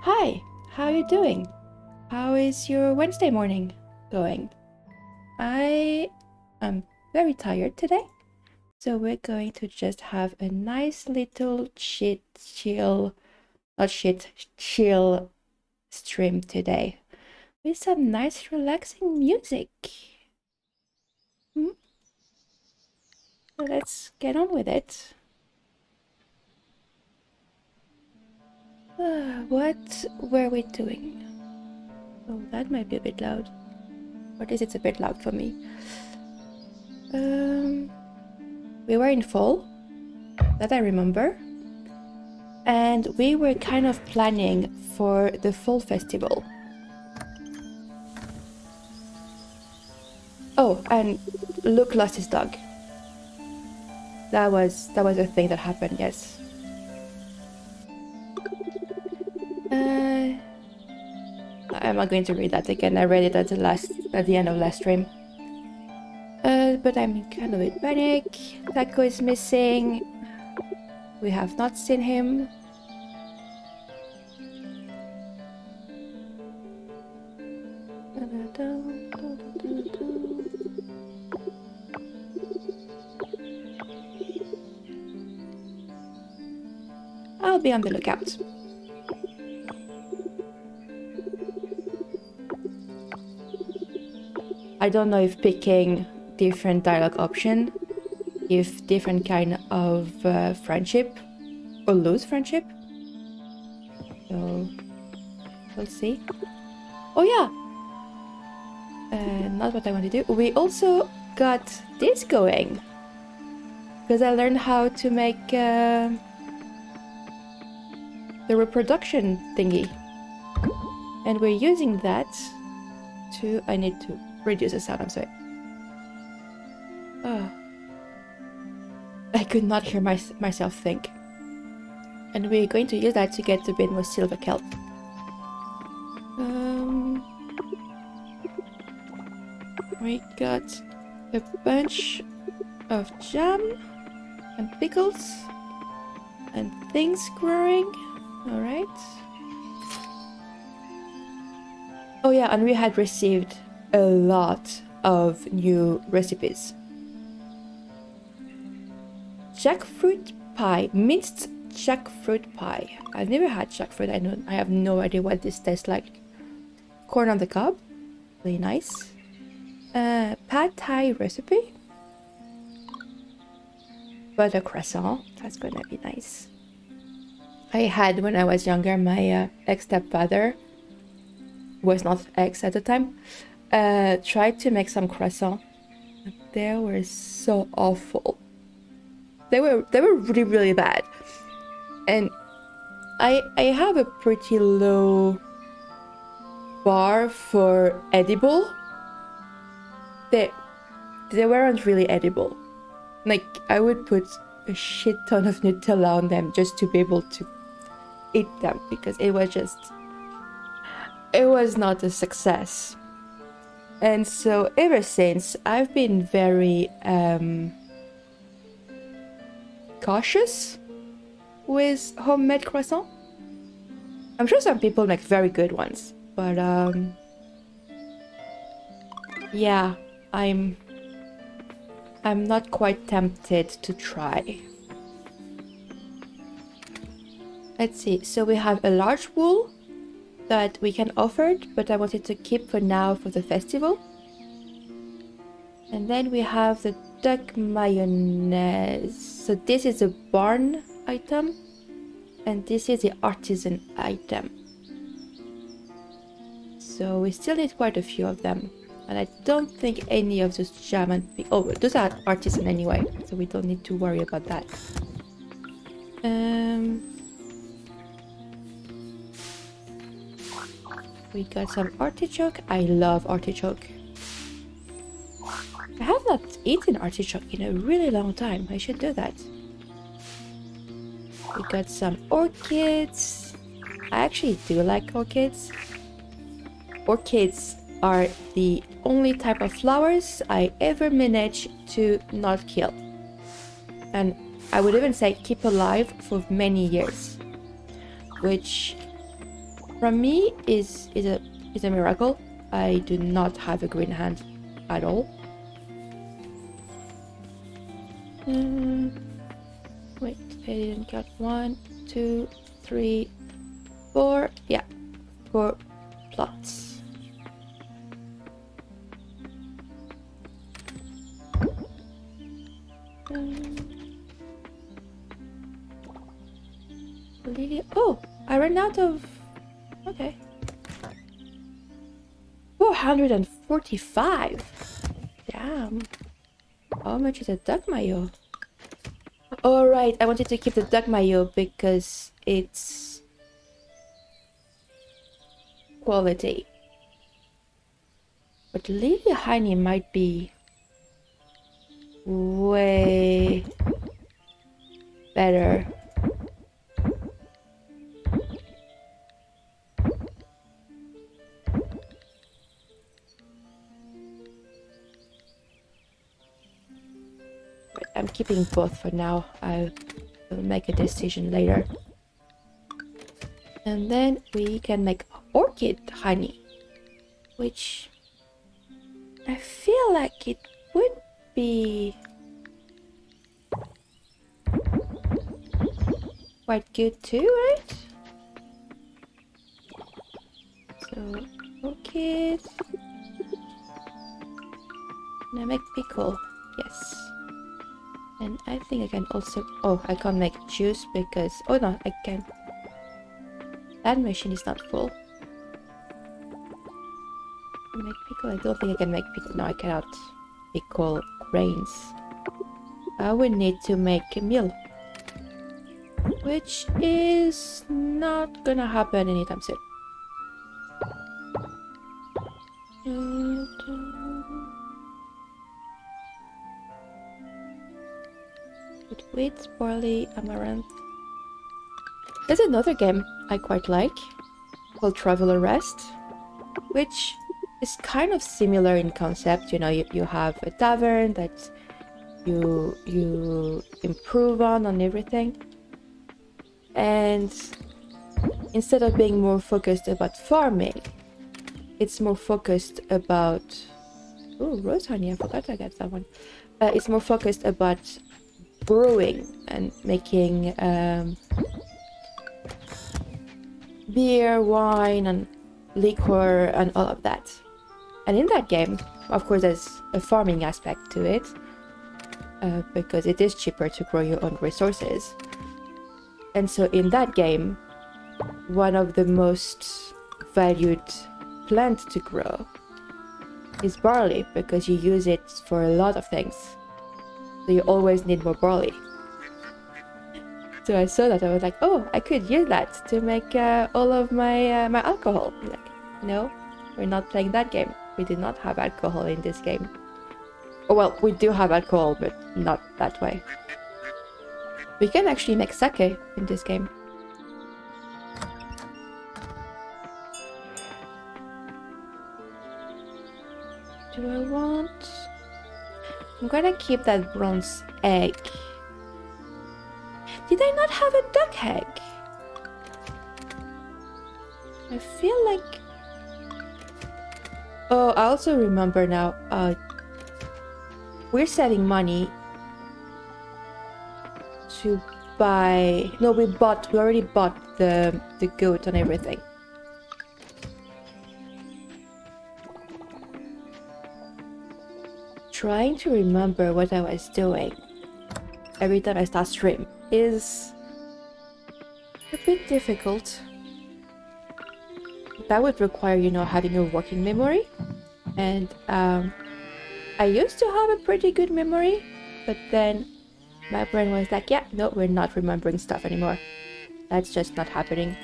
Hi, how are you doing? How is your Wednesday morning going? I am very tired today, so we're going to just have a nice little chill stream today with some nice relaxing music. So let's get on with it. What were we doing? Oh, that might be a bit loud. Or at least it's a bit loud for me. We were in fall, that I remember. And we were kind of planning for the fall festival. Oh, and Luke lost his dog. That was a thing that happened, yes. I'm not going to read that again. I read it at the end of last stream. But I'm kind of in panic. Taco is missing. We have not seen him. I'll be on the lookout. I don't know if picking different dialogue option give different kind of friendship or lose friendship. So we'll see. Oh yeah, not what I want to do. We also got this going because I learned how to make the reproduction thingy, and we're using that to. I need to reduce the sound. I'm sorry. Oh. I could not hear myself think. And we're going to use that to get a bit more silver kelp. We got a bunch of jam and pickles and things growing. Alright. Oh yeah, and we had received a lot of new recipes. Jackfruit pie, minced jackfruit pie. I've never had jackfruit. I have no idea what this tastes like. Corn on the cob, really nice. Pad Thai recipe. Butter croissant, that's gonna be nice. I had when I was younger, my ex-stepfather, was not ex at the time, tried to make some croissant. They were so awful. They were really, really bad. And I have a pretty low bar for edible. They weren't really edible. Like, I would put a shit ton of Nutella on them just to be able to eat them, because it was not a success. And so ever since, I've been very cautious with homemade croissant. I'm sure some people make very good ones, but yeah, I'm not quite tempted to try. Let's see, so we have a large wool that we can offer, but I wanted to keep for now for the festival. And then we have the duck mayonnaise. So this is a barn item, and this is the artisan item. So we still need quite a few of them. And I don't think any of those jam and oh, those are artisan anyway, so we don't need to worry about that. We got some artichoke. I love artichoke. I have not eaten artichoke in a really long time. I should do that. We got some orchids. I actually do like orchids. Orchids are the only type of flowers I ever managed to not kill. And I would even say keep alive for many years. Which from me is a miracle. I do not have a green hand at all. Wait, I didn't count 1, 2, 3, 4. Yeah, 4 plots. Lily. Oh, I ran out of. Okay. 445. Damn. How much is a duck mayo? Alright, I wanted to keep the duck mayo because it's quality. But Lily honey might be way better. But I'm keeping both for now. I'll make a decision later. And then we can make orchid honey, which I feel like it would be quite good too, right? So, orchid. Can I make pickle? Yes. And I think I can also... Oh, I can't make juice because... Oh no, I can. That machine is not full. Make pickle? I don't think I can make pickle. No, I cannot pickle grains. I would need to make a meal. Which is not gonna happen anytime soon. With wheat, barley, amaranth. There's another game I quite like called Traveler Rest, which is kind of similar in concept. You know, you have a tavern that you improve on everything, and instead of being more focused about farming, it's more focused about... Oh, rose honey, I forgot to get that one. It's more focused about brewing and making beer, wine, and liquor, and all of that. And in that game, of course, there's a farming aspect to it, because it is cheaper to grow your own resources. And so in that game, one of the most valued plants to grow is barley, because you use it for a lot of things. So you always need more barley. So I saw that, I was like, oh, I could use that to make all of my my alcohol. I'm like, no, we're not playing that game. We do not have alcohol in this game. Oh, well, we do have alcohol, but not that way. We can actually make sake in this game. Do I want... I'm gonna keep that bronze egg. Did I not have a duck egg? I feel like... Oh, I also remember now. We're saving money to buy... No, we already bought the goat and everything. Trying to remember what I was doing every time I start stream is a bit difficult. That would require, you know, having a working memory. And I used to have a pretty good memory, but then my brain was like, yeah, no, we're not remembering stuff anymore. That's just not happening.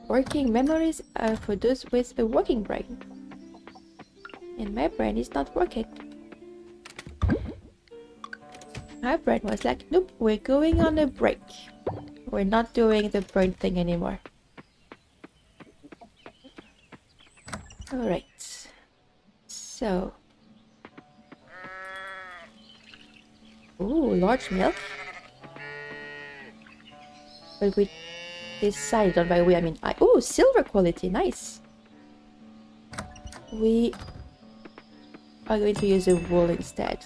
Working memories are for those with a working brain. And my brain is not working. My brain was like, nope, we're going on a break. We're not doing the brain thing anymore. Alright. So. Ooh, large milk. But we decided on by we, I mean, oh, silver quality, nice. We are going to use a wool instead.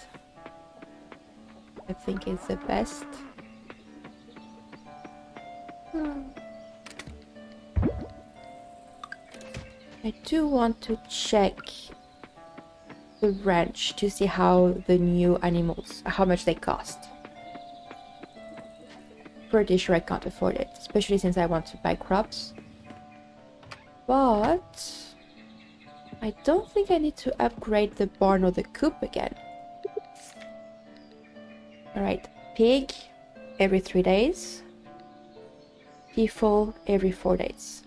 I think it's the best. I do want to check the ranch to see how the new animals, how much they cost. Pretty sure I can't afford it, especially since I want to buy crops. But I don't think I need to upgrade the barn or the coop again. Alright, pig every 3 days. Peafowl every 4 days.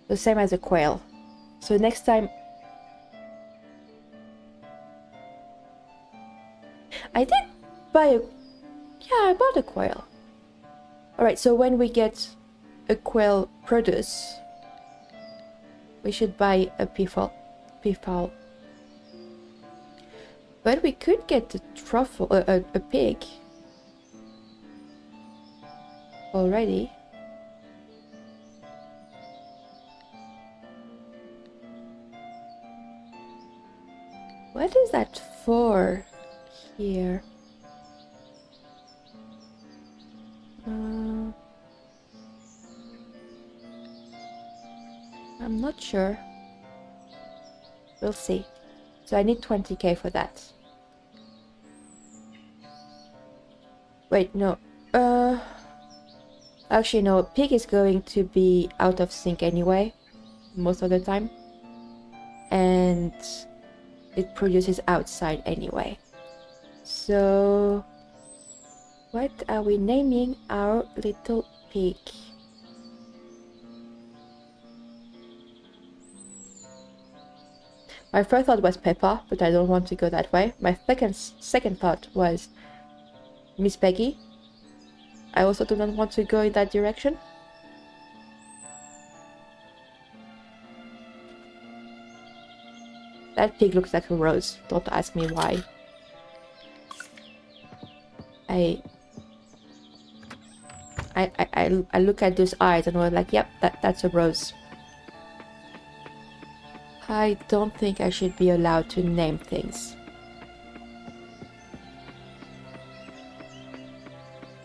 The same as a quail. So next time... I did buy a... Yeah, I bought a quail. Alright, so when we get a quail produce, we should buy a peafowl. But we could get a truffle, a pig already. What is that for here? I'm not sure. We'll see. So I need 20k for that. Wait, no. Actually, no. Pig is going to be out of sync anyway, most of the time. And it produces outside anyway. So, what are we naming our little pig? My first thought was Peppa, but I don't want to go that way. My second thought was Miss Peggy. I also do not want to go in that direction. That pig looks like a rose. Don't ask me why. I look at those eyes and was like, yep, that's a rose. I don't think I should be allowed to name things.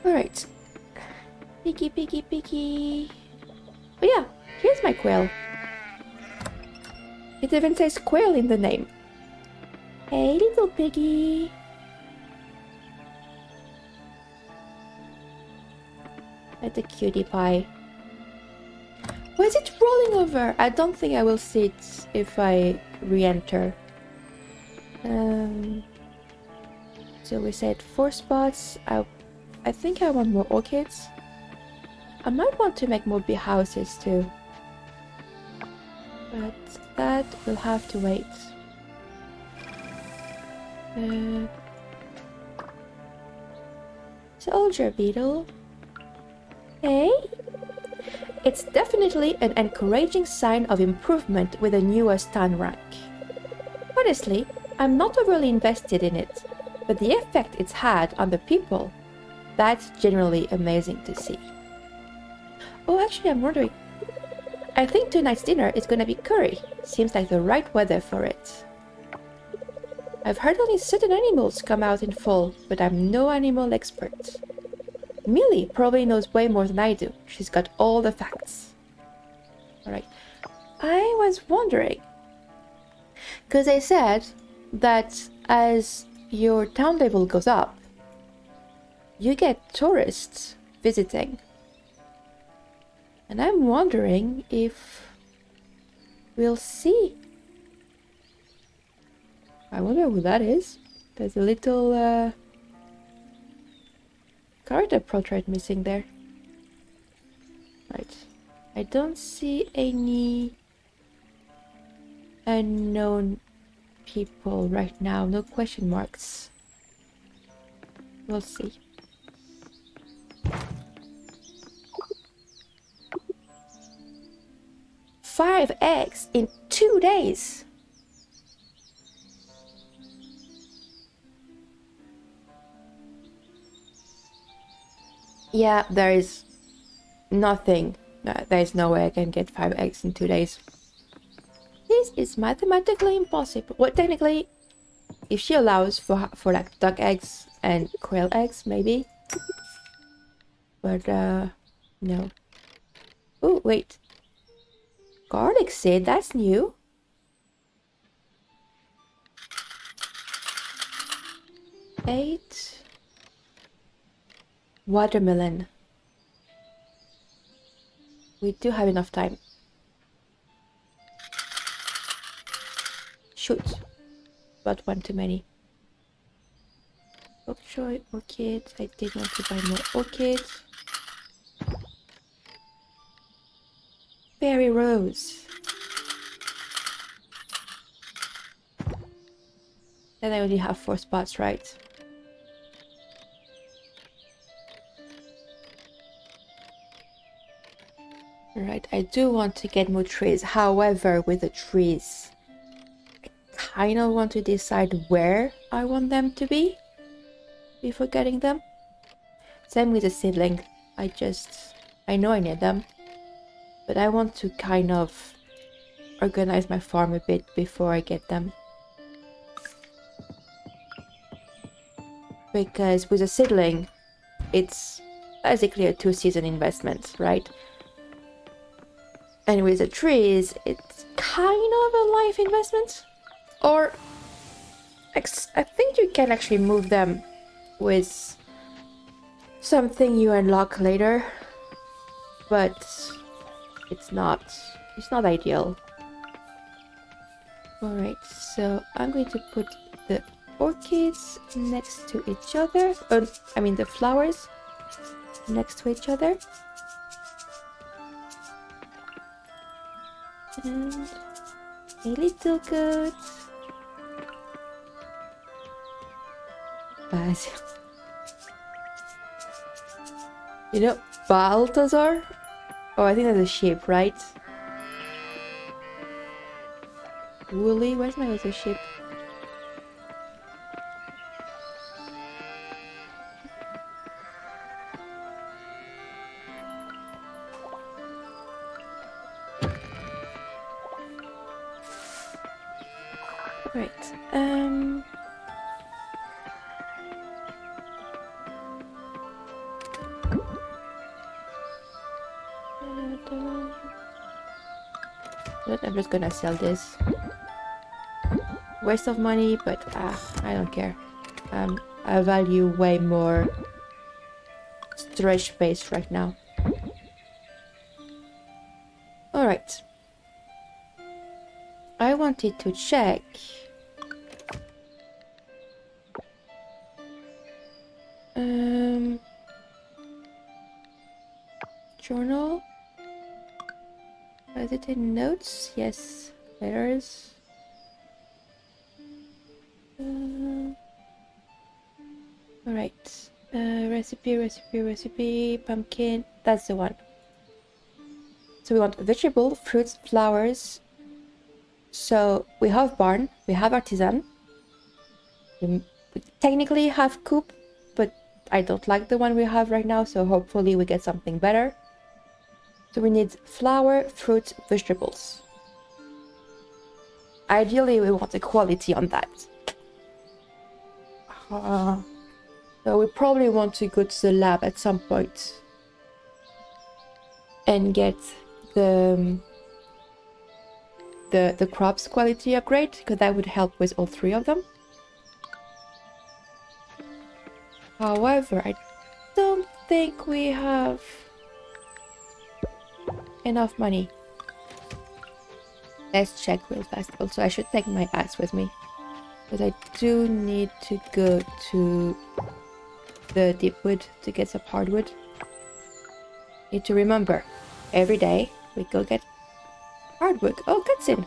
Alright. Piggy, piggy, piggy. Oh yeah, here's my quail. It even says quail in the name. Hey, little piggy. At a cutie pie. Why is it rolling over? I don't think I will see it if I re-enter. So we said 4 spots. I think I want more orchids. I might want to make more bee houses too. But that will have to wait. Soldier beetle. Hey? It's definitely an encouraging sign of improvement with a newer stand rank. Honestly, I'm not overly invested in it, but the effect it's had on the people, that's generally amazing to see. Oh, actually, I'm wondering. I think tonight's dinner is gonna be curry. Seems like the right weather for it. I've heard only certain animals come out in fall, but I'm no animal expert. Millie probably knows way more than I do. She's got all the facts. Alright. I was wondering, because they said that as your town level goes up, you get tourists visiting. And I'm wondering if we'll see. I wonder who that is. There's a little character portrait missing there. Right. I don't see any unknown people right now. No question marks. We'll see. Five eggs in 2 days. Yeah, there is nothing. There's no way I can get 5 eggs in 2 days. This is mathematically impossible. Well, technically, if she allows for like duck eggs and quail eggs, maybe. But no. Oh wait, garlic seed. That's new. Eight. Watermelon. We do have enough time. Shoot. But one too many. Bok choy, orchids. I did want to buy more orchids. Berry rose. Then I only have 4 spots, right? Right, I do want to get more trees. However, with the trees, I kind of want to decide where I want them to be before getting them. Same with the seedling. I know I need them, but I want to kind of organize my farm a bit before I get them. Because with a seedling, it's basically a 2-season investment, right? And with the trees, it's kind of a life investment. Or I think you can actually move them with something you unlock later, but it's not ideal. All right, so I'm going to put the orchids next to each other. I mean the flowers next to each other. And a little goat. Basil. You know, Balthazar? Oh, I think that's a sheep, right? Woolly? Where's my other sheep? Right. I'm just gonna sell this. Waste of money, but I don't care. I value way more storage space right now. Alright. I wanted to check. Journal. Is it in notes? Yes. Letters. Alright. Recipe. Pumpkin. That's the one. So we want vegetable, fruits, flowers. So we have barn, we have artisan. We technically have coop, but I don't like the one we have right now, so hopefully we get something better. So we need flower, fruit, vegetables. Ideally, we want equality on that. So we probably want to go to the lab at some point and get the crops quality upgrade, because that would help with all 3 of them. However, I don't think we have enough money. Let's check real fast. Also, I should take my axe with me, because I do need to go to the deep wood to get some hardwood. Need to remember, every day we go get hardwood. Oh, cutscene.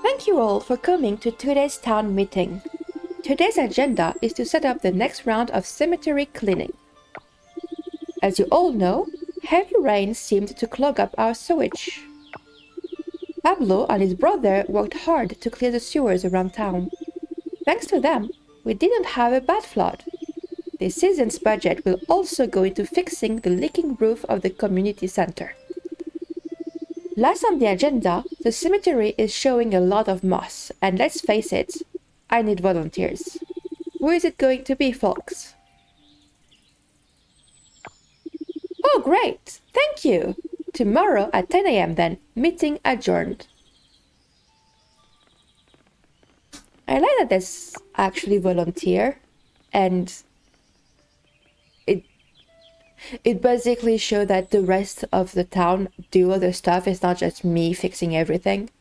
Thank you all for coming to today's town meeting. Today's agenda is to set up the next round of cemetery cleaning. As you all know, heavy rain seemed to clog up our sewage. Pablo and his brother worked hard to clear the sewers around town. Thanks to them, we didn't have a bad flood. this season's budget will also go into fixing the leaking roof of the community center. Last on the agenda, the cemetery is showing a lot of moss, and let's face it, I need volunteers. Who is it going to be, folks? Oh, great! Thank you! Tomorrow at 10 a.m. then, meeting adjourned. I like that there's actually volunteer, and it basically shows that the rest of the town do other stuff. It's not just me fixing everything.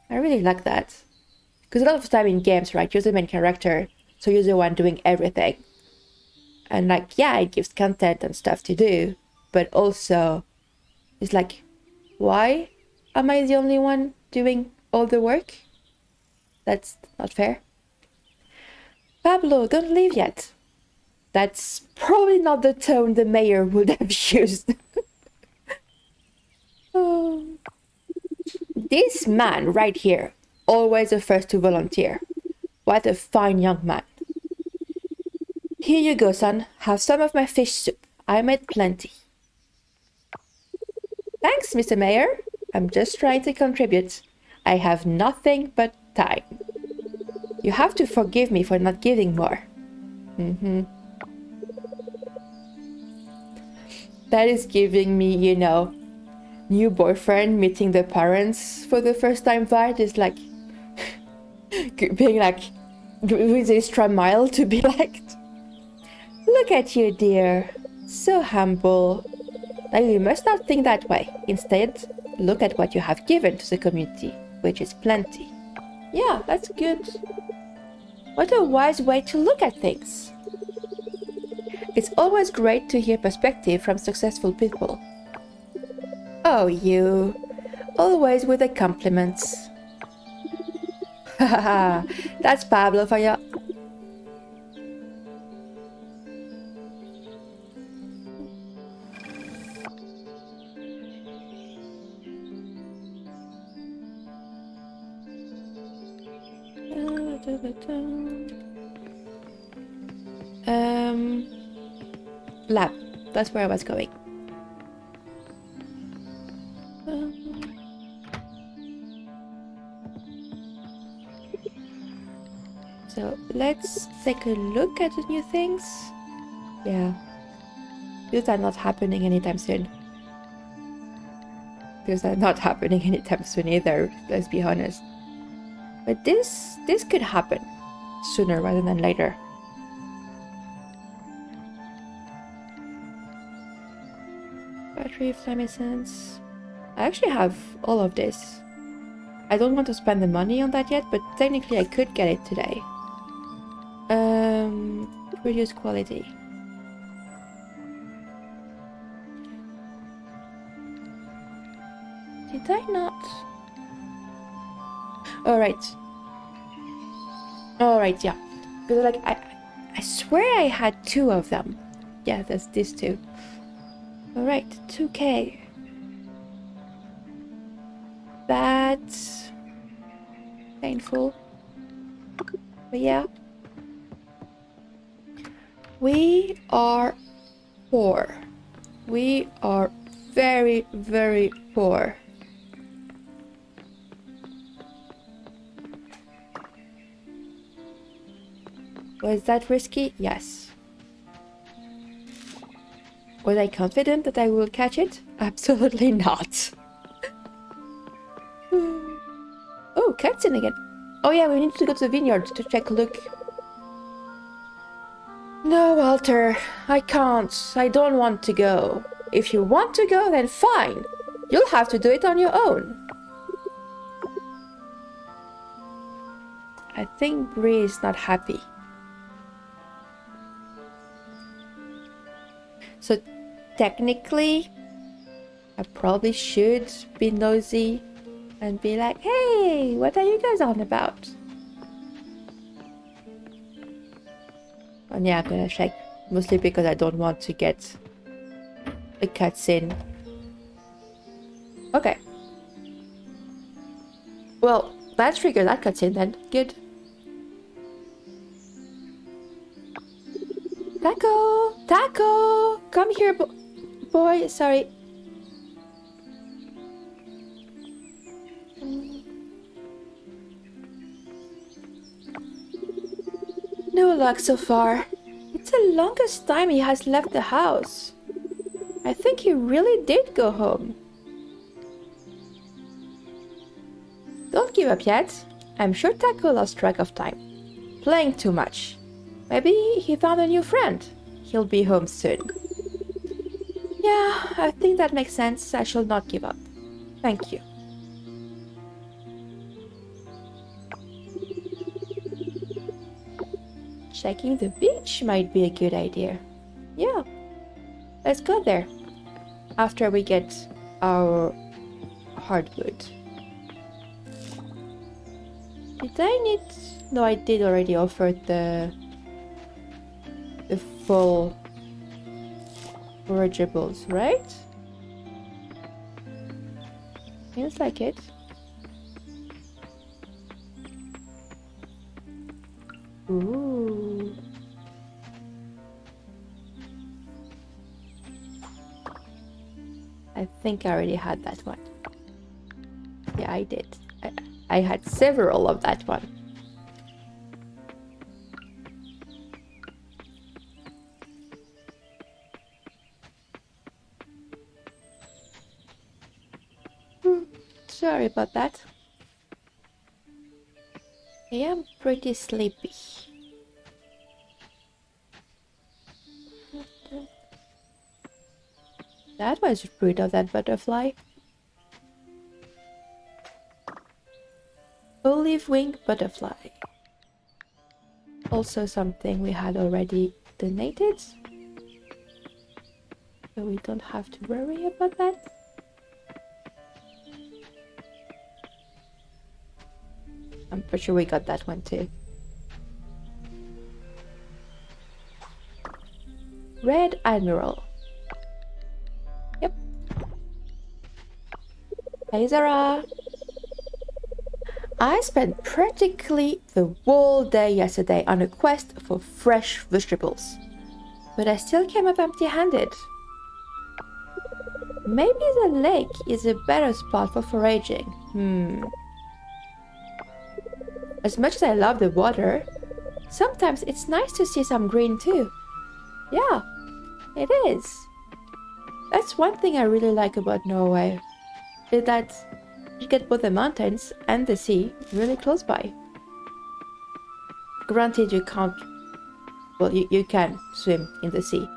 I really like that. Because a lot of time in games, right, you're the main character, so you're the one doing everything. And like, yeah, it gives content and stuff to do, but also it's like, why am I the only one doing all the work? That's not fair. Pablo, don't leave yet. That's probably not the tone the mayor would have used. Oh. This man right here, always the first to volunteer. What a fine young man. Here you go, son. Have some of my fish soup. I made plenty. Thanks, Mr. Mayor. I'm just trying to contribute. I have nothing but time. You have to forgive me for not giving more. That is giving me, you know, new boyfriend meeting the parents for the first time vibe. Is like being like with extra mile to be liked. Look at you, dear. So humble. Now you must not think that way. Instead, look at what you have given to the community, which is plenty. Yeah, that's good. What a wise way to look at things. It's always great to hear perspective from successful people. Oh, you. Always with the compliments. Haha, that's Pablo for you. Lab. That's where I was going. So let's take a look at the new things. Yeah. These are not happening anytime soon. These are not happening anytime soon either, let's be honest. But this could happen sooner rather than later. Battery, flame essence. I actually have all of this. I don't want to spend the money on that yet, but technically I could get it today. Reduce quality. Did I not? Alright, yeah. Because like I swear I had 2 of them. Yeah, there's these 2. Alright, 2K. That's painful. But yeah. We are poor. We are very, very poor. Was that risky? Yes. Was I confident that I will catch it? Absolutely not. Oh, cutscene again. Oh yeah, we need to go to the vineyard to check a look. No, Walter, I can't. I don't want to go. If you want to go, then fine. You'll have to do it on your own. I think Bree is not happy. So technically, I probably should be nosy and be like, hey, what are you guys on about? And yeah, I'm gonna check, mostly because I don't want to get a cutscene. Okay. Well, that triggered that cutscene then. Good. Taco! Taco! Come here, boy. Sorry. No luck so far. It's the longest time he has left the house. I think he really did go home. Don't give up yet. I'm sure Taco lost track of time. Playing too much. Maybe he found a new friend. He'll be home soon. Yeah, I think that makes sense. I shall not give up. Thank you. Checking the beach might be a good idea. Yeah, let's go there. After we get our hardwood. Did I need... No, I did already offer the full forageables, right? Seems like it. Ooh. I think I already had that one. Yeah, I did. I had several of that one. Sorry about that. I am pretty sleepy. That was rude of that butterfly. Olive wing butterfly. Also something we had already donated. So we don't have to worry about that. I'm pretty sure we got that one too. Red Admiral. Yep. Hey Zara. I spent practically the whole day yesterday on a quest for fresh vegetables. But I still came up empty-handed. Maybe the lake is a better spot for foraging. As much as I love the water, sometimes it's nice to see some green too. Yeah, it is. That's one thing I really like about Norway, is that you get both the mountains and the sea really close by. Granted, you can't... Well, you can swim in the sea,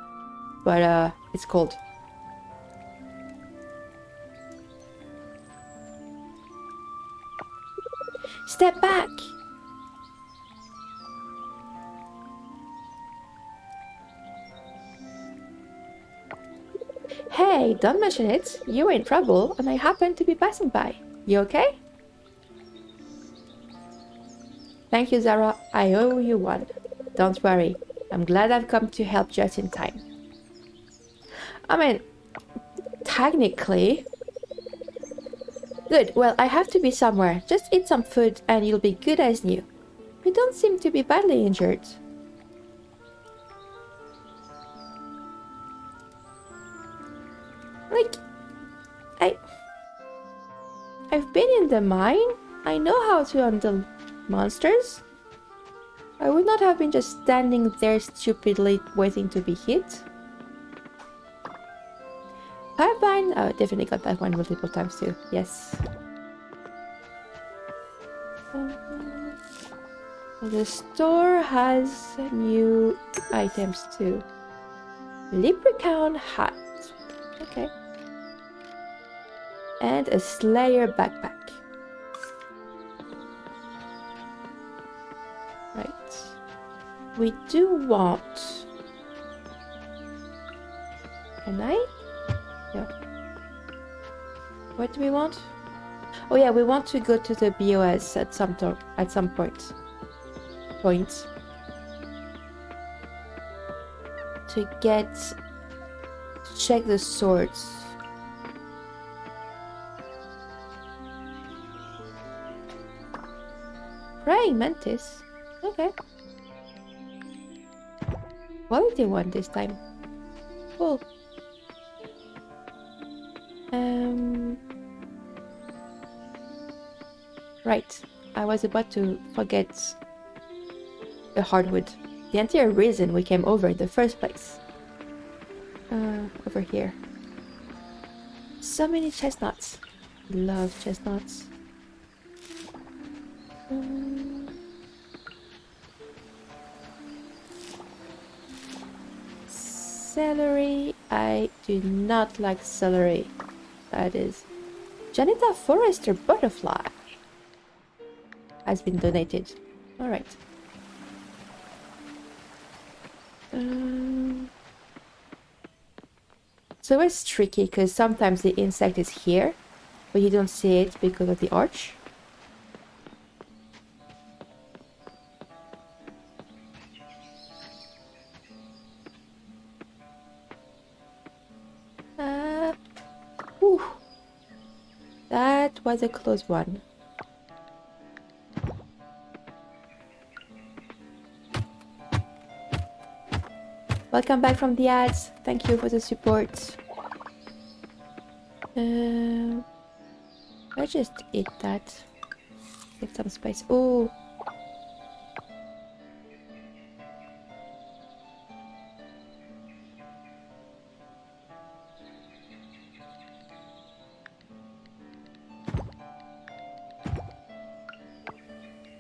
but it's cold. Step back! Hey, don't mention it. You were in trouble and I happened to be passing by. You okay? Thank you, Zara. I owe you one. Don't worry. I'm glad I've come to help just in time. I mean, technically... Good. Well, I have to be somewhere. Just eat some food and you'll be good as new. You don't seem to be badly injured. Like, I've been in the mine. I know how to handle monsters. I would not have been just standing there stupidly waiting to be hit. Pipevine. Oh, definitely got that one multiple times too. Yes. The store has new items too. Leprechaun hat. Okay. And a Slayer backpack. Right. We do want... Can I? No. What do we want? Oh yeah, we want to go to the BOS at some point. To check the swords. Praying mantis. Okay. Quality one this time. Cool. Right. I was about to forget the hardwood. The entire reason we came over in the first place. Over here. So many chestnuts. Love chestnuts. Celery. I do not like celery. That is Janita Forrester butterfly has been donated. All right. So it's tricky because sometimes the insect is here, but you don't see it because of the arch. Whew. That was a close one. Welcome back from the ads. Thank you for the support. I just eat that. Get some space. Oh.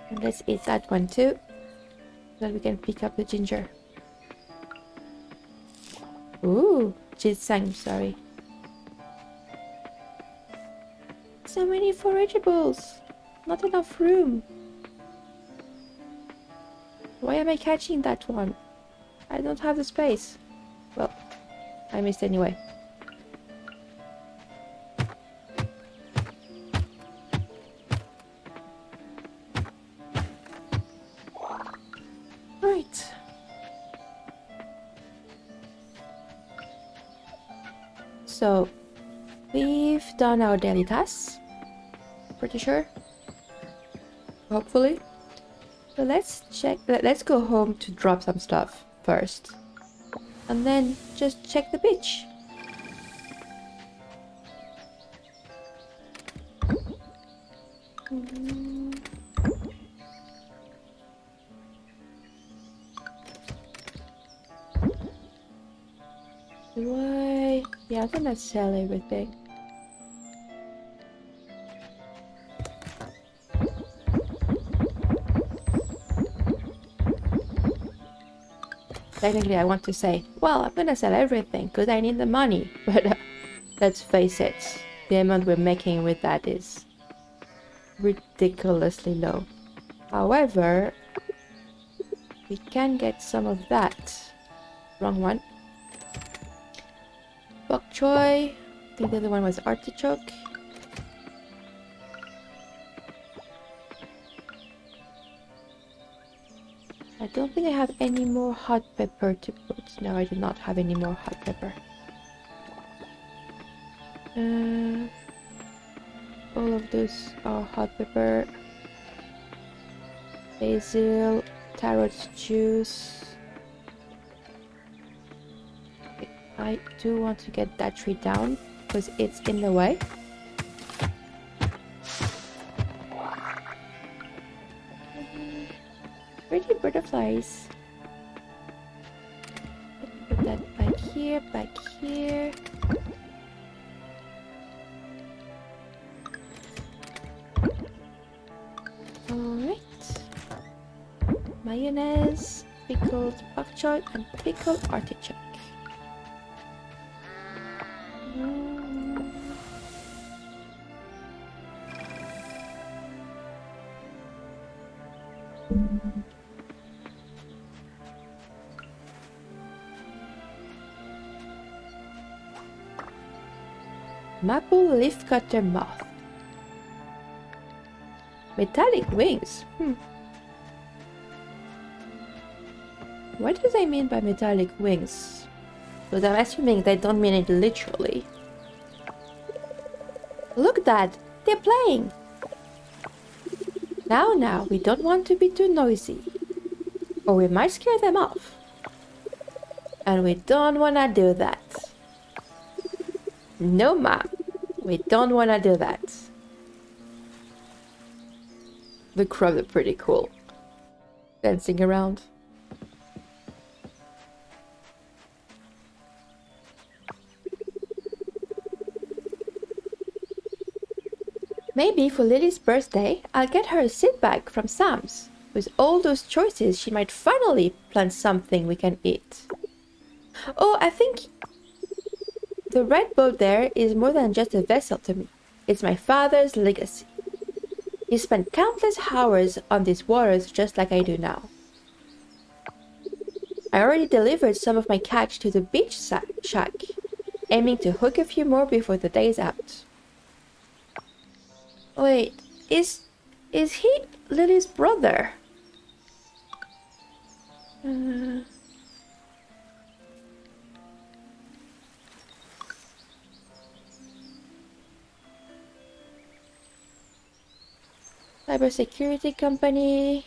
And let's eat that one too. So that we can pick up the ginger. Ooh, ginseng, sorry. So many forageables. Not enough room. Why am I catching that one? I don't have the space. Well, I missed anyway. Right. So, we've done our daily tasks. Pretty sure. Hopefully. So let's check. Let's go home to drop some stuff first. And then just check the beach. Why? Yeah, I'm gonna sell everything. Technically, I want to say, well, I'm gonna sell everything because I need the money. But let's face it, the amount we're making with that is ridiculously low. However, we can get some of that. Wrong one. Bok choy. I think the other one was artichoke. I don't think I have any more hot pepper to put. No, I do not have any more hot pepper. All of those are hot pepper. Basil, carrot juice. I do want to get that tree down because it's in the way. Pretty butterflies. Put that back here, back here. Alright. Mayonnaise, pickled bok choy, and pickled artichoke. Maple leafcutter moth. Metallic wings. What do they mean by metallic wings? Because I'm assuming they don't mean it literally. Look, Dad! They're playing! Now, we don't want to be too noisy. Or we might scare them off. And we don't wanna do that. No, ma. We don't wanna do that. The crabs are pretty cool. Dancing around. Maybe for Lily's birthday, I'll get her a seed bag from Sam's. With all those choices, she might finally plant something we can eat. Oh, I think the red boat there is more than just a vessel to me. It's my father's legacy. He spent countless hours on these waters just like I do now. I already delivered some of my catch to the beach shack, aiming to hook a few more before the day's out. Wait, is he Lily's brother? Cybersecurity company.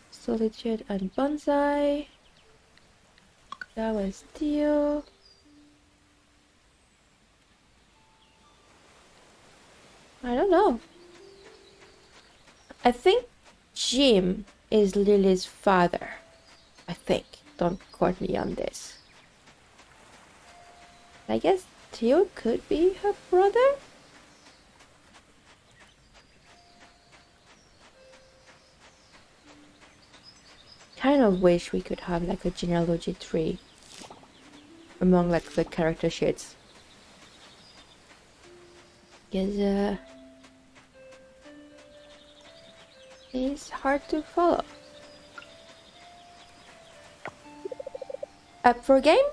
Solitude and Bonsai. That was Theo. I don't know. I think Jim is Lily's father. I think. Don't quote me on this. I guess Theo could be her brother? Kind of wish we could have like a genealogy tree among like the character sheets. Because it's hard to follow. Up for a game?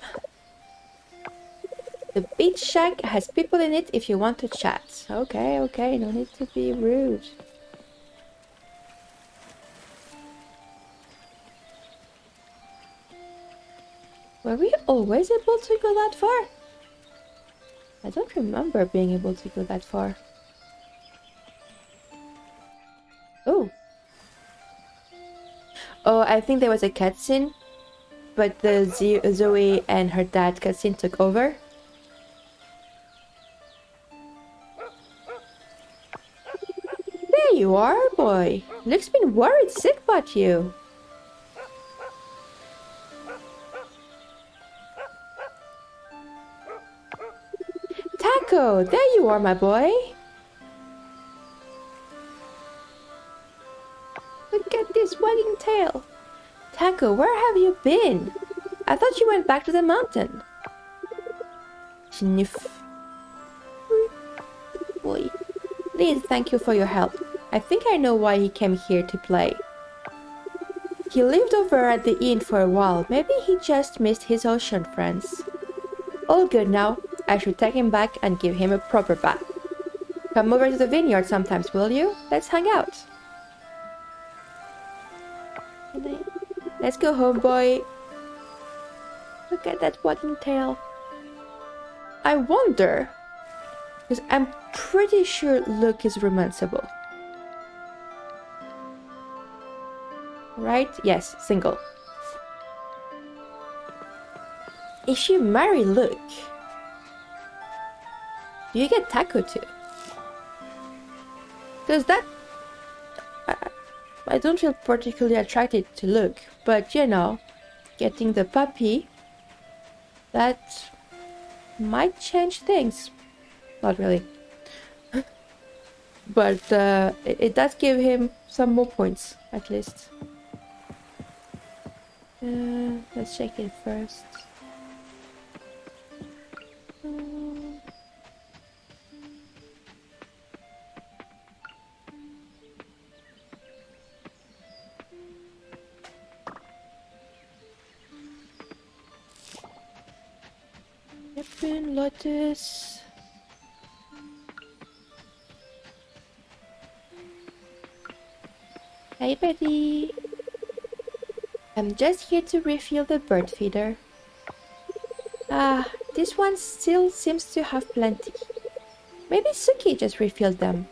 The beach shack has people in it if you want to chat. Okay, okay, no need to be rude. Were we always able to go that far? I don't remember being able to go that far. Oh. Oh, I think there was a cutscene, but the Zoe and her dad cutscene took over. There you are, boy. Luke's been worried sick about you. Taco, there you are, my boy. Look at this wagging tail. Taco, where have you been? I thought you went back to the mountain. Sniff. Boy. Please, thank you for your help. I think I know why he came here to play. He lived over at the inn for a while. Maybe he just missed his ocean friends. All good now. I should take him back and give him a proper bath. Come over to the vineyard sometimes, will you? Let's hang out. Let's go home, boy. Look at that wagging tail. I wonder, because I'm pretty sure Luke is romanceable. Right? Yes, single. If you marry Luke, do you get Taco too? Because that... I don't feel particularly attracted to Luke, but you know, getting the puppy, that might change things. Not really. But it does give him some more points, at least. Let's check it first. Open Lotus. Hey, buddy. I'm just here to refill the bird feeder. Ah, this one still seems to have plenty. Maybe Suki just refilled them.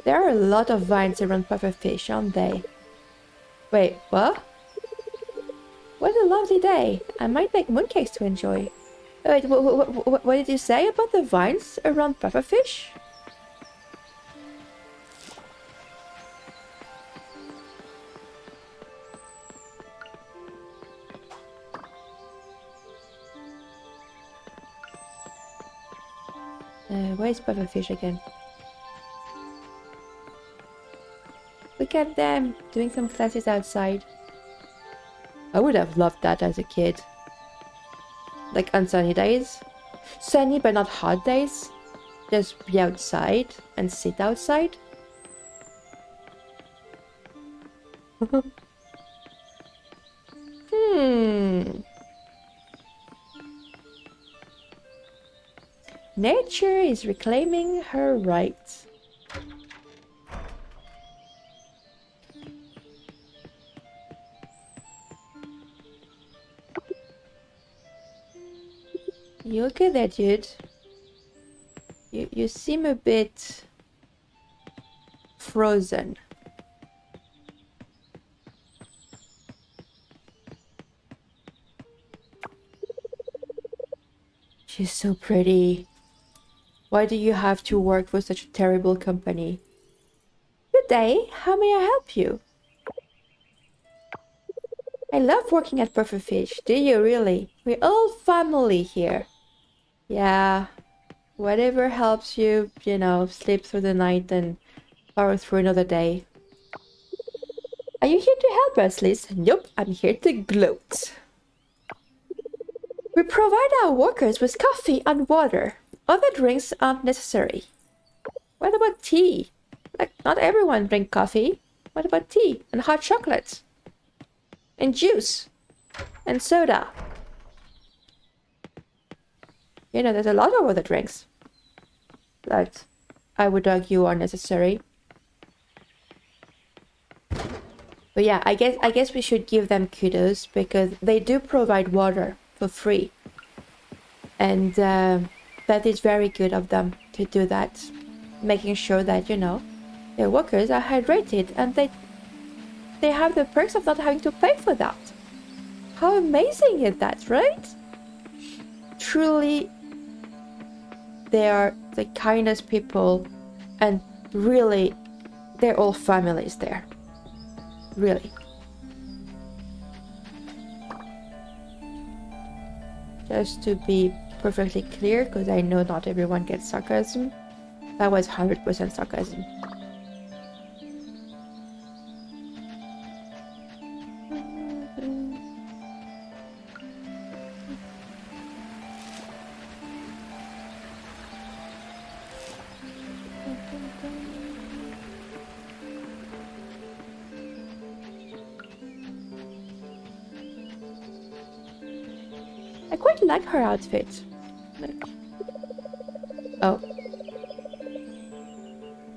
There are a lot of vines around pufferfish, aren't they? Wait, what? What a lovely day. I might make mooncakes to enjoy. Wait, what did you say about the vines around pufferfish? Where's pufferfish again? Look at them doing some classes outside. I would have loved that as a kid. Like on sunny days. Sunny but not hot days. Just be outside and sit outside. Nature is reclaiming her rights. You okay there, dude? You seem a bit frozen. She's so pretty. Why do you have to work for such a terrible company? Good day, how may I help you? I love working at Pufferfish, do you really? We're all family here. Yeah, whatever helps you, you know, sleep through the night and power through another day. Are you here to help us, Liz? Nope, I'm here to gloat. We provide our workers with coffee and water. Other drinks aren't necessary. What about tea? Like, not everyone drinks coffee. What about tea and hot chocolate? And juice? And soda? You know, there's a lot of other drinks that I would argue are necessary. But yeah, I guess we should give them kudos because they do provide water for free. And that is very good of them to do that. Making sure that, you know, their workers are hydrated and they have the perks of not having to pay for that. How amazing is that, right? Truly, they are the kindest people and really, they're all families there. Really. Just to be perfectly clear, because I know not everyone gets sarcasm, that was 100% sarcasm. I quite like her outfit. Oh.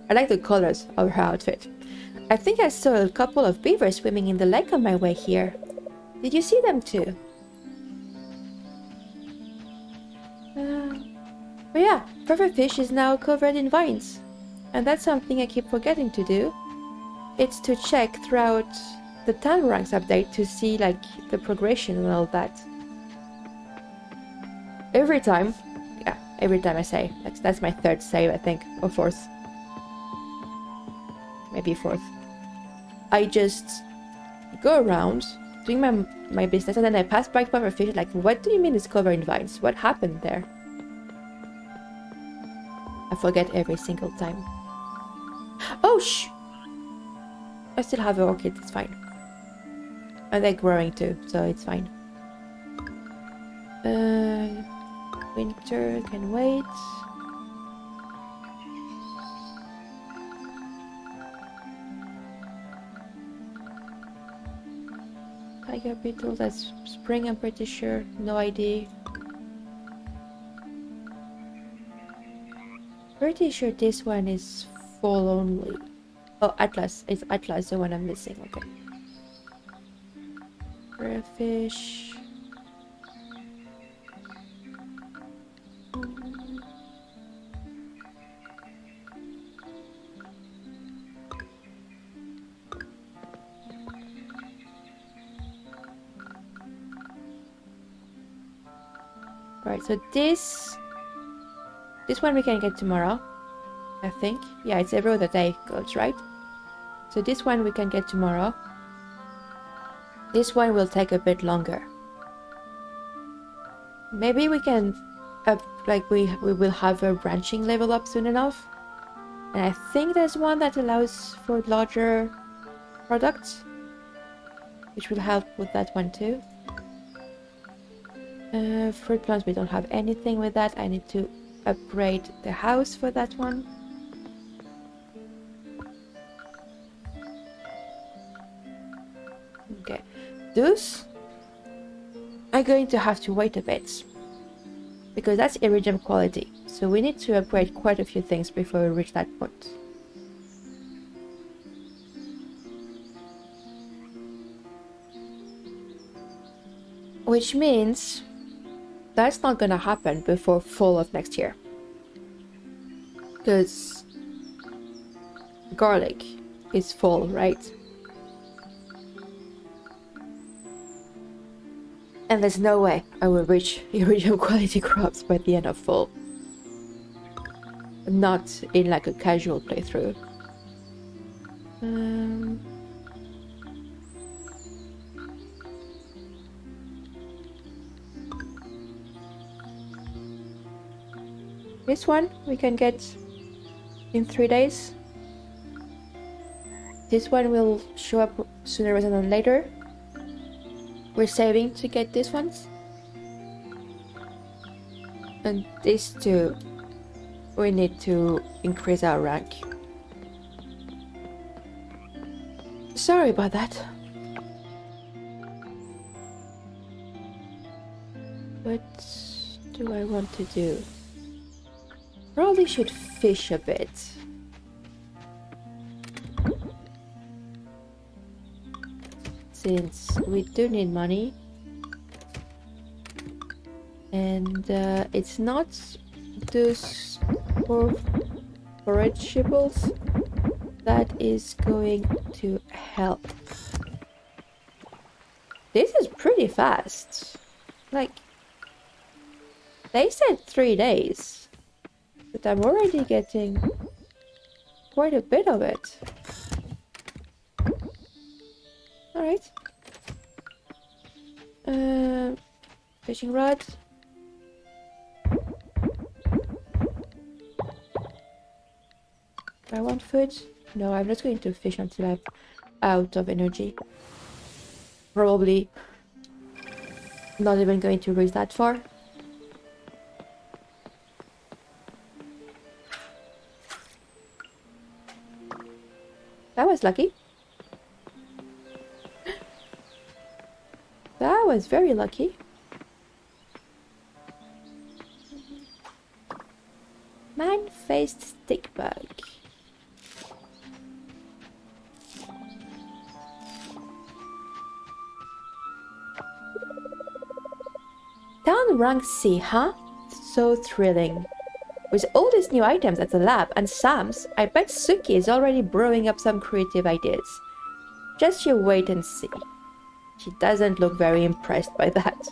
I like the colors of her outfit. I think I saw a couple of beavers swimming in the lake on my way here. Did you see them too? But yeah, Pufferfish is now covered in vines. And that's something I keep forgetting to do. It's to check throughout the town ranks update to see like the progression and all that. Every time I say. That's my third save, I think. Or fourth. Maybe fourth. I just go around doing my business and then I pass by Pufferfish like, what do you mean it's covered in vines? What happened there? I forget every single time. Oh, I still have an orchid, it's fine. And they're growing too, so it's fine. Winter can wait. Tiger beetle, that's spring, I'm pretty sure. No idea. Pretty sure this one is fall only. Oh, Atlas. It's Atlas, the one I'm missing. Okay. Fish. Alright, so this one we can get tomorrow, I think. Yeah, it's every other day goes, right? So this one we can get tomorrow. This one will take a bit longer. Maybe we can like we will have a branching level up soon enough. And I think there's one that allows for larger products, which will help with that one too. Fruit plants, we don't have anything with that. I need to upgrade the house for that one. Okay, those are going to have to wait a bit because that's iridium quality, so we need to upgrade quite a few things before we reach that point. Which means that's not gonna happen before fall of next year, because garlic is fall, right? And there's no way I will reach iridium quality crops by the end of fall. Not in like a casual playthrough. This one we can get in 3 days. This one will show up sooner rather than later. We're saving to get these ones. And these two, we need to increase our rank. Sorry about that. What do I want to do? Probably should fish a bit. Since we do need money. And it's not those forageables that is going to help. This is pretty fast. Like, they said 3 days. But I'm already getting quite a bit of it. Alright. Fishing rod. Do I want food? No, I'm not going to fish until I'm out of energy. Probably not even going to reach that far. That was lucky. That was very lucky. Man-faced stick bug. Down rank C, huh? So thrilling. With all these new items at the lab and Sam's, I bet Suki is already brewing up some creative ideas. Just you wait and see. She doesn't look very impressed by that.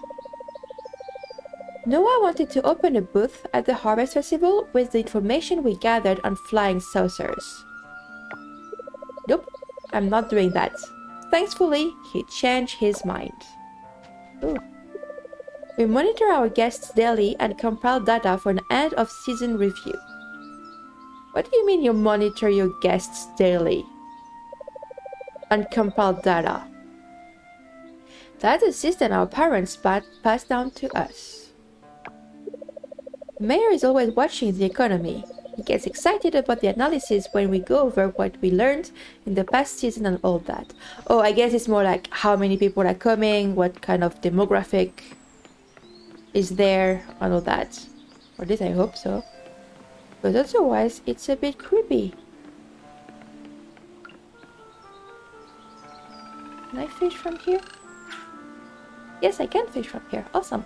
Noah wanted to open a booth at the Harvest Festival with the information we gathered on flying saucers. Nope, I'm not doing that. Thankfully, he changed his mind. Ooh. We monitor our guests daily and compile data for an end-of-season review. What do you mean you monitor your guests daily? And compile data? That's a system our parents passed down to us. Mayor is always watching the economy. He gets excited about the analysis when we go over what we learned in the past season and all that. Oh, I guess it's more like how many people are coming, what kind of demographic is there, and all that. Or at least I hope so. But otherwise, it's a bit creepy. Can I fish from here? Yes, I can fish from here. Awesome.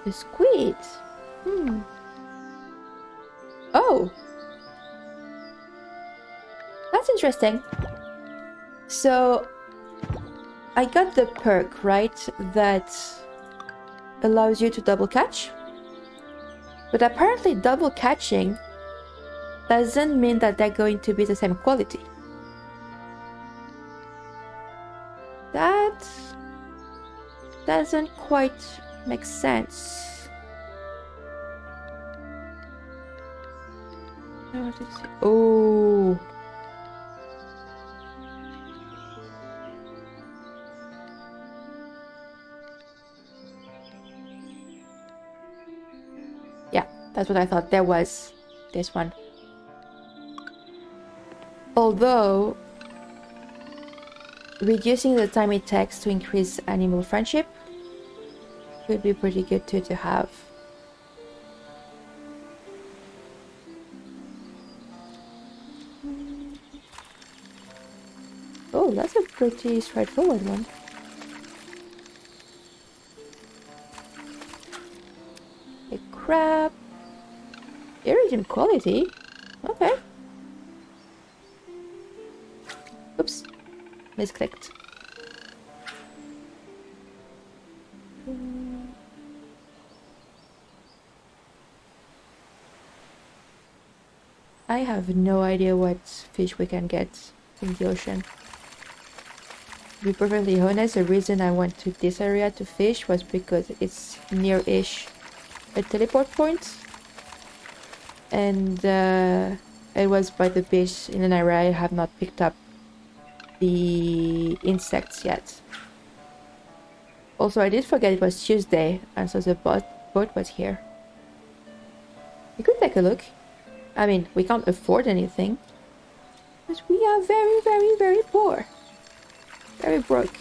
The squid. Hmm. Oh, that's interesting. So I got the perk, right, that allows you to double catch. But apparently double catching doesn't mean that they're going to be the same quality. That doesn't quite make sense. Oh. Yeah, that's what I thought. There was this one. Although, reducing the time it takes to increase animal friendship would be pretty good too to have. Oh, that's a pretty straightforward one. A crab. Iridium quality? Okay. Oops. Misclicked. I have no idea what fish we can get in the ocean. To be perfectly honest, the reason I went to this area to fish was because it's near-ish a teleport point. And it was by the beach in an area I have not picked up the insects yet. Also, I did forget it was Tuesday, and so the boat was here. We could take a look. I mean, we can't afford anything, but we are very, very, very poor. Very broke.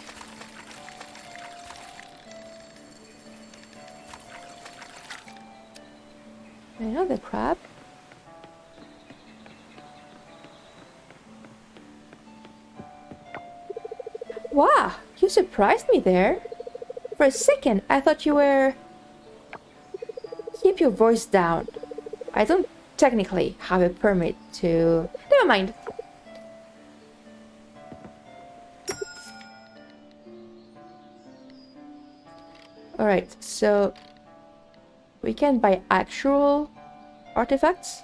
Another crab. Wow, you surprised me there. For a second, I thought you were... Keep your voice down. I don't technically have a permit to... Never mind. Alright, so... We can buy actual artifacts.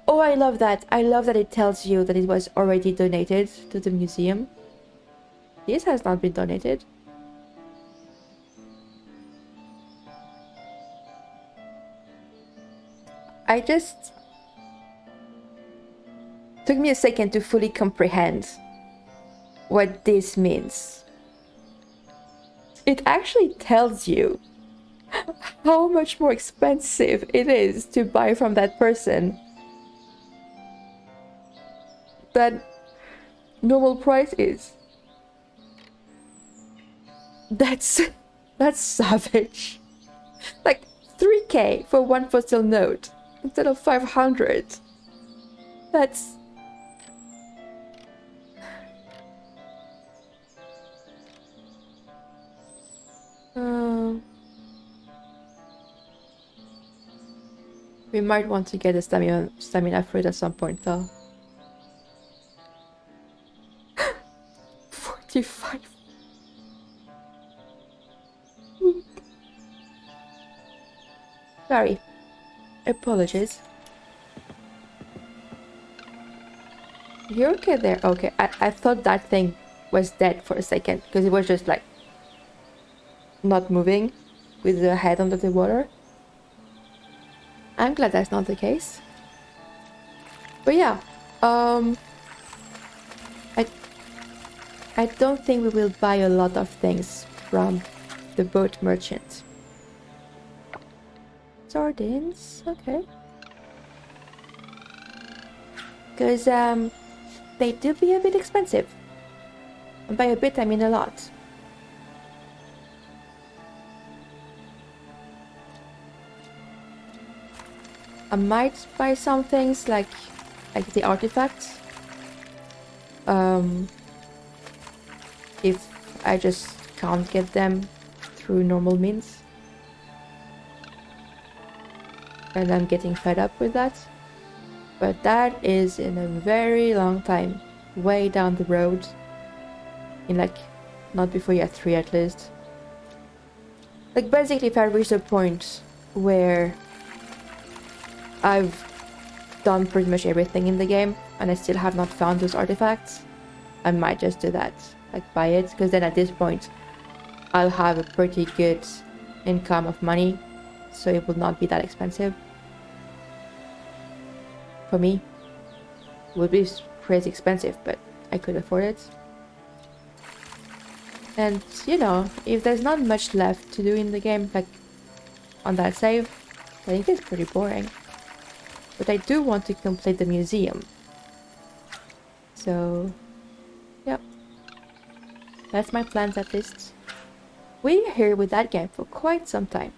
Oh, I love that. I love that it tells you that it was already donated to the museum. This has not been donated. I just... Took me a second to fully comprehend what this means. It actually tells you how much more expensive it is to buy from that person than normal price is. That's savage. Like 3k for one fossil note instead of 500. That's... We might want to get a stamina fruit at some point though. 45. Sorry. Apologies. You're okay there? Okay, I thought that thing was dead for a second because it was just like not moving with the head under the water. I'm glad that's not the case. But yeah, I don't think we will buy a lot of things from the boat merchant. Sardines, okay. Because they do be a bit expensive. And by a bit I mean a lot. I might buy some things like the artifacts. If I just can't get them through normal means. and I'm getting fed up with that. But that is in a very long time, way down the road. In like, not before year 3 at least. Like basically if I reach a point where I've done pretty much everything in the game and I still have not found those artifacts, I might just do that. Like buy it, because then at this point I'll have a pretty good income of money, so it will not be that expensive. For me, it would be crazy expensive, but I could afford it. And, you know, if there's not much left to do in the game, like on that save, I think it's pretty boring. But I do want to complete the museum. So, yep. That's my plans at least. We're here with that game for quite some time.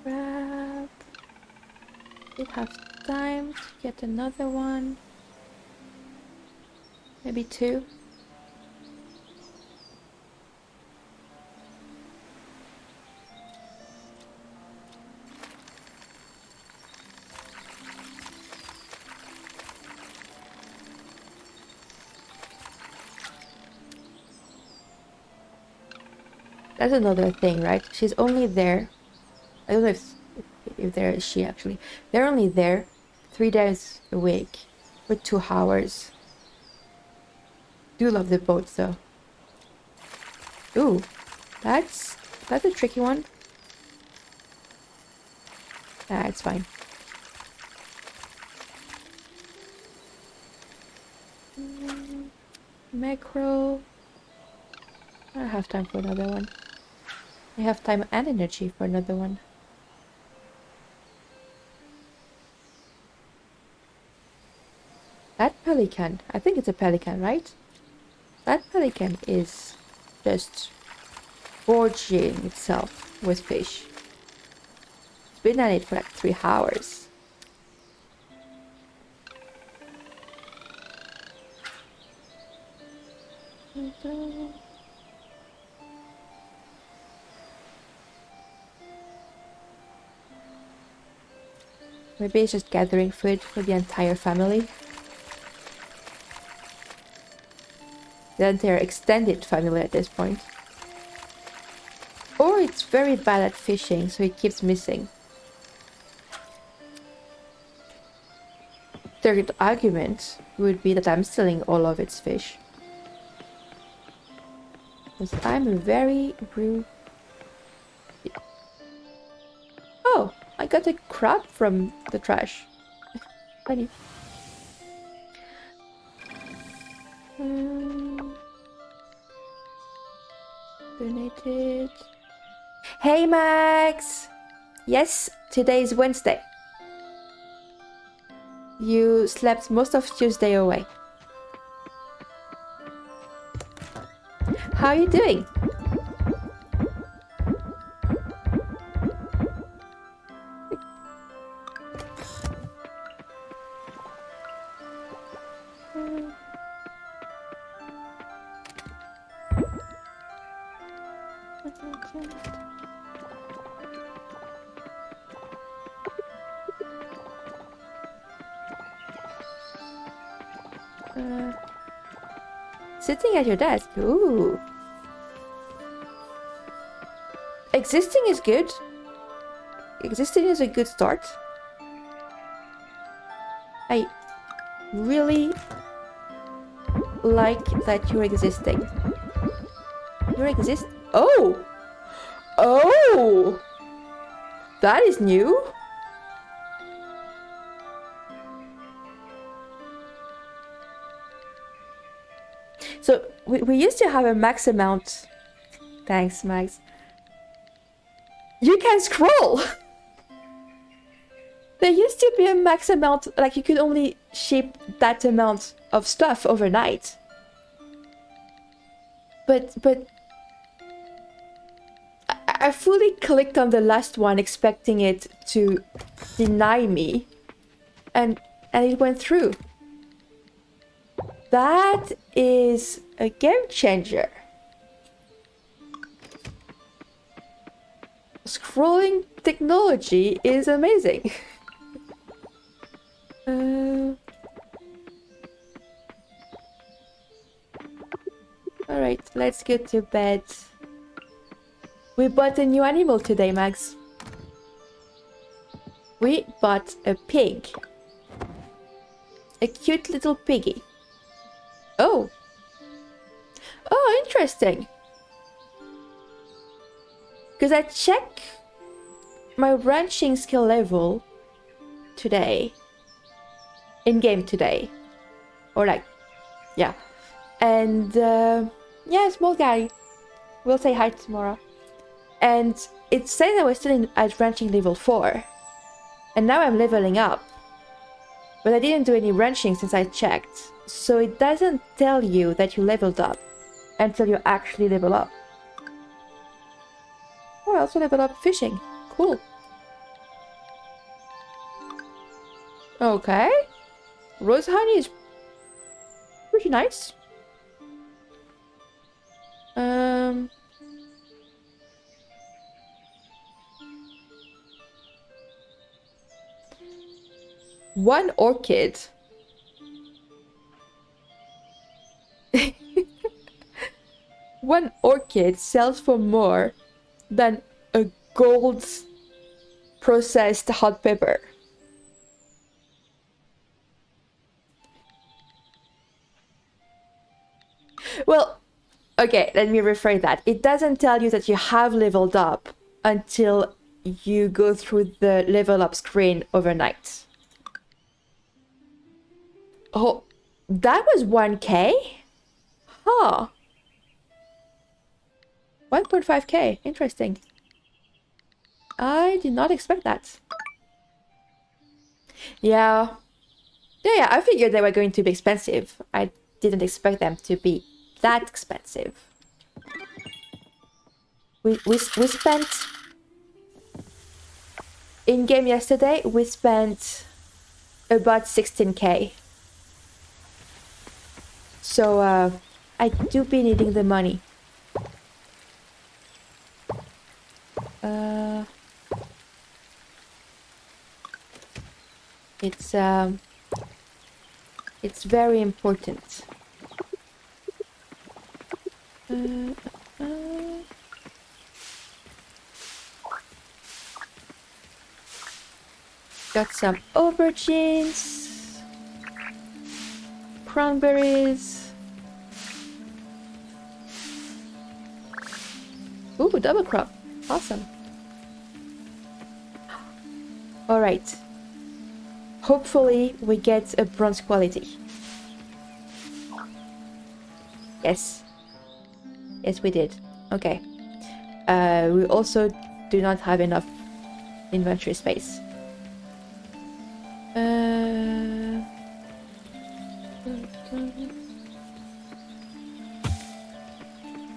Crap. Did have time to get another one. Maybe 2. That's another thing, right? She's only there. I don't know if there is she actually. They're only there 3 days a week for 2 hours. Do love the boats though. Ooh, that's a tricky one. Ah, it's fine. Macro. I have time for another one. I have time and energy for another one. That pelican, I think it's a pelican, right? That pelican is just gorging itself with fish. It's been at it for like 3 hours. Maybe it's just gathering food for the entire family. The entire extended family at this point. Or it's very bad at fishing, so it keeps missing. Third argument would be that I'm stealing all of its fish. Because I'm very rude. Oh, I got a crab from the trash. Funny. Donated. Hey Max! Yes, today is Wednesday. You slept most of Tuesday away. How are you doing? Sitting at your desk. Ooh. Existing is good. Existing is a good start. I really like that you're existing. Oh! Oh! That is new. So we used to have a max amount. Thanks, Max. You can scroll! There used to be a max amount, like you could only ship that amount of stuff overnight. But I fully clicked on the last one expecting it to deny me. And it went through. That is a game changer. Scrolling technology is amazing. Alright, let's go to bed. We bought a new animal today, Max. We bought a pig. A cute little piggy. Oh. Oh, interesting. Because I checked my ranching skill level today. In game today. Or like, yeah. And yeah, small guy. We'll say hi tomorrow. And it said I was still at ranching level 4. And now I'm leveling up. But I didn't do any ranching since I checked. So it doesn't tell you that you leveled up until you actually level up. Oh, I also leveled up fishing. Cool. Okay. Rose honey is pretty nice. One orchid. One orchid sells for more than a gold processed hot pepper. Well, okay, let me rephrase that. It doesn't tell you that you have leveled up until you go through the level up screen overnight. Oh, that was 1k? Huh. 1.5k. Interesting. I did not expect that. Yeah. Yeah, I figured they were going to be expensive. I didn't expect them to be that expensive. We spent... In game yesterday, we spent about 16k. So, I do be needing the money. It's very important. Got some aubergines, cranberries. Ooh, double crop. Awesome. Alright. Hopefully we get a bronze quality. Yes. Yes, we did. Okay. We also do not have enough inventory space.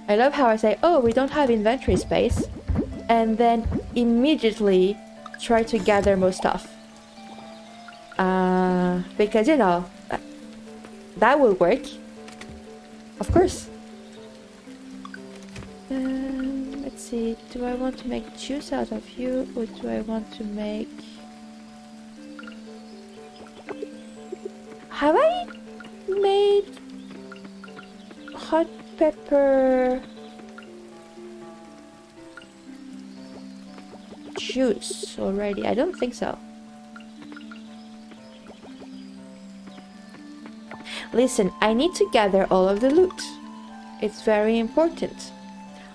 I love how I say, oh, we don't have inventory space, and then immediately try to gather more stuff. Because, you know, that will work. Of course. Let's see, do I want to make juice out of you, or do I want to make... Have I made hot pepper juice already? I don't think so. Listen, I need to gather all of the loot. It's very important.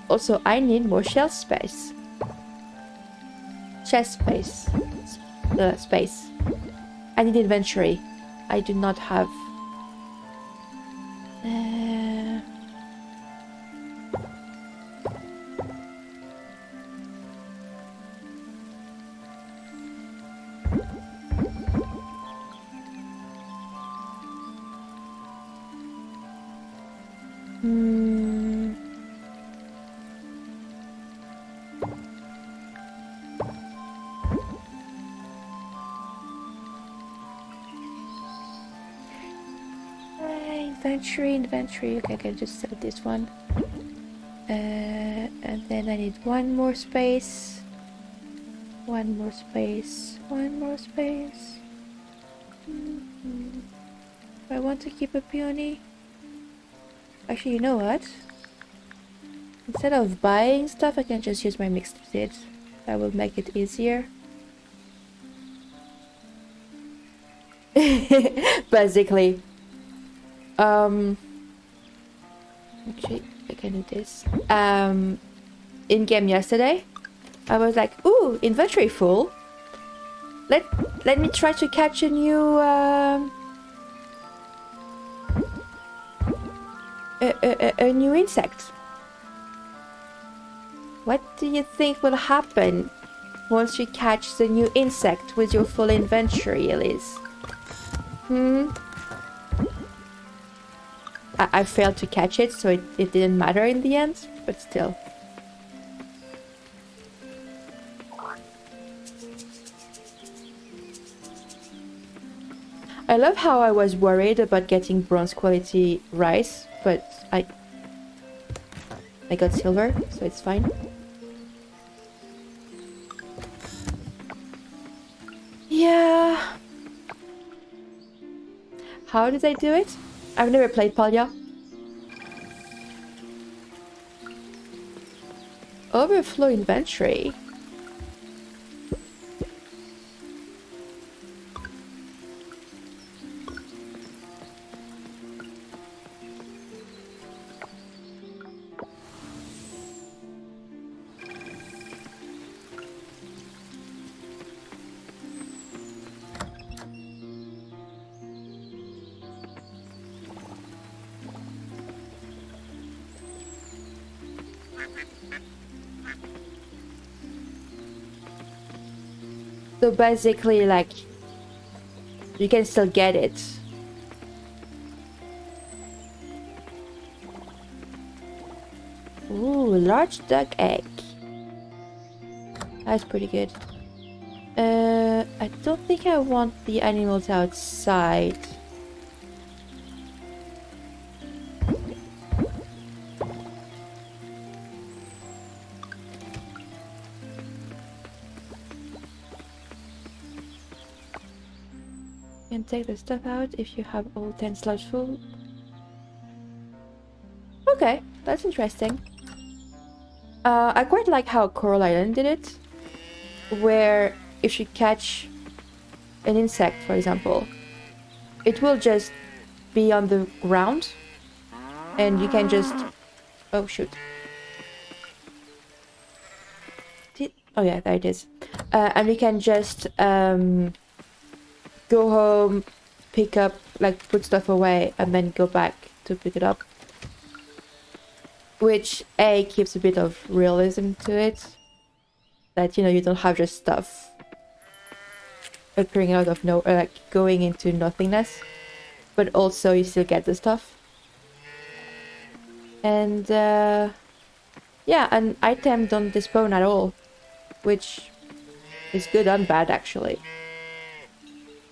Also, I need more shelf space. Chest space. Space. I need inventory. I do not have... inventory. Okay, I can just sell this one. And then I need one more space. One more space. I want to keep a peony. Actually, you know what? Instead of buying stuff, I can just use my mixed seeds. That will make it easier. Basically. Actually, I can do this. In game yesterday, I was like, ooh, inventory full. Let me try to catch a new a new insect. What do you think will happen once you catch the new insect with your full inventory, Elise? I failed to catch it, so it didn't matter in the end, but still. I love how I was worried about getting bronze quality rice, but I got silver, so it's fine. Yeah. How did I do it? I've never played Palya. Overflow inventory. So basically, like, you can still get it. Ooh, large duck egg. That's pretty good. I don't think I want the animals outside. You can take the stuff out if you have all 10 slots full. Okay, that's interesting. I quite like how Coral Island did it, where if you catch an insect, for example, it will just be on the ground, and you can just... Oh, shoot. Oh yeah, there it is. And you can just go home, pick up, like, put stuff away, and then go back to pick it up. Which, A, keeps a bit of realism to it. That, you know, you don't have just stuff appearing out of nowhere, like, going into nothingness. But also, you still get the stuff. And, yeah, an item don't despawn at all. Which is good and bad, actually.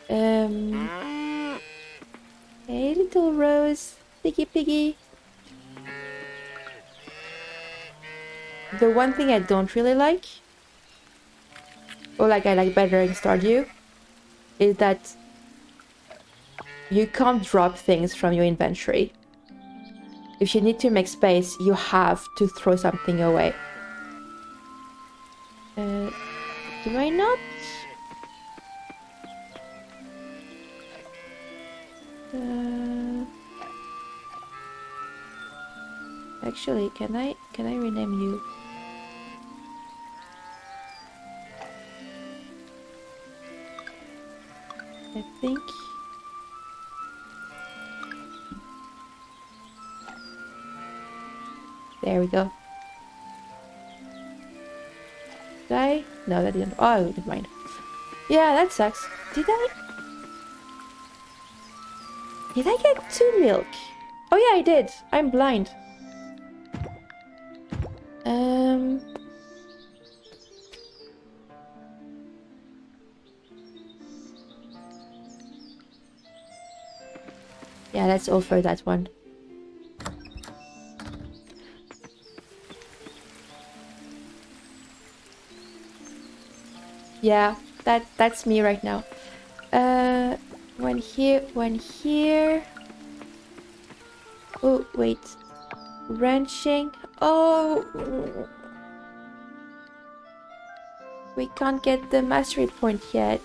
Hey, little Rose. Piggy piggy. The one thing I don't really like, or like I like better in Stardew, is that you can't drop things from your inventory. If you need to make space, you have to throw something away. Do I not? Actually, can I rename you? I think. There we go. Did I? No, that didn't. Oh, never mind. Yeah, that sucks. Did I get 2 milk? Oh yeah, I did. I'm blind. Yeah, let's offer that one. Yeah, that's me right now. One here, one here. Oh, wait. Wrenching. Oh! We can't get the mastery point yet.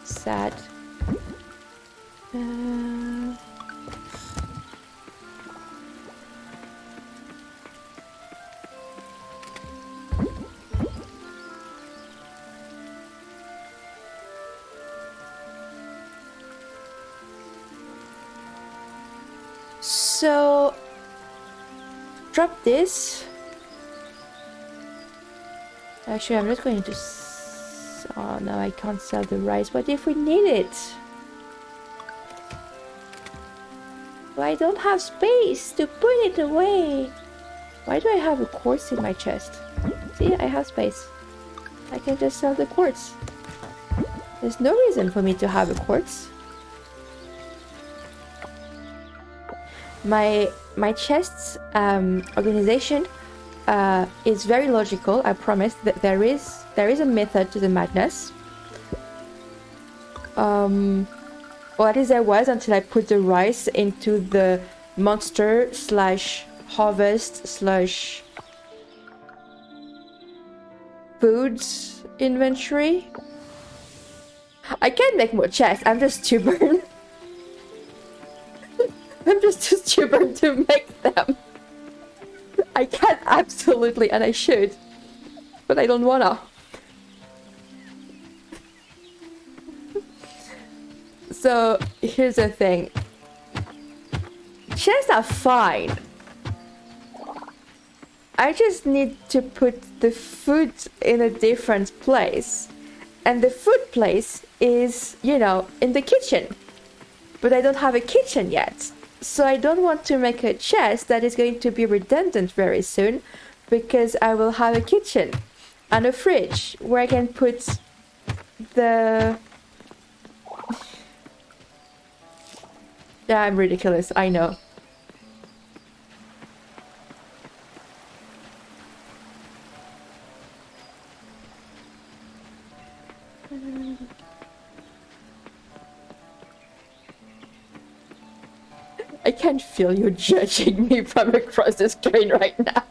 Sad. So, drop this. Actually, I'm not going to... Oh no, I can't sell the rice. What if we need it? Well, I don't have space to put it away. Why do I have a quartz in my chest? See, I have space. I can just sell the quartz. There's no reason for me to have a quartz. My chest's organization is very logical. I promise that there is a method to the madness. Or at least there was until I put the rice into the monster slash harvest slash foods inventory. I can make more chests. I'm just stubborn. I'm just too stubborn to make them. I can absolutely, and I should, but I don't wanna. So here's the thing. Chests are fine. I just need to put the food in a different place. And the food place is, you know, in the kitchen. But I don't have a kitchen yet. So I don't want to make a chest that is going to be redundant very soon, because I will have a kitchen and a fridge where I can put the... Yeah, I'm ridiculous, I know. I can feel you judging me from across the screen right now.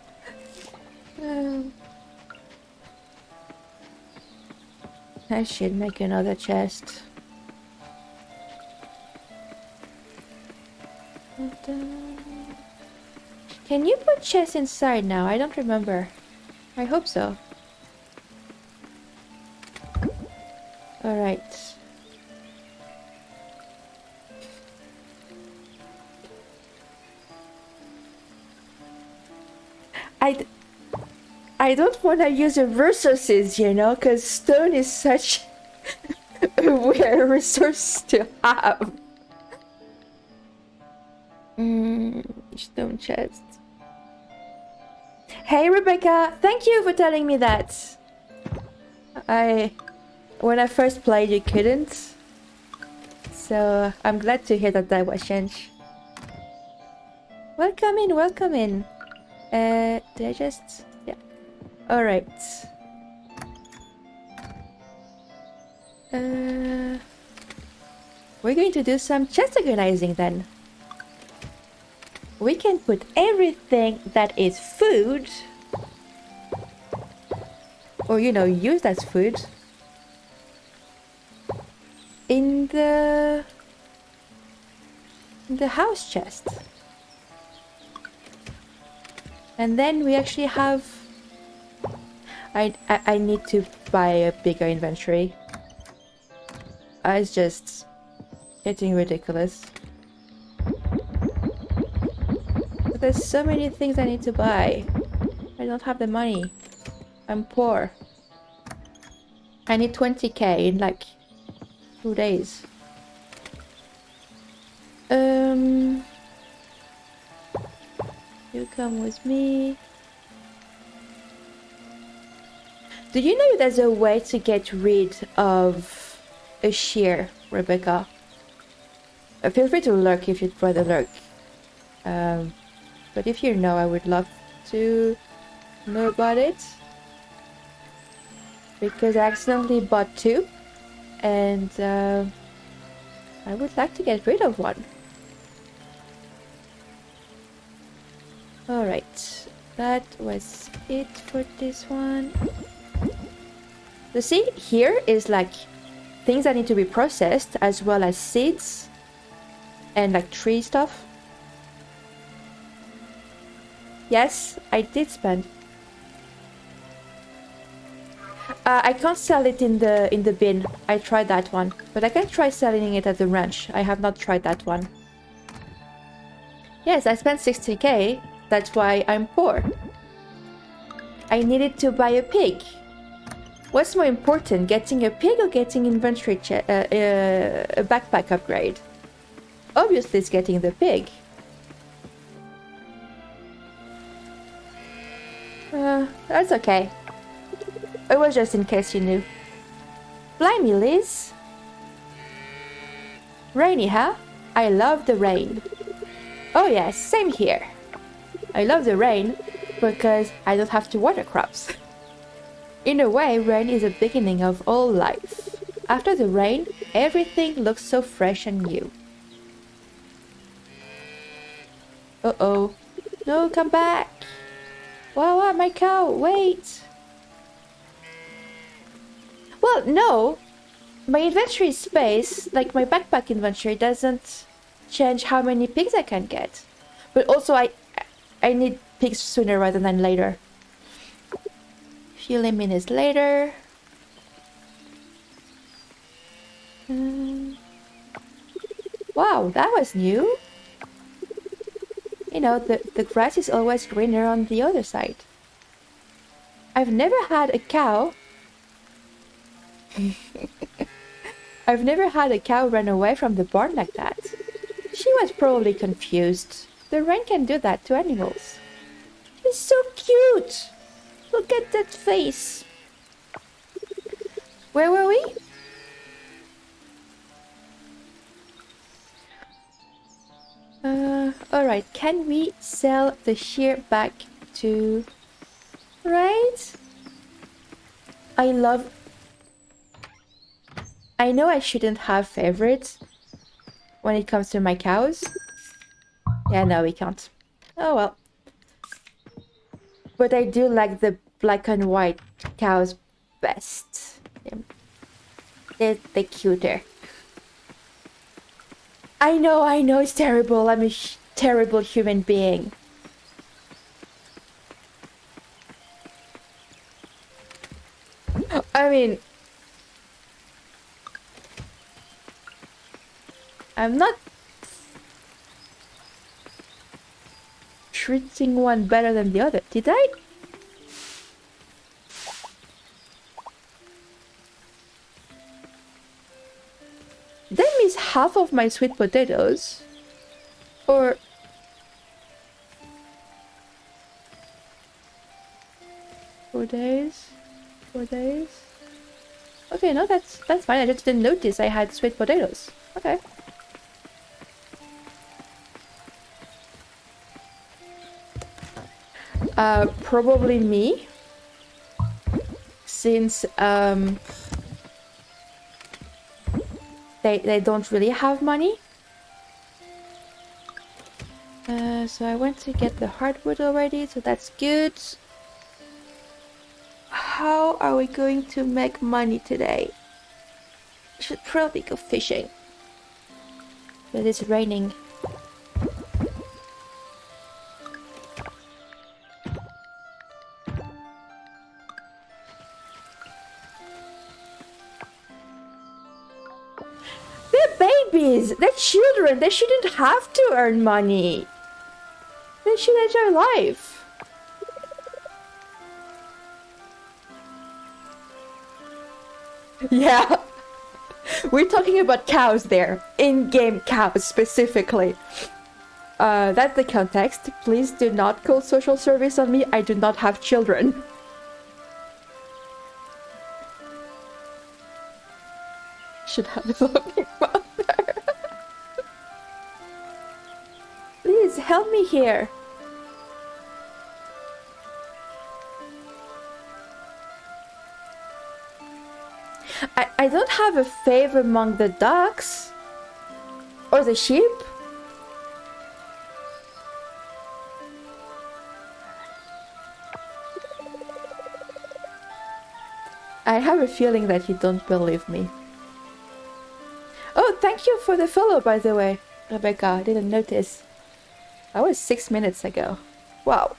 I should make another chest. Can you put chests inside now? I don't remember. I hope so. Alright. I don't want to use the resources, you know, because stone is such a weird resource to have. Stone chest. Hey Rebecca, thank you for telling me that. When I first played, you couldn't. So I'm glad to hear that that was changed. Welcome in, welcome in. Did I just... Yeah. Alright. We're going to do some chest organizing then. We can put everything that is food, or you know, used as food, in the house chest. And then we actually have... I need to buy a bigger inventory. It's just getting ridiculous. But there's so many things I need to buy. I don't have the money. I'm poor. I need 20k in like 2 days. You come with me. Do you know there's a way to get rid of a shear, Rebecca? Feel free to lurk if you'd rather lurk. But if you know, I would love to know about it. Because I accidentally bought 2. And I would like to get rid of 1. Alright. That was it for this one. You see, here is like things that need to be processed, as well as seeds and like tree stuff. Yes, I did spend. I can't sell it in the bin. I tried that one, but I can try selling it at the ranch. I have not tried that one. Yes, I spent 60k. That's why I'm poor. I needed to buy a pig. What's more important, getting a pig or getting inventory a backpack upgrade? Obviously, it's getting the pig. That's okay. It was just in case you knew. Blimey, Liz. Rainy, huh? I love the rain. Oh yes, same here. I love the rain because I don't have to water crops. In a way, rain is the beginning of all life. After the rain, everything looks so fresh and new. Uh-oh. No, come back. Wow, my cow, wait. Well, no. My inventory space, like my backpack inventory, doesn't change how many pigs I can get. But also, I need pigs sooner rather than later. Few minutes later. Wow, that was new. You know, the grass is always greener on the other side. I've never had a cow. I've never had a cow run away from the barn like that. She was probably confused. The rain can do that to animals. It's so cute. Look at that face. Where were we? Alright, can we sell the shear back to... Right? I know I shouldn't have favorites when it comes to my cows. Yeah, no, we can't. Oh well. But I do like the black and white cows best. They're cuter. I know, it's terrible. I'm a terrible human being. I mean... I'm not treating one better than the other, did I? Did I miss half of my sweet potatoes? Or... Four days? Okay, no, that's fine. I just didn't notice I had sweet potatoes. Okay. Probably me. Since, they don't really have money. So I went to get the hardwood already, so that's good. How are we going to make money today? We should probably go fishing. But it's raining. They're babies! They're children! They shouldn't have to earn money! They should enjoy life! Yeah! We're talking about cows there. In-game cows, specifically. That's the context. Please do not call social service on me. I do not have children. Should have a loving mother. help me here. I don't have a favor among the ducks. Or the sheep. I have a feeling that you don't believe me. Oh, thank you for the follow, by the way, Rebecca. I didn't notice. That was 6 minutes ago. Wow.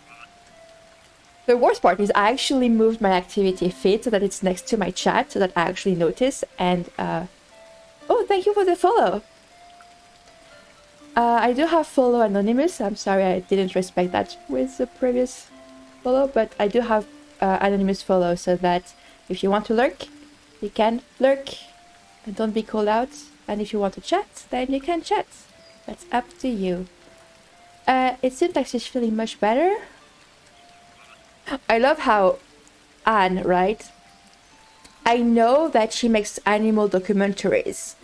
The worst part is I actually moved my activity feed so that it's next to my chat so that I actually notice. And, oh, thank you for the follow. I do have follow anonymous. I'm sorry I didn't respect that with the previous follow, but I do have anonymous follow so that if you want to lurk, you can lurk and don't be called out. And if you want to chat, then you can chat. That's up to you. It seems like she's feeling much better. I love how Anne, right? I know that she makes animal documentaries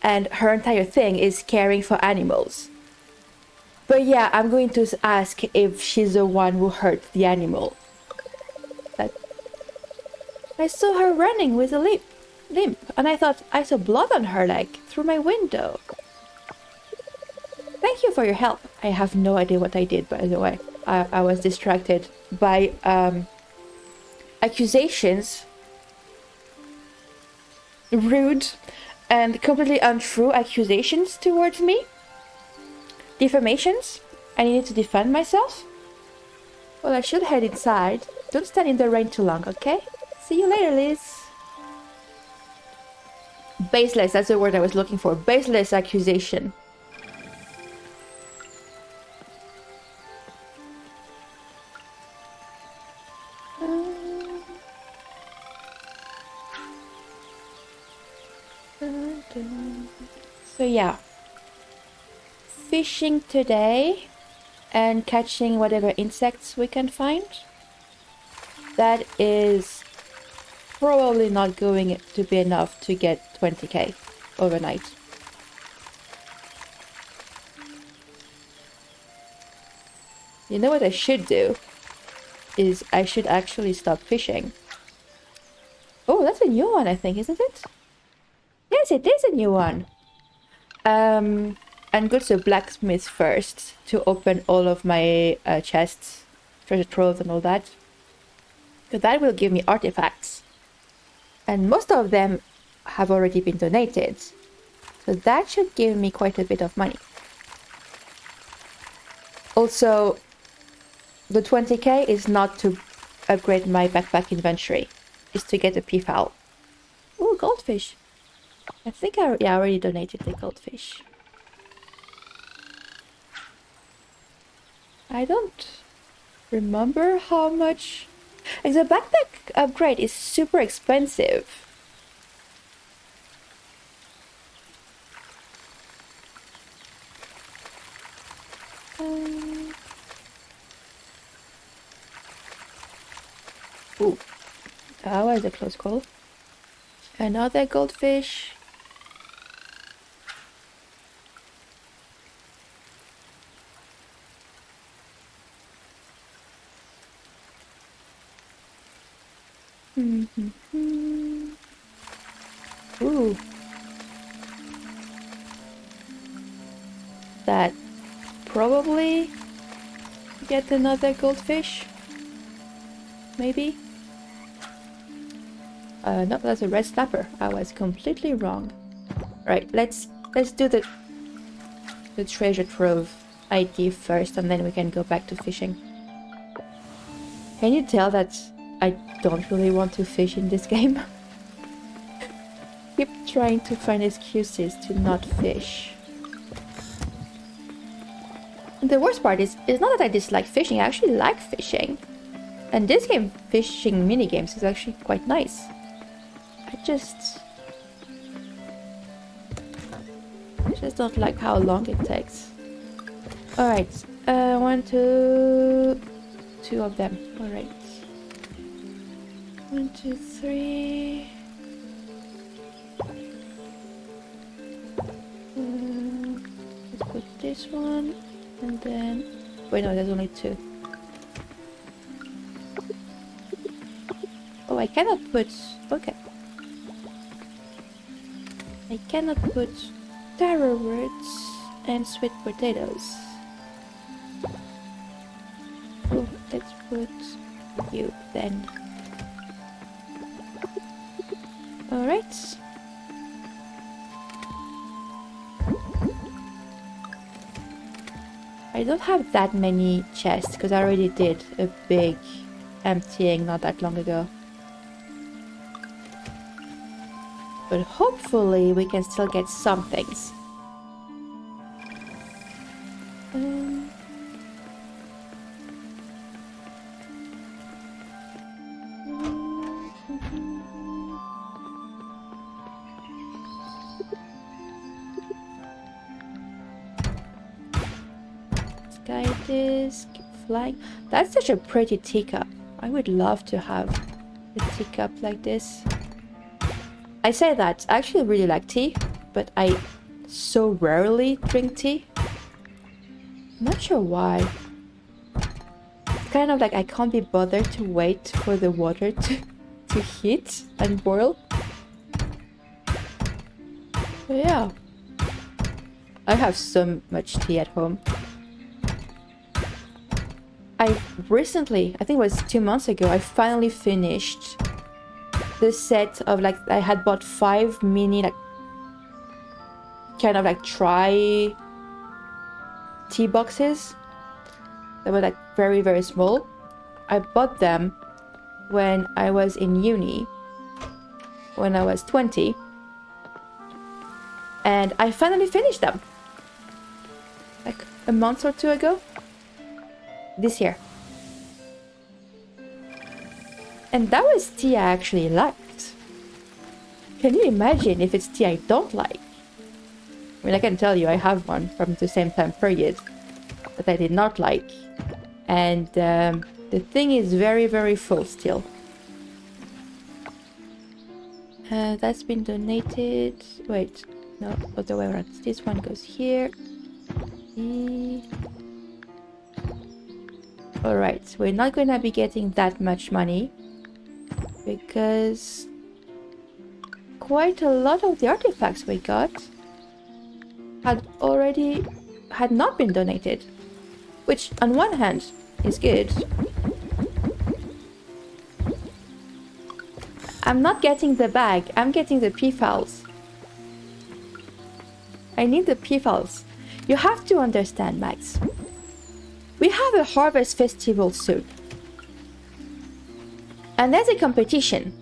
and her entire thing is caring for animals. But yeah, I'm going to ask if she's the one who hurt the animal. That I saw her running with a limp, and I thought I saw blood on her leg through my window. Thank you for your help. I have no idea what I did, by the way. I was distracted by accusations, rude and completely untrue accusations towards me. Defamations. I needed to defend myself. Well, I should head inside. Don't stand in the rain too long, okay? See you later, Liz. Baseless, that's the word I was looking for. Baseless accusation. So yeah, fishing today and catching whatever insects we can find. That is probably not going to be enough to get 20k overnight. You know what I should do? Is I should actually stop fishing. Oh, that's a new one, I think, isn't it? Yes, it is a new one. And go to the blacksmith first to open all of my chests, treasure troves and all that. So that will give me artifacts. And most of them have already been donated. So that should give me quite a bit of money. Also, the 20k is not to upgrade my backpack inventory. It's to get a peafowl. Ooh, goldfish. I think I already donated the goldfish. I don't remember how much. Like, the backpack upgrade is super expensive. Ooh, that was a close call. Another goldfish. Ooh. That probably get another goldfish. Maybe. No, that's a red snapper. I was completely wrong. Right, let's do the treasure trove ID first, and then we can go back to fishing. Can you tell that I don't really want to fish in this game? Keep trying to find excuses to not fish. And the worst part is, it's not that I dislike fishing, I actually like fishing. And this game, fishing minigames, is actually quite nice. I just don't like how long it takes. Alright, two of them. Alright. 1, 2, 3. Let's put this one. And then... Wait, no, there's only 2. Oh, I cannot put... Okay. I cannot put taro roots and sweet potatoes. Oh, let's put you then. Alright. I don't have that many chests because I already did a big emptying not that long ago. But hopefully we can still get some things. This keep flying. That's such a pretty teacup. I would love to have a teacup like this. I say that I actually really like tea, but I so rarely drink tea. I'm not sure why. It's kind of like I can't be bothered to wait for the water to heat and boil. But yeah, I have so much tea at home. I recently, I think it was 2 months ago, I finally finished the set of like, I had bought 5 mini like, kind of like tea boxes that were like very, very small. I bought them when I was in uni, when I was 20. And I finally finished them. Like a month or 2 ago. This year. And that was tea I actually liked. Can you imagine if it's tea I don't like? I mean, I can tell you I have one from the same time period that I did not like. And the thing is very, very full still. That's been donated. Wait, no, other way around. This one goes here. Alright, we're not gonna be getting that much money because quite a lot of the artifacts we got had not been donated, which on one hand is good. I'm not getting the bag, I'm getting the P-files. I need the P-files. You have to understand, Max. We have a harvest festival soon. And there's a competition.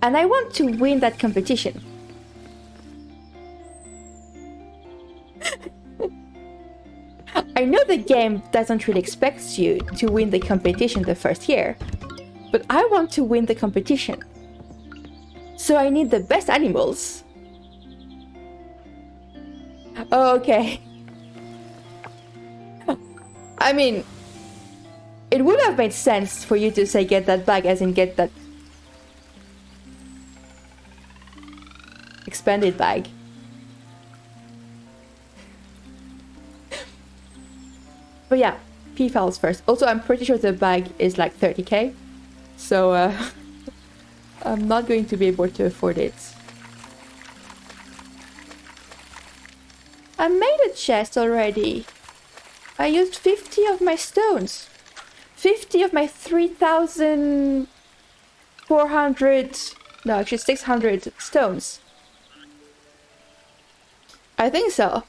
And I want to win that competition. I know the game doesn't really expect you to win the competition the first year, but I want to win the competition. So I need the best animals. Okay. I mean, it would have made sense for you to say get that bag as in get that expanded bag. But yeah, P-files first. Also, I'm pretty sure the bag is like 30k. So I'm not going to be able to afford it. I made a chest already. I used 50 of my stones. 50 of my 3,400... No, actually 600 stones. I think so.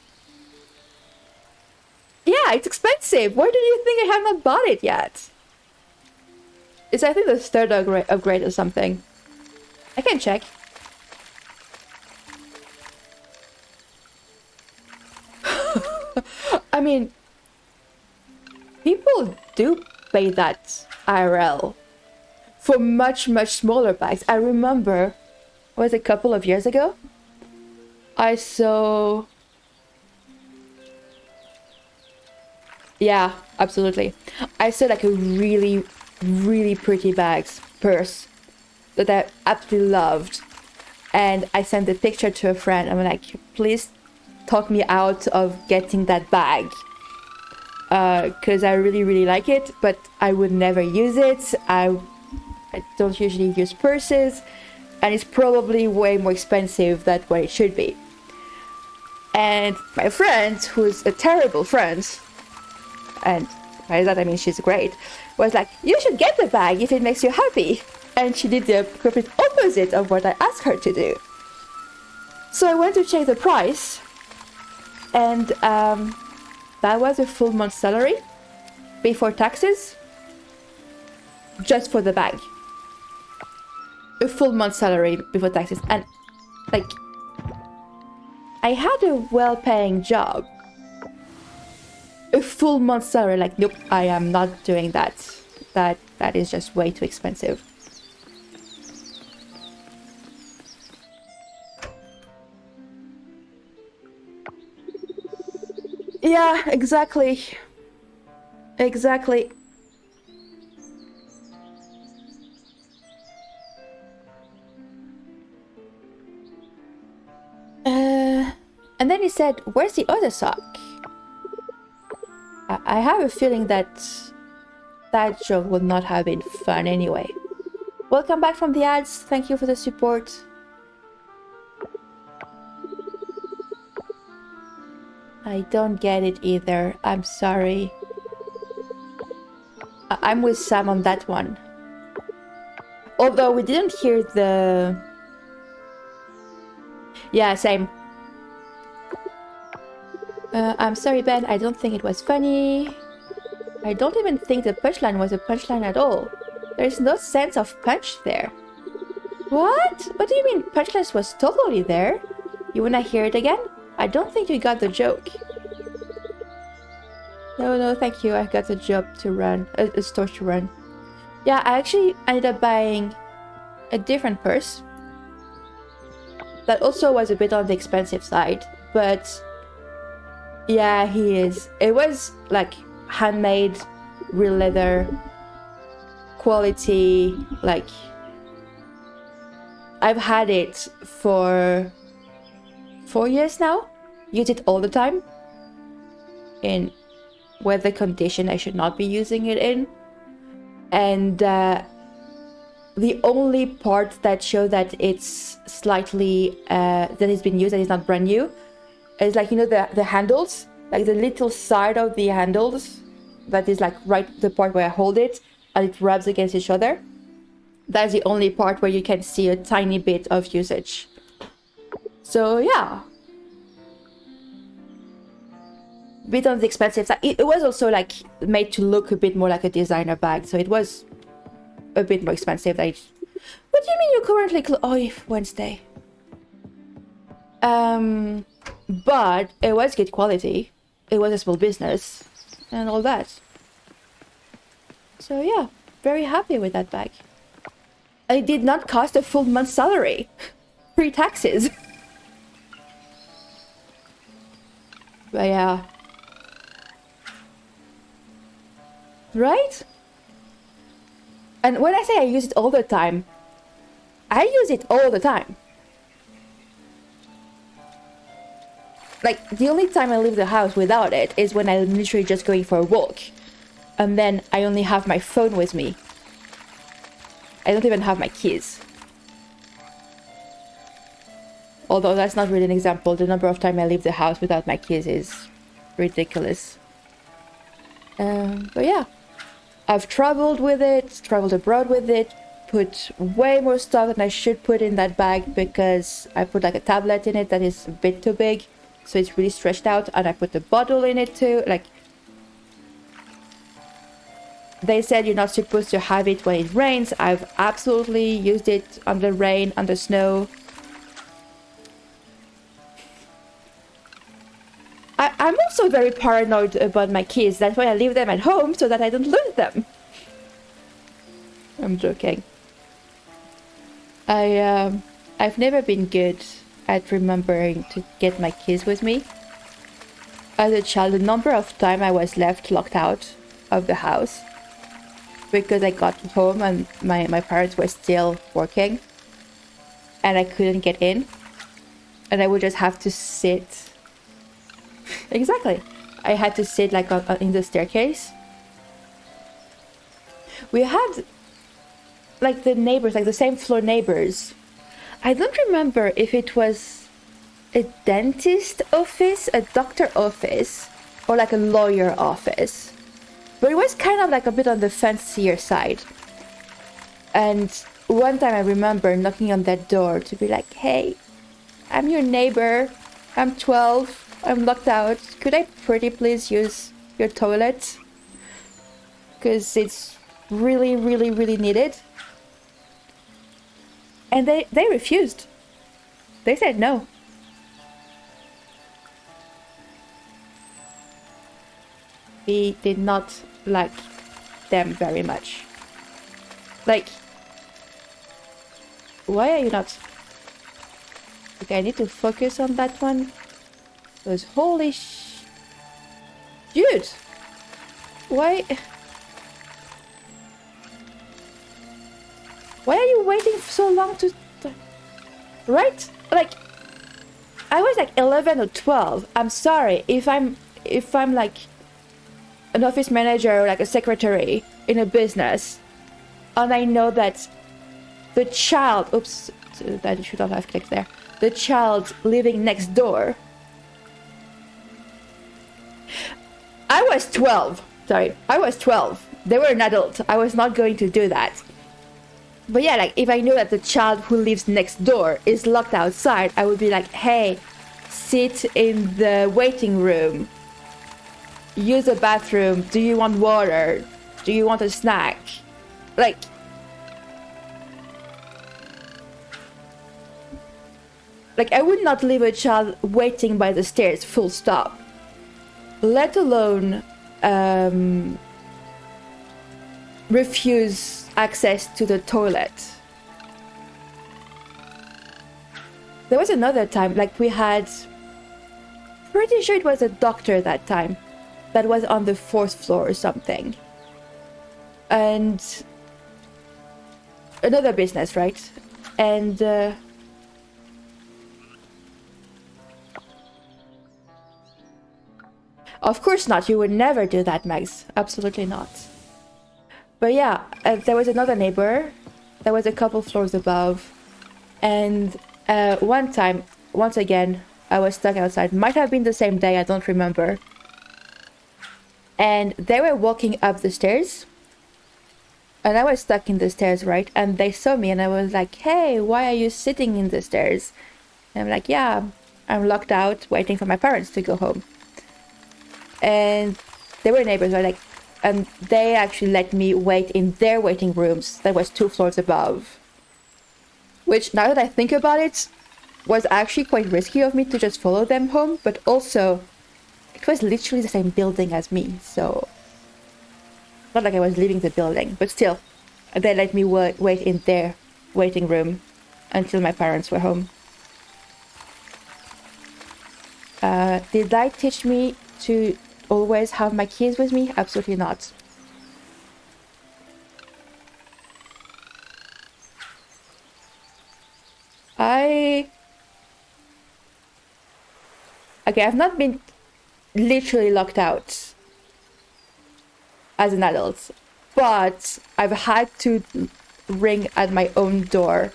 Yeah, it's expensive. Why do you think I have not bought it yet? It's, I think, the third upgrade or something. I can check. I mean... people do pay that IRL for much, much smaller bags. I remember, was a couple of years ago, I saw... Yeah, absolutely. I saw like a really, really pretty purse that I absolutely loved. And I sent the picture to a friend. I'm like, please talk me out of getting that bag. Because I really, really like it, but I would never use it. I don't usually use purses, and it's probably way more expensive than what it should be. And my friend, who's a terrible friend, and by that I mean she's great, was like, you should get the bag if it makes you happy. And she did the complete opposite of what I asked her to do. So I went to check the price, and that was a full month's salary before taxes, just for the bag. A full month's salary before taxes. And like, I had a well-paying job. A full month's salary, like, nope, I am not doing that. That is just way too expensive. Yeah, exactly. Exactly. And then he said, where's the other sock? I have a feeling that that joke would not have been fun anyway. Welcome back from the ads. Thank you for the support. I don't get it either. I'm sorry. I'm with Sam on that one. Although we didn't hear the... Yeah, same. I'm sorry, Ben. I don't think it was funny. I don't even think the punchline was a punchline at all. There's no sense of punch there. What? What do you mean punchline was totally there? You wanna hear it again? I don't think you got the joke. No, thank you. I got a job to run, a store to run. Yeah, I actually ended up buying a different purse. That also was a bit on the expensive side, but yeah, he is. It was like handmade, real leather, quality, like I've had it for 4 years now. Use it all the time. In weather condition I should not be using it in. And the only part that show that it's slightly that it's been used and it's not brand new is like, you know, the handles, like the little side of the handles that is like right the part where I hold it and it rubs against each other. That's the only part where you can see a tiny bit of usage. So yeah, bit on the expensive side. It was also like made to look a bit more like a designer bag, so it was a bit more expensive. Like, what do you mean you currently oh, Wednesday? But it was good quality. It was a small business and all that. So yeah, very happy with that bag. It did not cost a full month's salary, pre-taxes. But yeah. Right? And when I say I use it all the time, I use it all the time. Like, the only time I leave the house without it is when I'm literally just going for a walk. And then I only have my phone with me. I don't even have my keys. Although that's not really an example. The number of times I leave the house without my keys is ridiculous. But yeah. I've traveled with it, traveled abroad with it, put way more stuff than I should put in that bag because I put like a tablet in it that is a bit too big. So it's really stretched out, and I put a bottle in it too. Like, they said you're not supposed to have it when it rains. I've absolutely used it under rain, under snow. I'm also very paranoid about my keys. That's why I leave them at home, so that I don't lose them. I'm joking. I've never been good at remembering to get my keys with me. As a child, the number of times I was left locked out of the house because I got home and my parents were still working and I couldn't get in, and I would just have to sit Exactly. I had to sit like in the staircase. We had like the neighbors, like the same floor neighbors. I don't remember if it was a dentist office, a doctor office, or like a lawyer office. But it was kind of like a bit on the fancier side. And one time I remember knocking on that door to be like, hey, I'm your neighbor. I'm 12. I'm locked out. Could I pretty please use your toilet? Because it's really, really, really needed. And they refused. They said no. We did not like them very much. Like, why are you not... Okay, I need to focus on that one. Because holy Dude! Why... Why are you waiting so long to... Right? Like... I was like 11 or 12. I'm sorry if I'm like an office manager or like a secretary in a business, and I know that the child... Oops, that should not have clicked there. The child living next door... I was 12. Sorry, I was 12. They were an adult. I was not going to do that. But yeah, like, if I knew that the child who lives next door is locked outside, I would be like, hey, sit in the waiting room. Use the bathroom. Do you want water? Do you want a snack? Like... Like, I would not leave a child waiting by the stairs, full stop. Let alone refuse access to the toilet. There was another time, like we had... Pretty sure it was a doctor that time. That was on the 4th floor or something. And... Another business, right? And... Of course not, you would never do that, Max. Absolutely not. But yeah, there was another neighbor that was a couple floors above. And one time, once again, I was stuck outside. Might have been the same day, I don't remember. And they were walking up the stairs. And I was stuck in the stairs, right? And they saw me and I was like, hey, why are you sitting in the stairs? And I'm like, yeah, I'm locked out waiting for my parents to go home. And they were neighbors, right? Like, and they actually let me wait in their waiting rooms that was 2 floors above. Which, now that I think about it, was actually quite risky of me to just follow them home. But also, it was literally the same building as me, so... Not like I was leaving the building, but still. They let me wait in their waiting room until my parents were home. Did that teach me to always have my keys with me? Absolutely not. Okay, I've not been literally locked out as an adult, but I've had to ring at my own door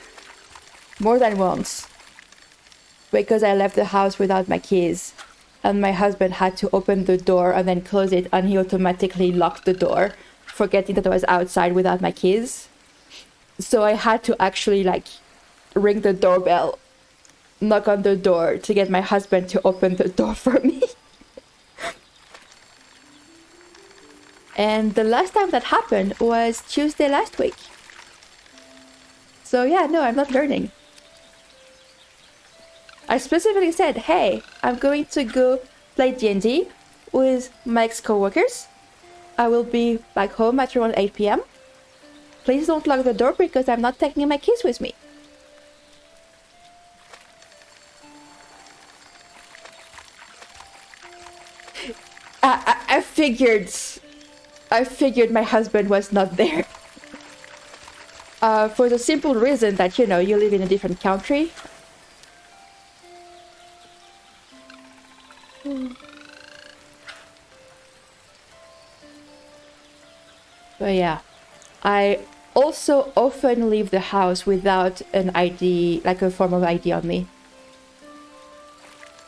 more than once because I left the house without my keys. And my husband had to open the door and then close it, and he automatically locked the door, forgetting that I was outside without my keys. So I had to actually, like, ring the doorbell, knock on the door to get my husband to open the door for me. And the last time that happened was Tuesday last week. So yeah, no, I'm not learning. I specifically said, hey, I'm going to go play D&D with my ex-coworkers. I will be back home at around 8 p.m. Please don't lock the door because I'm not taking my keys with me. I figured my husband was not there. For the simple reason that, you know, you live in a different country. But yeah, I also often leave the house without an ID, like a form of ID on me.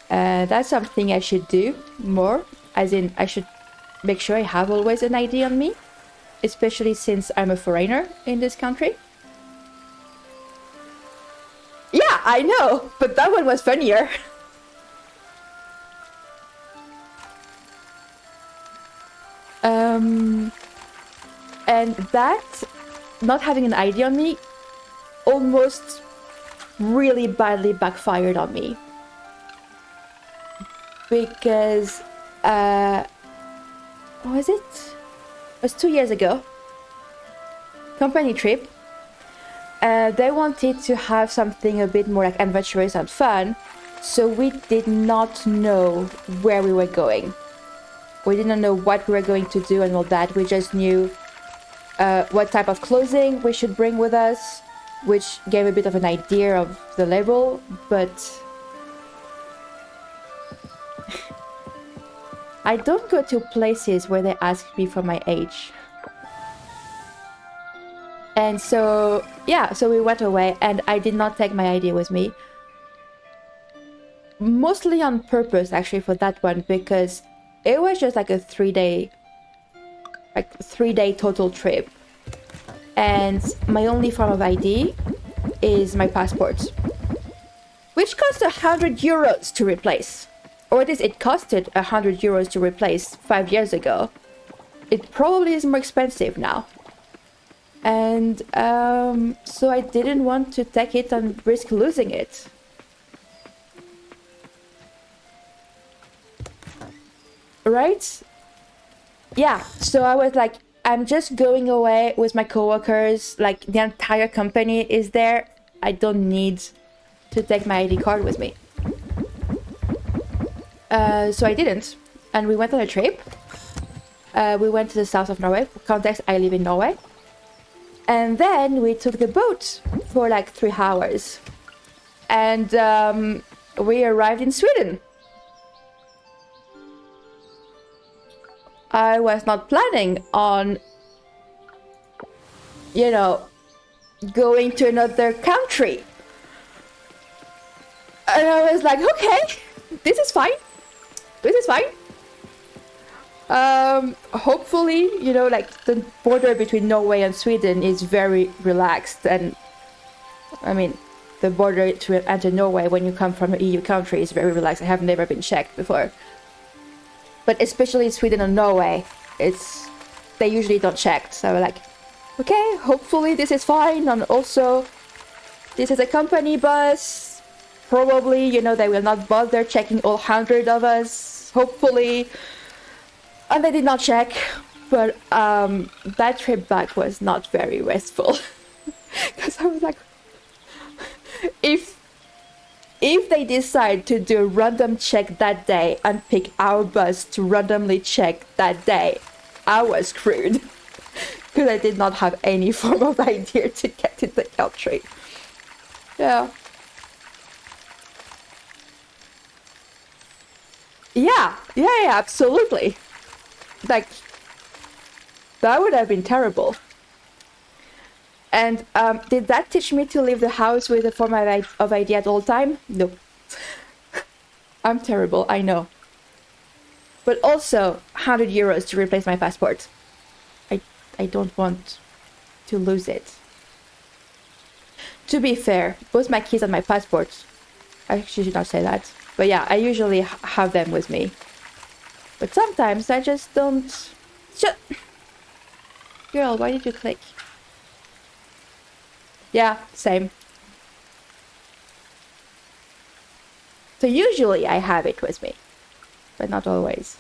That's something I should do more, as in I should make sure I have always an ID on me, especially since I'm a foreigner in this country. Yeah, I know, but that one was funnier. And that, not having an ID on me, almost really badly backfired on me. Because, what was it? It was 2 years ago. Company trip. They wanted to have something a bit more like adventurous and fun, so we did not know where we were going. We didn't know what we were going to do and all that. We just knew what type of clothing we should bring with us, which gave a bit of an idea of the level, but I don't go to places where they ask me for my age. And so, yeah, so we went away and I did not take my ID with me. Mostly on purpose, actually, for that one, because it was just like a 3-day total trip. And my only form of ID is my passport, which cost 100 euros to replace. Or at least it costed 100 euros to replace 5 years ago. It probably is more expensive now. And so I didn't want to take it and risk losing it. Right? Yeah, so I was like, I'm just going away with my coworkers, like the entire company is there. I don't need to take my ID card with me. So I didn't. And we went on a trip. We went to the south of Norway. For context, I live in Norway. And then we took the boat for like 3 hours. And we arrived in Sweden. I was not planning on, you know, going to another country. And I was like, okay, this is fine. This is fine. Hopefully, you know, like the border between Norway and Sweden is very relaxed. And I mean, the border to enter Norway when you come from an EU country is very relaxed. I have never been checked before. But especially Sweden and Norway, they usually don't check. So we're like, okay, hopefully this is fine. And also, this is a company bus. Probably, you know, they will not bother checking all 100 of us. Hopefully. And they did not check. But that trip back was not very restful. Because I was like, if they decide to do a random check that day and pick our bus to randomly check that day, I was screwed. Because I did not have any form of idea to get in the country. Yeah. Yeah, absolutely. Like, that would have been terrible. And did that teach me to leave the house with a form of ID at all time? No. I'm terrible, I know. But also, 100 euros to replace my passport. I don't want to lose it. To be fair, both my keys and my passport, I actually should not say that. But yeah, I usually have them with me. But sometimes I just don't... Girl, why did you click? Yeah, same. So usually I have it with me, but not always.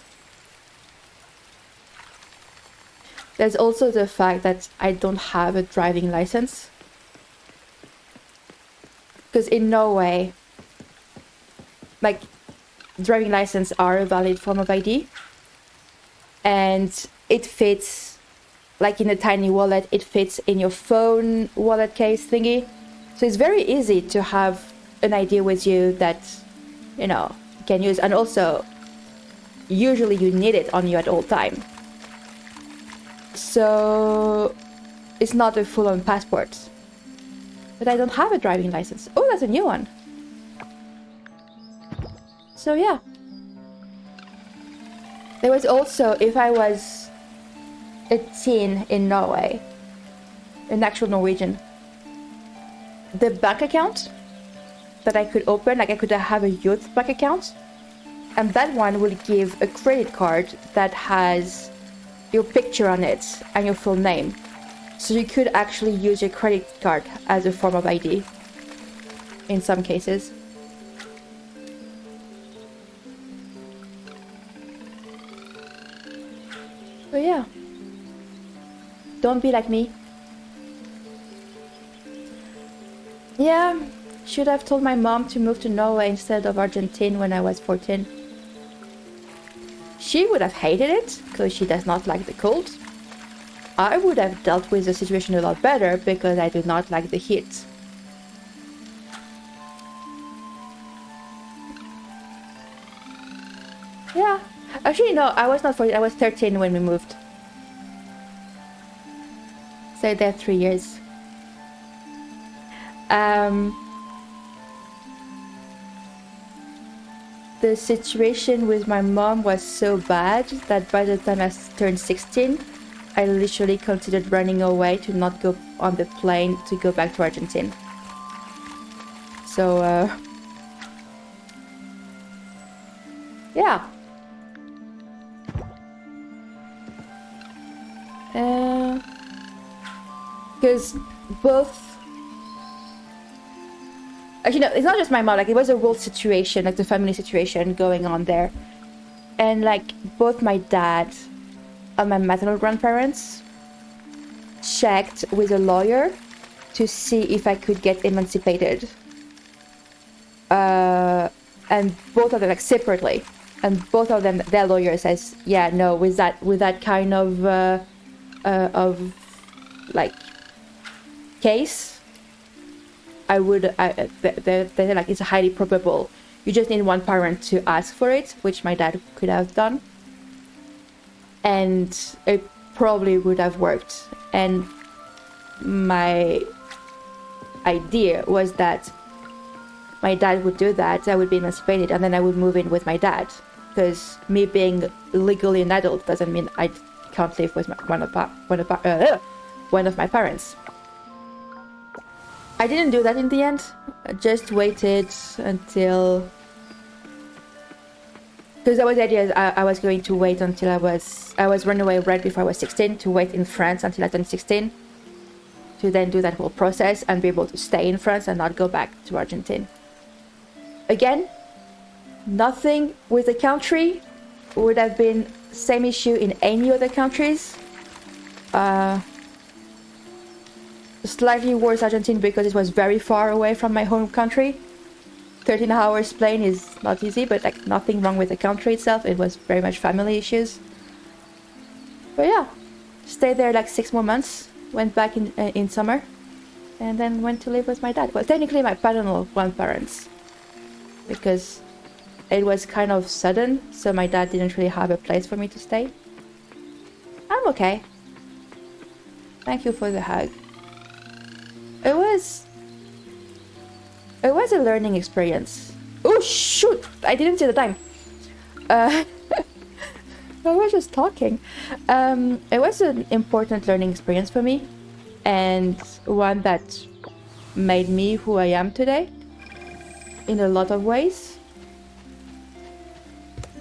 There's also the fact that I don't have a driving license. Because in Norway, like, driving license are a valid form of ID. And it fits, like in a tiny wallet, it fits in your phone wallet case thingy. So it's very easy to have an ID with you that, you know, you can use. And also, usually you need it on you at all time. So it's not a full-on passport. But I don't have a driving license. Oh, that's a new one. So yeah. There was also, if I was a teen in Norway, an actual Norwegian, the bank account that I could open, like I could have a youth bank account, and that one will give a credit card that has your picture on it and your full name. So you could actually use your credit card as a form of ID in some cases. But yeah, don't be like me. Yeah, should have told my mom to move to Norway instead of Argentina when I was 14. She would have hated it because she does not like the cold. I would have dealt with the situation a lot better because I do not like the heat. Yeah. Actually, no, I was not 14. I was 13 when we moved. Stayed there 3 years. The situation with my mom was so bad that by the time I turned 16, I literally considered running away to not go on the plane to go back to Argentina. So, yeah. Because both... Actually, no, it's not just my mom. Like, it was a world situation, like the family situation going on there. And, like, both my dad and my maternal grandparents checked with a lawyer to see if I could get emancipated. And both of them, like, separately. And both of them, their lawyer says, yeah, no, with that kind of like, case, they're like, it's highly probable. You just need one parent to ask for it, which my dad could have done. And it probably would have worked. And my idea was that my dad would do that, I would be emancipated, and then I would move in with my dad. Because me being legally an adult doesn't mean I can't live with one of my parents. I didn't do that in the end. I just waited until... Because that was the idea. I was going to wait until I was run away right before I was 16, to wait in France until I turned 16, to then do that whole process and be able to stay in France and not go back to Argentina. Again, nothing with the country would have been same issue in any other countries. Slightly worse Argentina because it was very far away from my home country. 13 hours plane is not easy, but like nothing wrong with the country itself. It was very much family issues. But yeah, stayed there like 6 more months. Went back in summer, and then went to live with my dad. Well, technically my paternal grandparents, because it was kind of sudden, so my dad didn't really have a place for me to stay. I'm okay. Thank you for the hug. It was a learning experience. Oh shoot! I didn't see the time. I was just talking. It was an important learning experience for me, and one that made me who I am today in a lot of ways.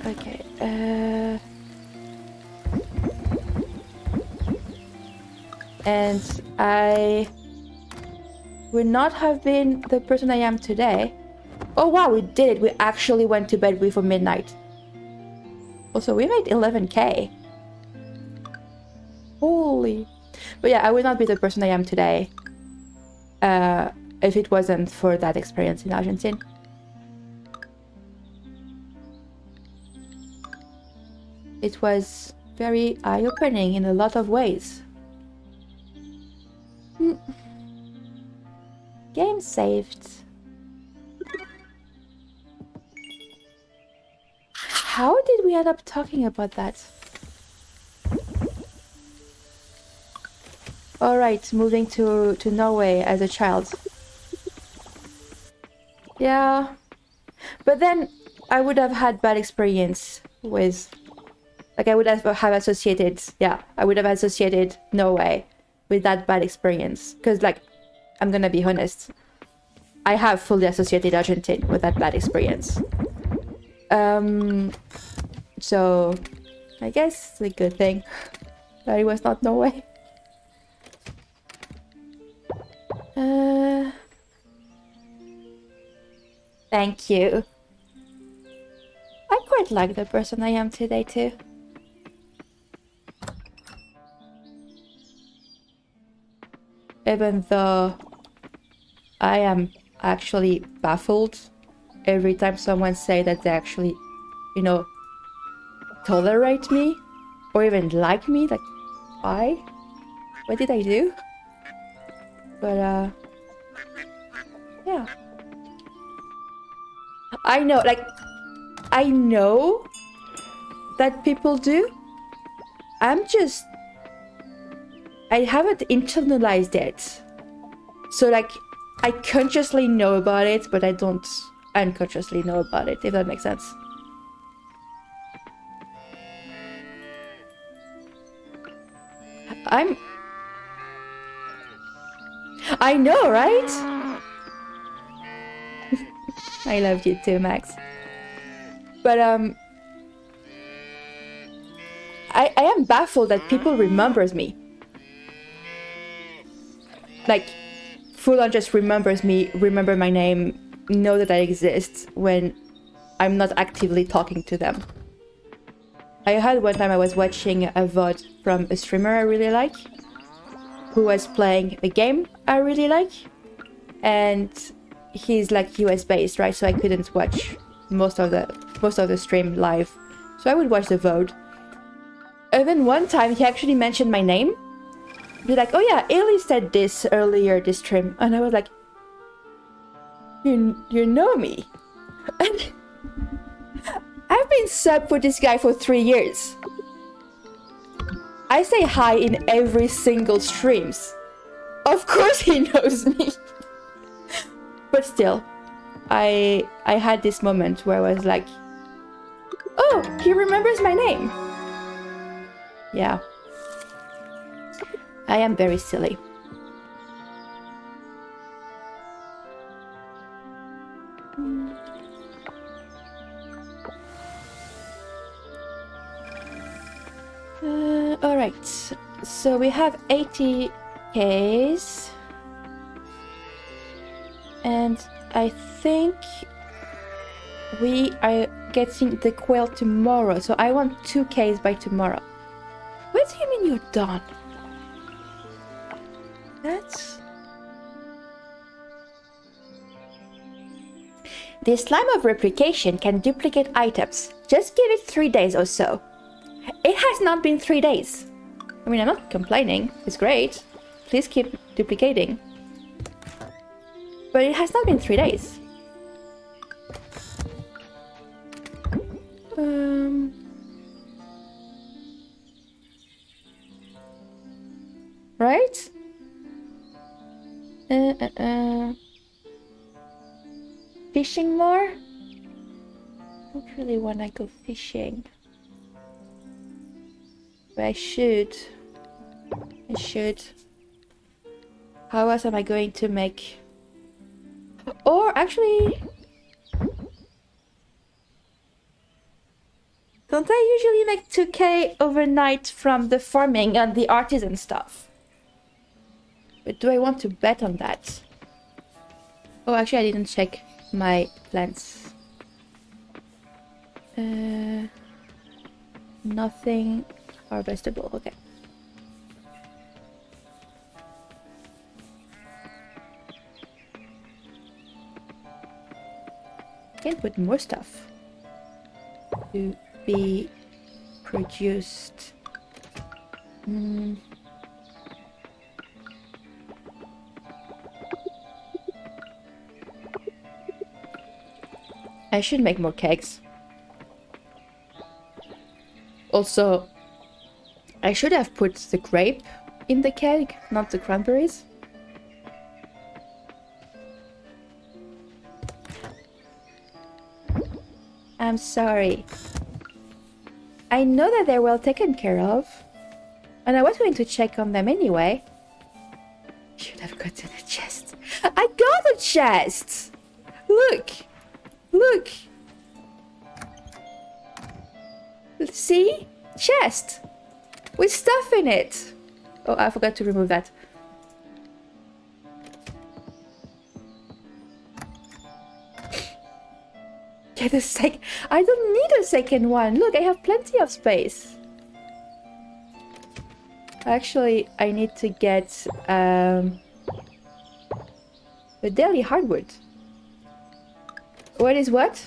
Okay. And I would not have been the person I am today. Oh wow, we did it. We actually went to bed before midnight. Also, we made 11k. Holy. But yeah, I would not be the person I am today if it wasn't for that experience in Argentina. It was very eye-opening in a lot of ways. Game saved. How did we end up talking about that? Alright, moving to Norway as a child. Yeah. But then I would have had bad experience with... Like, I would have associated... Yeah, I would have associated Norway with that bad experience. Because, like, I'm gonna be honest. I have fully associated Argentina with that bad experience. So... I guess it's a good thing that it was not Norway. Thank you. I quite like the person I am today too. Even though I am actually baffled every time someone say that they actually, you know, tolerate me or even like me. Like, why? What did I do? But yeah. I know, like, I know that people do. I haven't internalized it. So, like, I consciously know about it, but I don't unconsciously know about it, if that makes sense. I know, right? I love you too, Max. But, I am baffled that people remembers me. Like, full on just remembers me, remember my name, know that I exist when I'm not actively talking to them. I had one time I was watching a VOD from a streamer I really like, who was playing a game I really like, and he's like US based, right? So I couldn't watch most of the stream live, so I would watch the VOD. And then one time he actually mentioned my name, be like, "Oh yeah, Ailey said this earlier this stream," and I was like, "You know me?" And I've been sub for this guy for 3 years. I say hi in every single streams. Of course he knows me. But still, I had this moment where I was like, "Oh, he remembers my name." Yeah. I am very silly. Alright, so we have 80 Ks. And I think we are getting the quail tomorrow, so I want 2 Ks by tomorrow. What do you mean you're done? That's... The slime of replication can duplicate items. Just give it 3 days or so. It has not been 3 days. I mean, I'm not complaining. It's great. Please keep duplicating. But it has not been 3 days. Right? Fishing more? I don't really want to go fishing. But I should. How else am I going to make... Or actually... Don't I usually make 2k overnight from the farming and the artisan stuff? But do I want to bet on that? Oh, actually I didn't check my plants. Nothing harvestable, okay. Can put more stuff to be produced. I should make more kegs. Also, I should have put the grape in the keg, not the cranberries. I'm sorry. I know that they're well taken care of. And I was going to check on them anyway. Should have gotten a chest. I got a chest! Look! Look! See? Chest! With stuff in it! Oh, I forgot to remove that. Get a sec. I don't need a second one. Look, I have plenty of space. Actually, I need to get the daily hardwood. What is what?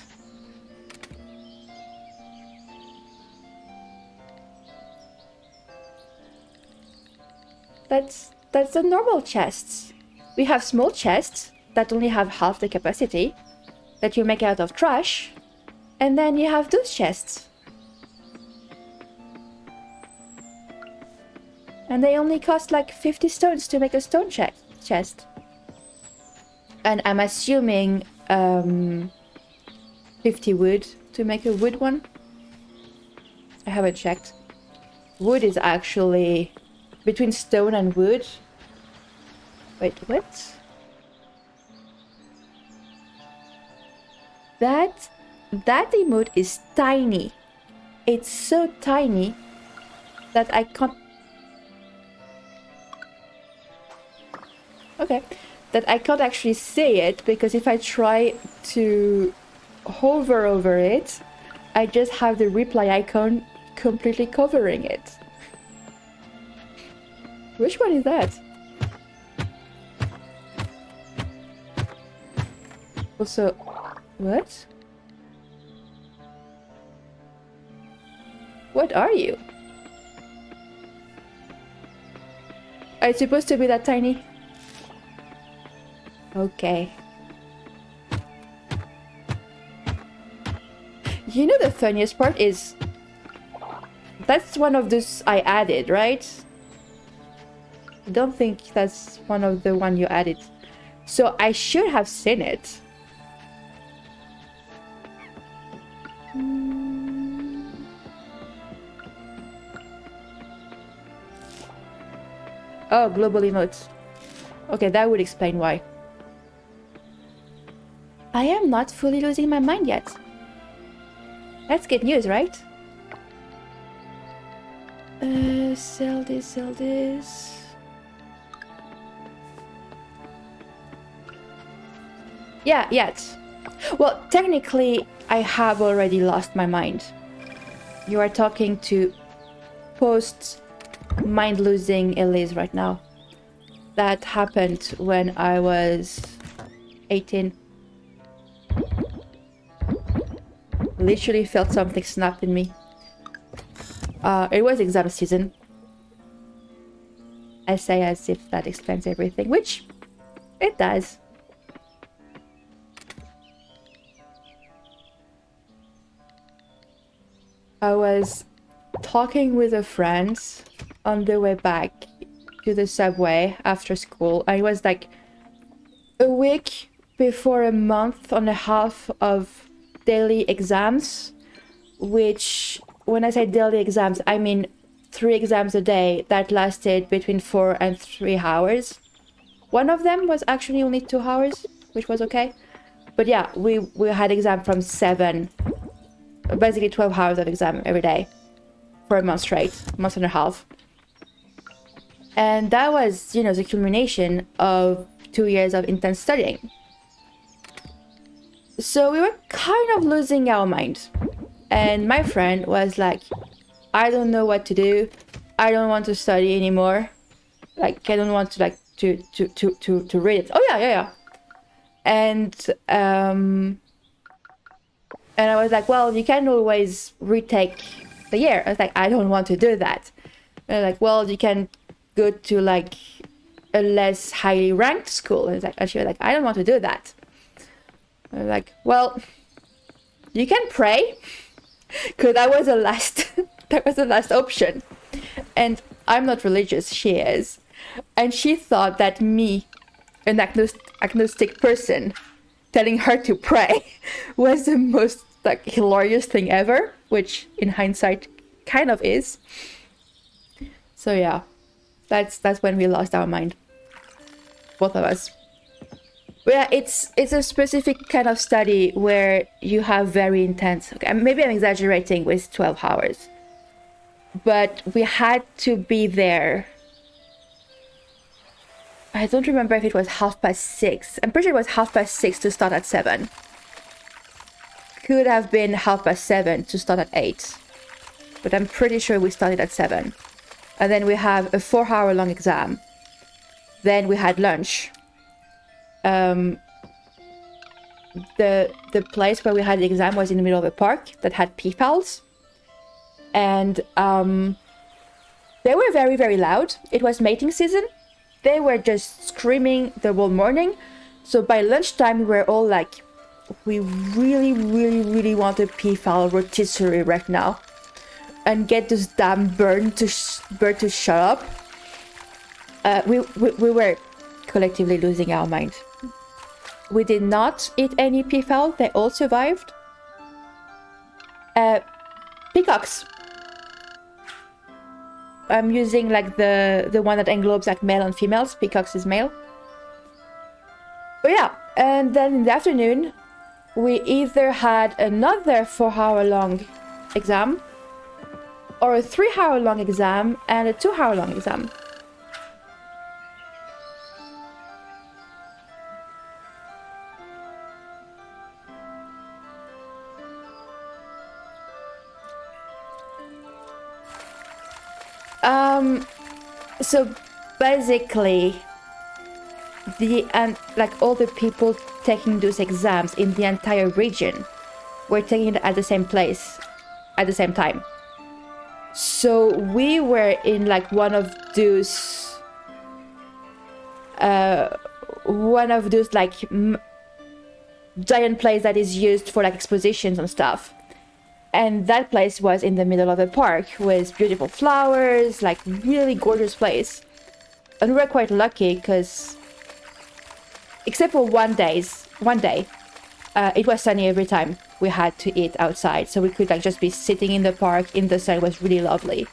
That's the normal chests. We have small chests that only have half the capacity that you make out of trash, and then you have those chests. And they only cost like 50 stones to make a stone chest. And I'm assuming 50 wood to make a wood one. I haven't checked. Wood is actually between stone and wood. Wait, what? That emote is tiny. It's so tiny that I can't. Okay, that I can't actually see it, because if I try to hover over it, I just have the reply icon completely covering it. Which one is that? Also, what? What are you? Are you supposed to be that tiny? Okay. You know, the funniest part is that's one of those I added, right? I don't think that's one of the one you added. So I should have seen it. Oh, global emotes. Okay, that would explain why. I am not fully losing my mind yet. That's good news, right? Sell this, sell this. Yeah, yet. Well, technically, I have already lost my mind. You are talking to post-mind-losing Elise right now. That happened when I was 18. Literally felt something snap in me. It was exam season. I say as if that explains everything, which it does. I was talking with a friend on the way back to the subway after school. I was like a week before a month and a half of daily exams, which when I say daily exams, I mean 3 exams a day that lasted between 4 and 3 hours. One of them was actually only 2 hours, which was okay. But yeah, we had exam from 7, basically 12 hours of exam every day for a month straight, month and a half. And that was, you know, the culmination of 2 years of intense studying. So we were kind of losing our mind. And my friend was like, I don't know what to do. I don't want to study anymore. Like, I don't want to like to read it. Oh yeah. And I was like, well, you can always retake the year. I was like, I don't want to do that. And like, well, you can go to like a less highly ranked school. And she was like, I don't want to do that. I was like, well, you can pray, because that was the last that was the last option. And I'm not religious, she is. And she thought that me, an agnostic person, telling her to pray was the most like hilarious thing ever, which in hindsight kind of is. So yeah, that's when we lost our mind, both of us. But yeah, it's a specific kind of study where you have very intense. Okay, maybe I'm exaggerating with 12 hours, but we had to be there. I don't remember if it was 6:30. I'm pretty sure it was 6:30 to start at 7. Could have been 7:30 to start at 8. But I'm pretty sure we started at 7. And then we have a 4-hour-long exam. Then we had lunch. The place where we had the exam was in the middle of a park that had peepals. And they were very, very loud. It was mating season. They were just screaming the whole morning. So by lunchtime, we were all like, we really, really, really want a peafowl rotisserie right now. And get this damn bird to shut up. We were collectively losing our mind. We did not eat any peafowl. They all survived. Peacocks. I'm using like the one that englobes like male and females. Peacocks is male. But yeah, and then in the afternoon, we either had another 4-hour-long exam, or a 3-hour-long exam and a 2-hour-long exam. So basically, like all the people taking those exams in the entire region were taking it at the same place at the same time. So we were in like one of those like giant place that is used for like expositions and stuff. And that place was in the middle of a park with beautiful flowers, like really gorgeous place. And we were quite lucky because, except for one day, it was sunny every time we had to eat outside. So we could like just be sitting in the park in the sun. It was really lovely.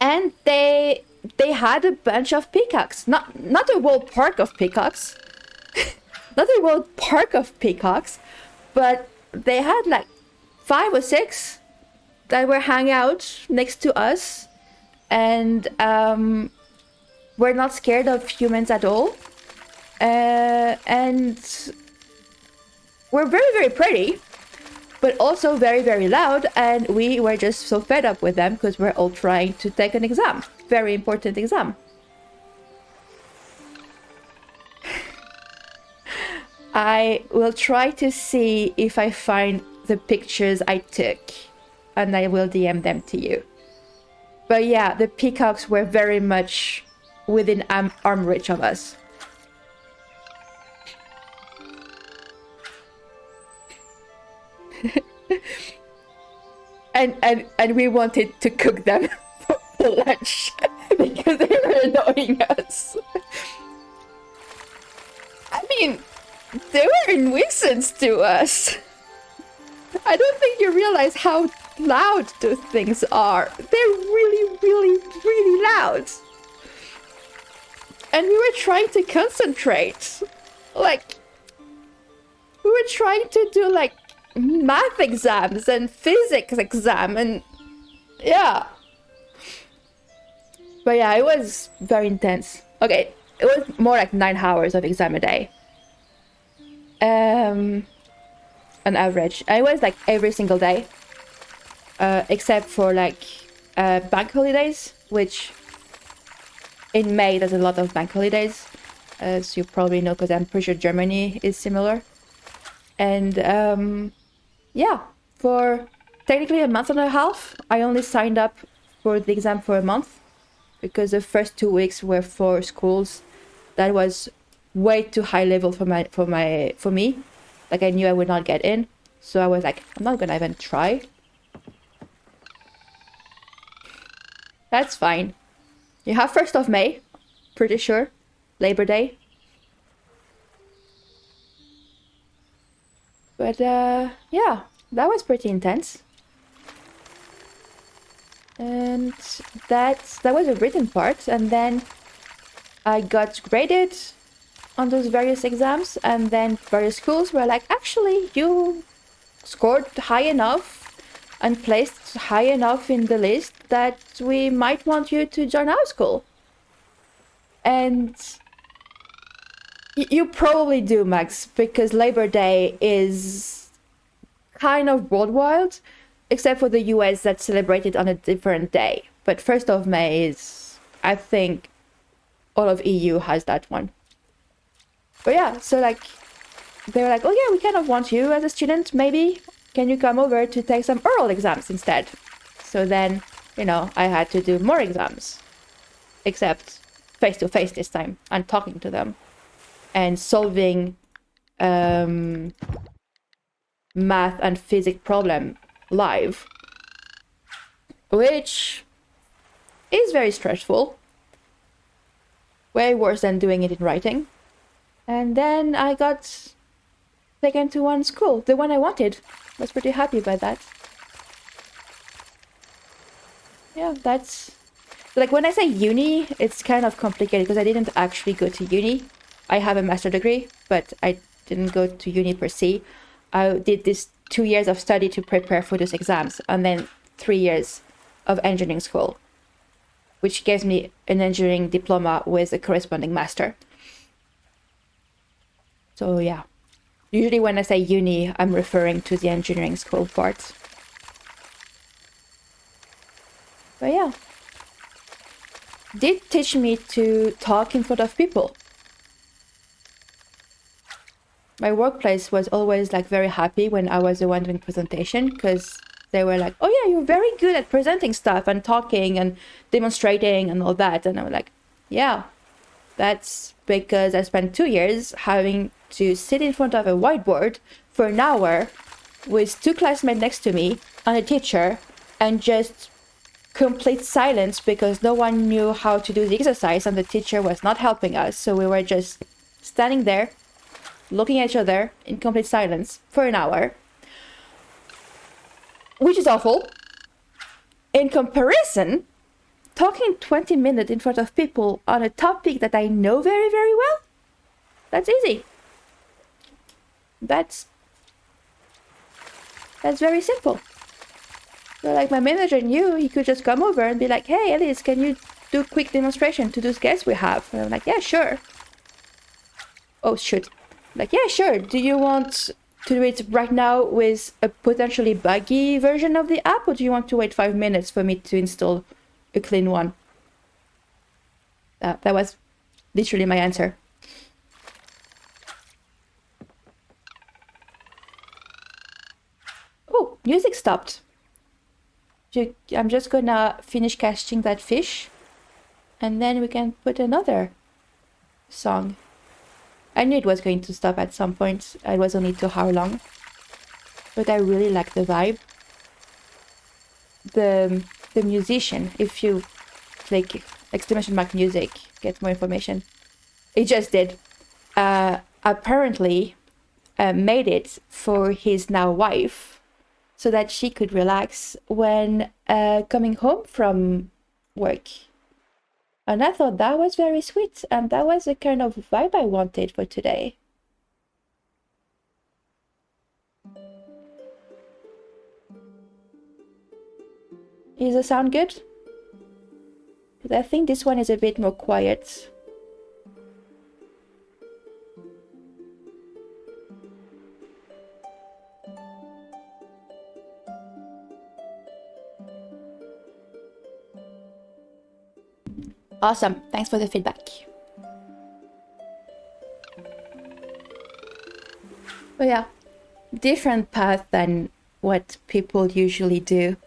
And they had a bunch of peacocks, not a whole park of peacocks, not a whole park of peacocks, but they had like 5 or 6 that were hanging out next to us, and were not scared of humans at all, and were very, very pretty, but also very, very loud, and we were just so fed up with them because we're all trying to take an exam, very important exam. I will try to see if I find the pictures I took, and I will DM them to you. But yeah, the peacocks were very much within arm reach of us. and we wanted to cook them for lunch because they were annoying us. I mean, they were a nuisance to us. I don't think you realize how loud those things are. They're really, really, really loud. And we were trying to concentrate. Like, we were trying to do like math exams and physics exam, and yeah. But yeah, it was very intense. Okay, it was more like 9 hours of exam a day. On average. And it was like every single day. Except for like bank holidays, which in May there's a lot of bank holidays. As you probably know, because I'm pretty sure Germany is similar. And yeah, for technically a month and a half, I only signed up for the exam for a month, because the first 2 weeks were for schools that was way too high level for me. Like, I knew I would not get in, so I was like, I'm not gonna even try. That's fine. You have 1st of May, pretty sure. Labor Day. But yeah, that was pretty intense. And that was a written part, and then I got graded on those various exams, and then various schools were like, actually, you scored high enough and placed high enough in the list that we might want you to join our school. And you probably do, Max, because Labor Day is kind of worldwide, except for the US that's celebrated on a different day. But 1st of May is, I think, all of EU has that one. But yeah, so like, they were like, oh yeah, we kind of want you as a student, maybe. Can you come over to take some oral exams instead? So then, you know, I had to do more exams, except face-to-face this time, and talking to them, and solving math and physics problem live, which is very stressful. Way worse than doing it in writing. And then I got taken to one school, the one I wanted. I was pretty happy about that. Yeah, that's... Like, when I say uni, it's kind of complicated because I didn't actually go to uni. I have a master's degree, but I didn't go to uni per se. I did this 2 years of study to prepare for those exams, and then 3 years of engineering school, which gives me an engineering diploma with a corresponding master. So yeah, usually when I say uni, I'm referring to the engineering school part. But yeah, did teach me to talk in front of people. My workplace was always like very happy when I was the one doing presentation, because they were like, oh yeah, you're very good at presenting stuff and talking and demonstrating and all that. And I was like, yeah, that's because I spent 2 years having to sit in front of a whiteboard for an hour with 2 classmates next to me and a teacher, and just complete silence because no one knew how to do the exercise and the teacher was not helping us. So we were just standing there, looking at each other in complete silence for an hour, which is awful. In comparison, talking 20 minutes in front of people on a topic that I know very, very well, that's easy. That's very simple. So like, my manager knew he could just come over and be like, hey, Elise, can you do a quick demonstration to those guests we have? And I'm like, yeah, sure. Oh, shoot. Like, yeah, sure. Do you want to do it right now with a potentially buggy version of the app, or do you want to wait 5 minutes for me to install a clean one? That was literally my answer. Oh, music stopped. I'm just gonna finish catching that fish, and then we can put another song. I knew it was going to stop at some point. It was only 2 hours long, but I really like the vibe. The musician, if you click exclamation mark music, get more information. It just did. Apparently, made it for his now wife, so that she could relax when coming home from work. And I thought that was very sweet, and that was the kind of vibe I wanted for today. Is the sound good? Because I think this one is a bit more quiet. Awesome, thanks for the feedback. But yeah, different path than what people usually do,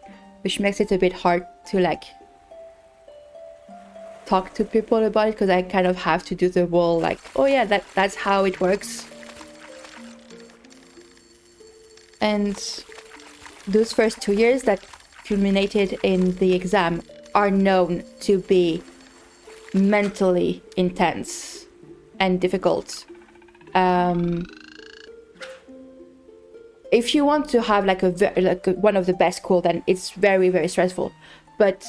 which makes it a bit hard to like talk to people about it, because I kind of have to do the whole like, oh yeah, that's how it works. And those first 2 years that culminated in the exam are known to be mentally intense and difficult. If you want to have like one of the best school, then it's very, very stressful. But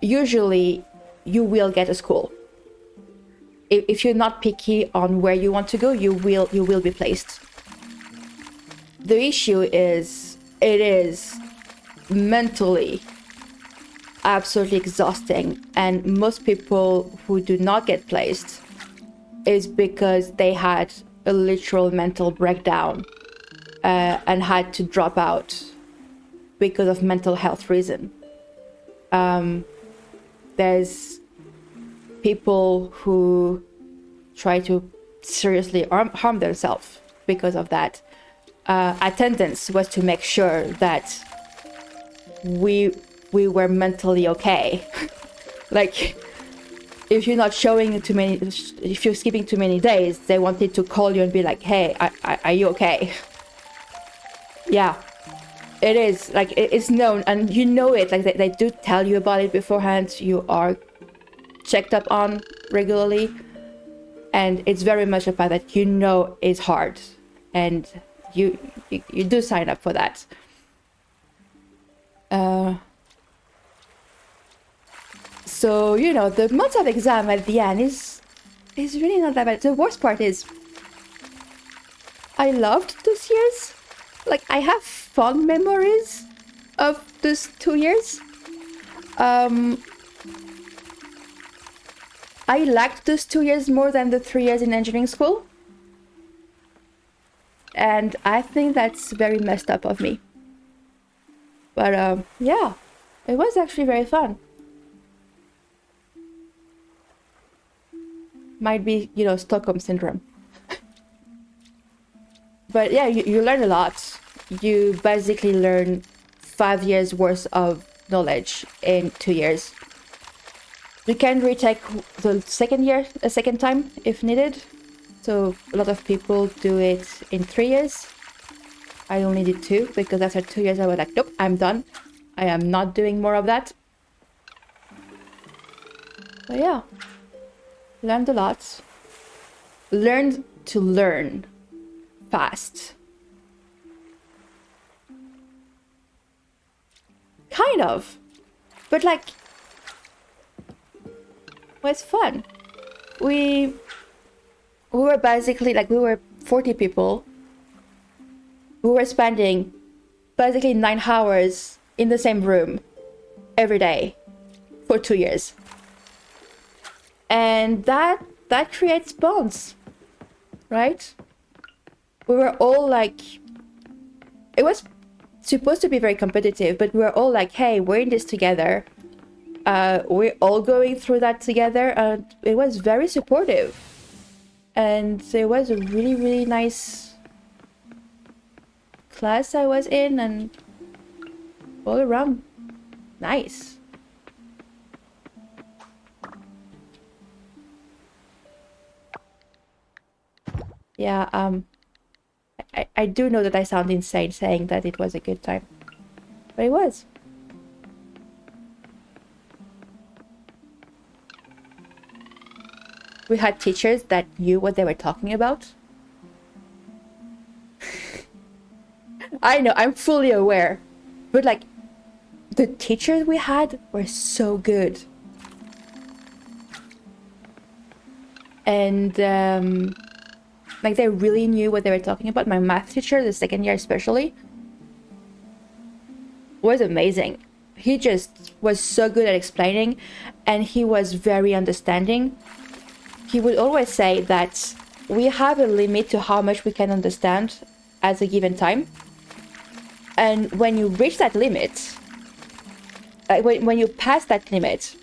usually you will get a school. If you're not picky on where you want to go, you will be placed. The issue is it is mentally absolutely exhausting, and most people who do not get placed is because they had a literal mental breakdown and had to drop out because of mental health reason. There's people who try to seriously harm themselves because of that. Attendance was to make sure that we were mentally okay. Like, if you're not showing too many, if you're skipping too many days, they wanted to call you and be like, hey, are you okay? Yeah, it is. Like, it's known, and you know it. Like, they do tell you about it beforehand. You are checked up on regularly, and it's very much a fact that you know is hard, and you do sign up for that. So, you know, the month of exam at the end is really not that bad. The worst part is I loved those years. Like, I have fond memories of those 2 years. I liked those 2 years more than the 3 years in engineering school. And I think that's very messed up of me. But yeah, it was actually very fun. Might be, you know, Stockholm syndrome. But yeah, you learn a lot. You basically learn 5 years worth of knowledge in 2 years. You can retake the second year a second time if needed. So a lot of people do it in 3 years. I only did 2 because after 2 years I was like, nope, I'm done. I am not doing more of that. But yeah, learned a lot. Learned to learn fast. Kind of. But like, it was fun. We were basically like, we were 40 people. We were spending basically 9 hours in the same room every day for 2 years. And that creates bonds, right? We were all like, it was supposed to be very competitive, but we were all like, hey, we're in this together. We're all going through that together. And it was very supportive. And it was a really, really nice class I was in, and all around nice. Yeah, I do know that I sound insane saying that it was a good time, but it was. We had teachers that knew what they were talking about. I know, I'm fully aware, but like, the teachers we had were so good. And like, they really knew what they were talking about. My math teacher, the second year especially, was amazing. He just was so good at explaining, and he was very understanding. He would always say that we have a limit to how much we can understand at a given time. And when you reach that limit, when you pass that limit,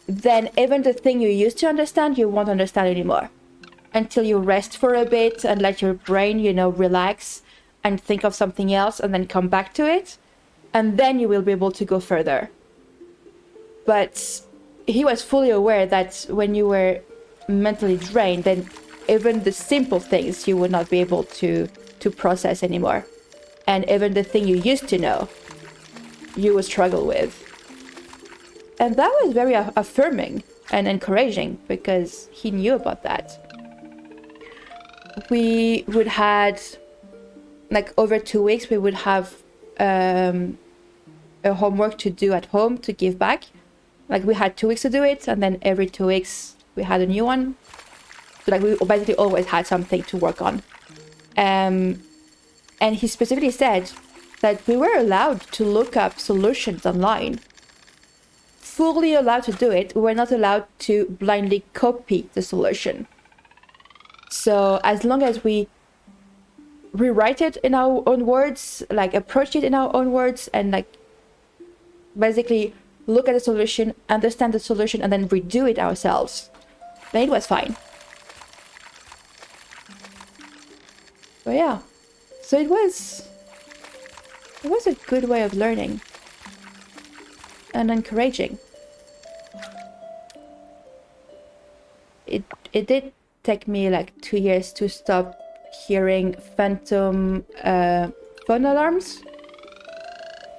then even the thing you used to understand, you won't understand anymore. Until you rest for a bit and let your brain, you know, relax and think of something else and then come back to it. And then you will be able to go further. But he was fully aware that when you were mentally drained, then even the simple things you would not be able to process anymore. And even the thing you used to know, you would struggle with. And that was very affirming. and encouraging because he knew about that. We would had, like, over 2 weeks, we would have a homework to do at home to give back. Like, we had 2 weeks to do it, and then every 2 weeks we had a new one. So, like, we basically always had something to work on. And he specifically said that we were allowed to look up solutions online. Fully allowed to do it. We were not allowed to blindly copy the solution. So as long as we rewrite it in our own words, like approach it in our own words, and like basically look at the solution, understand the solution, and then redo it ourselves, then it was fine. But yeah, so it was a good way of learning and encouraging. It did take me like 2 years to stop hearing phantom phone alarms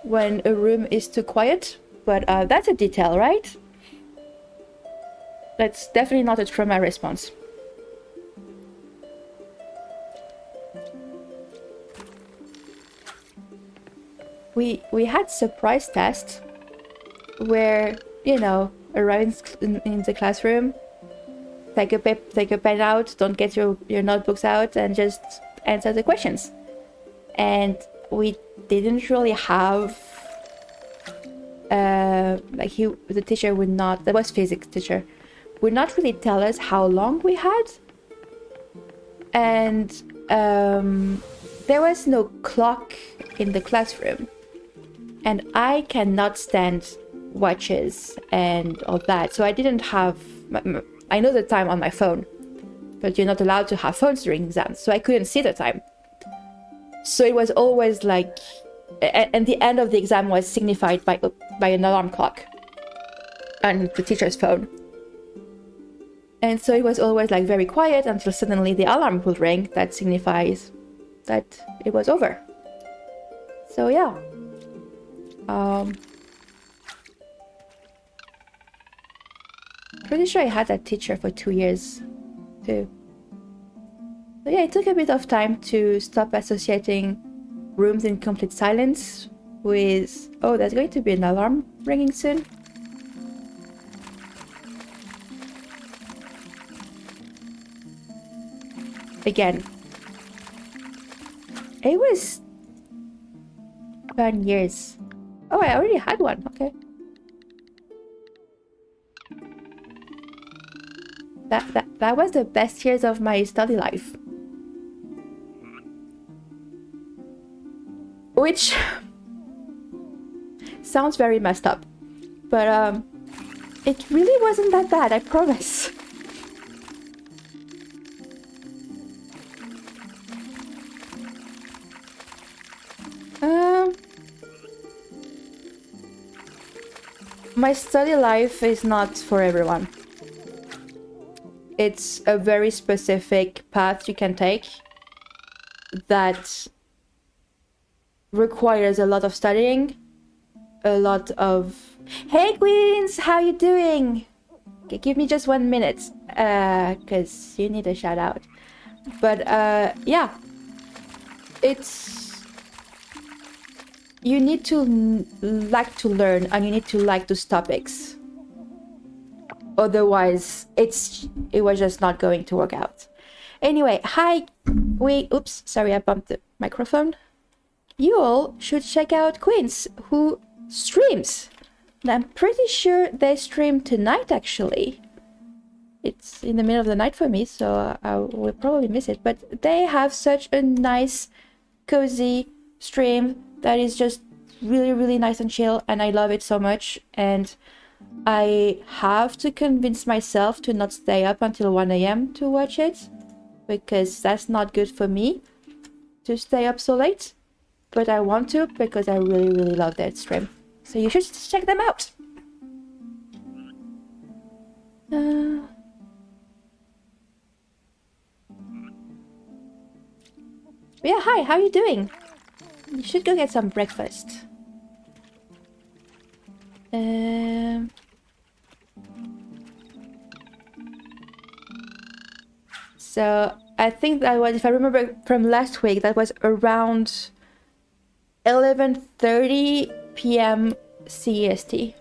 when a room is too quiet, but that's a detail, right? That's definitely not a trauma response. We had surprise tests where, you know, arrive in the classroom, take a pen out, don't get your notebooks out, and just answer the questions. And we didn't really have the teacher would not, that was physics teacher, would not really tell us how long we had. And there was no clock in the classroom. And I cannot stand watches and all that. So I didn't have, I know the time on my phone, but you're not allowed to have phones during exams. So I couldn't see the time. So it was always like, and the end of the exam was signified by an alarm clock on the teacher's phone. And so it was always like very quiet until suddenly the alarm will ring. That signifies that it was over. So yeah. Pretty sure I had that teacher for 2 years too. So yeah, it took a bit of time to stop associating rooms in complete silence with, oh, there's going to be an alarm ringing soon. Again, it was 10 years. Oh, I already had one. Okay. That was the best years of my study life. Which sounds very messed up. But it really wasn't that bad, I promise. My study life is not for everyone. It's a very specific path you can take that requires a lot of studying, a lot of... Hey Queens, how you doing? Okay, give me just 1 minute, because you need a shout out. But yeah, it's... You need to like to learn, and you need to like those topics. Otherwise, it was just not going to work out. Anyway, hi. Oops, sorry, I bumped the microphone. You all should check out Queens, who streams. And I'm pretty sure they stream tonight, actually. It's in the middle of the night for me, so I will probably miss it. But they have such a nice, cozy stream that is just really, really nice and chill, and I love it so much. And I have to convince myself to not stay up until 1 a.m. to watch it, because that's not good for me to stay up so late. But I want to, because I really, really love that stream. So you should check them out. Yeah, hi, how are you doing? You should go get some breakfast. So I think that was, if I remember from last week, that was around 11:30 p.m. CEST.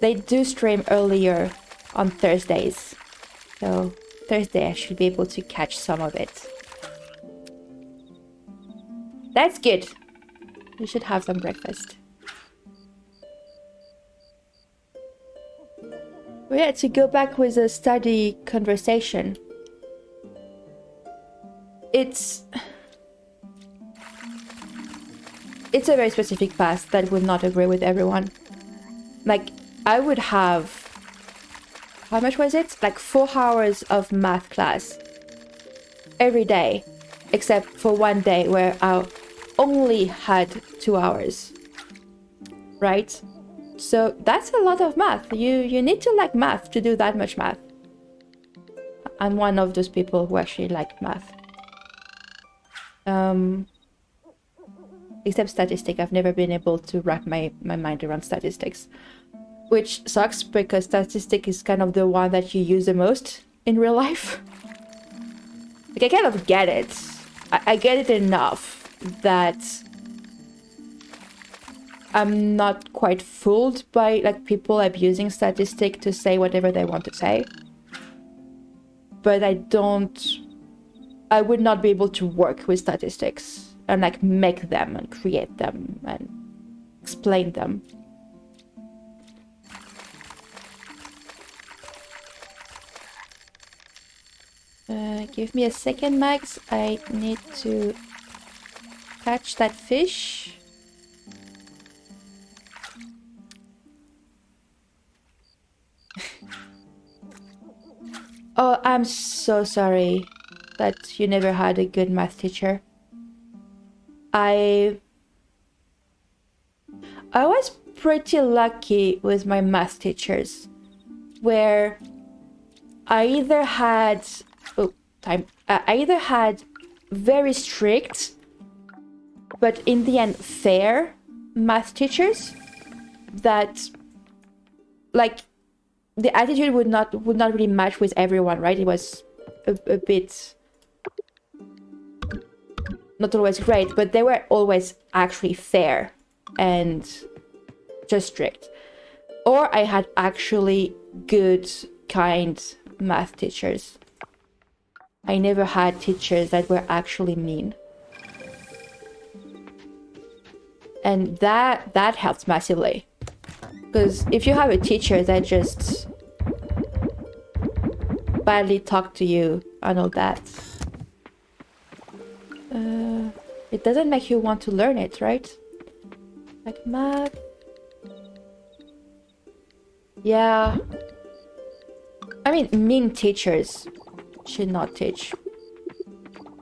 They do stream earlier on Thursdays. So Thursday I should be able to catch some of it. That's good. You should have some breakfast. But yeah, to go back with a study conversation. It's a very specific path that would not agree with everyone. Like, I would have, how much was it? Like 4 hours of math class every day, except for one day where I only had 2 hours, right? So that's a lot of math. You need to like math to do that much math. I'm one of those people who actually like math. Except statistics. I've never been able to wrap my mind around statistics. Which sucks because statistics is kind of the one that you use the most in real life. Like, I kind of get it. I get it enough that I'm not quite fooled by like people abusing statistics to say whatever they want to say. But I would not be able to work with statistics and like make them and create them and explain them. Give me a second, Max. I need to catch that fish. Oh, I'm so sorry that you never had a good math teacher. I was pretty lucky with my math teachers, where I either had very strict, but in the end fair math teachers that, like, the attitude would not really match with everyone, right? It was a bit not always great, but they were always actually fair and just strict. Or I had actually good, kind math teachers. I never had teachers that were actually mean. And that helps massively. Because if you have a teacher that just badly talk to you and all that, it doesn't make you want to learn it, right? Like math. Yeah. I mean, mean teachers should not teach.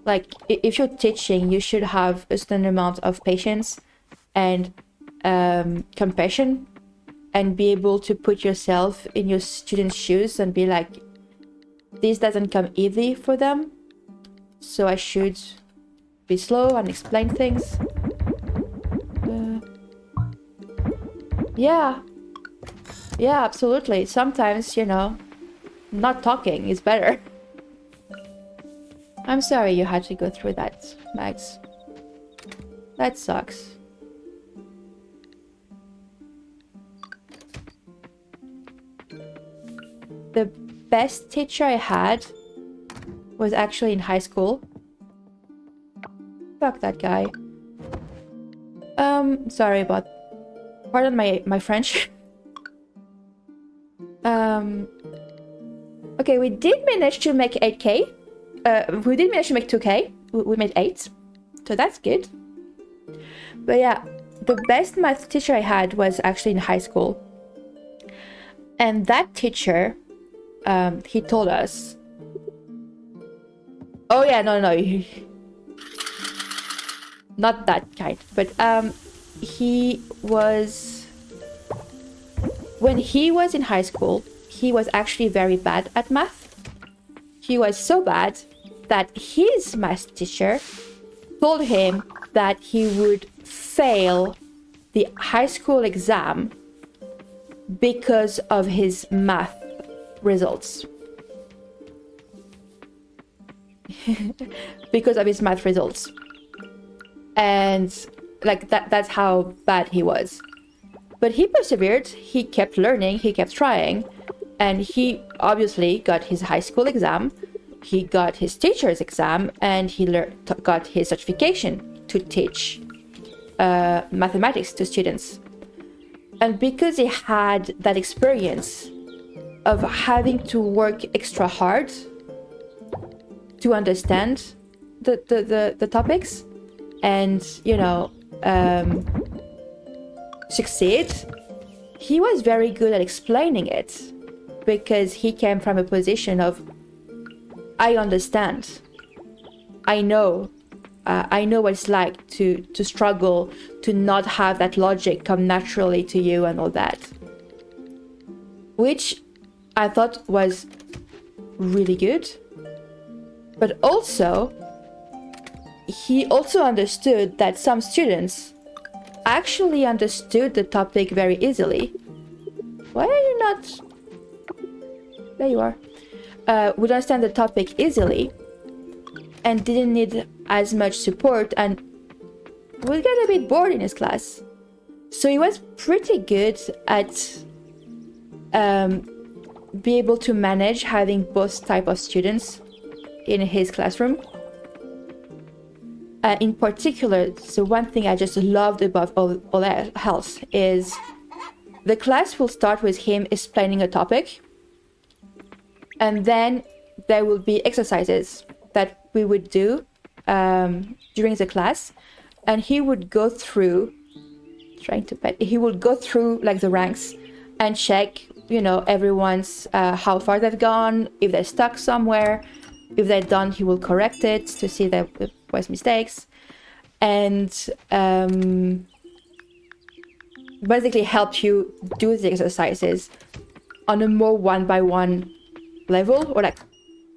Like, if you're teaching, you should have a certain amount of patience and compassion, and be able to put yourself in your students' shoes and be like, this doesn't come easy for them, so I should be slow and explain things. Yeah, absolutely. Sometimes, not talking is better. I'm sorry you had to go through that, Max. That sucks. The best teacher I had was actually in high school. Fuck that guy. Sorry about... Pardon my French. Okay, we did manage to make 8k. We did manage to make 2k. We made 8. So that's good. But yeah, the best math teacher I had was actually in high school. And that teacher, he told us... Oh yeah, no. Not that kind. But he was... When he was in high school, he was actually very bad at math. He was so bad that his math teacher told him that he would fail the high school exam because of his math results. Because of his math results. And like that's how bad he was. But he persevered, he kept learning, he kept trying, and he obviously got his high school exam, he got his teacher's exam, and he got his certification to teach mathematics to students. And because he had that experience of having to work extra hard to understand the topics and, you know, succeed, he was very good at explaining it because he came from a position of, I understand, I know what it's like to struggle, to not have that logic come naturally to you and all that, which I thought was really good. But also, he also understood that some students actually understood the topic very easily. Why are you not... There you are. Would understand the topic easily and didn't need as much support and would get a bit bored in his class. So he was pretty good at be able to manage having both type of students in his classroom. In particular, so one thing I just loved above all else is the class will start with him explaining a topic, and then there will be exercises that we would do during the class, and he would go through, he would go through like the ranks and check, you know, everyone's how far they've gone, if they're stuck somewhere. If they're done, he will correct it to see that there was mistakes, and basically help you do the exercises on a more 1-by-1 level, or like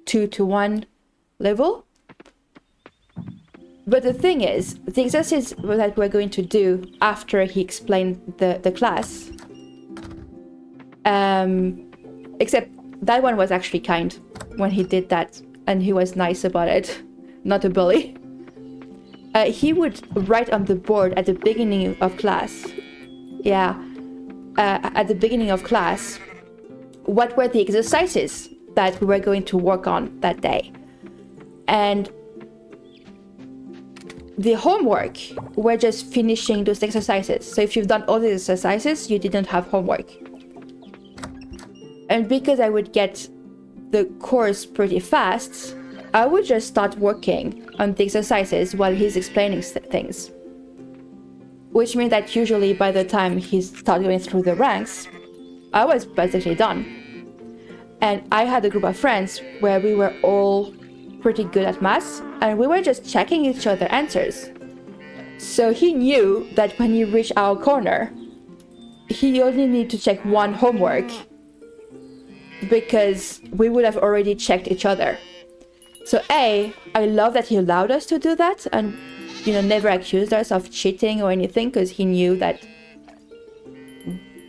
2-to-1 level. But the thing is, the exercises that we're going to do after he explained the class, except that one was actually kind when he did that, and he was nice about it, not a bully. He would write on the board at the beginning of class, at the beginning of class, what were the exercises that we were going to work on that day. And the homework, we're just finishing those exercises. So if you've done all the exercises, you didn't have homework. And because I would get the course pretty fast, I would just start working on the exercises while he's explaining things. Which means that usually by the time he started going through the ranks, I was basically done. And I had a group of friends where we were all pretty good at maths, and we were just checking each other's answers. So he knew that when he reached our corner, he only needed to check one homework, because we would have already checked each other. So I love that he allowed us to do that and, you know, never accused us of cheating or anything, because he knew that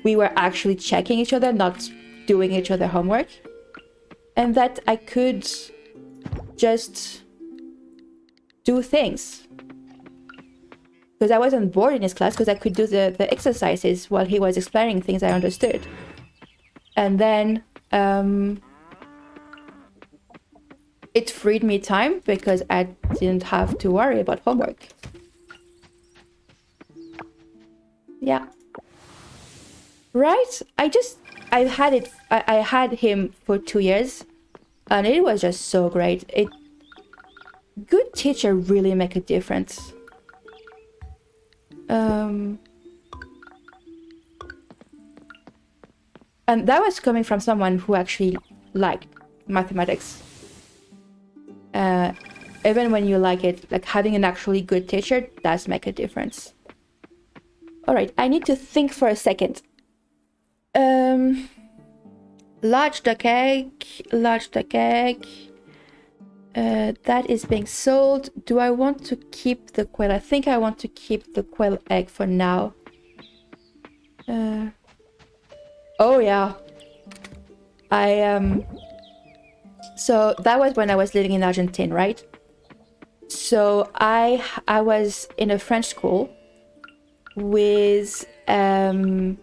we were actually checking each other, not doing each other homework. And that I could just do things. Because I wasn't bored in his class, because I could do the exercises while he was explaining things I understood. And then it freed me time because I didn't have to worry about homework. Yeah. Right? I had him for 2 years, and it was just so great. Good teacher really make a difference. And that was coming from someone who actually liked mathematics. Even when you like it, like having an actually good teacher does make a difference. All right, I need to think for a second. Large the cake. That is being sold. Do I want to keep the quail? I think I want to keep the quail egg for now. Oh yeah. So that was when I was living in Argentina, right? So I was in a French school with a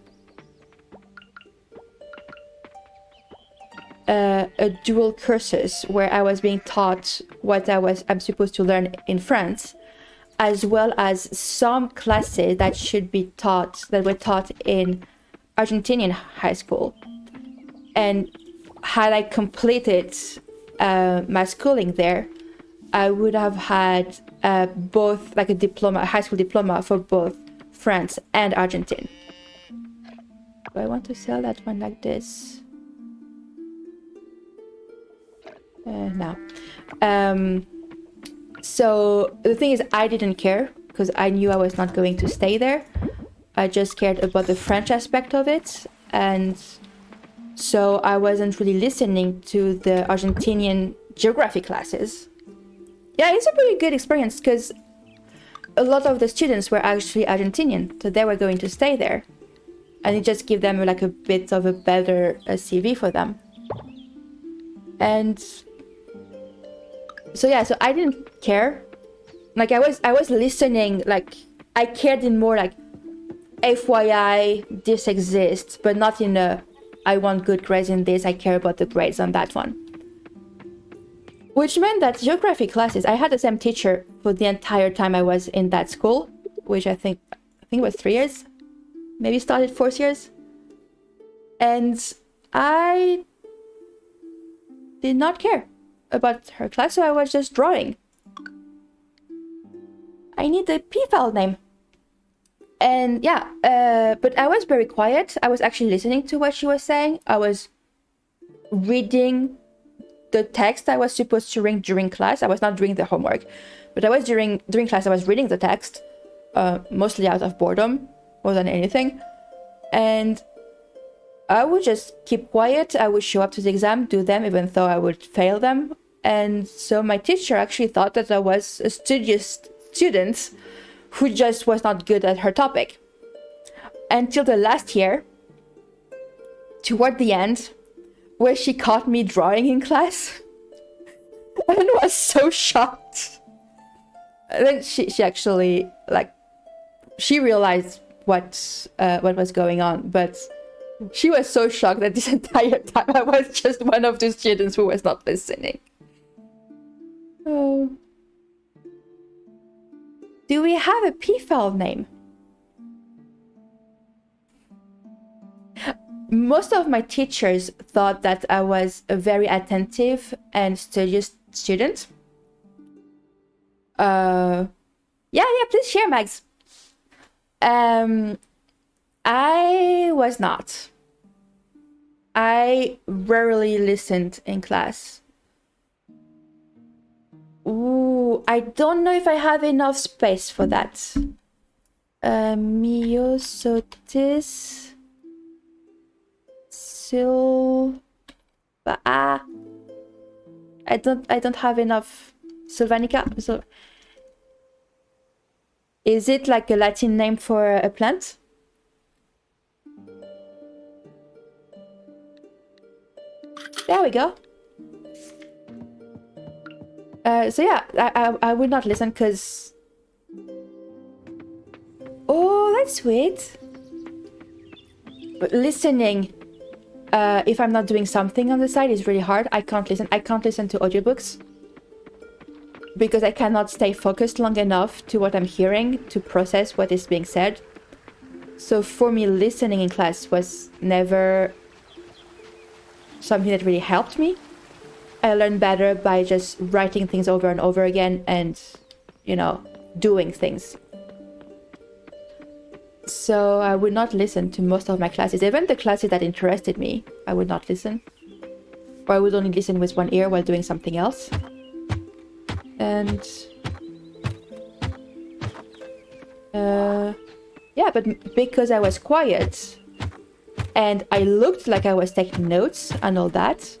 dual cursus where I was being taught what I'm supposed to learn in France, as well as some classes that were taught in Argentinian high school. And had I completed my schooling there, I would have had both, like a high school diploma for both France and Argentina. Do I want to sell that one like this? No. So the thing is, I didn't care because I knew I was not going to stay there. I just cared about the French aspect of it, and so I wasn't really listening to the Argentinian geography classes. Yeah, it's a pretty good experience because a lot of the students were actually Argentinian, so they were going to stay there, and it just gave them like a bit of a better CV for them. And so yeah, so I didn't care. Like I was listening, like I cared in more like FYI, this exists, but not in a I want good grades in this, I care about the grades on that one. Which meant that geography classes, I had the same teacher for the entire time I was in that school, which I think it was 3 years, maybe started 4 years. And I did not care about her class, so I was just drawing. I need the p-file name. And yeah, but I was very quiet. I was actually listening to what she was saying. I was reading the text I was supposed to read during class. I was not doing the homework, but I was during class, I was reading the text, mostly out of boredom more than anything. And I would just keep quiet. I would show up to the exam, do them, even though I would fail them. And so my teacher actually thought that I was a studious student who just was not good at her topic. Until the last year, toward the end, where she caught me drawing in class and was so shocked. And then she actually, like, she realized what was going on, but she was so shocked that this entire time I was just one of the students who was not listening. Oh. Do we have a p-file name? Most of my teachers thought that I was a very attentive and studious student. Yeah, please share, Mags. I was not. I rarely listened in class. Ooh, I don't know if I have enough space for that. Myosotis I don't have enough. Sylvanica. So, is it like a Latin name for a plant? There we go. So yeah, I would not listen because... Oh, that's sweet. But listening, if I'm not doing something on the side, is really hard. I can't listen to audiobooks because I cannot stay focused long enough to what I'm hearing to process what is being said. So for me, listening in class was never something that really helped me. I learned better by just writing things over and over again and, you know, doing things. So I would not listen to most of my classes. Even the classes that interested me, I would not listen. Or I would only listen with one ear while doing something else. And... yeah, but because I was quiet and I looked like I was taking notes and all that,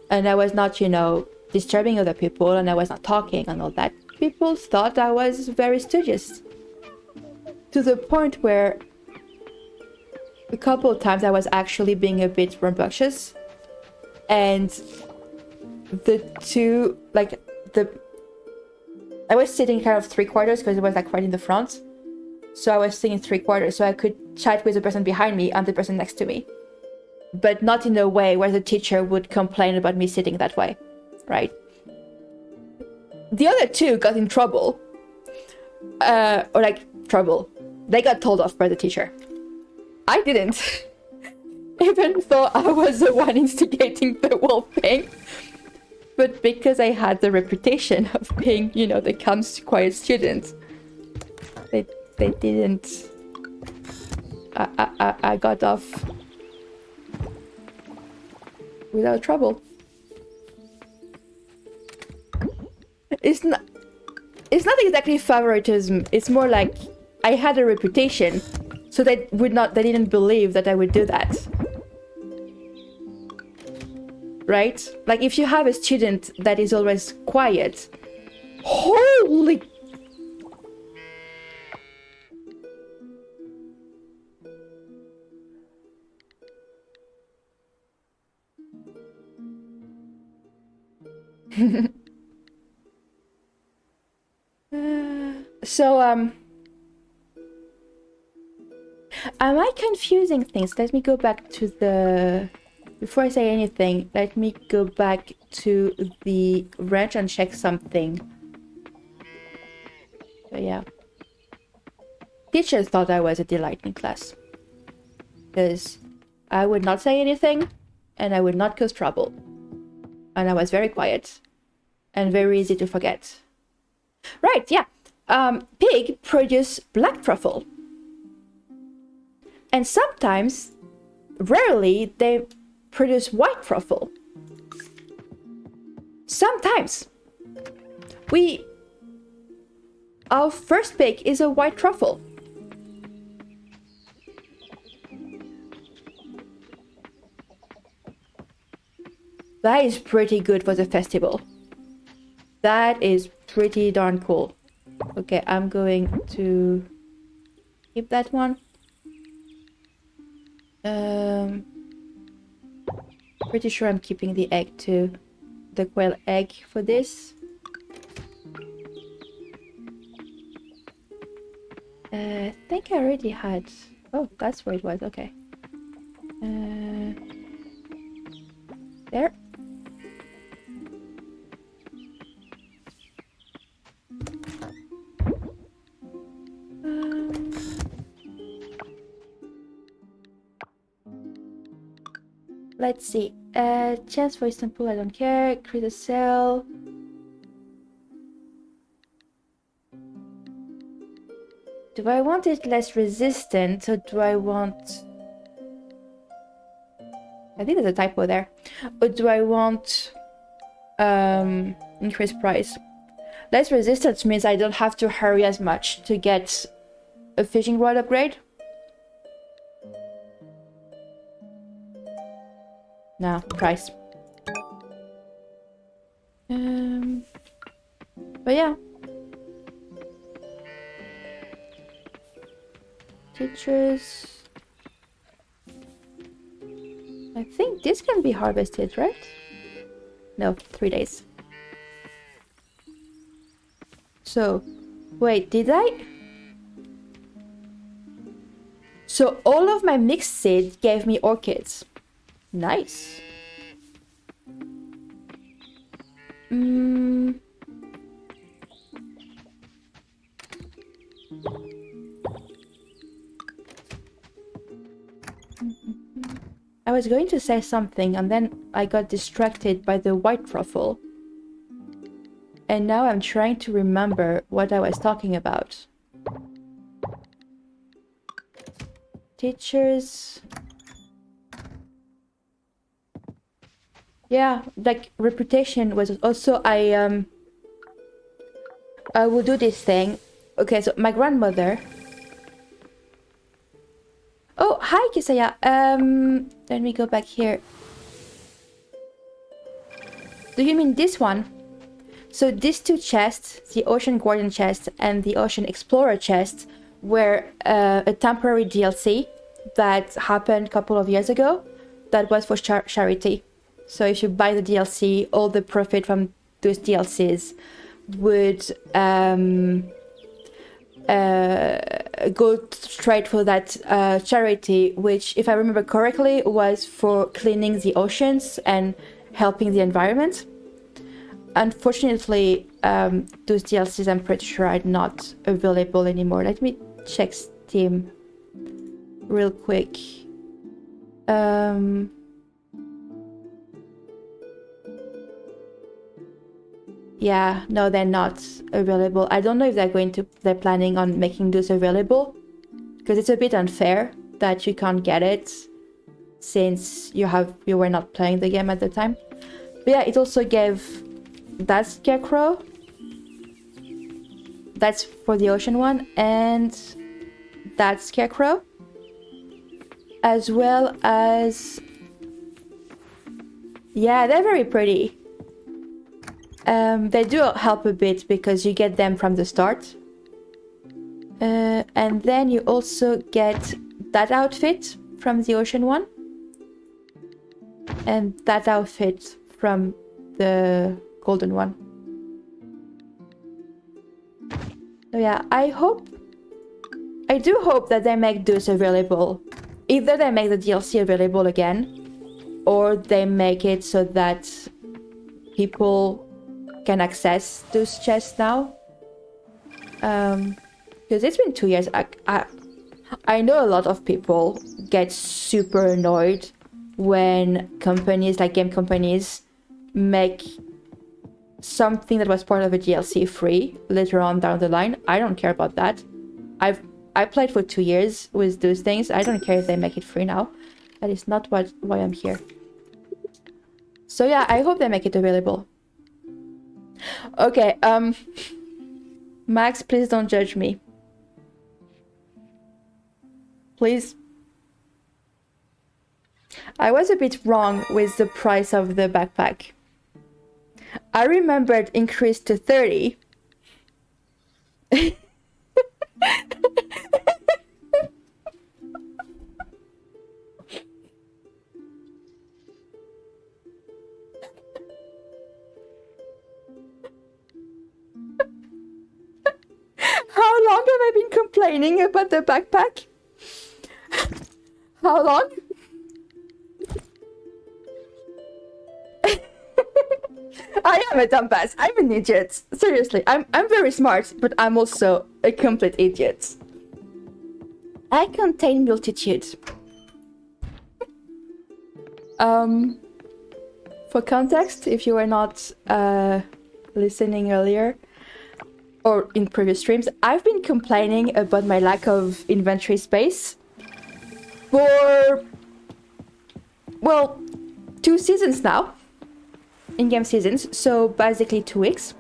and I was not, you know, disturbing other people, and I was not talking and all that, people thought I was very studious. To the point where a couple of times I was actually being a bit rambunctious and the two, like, I was sitting kind of 3/4 because it was like right in the front. So I was sitting 3/4 so I could chat with the person behind me and the person next to me. But not in a way where the teacher would complain about me sitting that way, right? The other two got in trouble. Trouble. They got told off by the teacher. I didn't. Even though I was the one instigating the whole thing. But because I had the reputation of being, the calm, quiet student, they didn't. I got off without trouble. It's not exactly favoritism. It's more like I had a reputation, so they didn't believe that I would do that. Right? Like, if you have a student that is always quiet, holy... So, am I confusing things? Let me go back to the... Before I say anything, let me go back to the wrench and check something. So yeah. Teachers thought I was a delight in class. Because I would not say anything, and I would not cause trouble. And I was very quiet, and very easy to forget. Right, yeah. Pig produce black truffle. And sometimes, rarely, they produce white truffle. Sometimes. Our first pig is a white truffle. That is pretty good for the festival. That is pretty darn cool. Okay, I'm going to keep that one. Pretty sure I'm keeping the egg too. The quail egg for this. I think I already had... Oh, that's where it was, okay. There. Let's see. Chance, for example, I don't care. Create a cell. Do I want it less resistant, or do I want... I think there's a typo there. Or do I want increased price? Less resistance means I don't have to hurry as much to get a fishing rod upgrade. No, price. But yeah. Teachers. I think this can be harvested, right? No, 3 days. So, wait, did I? So all of my mixed seed gave me orchids. Nice. I was going to say something and then I got distracted by the white truffle. And now I'm trying to remember what I was talking about. Teachers... Yeah, like reputation was also I will do this thing. Okay, so my grandmother. Oh, hi Kisaya. Let me go back here. Do you mean this one? So these two chests, the Ocean Guardian chest and the Ocean Explorer chest, were a temporary DLC that happened a couple of years ago. That was for charity. So if you buy the DLC, all the profit from those DLCs would go straight for that charity, which, if I remember correctly, was for cleaning the oceans and helping the environment. Unfortunately, those DLCs, I'm pretty sure, are not available anymore. Let me check Steam real quick. Yeah, no, they're not available. I don't know if they're planning on making those available, because it's a bit unfair that you can't get it since you were not playing the game at the time. But yeah, it also gave that scarecrow. That's for the ocean one, and that scarecrow, as well as, yeah, they're very pretty. They do help a bit because you get them from the start. And then you also get that outfit from the ocean one. And that outfit from the golden one. So yeah, I do hope that they make those available. Either they make the DLC available again, or they make it so that people can access those chests now. Because it's been 2 years. I know a lot of people get super annoyed when companies, like game companies, make something that was part of a DLC free later on down the line. I don't care about that. I played for 2 years with those things. I don't care if they make it free now. That is not why I'm here. So yeah, I hope they make it available. Okay, Max, please don't judge me. Please. I was a bit wrong with the price of the backpack. I remembered increased to 30. How long have I been complaining about the backpack? How long? I am a dumbass. I'm an idiot. Seriously, I'm very smart, but I'm also a complete idiot. I contain multitude. For context, if you were not listening earlier or in previous streams, I've been complaining about my lack of inventory space for, well, 2 seasons now. In-game seasons, so basically 2 weeks.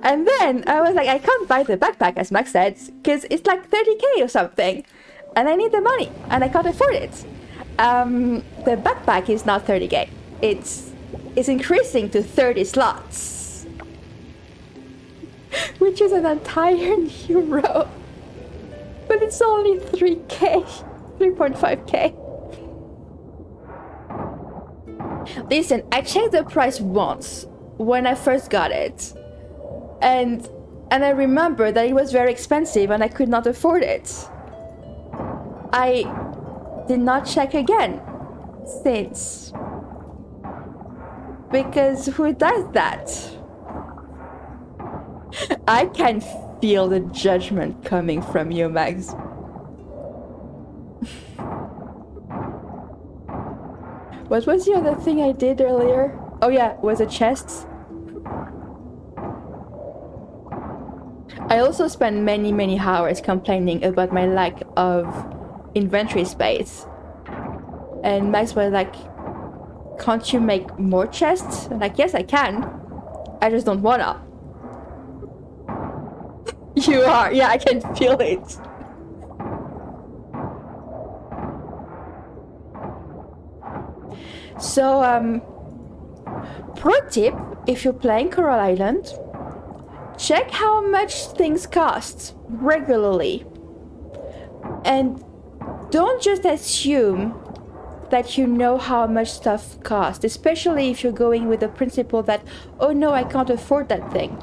And then I was like, I can't buy the backpack, as Max said, because it's like 30k or something, and I need the money, and I can't afford it. The backpack is not 30k. It's increasing to 30 slots, which is an entire new row. But it's only 3k, 3.5k. Listen, I checked the price once when I first got it, and I remember that it was very expensive and I could not afford it. I did not check again since, because who does that? I can feel the judgment coming from you, Max. What was the other thing I did earlier? Oh yeah, was the chests. I also spent many hours complaining about my lack of inventory space. And Max was like, can't you make more chests? I'm like, yes I can. I just don't wanna. You are, yeah, I can feel it. So, pro tip, if you're playing Coral Island, check how much things cost regularly. And don't just assume that you know how much stuff costs, especially if you're going with the principle that, oh no, I can't afford that thing.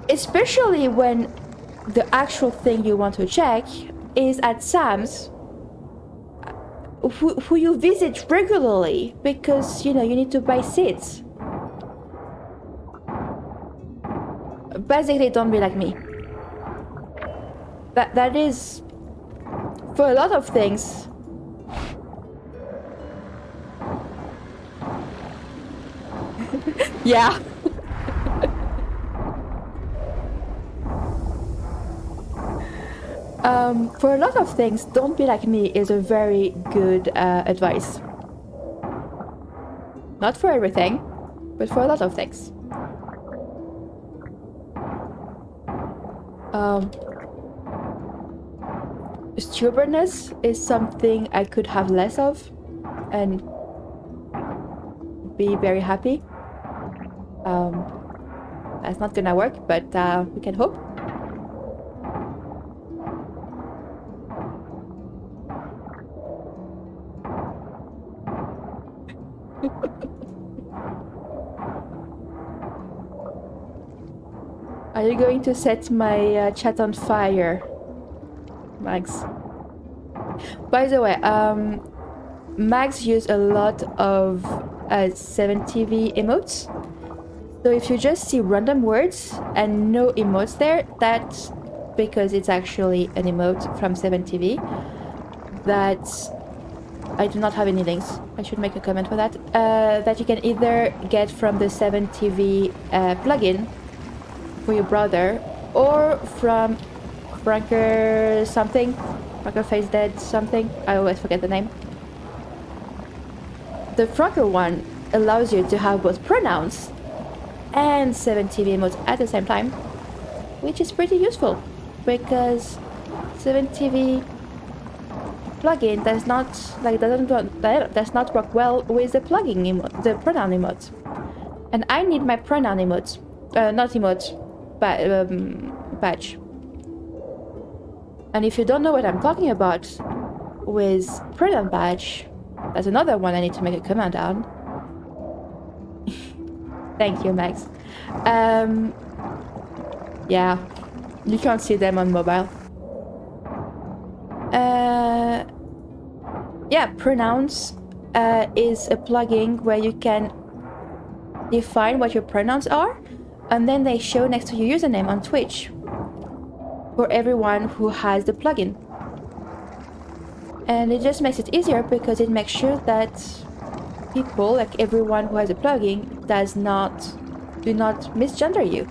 Especially when the actual thing you want to check is at Sam's, who you visit regularly because, you know, you need to buy seeds. Basically, don't be like me. That is, for a lot of things, yeah. For a lot of things, don't be like me is a very good advice. Not for everything, but for a lot of things. Stubbornness is something I could have less of and be very happy. That's not gonna work, but we can hope. Are you going to set my chat on fire, Max? By the way, Max used a lot of 7TV emotes. So if you just see random words and no emotes there, that's because it's actually an emote from 7TV. That I do not have any links. I should make a comment for that. That you can either get from the 7TV plugin for your brother, or from Franker something, Franker Face Dead something. I always forget the name. The Franker one allows you to have both pronouns and 7TV emotes at the same time, which is pretty useful because 7TV plugin does not work well with the plugin emote, the pronoun emote, and I need my pronoun emotes, not emote, but badge. And if you don't know what I'm talking about with pronoun badge, that's another one I need to make a comment on. Thank you, Max. Yeah, you can't see them on mobile. Yeah, pronouns is a plugin where you can define what your pronouns are, and then they show next to your username on Twitch for everyone who has the plugin. And it just makes it easier because it makes sure that people, like everyone who has a plugin, do not misgender you.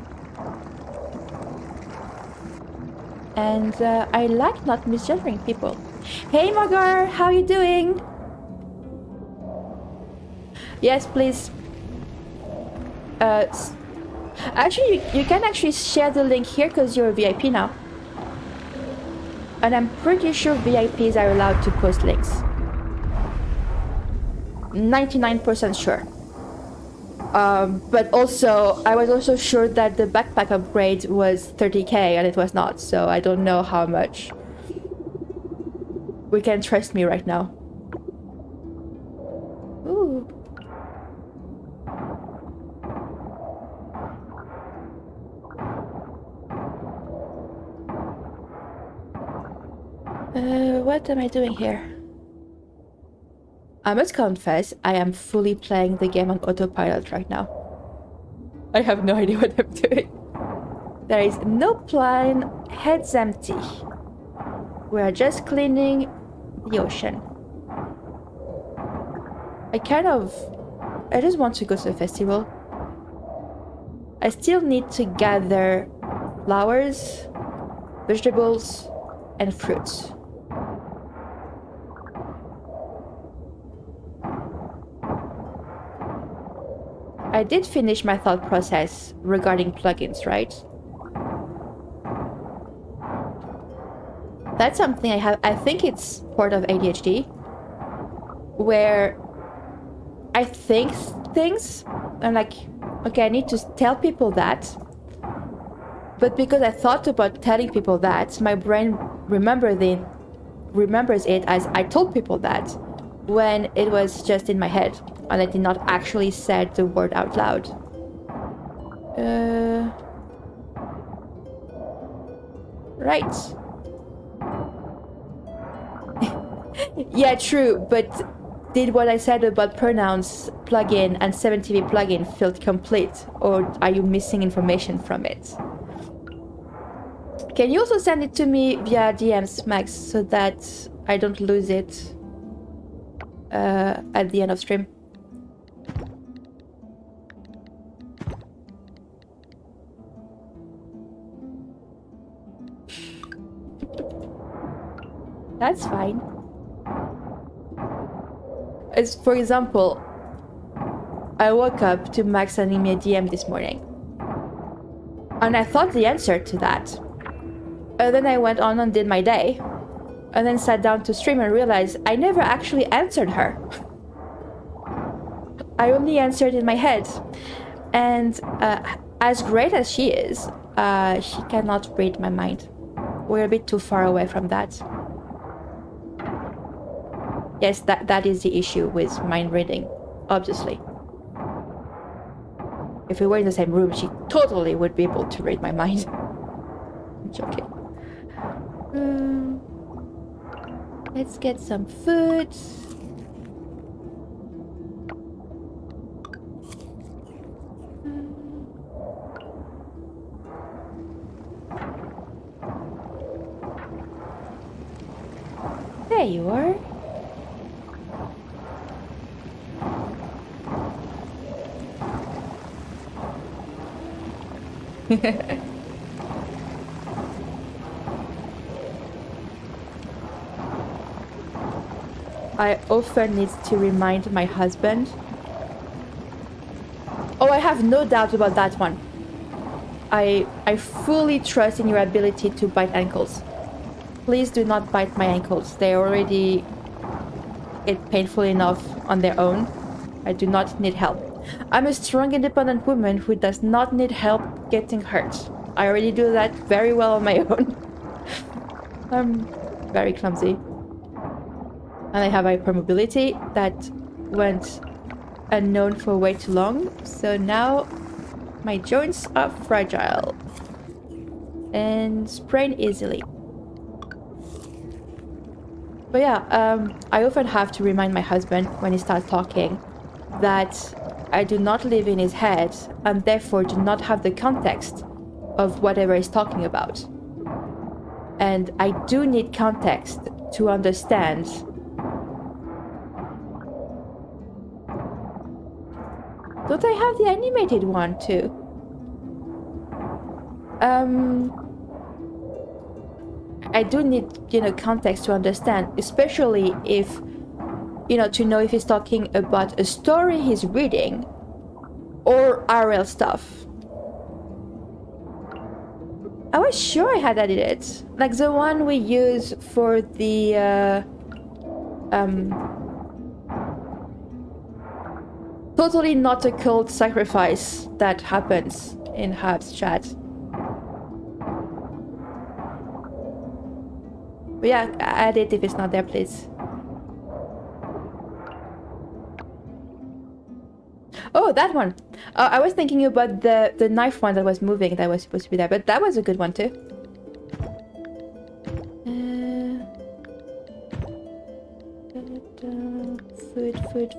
And I like not misgendering people. Hey Margar, how you doing? Yes, please. Actually, you can actually share the link here because you're a VIP now. And I'm pretty sure VIPs are allowed to post links. 99% sure. But also, I was also sure that the backpack upgrade was 30k and it was not, so I don't know how much we can trust me right now. Ooh. What am I doing here? I must confess, I am fully playing the game on autopilot right now. I have no idea what I'm doing. There is no plan, head's empty. We are just cleaning the ocean. I just want to go to the festival. I still need to gather flowers, vegetables, and fruits. I did finish my thought process regarding plugins, right? That's something I think it's part of ADHD, where I think things, I'm like, okay, I need to tell people that, but because I thought about telling people that, my brain remembers it as I told people that, when it was just in my head and I did not actually say the word out loud. Right. Yeah, true, but did what I said about pronouns plugin and 7TV plugin feel complete, or are you missing information from it? Can you also send it to me via DMs, Max, so that I don't lose it at the end of stream? That's fine. As for example, I woke up to Max sending me a DM this morning, and I thought the answer to that. And then I went on and did my day, and then sat down to stream and realized I never actually answered her. I only answered in my head. And as great as she is, she cannot read my mind. We're a bit too far away from that. Yes, that is the issue with mind reading, obviously. If we were in the same room, she totally would be able to read my mind. I'm joking. Let's get some food. There you are. I often need to remind my husband. Oh, I have no doubt about that one. I fully trust in your ability to bite ankles. Please do not bite my ankles. They already get painful enough on their own. I do not need help. I'm a strong, independent woman who does not need help getting hurt. I already do that very well on my own. I'm very clumsy. And I have hypermobility that went unknown for way too long. So now my joints are fragile and sprain easily. But yeah, I often have to remind my husband when he starts talking that I do not live in his head and therefore do not have the context of whatever he's talking about. And I do need context to understand. Don't I have the animated one too? I do need, context to understand, especially if, to know if he's talking about a story he's reading or RL stuff. I was sure I had added it. Like the one we use for the, totally not a cult sacrifice that happens in Hab's chat. But yeah, add it if it's not there, please. Oh, that one! I was thinking about the knife one that was moving, that was supposed to be there, but that was a good one too. Food.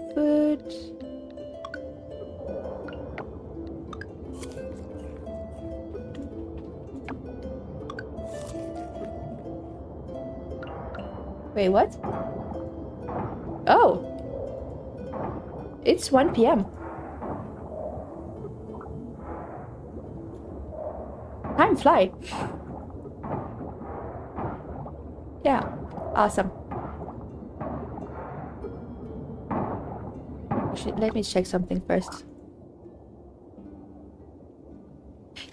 Wait, what? Oh! It's 1 p.m. Time fly. Yeah, awesome. Let me check something first.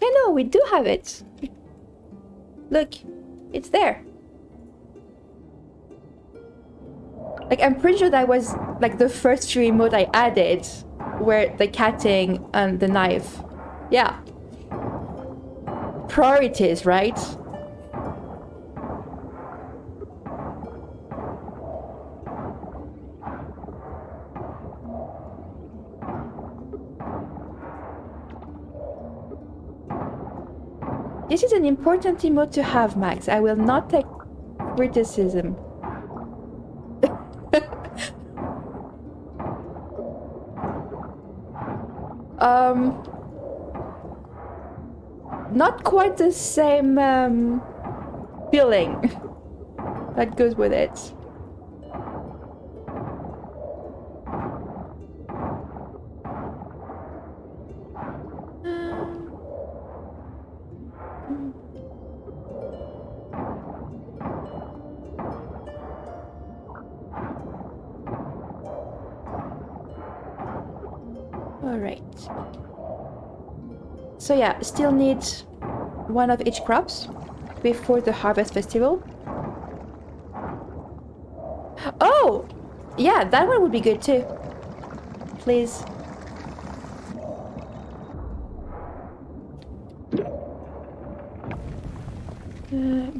Yeah, no, we do have it. Look, it's there. Like, I'm pretty sure that was like the first remote I added, where the catting and the knife. Yeah. Priorities, right? This is an important emote to have, Max. I will not take criticism. Not quite the same feeling that goes with it. All right. So yeah, still need one of each crops before the harvest festival. Oh, yeah, that one would be good too. Please.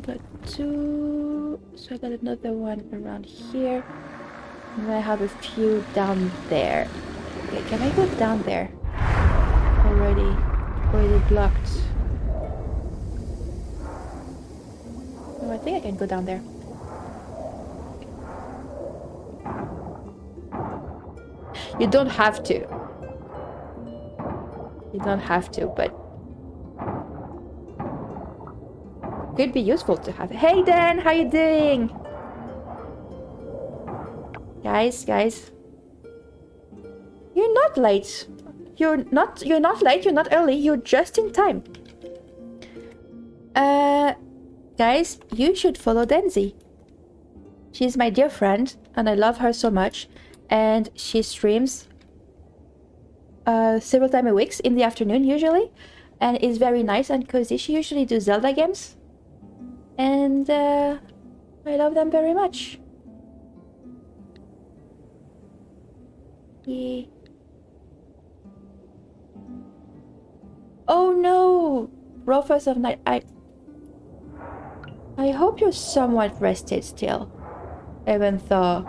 Got two. So I got another one around here. And I have a few down there. Okay, can I go down there? Already blocked. Oh, I think I can go down there. You don't have to. You don't have to, but could be useful to have. Hey Dan, how you doing? Guys. You're not late. You're not late, you're not early, you're just in time. Guys, you should follow Denzi. She's my dear friend, and I love her so much. And she streams several times a week in the afternoon usually, and is very nice and cozy. She usually does Zelda games, and I love them very much. Yeah. Oh no, Rufus of Night. I hope you're somewhat rested still, even though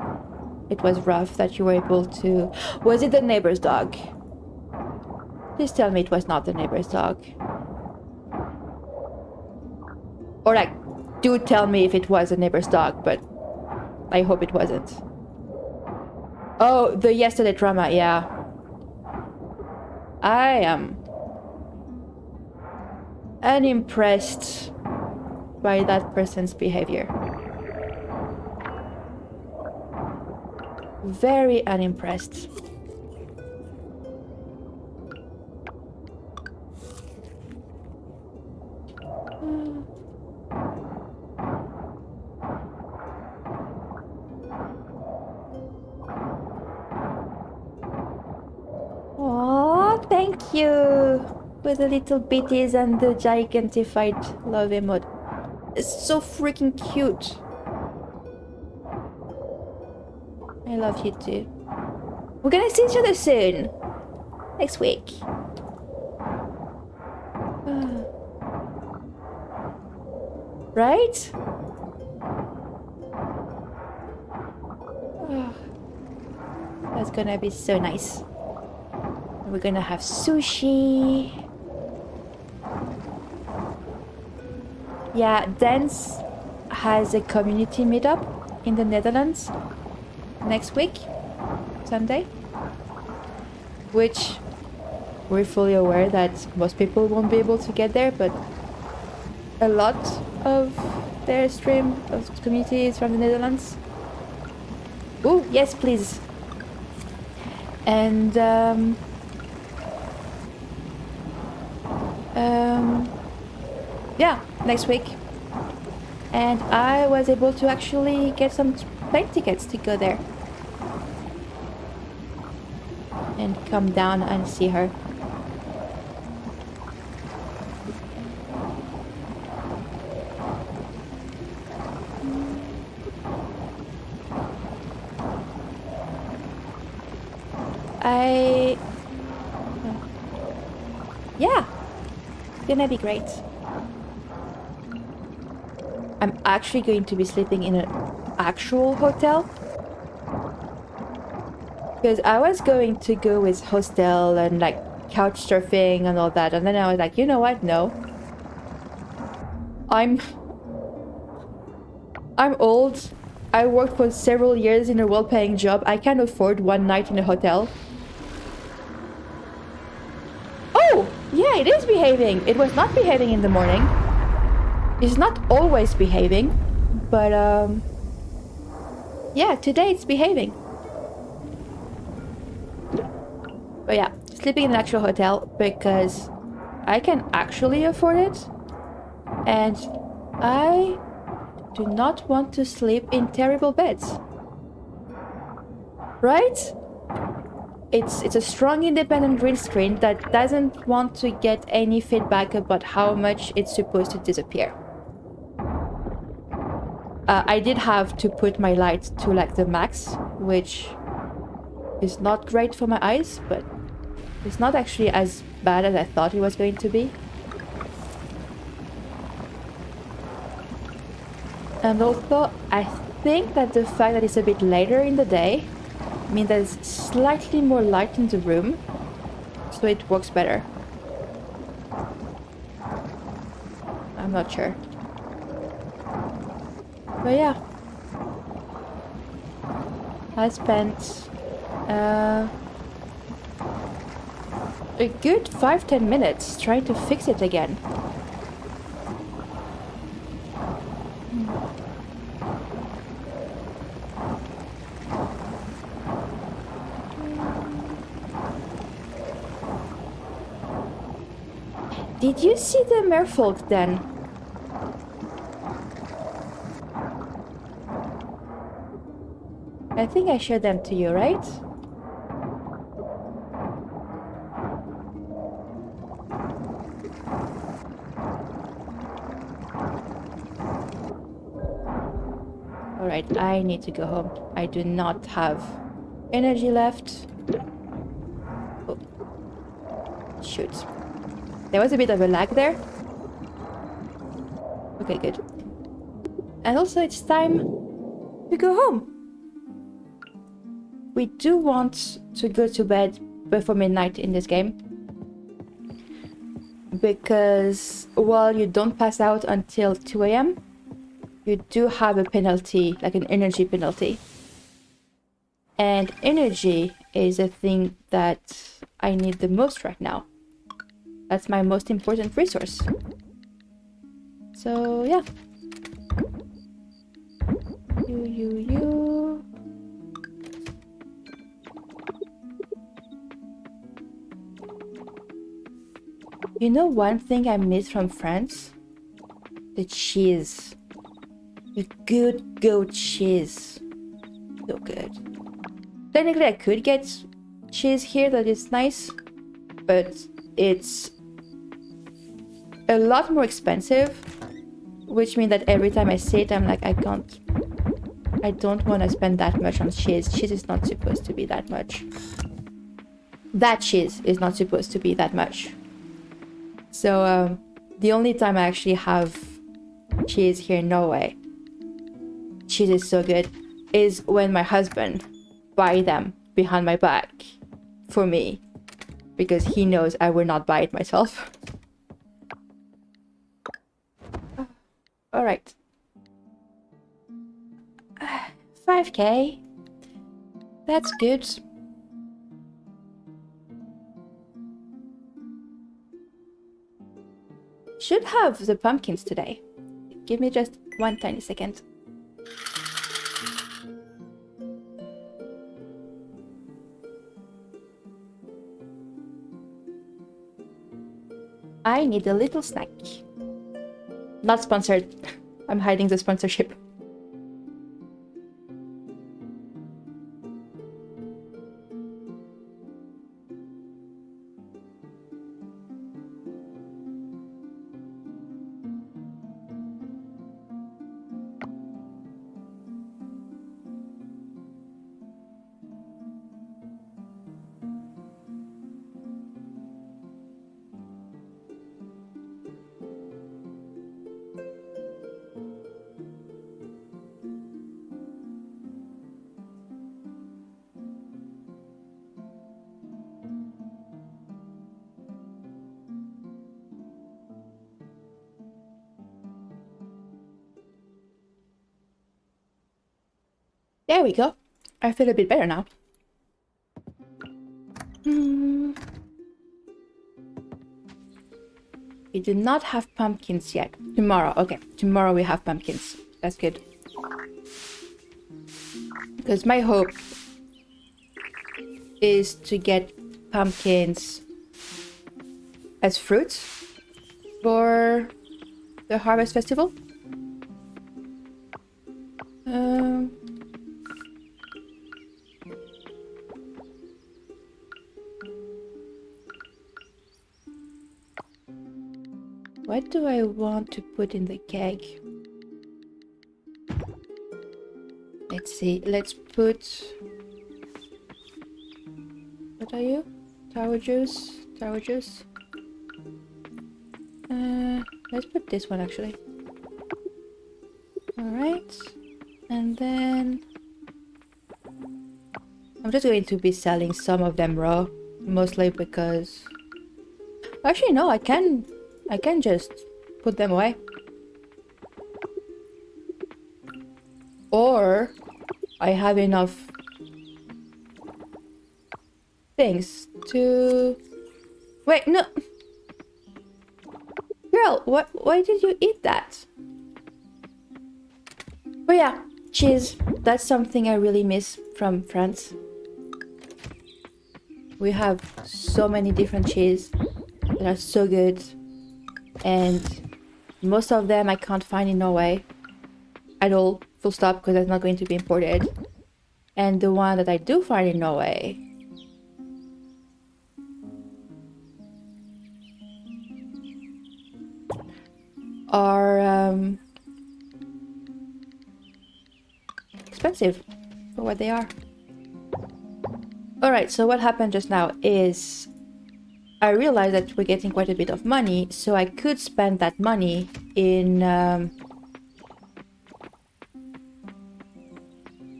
it was rough that you were able to... Was it the neighbor's dog? Please tell me it was not the neighbor's dog. Or like, do tell me if it was the neighbor's dog, but I hope it wasn't. Oh, the yesterday drama, yeah. I am unimpressed by that person's behavior. Very unimpressed. Oh, thank you for the little bitties and the gigantified love emote. It's so freaking cute. I love you too. We're gonna see each other soon. Next week. Right? That's gonna be so nice. We're gonna have sushi. Yeah, Dance has a community meetup in the Netherlands next week, Sunday, which we're fully aware that most people won't be able to get there, but a lot of their stream of community is from the Netherlands. Oh, yes, please. And yeah, next week. And I was able to actually get some plane tickets to go there and come down and see her. Yeah, it's gonna be great. I'm actually going to be sleeping in an actual hotel, because I was going to go with hostel and like couch surfing and all that, and then I was like, you know what, no, I'm old. I worked for several years in a well-paying job. I can't afford one night in a hotel. Oh, yeah, it is behaving. It was not behaving in the morning. It's not always behaving, but yeah, today it's behaving. But yeah, sleeping in an actual hotel because I can actually afford it, and I do not want to sleep in terrible beds. Right? It's a strong independent green screen that doesn't want to get any feedback about how much it's supposed to disappear. I did have to put my light to like the max, which is not great for my eyes, but it's not actually as bad as I thought it was going to be. And also, I think that the fact that it's a bit later in the day means there's slightly more light in the room, so it works better. I'm not sure. But yeah. I spent a good 5-10 minutes trying to fix it again. Did you see the merfolk then? I think I showed them to you, right? Alright, I need to go home. I do not have energy left. Oh. Shoot. There was a bit of a lag there. Okay, good. And also it's time to go home. We do want to go to bed before midnight in this game, because while you don't pass out until 2 a.m., you do have a penalty, like an energy penalty. And energy is a thing that I need the most right now. That's my most important resource. So yeah. You. You know one thing I miss from France? The cheese. The good goat cheese. So good. Technically I could get cheese here that is nice, but it's a lot more expensive, which means that every time I see it I'm like, I don't want to spend that much on cheese. Cheese is not supposed to be that much. That cheese is not supposed to be that much. So the only time I actually have cheese here in Norway, cheese is so good, is when my husband buy them behind my back for me, because he knows I will not buy it myself. All right. 5k. That's good. Should have the pumpkins today. Give me just one tiny second. I need a little snack. Not sponsored. I'm hiding the sponsorship. There we go. I feel a bit better now. We do not have pumpkins yet. Tomorrow, okay. Tomorrow we have pumpkins. That's good. Because my hope is to get pumpkins as fruits for the harvest festival. What do I want to put in the keg? Let's see. Let's put... What are you? Tower juice? Tower juice? Let's put this one actually. Alright. And then... I'm just going to be selling some of them raw. Mostly because... Actually no, I can just put them away. Or I have enough things to... Wait, no! Girl, why did you eat that? Oh yeah, cheese. That's something I really miss from France. We have so many different cheese that are so good. And most of them I can't find in Norway at all, full stop, because that's not going to be imported. And the one that I do find in Norway are expensive for what they are. Alright, so what happened just now is I realized that we're getting quite a bit of money, so I could spend that money in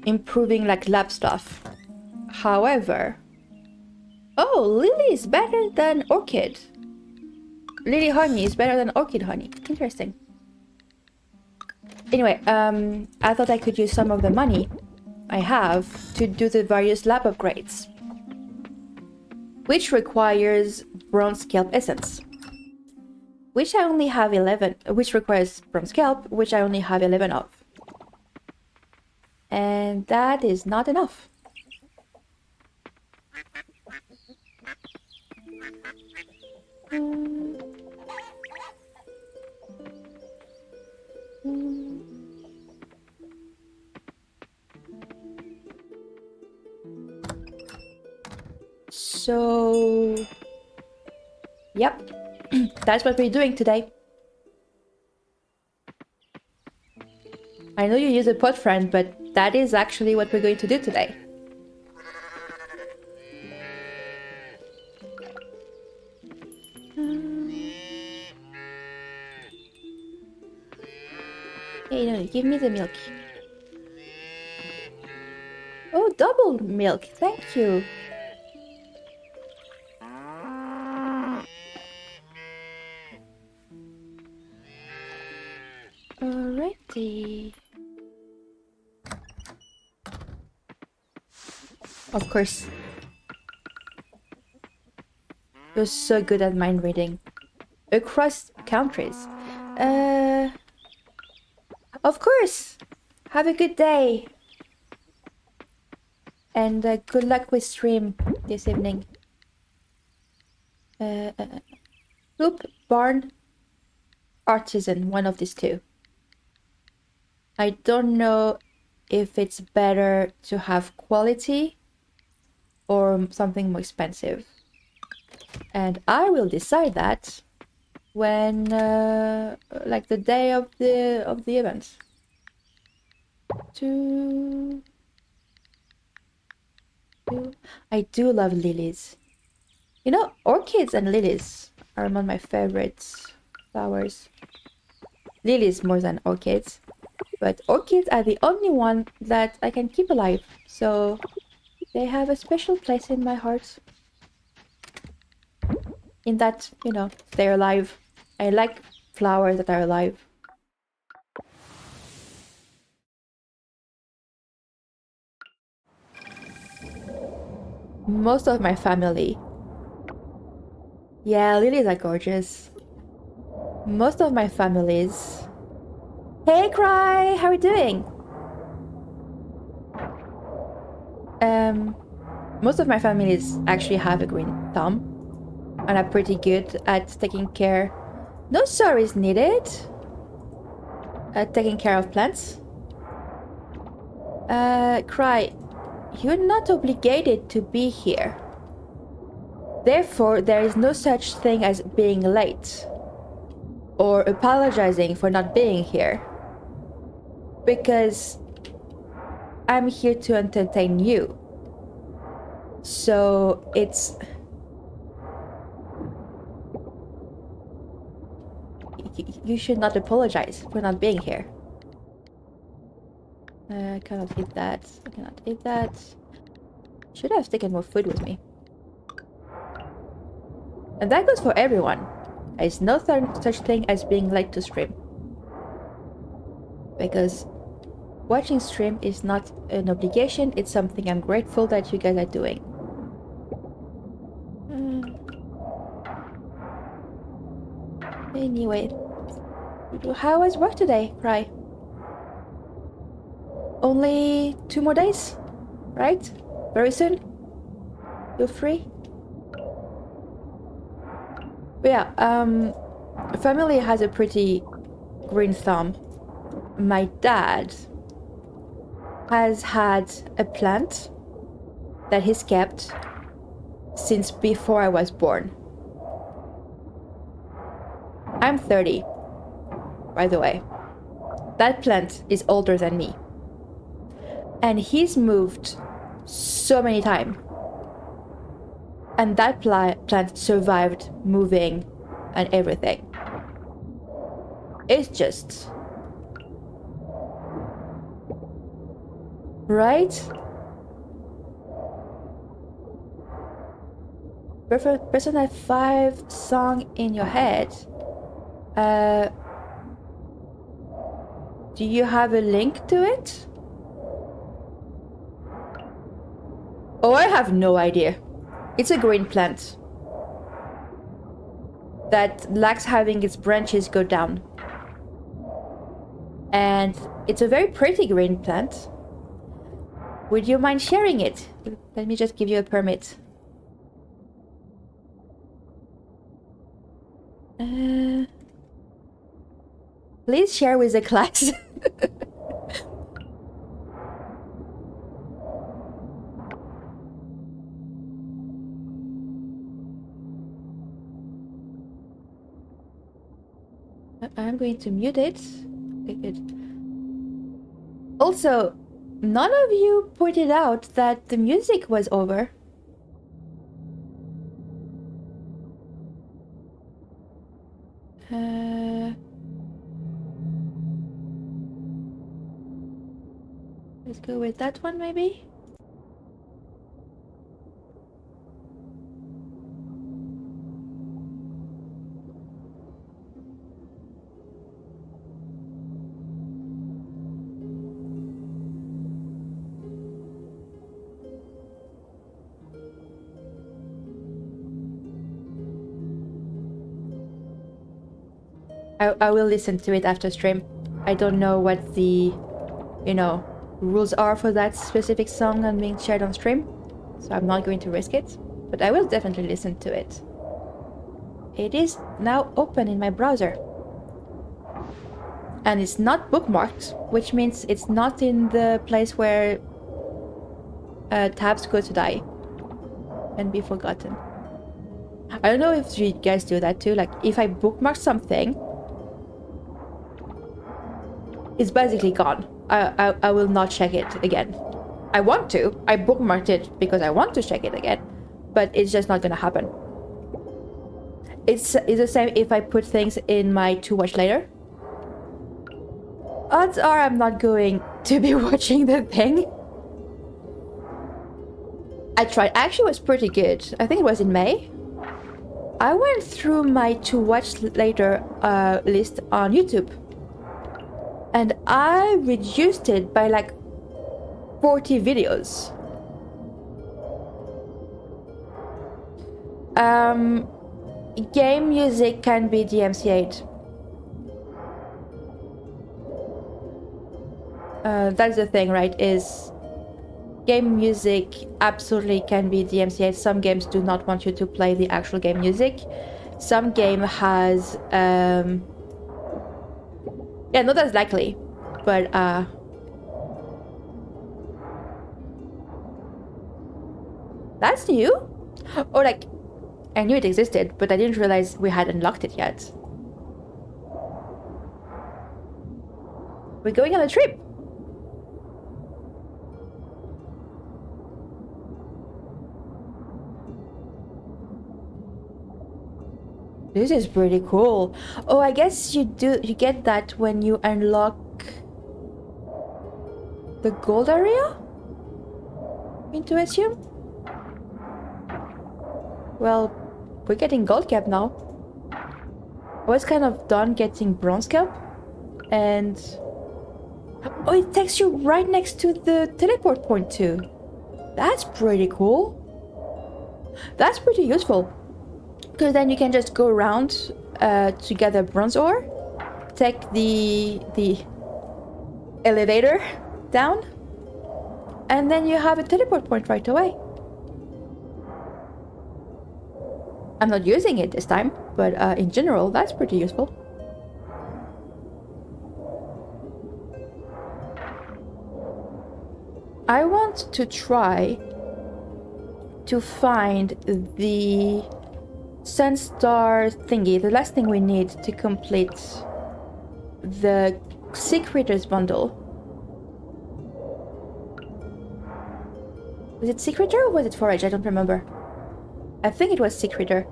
improving like lab stuff. However, oh, lily is better than orchid. Lily honey is better than orchid honey. Interesting. Anyway, I thought I could use some of the money I have to do the various lab upgrades, which requires bronze kelp essence, which I only have 11, which requires bronze kelp, which I only have 11 of. And that is not enough. So, yep, that's what we're doing today. I know you use a pot friend, but that is actually what we're going to do today. Hey, no, give me the milk. Oh, double milk, thank you. Alrighty. Of course. You're so good at mind reading. Across countries. Of course! Have a good day! And good luck with stream this evening. Hoop, barn, artisan, one of these two. I don't know if it's better to have quality or something more expensive. And I will decide that when like the day of the event. I do love lilies. You know, orchids and lilies are among my favorite flowers. Lilies more than orchids. But orchids are the only one that I can keep alive. So they have a special place in my heart. In that, you know, they're alive. I like flowers that are alive. most of my family. Yeah, lilies are gorgeous. Most of my families. Hey, Cry, how are you doing? Most of my families actually have a green thumb and are pretty good at taking care. No sorries needed. At taking care of plants. Cry, you're not obligated to be here. Therefore, there is no such thing as being late or apologizing for not being here. Because I'm here to entertain you. So it's... You should not apologize for not being here. I cannot eat that. I cannot eat that. Should have taken more food with me. And that goes for everyone. There is no such thing as being late to stream. Because watching stream is not an obligation, it's something I'm grateful that you guys are doing. Anyway, how was work today, Cry? Only 2 more days, right? Very soon? You're free? But yeah, family has a pretty green thumb. My dad has had a plant that he's kept since before I was born. I'm 30, by the way. That plant is older than me. And he's moved so many times. And that plant survived moving and everything. It's just... Right? Persona 5 song in your head. Do you have a link to it? Oh, I have no idea. It's a green plant that lacks having its branches go down. And it's a very pretty green plant. Would you mind sharing it? Let me just give you a permit. Please share with the class. I'm going to mute it. Okay, good. Also, none of you pointed out that the music was over. Let's go with that one, maybe? I will listen to it after stream. I don't know what the, rules are for that specific song and being shared on stream, so I'm not going to risk it, but I will definitely listen to it. It is now open in my browser. And it's not bookmarked, which means it's not in the place where tabs go to die and be forgotten. I don't know if you guys do that too, like if I bookmark something, it's basically gone. I will not check it again. I want to. I bookmarked it because I want to check it again, but it's just not gonna happen. It's the same if I put things in my to watch later. Odds are I'm not going to be watching the thing. I tried. Actually, it was pretty good. I think it was in May. I went through my to watch later list on YouTube. And I reduced it by like 40 videos. Um, game music can be DMCA'd. That's the thing, right? Is game music absolutely can be DMCA'd. Some games do not want you to play the actual game music. Some game has yeah, not as likely, but that's new. Or like, I knew it existed, but I didn't realize we had unlocked it yet. We're going on a trip. This is pretty cool. Oh, I guess you get that when you unlock the gold area? Mean to assume? Well, we're getting gold cap now. I was kind of done getting bronze cap. And oh, it takes you right next to the teleport point too. That's pretty cool. That's pretty useful. Because then you can just go around to gather bronze ore, take the elevator down, and then you have a teleport point right away. I'm not using it this time, but in general, that's pretty useful. I want to try to find the Sunstar thingy, the last thing we need to complete the Secretors bundle. Was it Secretor or was it Forage? I don't remember. I think it was Secretor.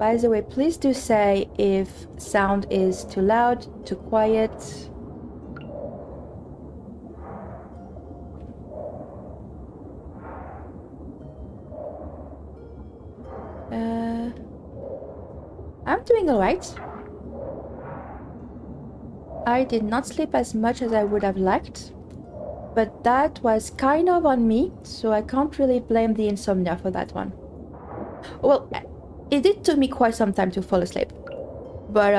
By the way, please do say if sound is too loud, too quiet. I'm doing alright. I did not sleep as much as I would have liked, but that was kind of on me, so I can't really blame the insomnia for that one. Well, it did took me quite some time to fall asleep, but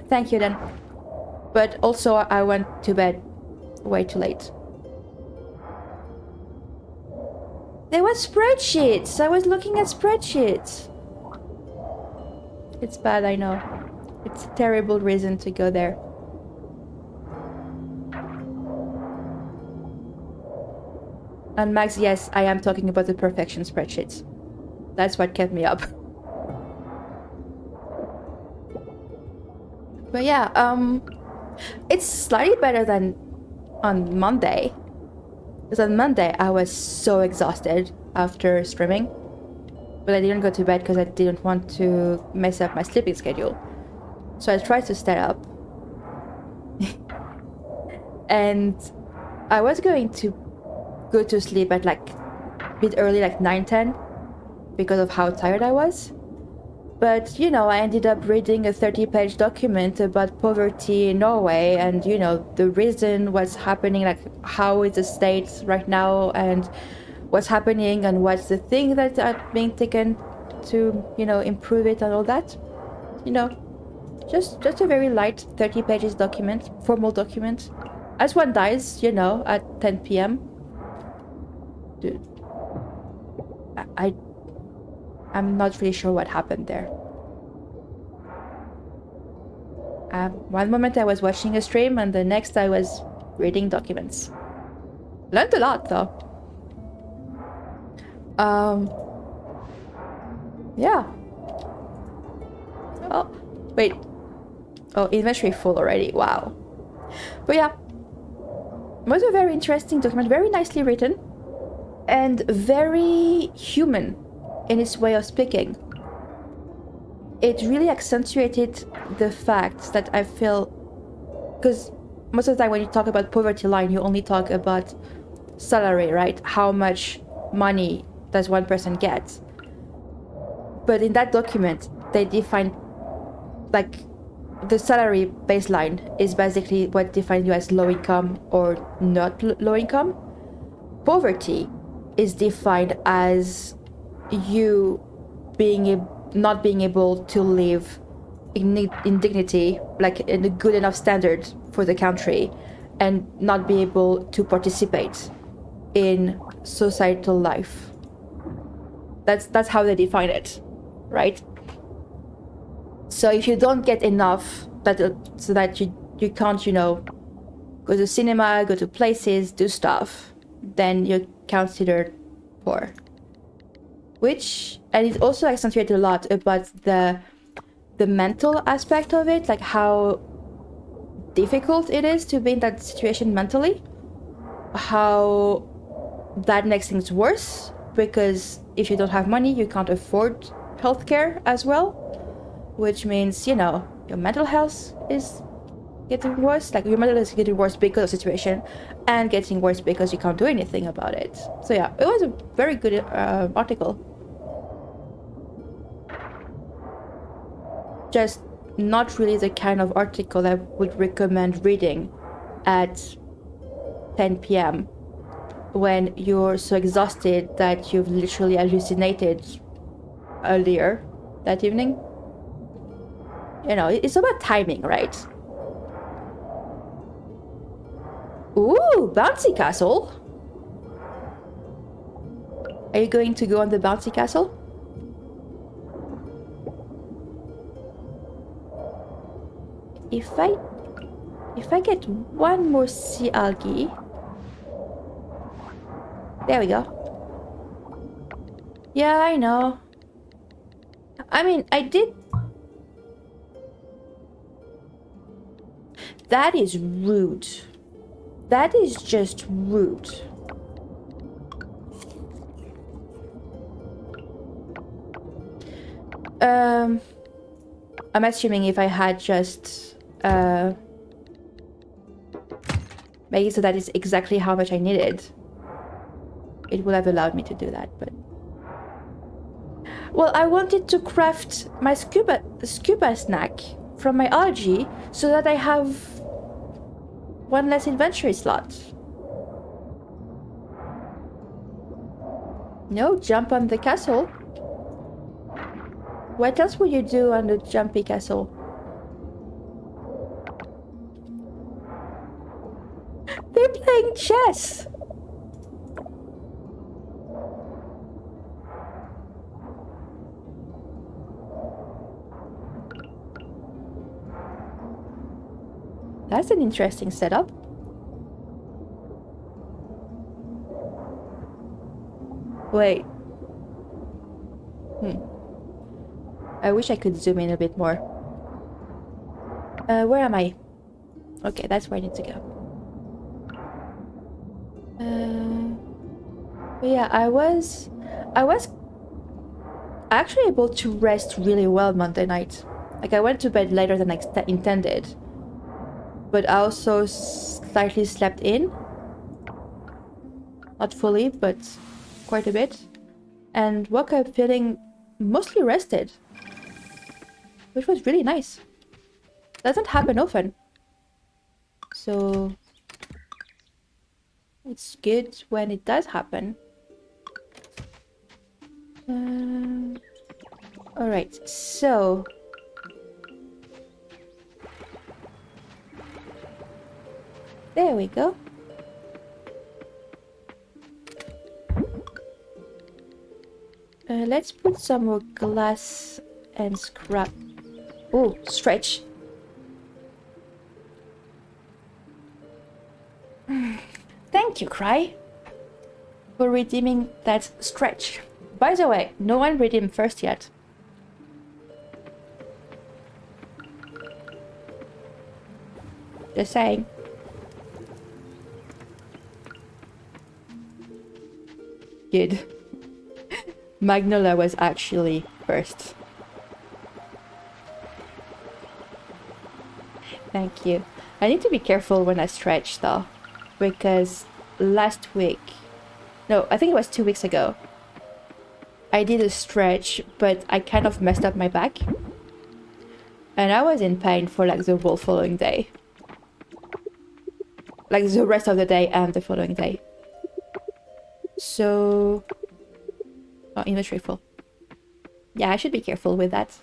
thank you then. But also I went to bed way too late. There were spreadsheets! I was looking at spreadsheets! It's bad, I know. It's a terrible reason to go there. And Max, yes, I am talking about the perfection spreadsheets. That's what kept me up. But yeah, it's slightly better than on Monday. Because on Monday I was so exhausted after streaming. But I didn't go to bed because I didn't want to mess up my sleeping schedule. So I tried to stay up. And I was going to go to sleep at like a bit early, like 9-10, because of how tired I was. But, you know, I ended up reading a 30-page document about poverty in Norway and, you know, the reason what's happening, like how is the state right now and what's happening and what's the thing that are being taken to, you know, improve it and all that. You know, just a very light 30 pages document, formal document. As one dies, you know, at 10 p.m. Dude, I'm not really sure what happened there. One moment I was watching a stream and the next I was reading documents. Learned a lot though. Yeah. Oh, wait. Oh, inventory full already. Wow. But yeah. It was a very interesting document, very nicely written, and very human in its way of speaking. It really accentuated the fact that I feel, because most of the time when you talk about poverty line, you only talk about salary, right? How much money does one person get? But in that document, they define like the salary baseline is basically what defines you as low income or not low income. Poverty is defined as you not being able to live in dignity, like in a good enough standard for the country, and not be able to participate in societal life. That's how they define it, right? So if you don't get enough so that you can't, go to cinema, go to places, do stuff, then you're considered poor. And it also accentuated a lot about the mental aspect of it, like how difficult it is to be in that situation mentally, how that makes things worse, because if you don't have money, you can't afford healthcare as well, which means, your mental health is getting worse. Like, your mental health is getting worse because of the situation, and getting worse because you can't do anything about it. So yeah, it was a very good article. Just not really the kind of article I would recommend reading at 10 p.m. when you're so exhausted that you've literally hallucinated earlier that evening. It's about timing, right? Ooh, bouncy castle. Are you going to go on the bouncy castle? If I get one more sea algae. There we go. Yeah, I know. I mean, I did. That is rude. That is just rude. I'm assuming if I had just maybe so that is exactly how much I needed, it would have allowed me to do that, but well, I wanted to craft my scuba snack from my algae so that I have one less inventory slot. No, jump on the castle. What else would you do on the jumpy castle? They're playing chess! That's an interesting setup. Wait. I wish I could zoom in a bit more. Where am I? Okay, that's where I need to go. But yeah, I was actually able to rest really well Monday night. Like, I went to bed later than I intended, but I also slightly slept in. Not fully, but quite a bit. And woke up feeling mostly rested, which was really nice. Doesn't happen often. So it's good when it does happen. Alright, so there we go. Let's put some more glass and scrap. Oh, stretch. Thank you, Cry, for redeeming that stretch. By the way, no one redeemed first yet. Just saying. Good. Magnolia was actually first. Thank you. I need to be careful when I stretch though, because last week, no, I think it was 2 weeks ago, I did a stretch, but I kind of messed up my back. And I was in pain for like the whole following day. Like the rest of the day and the following day. So... Oh, inventory full. Yeah, I should be careful with that.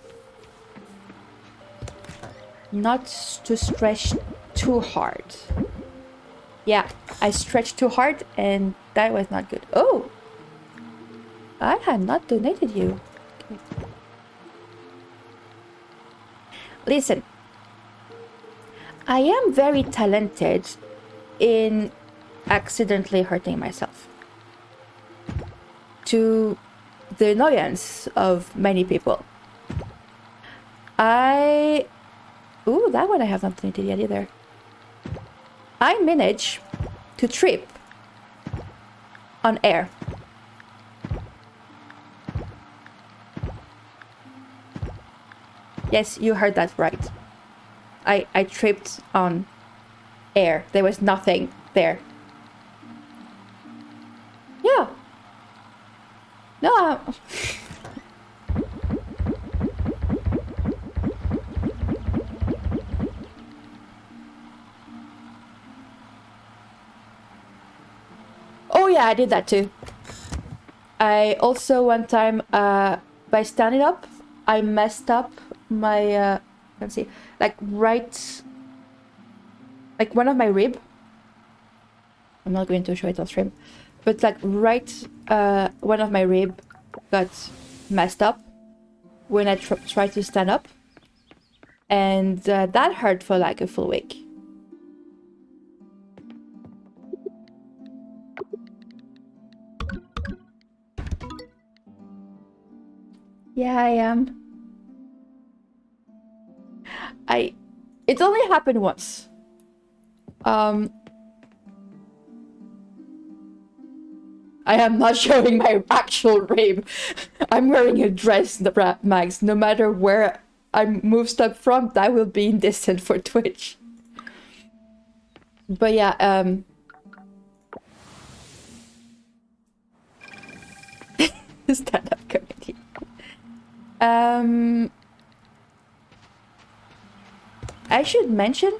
Not to stretch too hard. Yeah, I stretched too hard and that was not good. Oh! I had not donated you. Okay. Listen. I am very talented in accidentally hurting myself. To the annoyance of many people. Ooh, that one I have not donated yet either. I managed to trip on air. Yes, you heard that right. I tripped on air. There was nothing there. Yeah. No, Oh yeah, I did that too. I also one time, by standing up, I messed up my, let's see, like right, like one of my rib. I'm not going to show it on stream, but like right, one of my rib got messed up when I tried to stand up, and that hurt for like a full week. Yeah, I am. It only happened once. I am not showing my actual rib. I'm wearing a dress, Max. No matter where I move stuff from, that will be indecent for Twitch. But yeah, stand-up comedy. I should mention,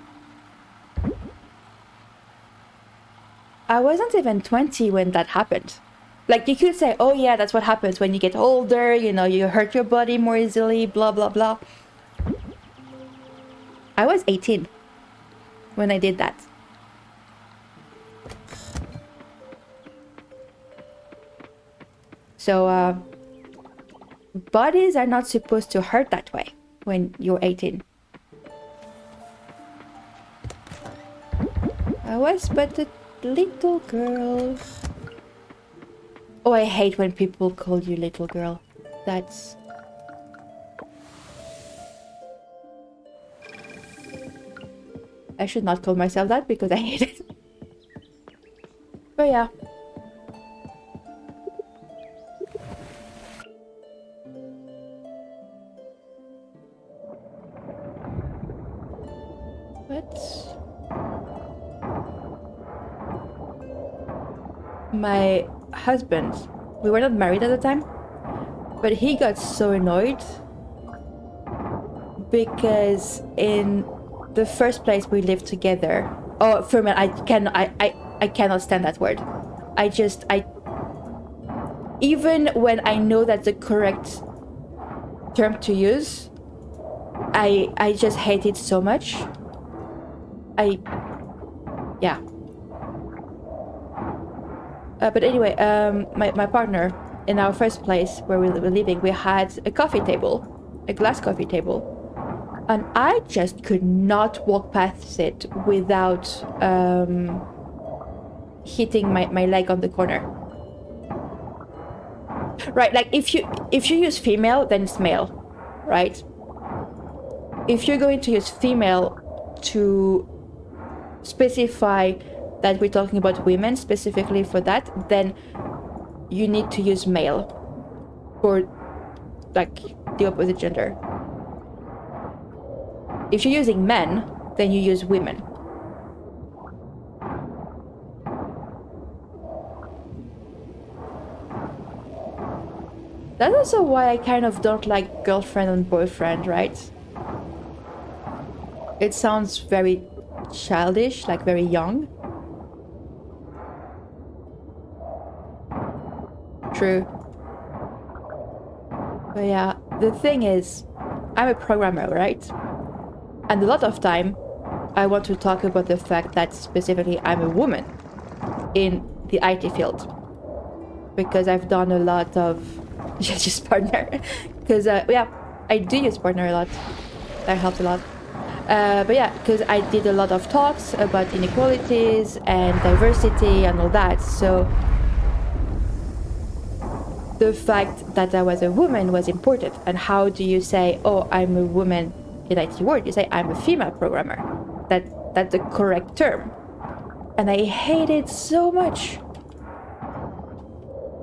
I wasn't even 20 when that happened. Like, you could say, oh yeah, that's what happens when you get older, you know, you hurt your body more easily, blah, blah, blah. I was 18 when I did that. So, bodies are not supposed to hurt that way when you're 18. I was but a little girl. Oh, I hate when people call you little girl. That's... I should not call myself that because I hate it. But yeah. My husband, we were not married at the time, but he got so annoyed because in the first place we lived together. Oh, for me, I cannot stand that word. Even when I know that's the correct term to use, I just hate it so much. Yeah. But anyway, my partner, in our first place where we were living, we had a coffee table, a glass coffee table. And I just could not walk past it without hitting my leg on the corner. Right, like if you use female, then it's male, right? If you're going to use female to specify that we're talking about women specifically for that, then you need to use male for like the opposite gender. If you're using men, then you use women. That's also why I kind of don't like girlfriend and boyfriend, right? It sounds very childish, like very young. True. But yeah, the thing is, I'm a programmer, right? And a lot of time, I want to talk about the fact that specifically I'm a woman in the IT field. Because I've done a lot of... just partner. Because, yeah, I do use partner a lot. That helps a lot. But yeah, because I did a lot of talks about inequalities and diversity and all that. So the fact that I was a woman was important. And how do you say, oh, I'm a woman in IT world? You say, I'm a female programmer. That's the correct term. And I hate it so much.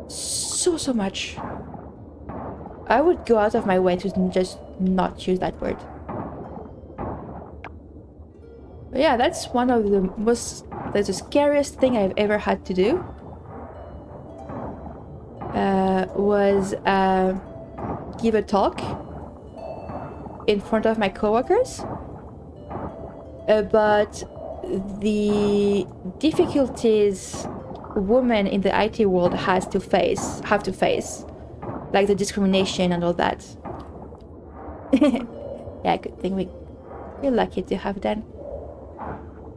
So much. I would go out of my way to just not use that word. But yeah, that's one of that's the scariest thing I've ever had to do. Was give a talk in front of my coworkers about the difficulties women in the IT world have to face, like the discrimination and all that. Yeah, good thing we're lucky to have that.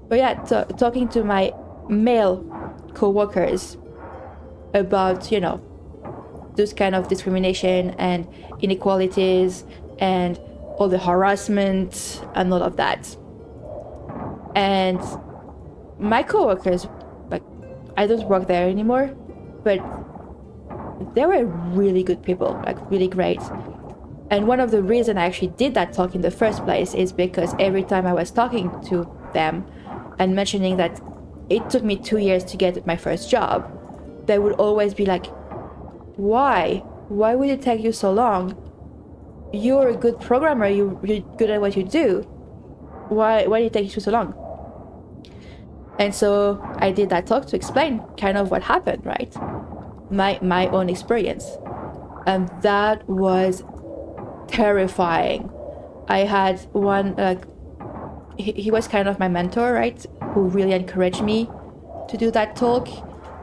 But yeah, talking to my male co-workers about, those kind of discrimination and inequalities and all the harassment and all of that. And my co-workers, like, I don't work there anymore, but they were really good people, like really great. And one of the reasons I actually did that talk in the first place is because every time I was talking to them and mentioning that it took me 2 years to get my first job, they would always be like, why would it take you so long? You're a good programmer, you're good at what you do. Why did it take you so long? And so I did that talk to explain kind of what happened, right? My own experience. And that was terrifying. I had one, he was kind of my mentor, right? Who really encouraged me to do that talk.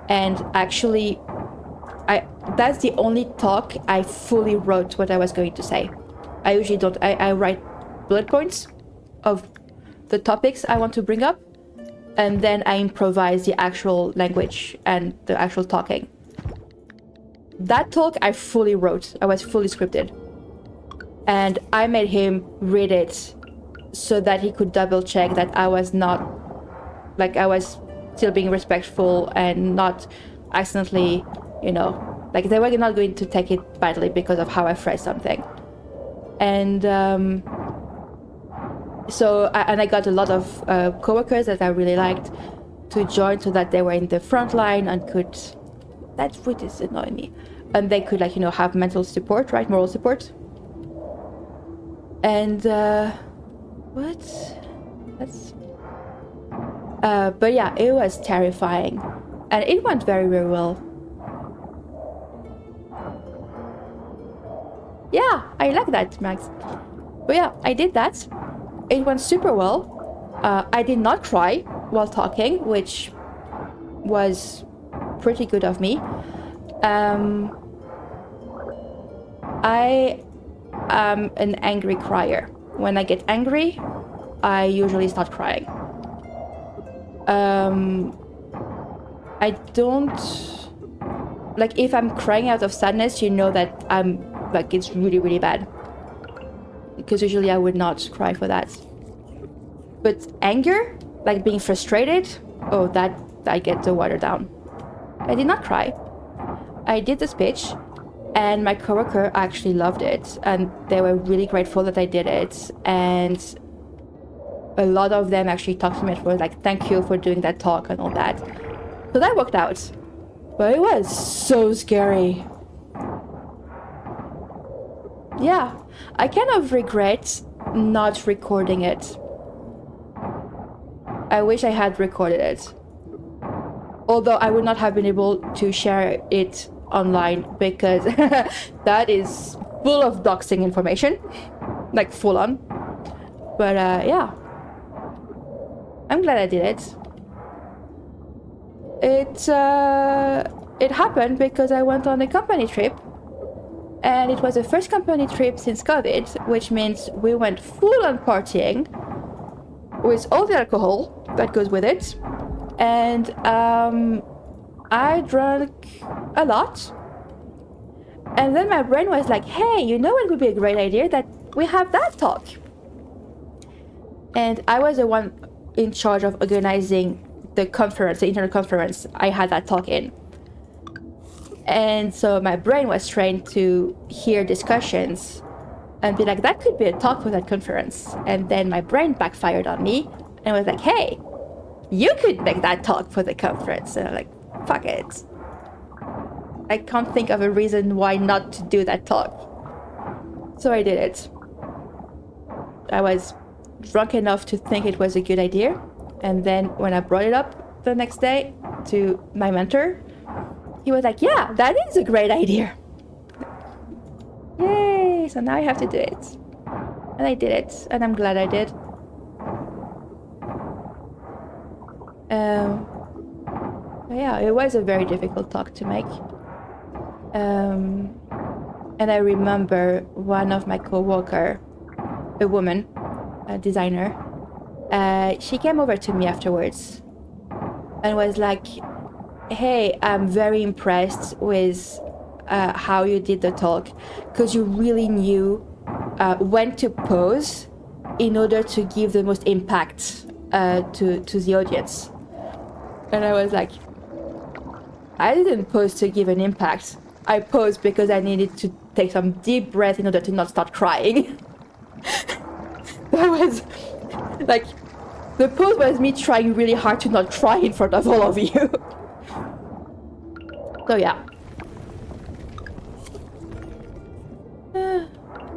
And actually, that's the only talk I fully wrote what I was going to say. I usually don't. I write bullet points of the topics I want to bring up, and then I improvise the actual language and the actual talking. That talk I fully wrote. I was fully scripted. And I made him read it so that he could double check that I was not, like, I was still being respectful and not accidentally, like they were not going to take it badly because of how I phrased something. And I got a lot of coworkers that I really liked to join so that they were in the front line and could, that would just annoy me. And they could, have mental support, right? Moral support. And, but yeah, it was terrifying. And it went very, very well. Yeah, I like that, Max. But yeah, I did that. It went super well. I did not cry while talking, which was pretty good of me. I am an angry crier. When I get angry, I usually start crying. I don't... Like, if I'm crying out of sadness, you know that it's really, really bad. Because usually I would not cry for that. But anger, like being frustrated, oh, that I get the water down. I did not cry. I did the speech, and my coworker actually loved it, and they were really grateful that I did it. And a lot of them actually talked to me and were like, thank you for doing that talk and all that. So that worked out. But it was so scary. Yeah, I kind of regret not recording it. I wish I had recorded it. Although I would not have been able to share it online because that is full of doxing information. Like full on. But yeah, I'm glad I did it. It happened because I went on a company trip, and it was the first company trip since COVID, which means we went full on partying with all the alcohol that goes with it, and I drank a lot. And then my brain was like, hey, you know it would be a great idea that we have that talk. And I was the one in charge of organizing the conference, the internal conference I had that talk in. And so my brain was trained to hear discussions and be like, that could be a talk for that conference. And then my brain backfired on me and was like, hey, you could make that talk for the conference. And I'm like, fuck it. I can't think of a reason why not to do that talk. So I did it. I was drunk enough to think it was a good idea. And then when I brought it up the next day to my mentor, he was like, yeah, that is a great idea. Yay! So now I have to do it. And I did it. And I'm glad I did. Yeah, it was a very difficult talk to make. And I remember one of my co-worker, a woman, a designer, she came over to me afterwards and was like, hey, I'm very impressed with how you did the talk, because you really knew when to pause in order to give the most impact to the audience. And I was like, I didn't pause to give an impact. I paused because I needed to take some deep breath in order to not start crying. That was like, the pause was me trying really hard to not cry in front of all of you. So yeah.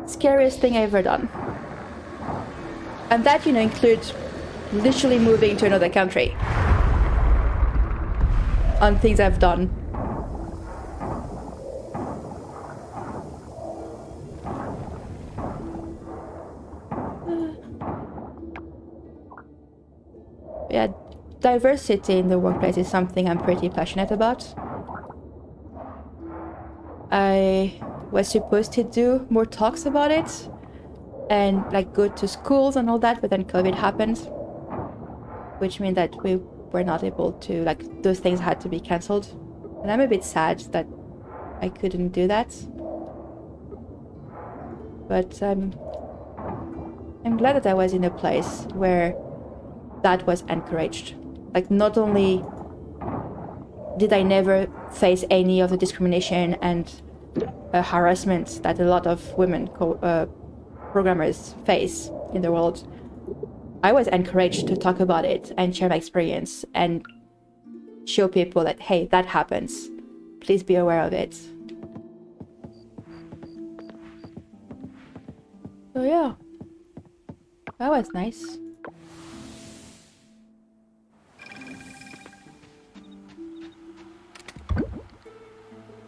Scariest thing I've ever done. And that, includes literally moving to another country. On things I've done. Yeah, diversity in the workplace is something I'm pretty passionate about. I was supposed to do more talks about it and go to schools and all that, but then COVID happened, which meant that we were not able to, those things had to be cancelled. And I'm a bit sad that I couldn't do that. But I'm glad that I was in a place where that was encouraged. Not only did I never face any of the discrimination and harassment that a lot of women programmers face in the world, I was encouraged to talk about it and share my experience and show people that, hey, that happens. Please be aware of it. So yeah, that was nice.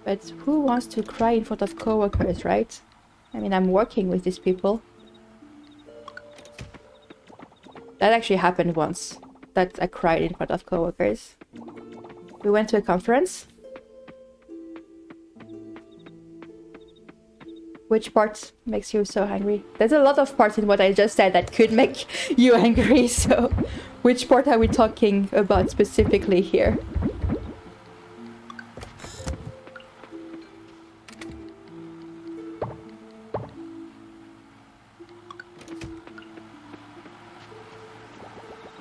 But who wants to cry in front of coworkers, right? I mean, I'm working with these people. That actually happened once, that I cried in front of coworkers. We went to a conference. Which part makes you so angry? There's a lot of parts in what I just said that could make you angry, so which part are we talking about specifically here?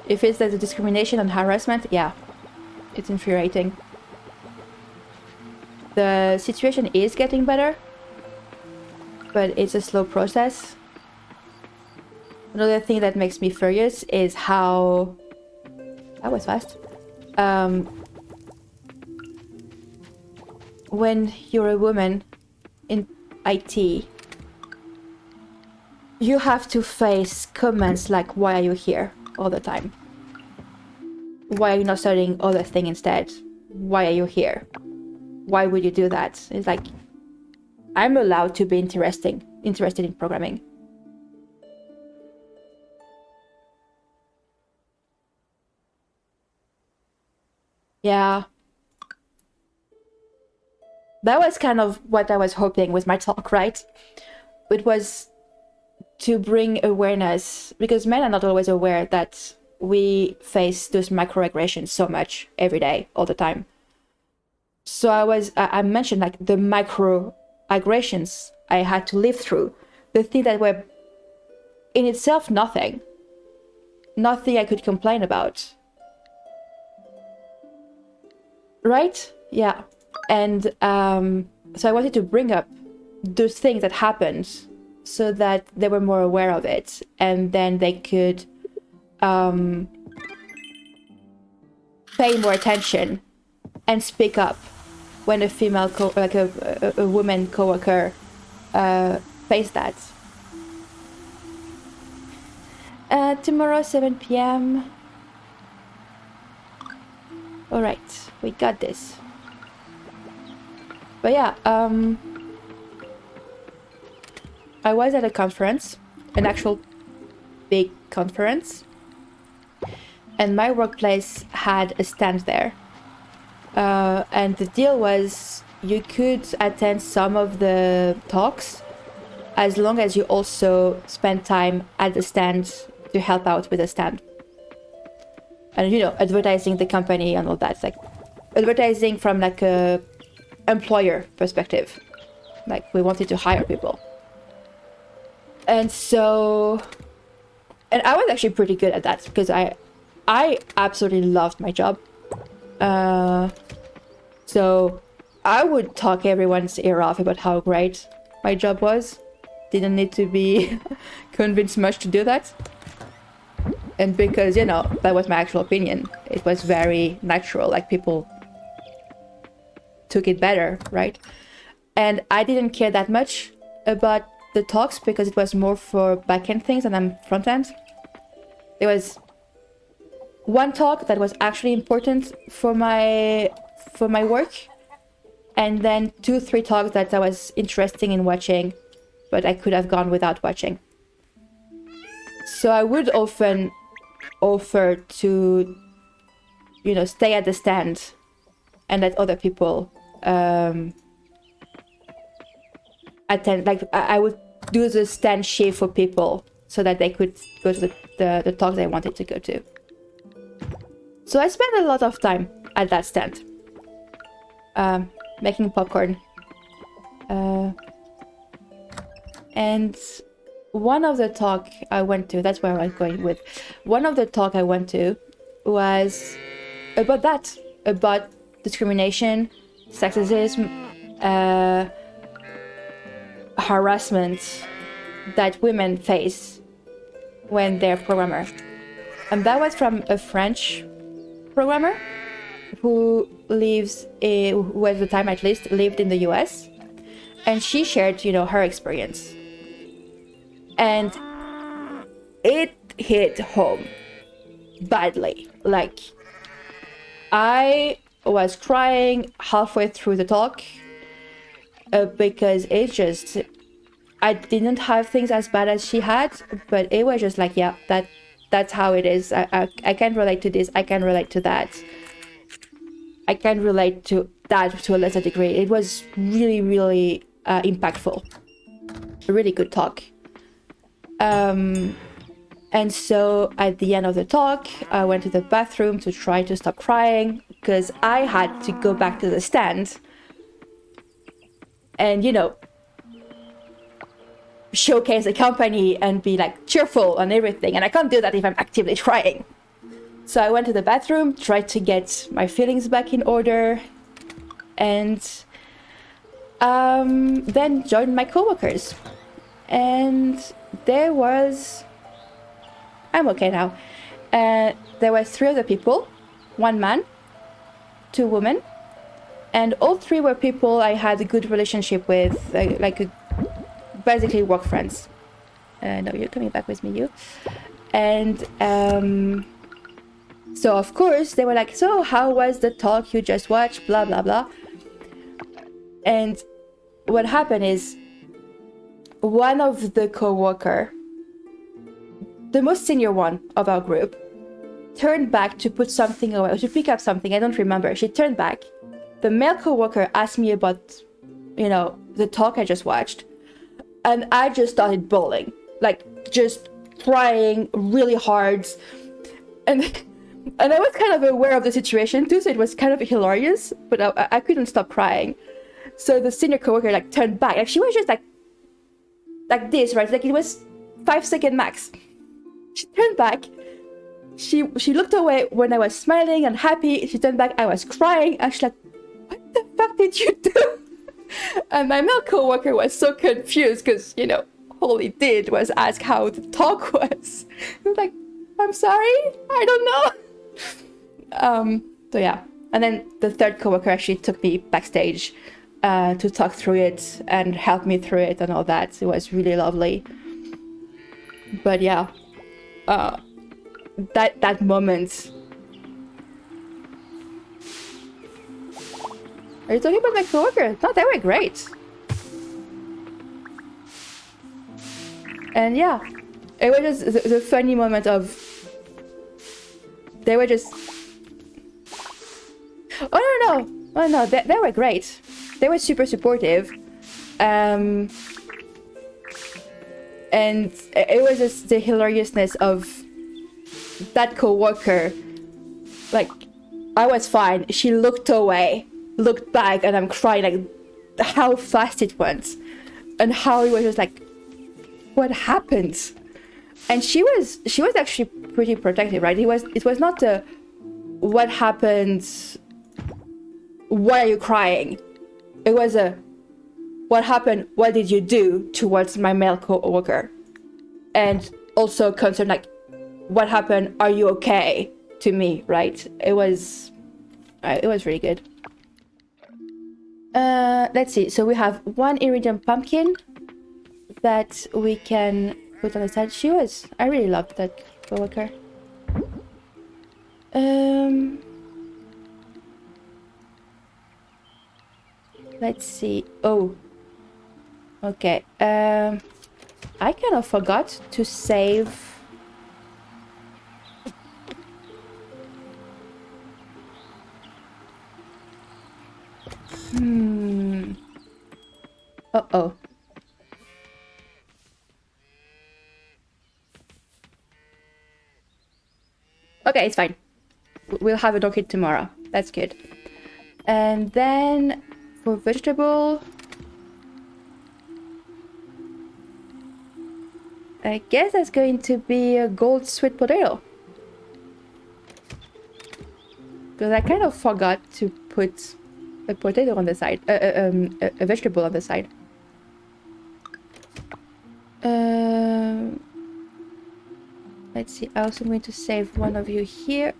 If it's the discrimination and harassment, yeah, it's infuriating. The situation is getting better, but it's a slow process. Another thing that makes me furious is how... That was fast. When you're a woman in IT, you have to face comments like, why are you here? All the time. Why are you not studying other thing instead? Why are you here? Why would you do that? It's like, I'm allowed to be interested in programming. Yeah. That was kind of what I was hoping with my talk, right? It was to bring awareness, because men are not always aware that we face those microaggressions so much every day, all the time. So I mentioned like the microaggressions I had to live through, the things that were in itself nothing I could complain about. Right? Yeah. And so I wanted to bring up those things that happened so that they were more aware of it, and then they could pay more attention and speak up when a female, like a woman coworker, faced that. Tomorrow, 7 p.m. All right, we got this. But yeah, I was at a conference, an actual big conference, and my workplace had a stand there. And the deal was you could attend some of the talks as long as you also spend time at the stand to help out with the stand. And, advertising the company and all that. Like, advertising from like a employer perspective. Like, we wanted to hire people. And so... And I was actually pretty good at that because I absolutely loved my job. So I would talk everyone's ear off about how great my job was. Didn't need to be convinced much to do that. And because, that was my actual opinion, it was very natural. Like, people took it better, right? And I didn't care that much about the talks because it was more for back-end things and I'm front-end. There was one talk that was actually important for my work, and then 2-3 talks that I was interested in watching, but I could have gone without watching. So I would often offer to, stay at the stand and let other people attend. Like, I would do the stand shift for people so that they could go to the talk they wanted to go to. So I spent a lot of time at that stand, making popcorn. And one of the talk I went to, that's where I was going with. One of the talk I went to was about that, about discrimination, sexism, harassment that women face when they're programmer. And that was from a French programmer who who at the time at least lived in the US, and she shared, her experience. And it hit home badly. Like, I was crying halfway through the talk because I didn't have things as bad as she had, but it was just like, yeah, that's how it is. I can relate to this. I can relate to that. I can relate to that to a lesser degree. It was really, really impactful. A really good talk. And so at the end of the talk, I went to the bathroom to try to stop crying because I had to go back to the stand and, showcase the company and be like cheerful and everything. And I can't do that if I'm actively crying. So I went to the bathroom, tried to get my feelings back in order, and then joined my coworkers. And I'm okay now. There were 3 other people, 1 man, 2 women, and all 3 were people I had a good relationship with, basically work friends. No, you're coming back with me, you. And so of course they were like, so how was the talk you just watched, blah blah blah. And what happened is, one of the co-worker, the most senior one of our group, turned back to put something away, or to pick up something. I don't remember. She turned back. The male coworker asked me about, you know, the talk I just watched. And I just started bawling. Like, just crying really hard. And I was kind of aware of the situation too, so it was kind of hilarious. But I couldn't stop crying. So the senior coworker, like, turned back. Like, she was just like this, right? Like, it was 5 seconds max. She turned back. She looked away when I was smiling and happy. She turned back. I was crying. And she's like, "What the fuck did you do?" And my male coworker was so confused because, you know, all he did was ask how the talk was. I was like, "I'm sorry, I don't know." So yeah. And then the third coworker actually took me backstage to talk through it and help me through it and all that. It was really lovely. But yeah, that moment. Are you talking about my coworker? No, they were great. And yeah, it was just the funny moment of they were just. Oh no, they were great. They were super supportive. And it was just the hilariousness of that coworker. Like, I was fine. She looked away, looked back, and I'm crying. Like, how fast it went, and how it was just like, what happened? And she was actually pretty protective, right? It was not a what happened. Why are you crying? It was a what happened? What did you do towards my male coworker? And also concerned, like, what happened? Are you okay? To me, right? It was really good. Let's see. So we have one iridium pumpkin that we can put on the side. I really loved that coworker. Let's see. Oh. Okay. I kind of forgot to save. Uh-oh. Okay, it's fine. We'll have a orchid tomorrow. That's good. And then for vegetable, I guess that's going to be a gold sweet potato. Because I kind of forgot to put a potato on the side, a vegetable on the side. Let's see. I also going to save one of you here.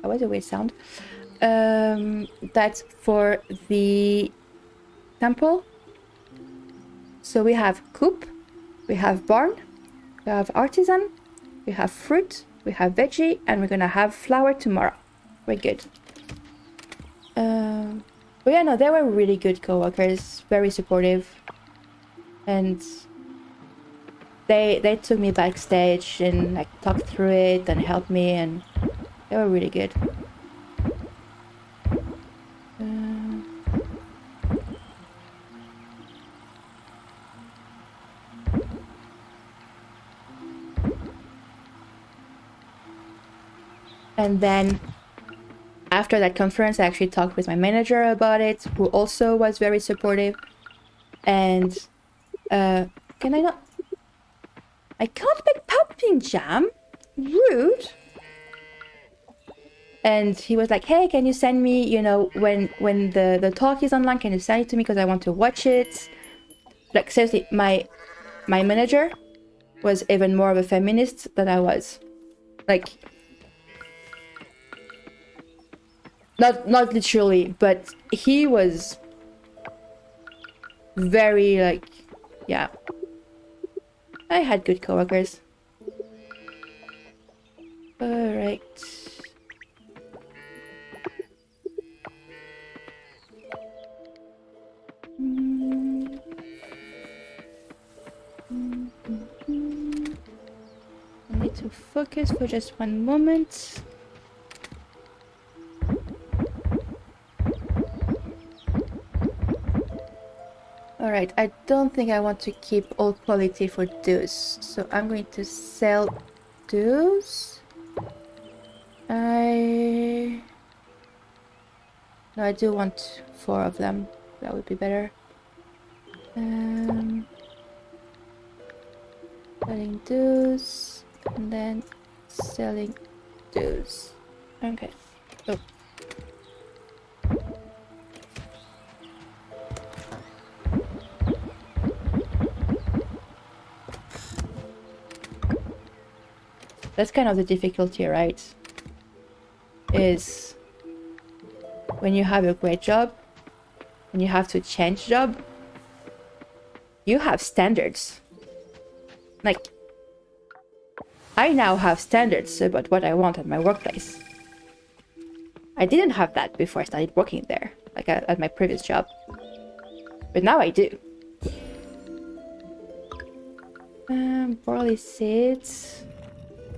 That was a weird sound. That's for the temple. So we have coop, we have barn, we have artisan, we have fruit, we have veggie, and we're gonna have flower tomorrow. We're good. But yeah, no, they were really good co-workers, very supportive, and they took me backstage and like talked through it and helped me, and they were really good. And then after that conference, I actually talked with my manager about it, who also was very supportive. And can I not? I can't make pumpkin jam. Rude. And he was like, "Hey, can you send me, you know, when the talk is online, can you send it to me because I want to watch it?" Like, seriously, my manager was even more of a feminist than I was. Like, not literally, but he was very, like, yeah. I had good coworkers. Alright. I need to focus for just one moment. Alright, I don't think I want to keep all quality for those, so I'm going to sell those. No, I do want 4 of them. That would be better. Selling those, and then selling those. Okay. Oh. That's kind of the difficulty, right? Is when you have a great job and you have to change job, you have standards. Like, I now have standards about what I want at my workplace. I didn't have that before I started working there, like at my previous job. But now I do. Barley seeds.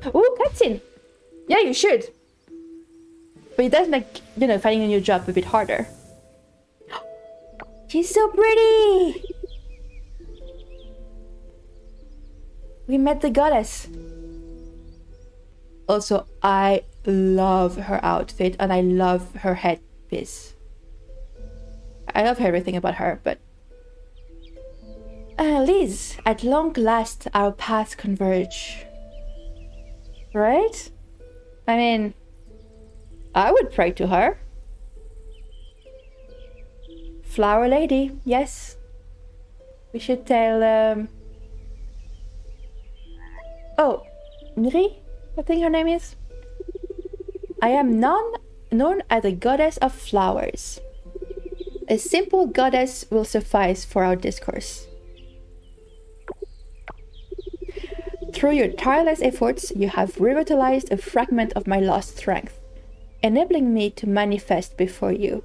Oh, cutscene! Yeah, you should. But it does make, you know, finding a new job a bit harder. She's so pretty! We met the goddess. Also, I love her outfit and I love her headpiece. I love everything about her, but... Liz, at long last our paths converge. Right? I mean, I would pray to her. Flower lady, yes. We should tell, Oh, Nri, I think her name is. I am known as the goddess of flowers. A simple goddess will suffice for our discourse. Through your tireless efforts, you have revitalized a fragment of my lost strength, enabling me to manifest before you.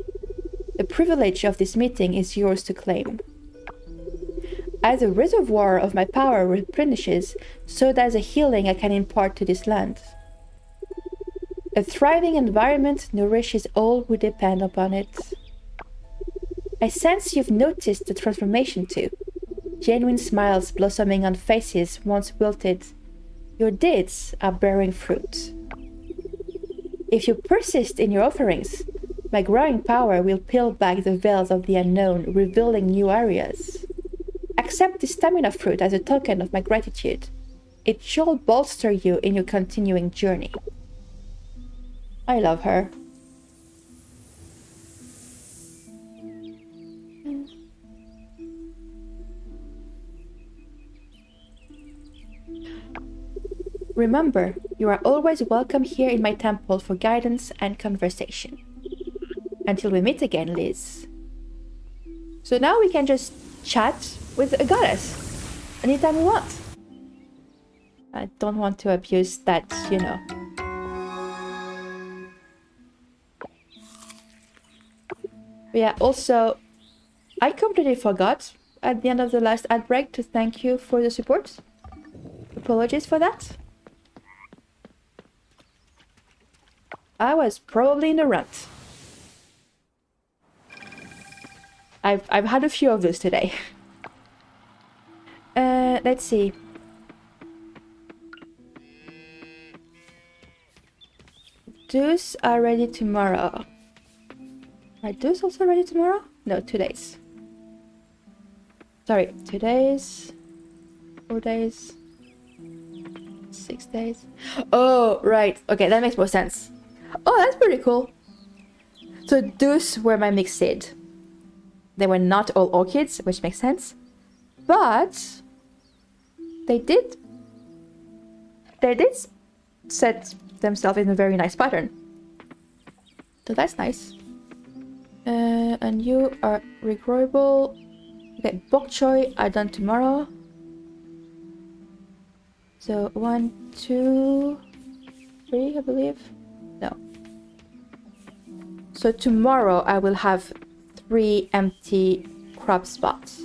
The privilege of this meeting is yours to claim. As the reservoir of my power replenishes, so does the healing I can impart to this land. A thriving environment nourishes all who depend upon it. I sense you've noticed the transformation too. Genuine smiles blossoming on faces once wilted. Your deeds are bearing fruit. If you persist in your offerings, my growing power will peel back the veils of the unknown, revealing new areas. Accept the stamina fruit as a token of my gratitude. It shall bolster you in your continuing journey. I love her. Remember, you are always welcome here in my temple for guidance and conversation. Until we meet again, Liz. So now we can just chat with a goddess anytime we want. I don't want to abuse that, you know. But yeah, also, I completely forgot at the end of the last ad break to thank you for the support. Apologies for that. I was probably in a rant. I've had a few of those today. Let's see. Those are ready tomorrow. Are those also ready tomorrow? No, 2 days. Sorry, 2 days, 4 days, 6 days. Oh, right. Okay, that makes more sense. Oh, that's pretty cool. So those were my mixed seed. They were not all orchids, which makes sense. But they did set themselves in a very nice pattern. So that's nice. And you are regrowable. Okay, bok choy are done tomorrow. So 1, 2, 3, I believe. No. So tomorrow I will have 3 empty crop spots.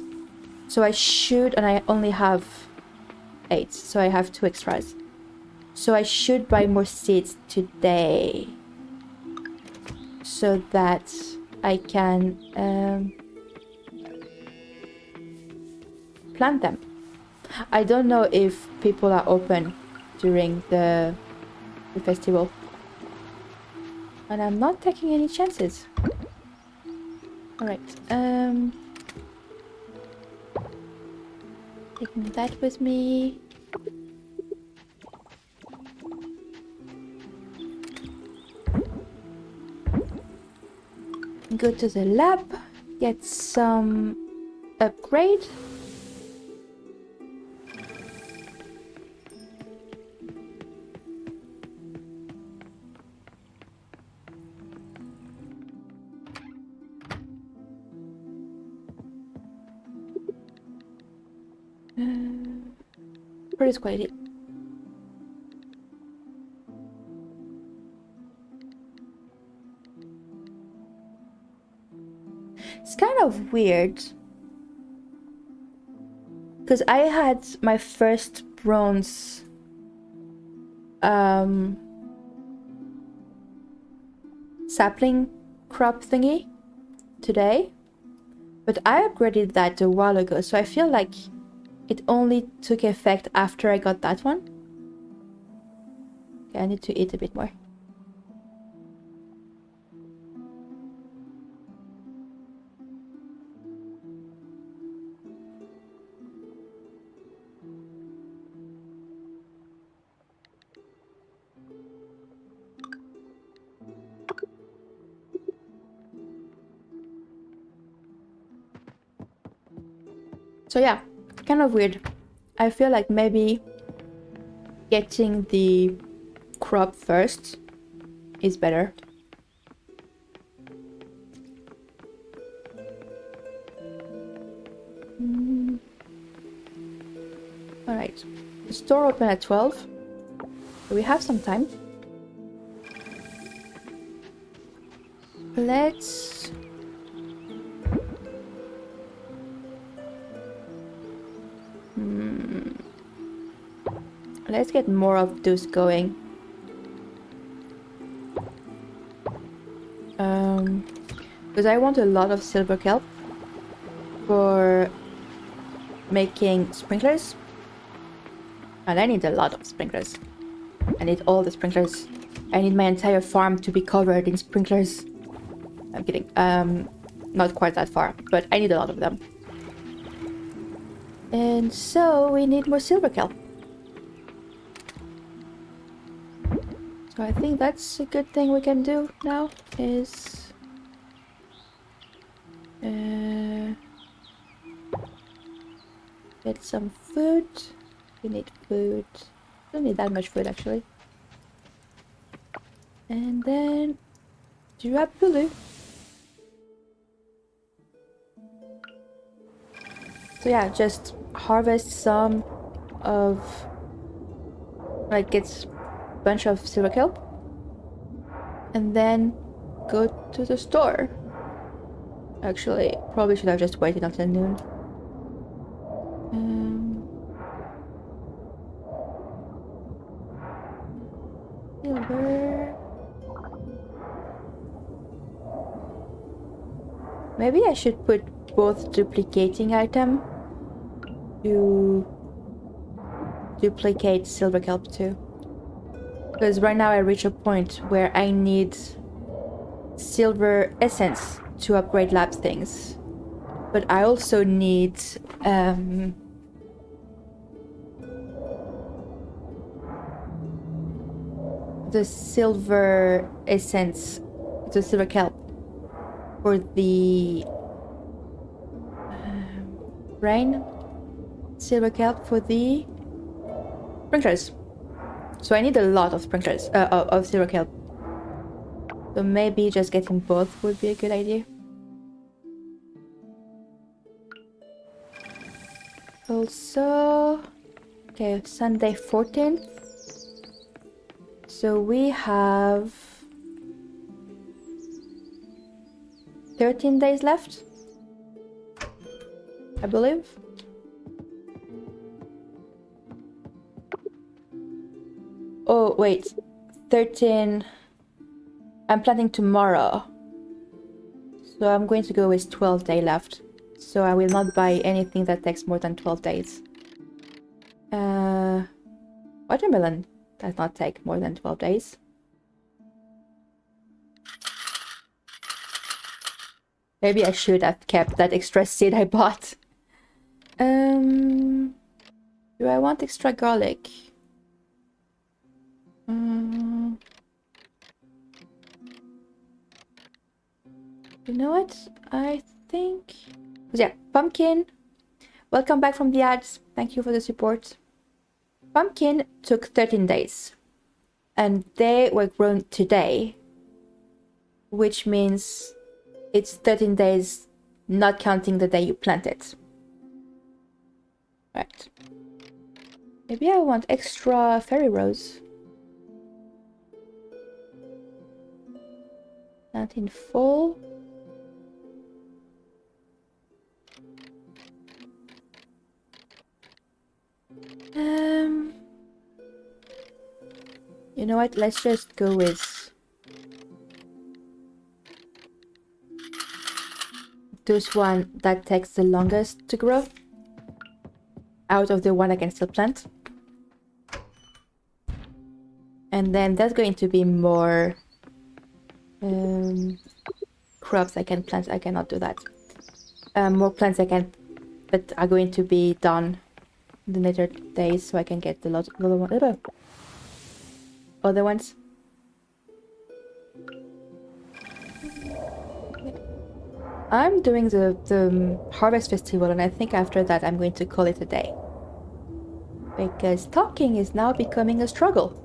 So I should, and I only have 8, so I have 2 extras. So I should buy more seeds today so that I can plant them. I don't know if people are open during the festival. And I'm not taking any chances. Alright, taking that with me. Go to the lab, get some upgrade. Produce quality. It's kind of weird because I had my first bronze sapling crop thingy today, but I upgraded that a while ago, so I feel like it only took effect after I got that one. Okay, I need to eat a bit more. So yeah, kind of weird. I feel like maybe getting the crop first is better. Alright, the store open at 12, so we have some time. Let's get more of those going. Because I want a lot of silver kelp for making sprinklers. And I need a lot of sprinklers. I need all the sprinklers. I need my entire farm to be covered in sprinklers. I'm kidding. Not quite that far, but I need a lot of them. And so we need more silver kelp. So I think that's a good thing we can do now is get some food. We need food. Don't need that much food actually. And then drop Hulu. So yeah, just harvest some of, like, get a bunch of silver kelp and then go to the store. Actually, probably should have just waited until noon. Silver. Maybe I should put both duplicating item to duplicate silver kelp too. Because right now I reach a point where I need silver essence to upgrade lab things. But I also need the silver essence, the silver kelp for the rain, silver kelp for the sprinklers. So I need a lot of sprinklers, of silver kelp. So maybe just getting both would be a good idea. Also, okay, Sunday 14th. So we have 13 days left, I believe. Oh, wait. 13... I'm planning tomorrow. So I'm going to go with 12 days left. So I will not buy anything that takes more than 12 days. Watermelon does not take more than 12 days. Maybe I should have kept that extra seed I bought. Do I want extra garlic? You know what? I think... Yeah, pumpkin. Welcome back from the ads. Thank you for the support. Pumpkin took 13 days. And they were grown today. Which means it's 13 days, not counting the day you plant it. Right. Maybe I want extra fairy rose. Plant in fall. You know what? Let's just go with this one that takes the longest to grow. Out of the one I can still plant. And then there's going to be more crops I can plant. I cannot do that. More plants I can, but are going to be done in the later days, so I can get the other ones. I'm doing the harvest festival, and I think after that I'm going to call it a day. Because talking is now becoming a struggle.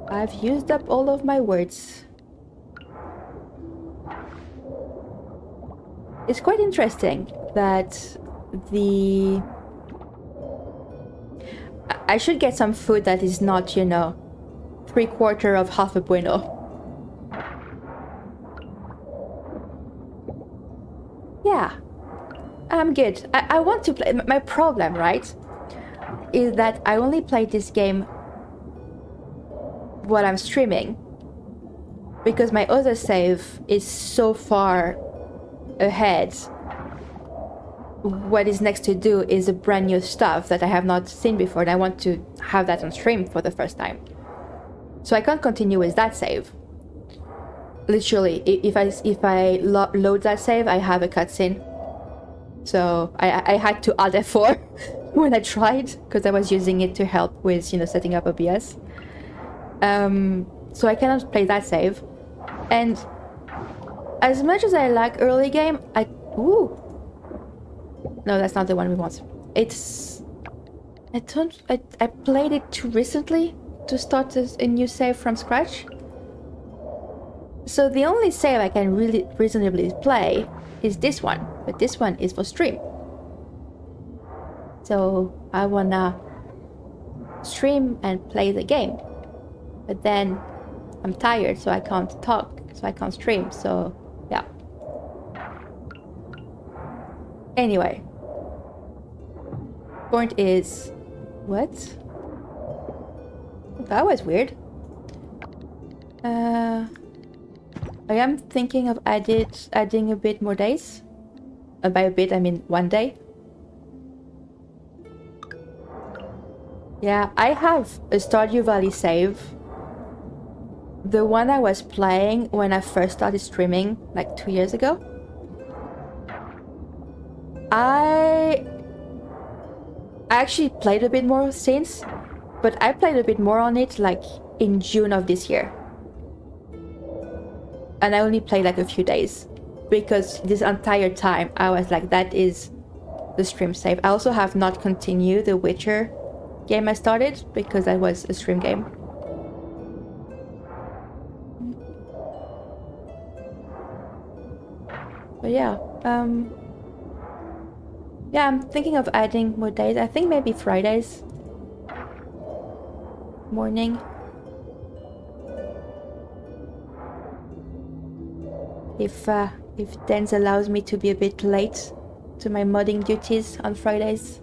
I've used up all of my words. It's quite interesting that the... I should get some food that is not, you know, 3/4 of half a bueno. Yeah, I'm good. I want to play. My problem, right, is that I only play this game while I'm streaming. Because my other save is so far ahead. What is next to do is a brand new stuff that I have not seen before, and I want to have that on stream for the first time. So I can't continue with that save. Literally, if I load that save, I have a cutscene. So I had to add F4 when I tried, because I was using it to help with, you know, setting up OBS. So I cannot play that save. And as much as I like early game, ooh. No, that's not the one we want. It's... I played it too recently to start a new save from scratch. So the only save I can really reasonably play is this one. But this one is for stream. So I wanna stream and play the game. But then I'm tired, so I can't talk. So I can't stream, so yeah. Anyway. Point is... What? That was weird. I am thinking of adding a bit more days. By a bit, I mean 1 day. Yeah, I have a Stardew Valley save. The one I was playing when I first started streaming, like 2 years ago. I actually played a bit more since, but I played a bit more on it like in June of this year. And I only played like a few days, because this entire time I was like, that is the stream save. I also have not continued the Witcher game I started, because that was a stream game. But yeah, yeah, I'm thinking of adding more days. I think maybe Fridays morning. If Dens allows me to be a bit late to my modding duties on Fridays.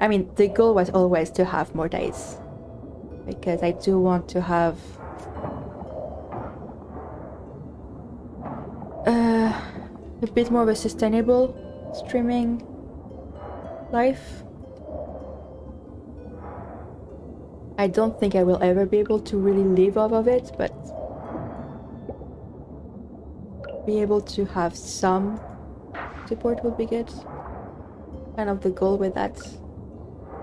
I mean, the goal was always to have more days. Because I do want to have a bit more of a sustainable streaming life. I don't think I will ever be able to really live off of it, but be able to have some support would be good. Kind of the goal with that.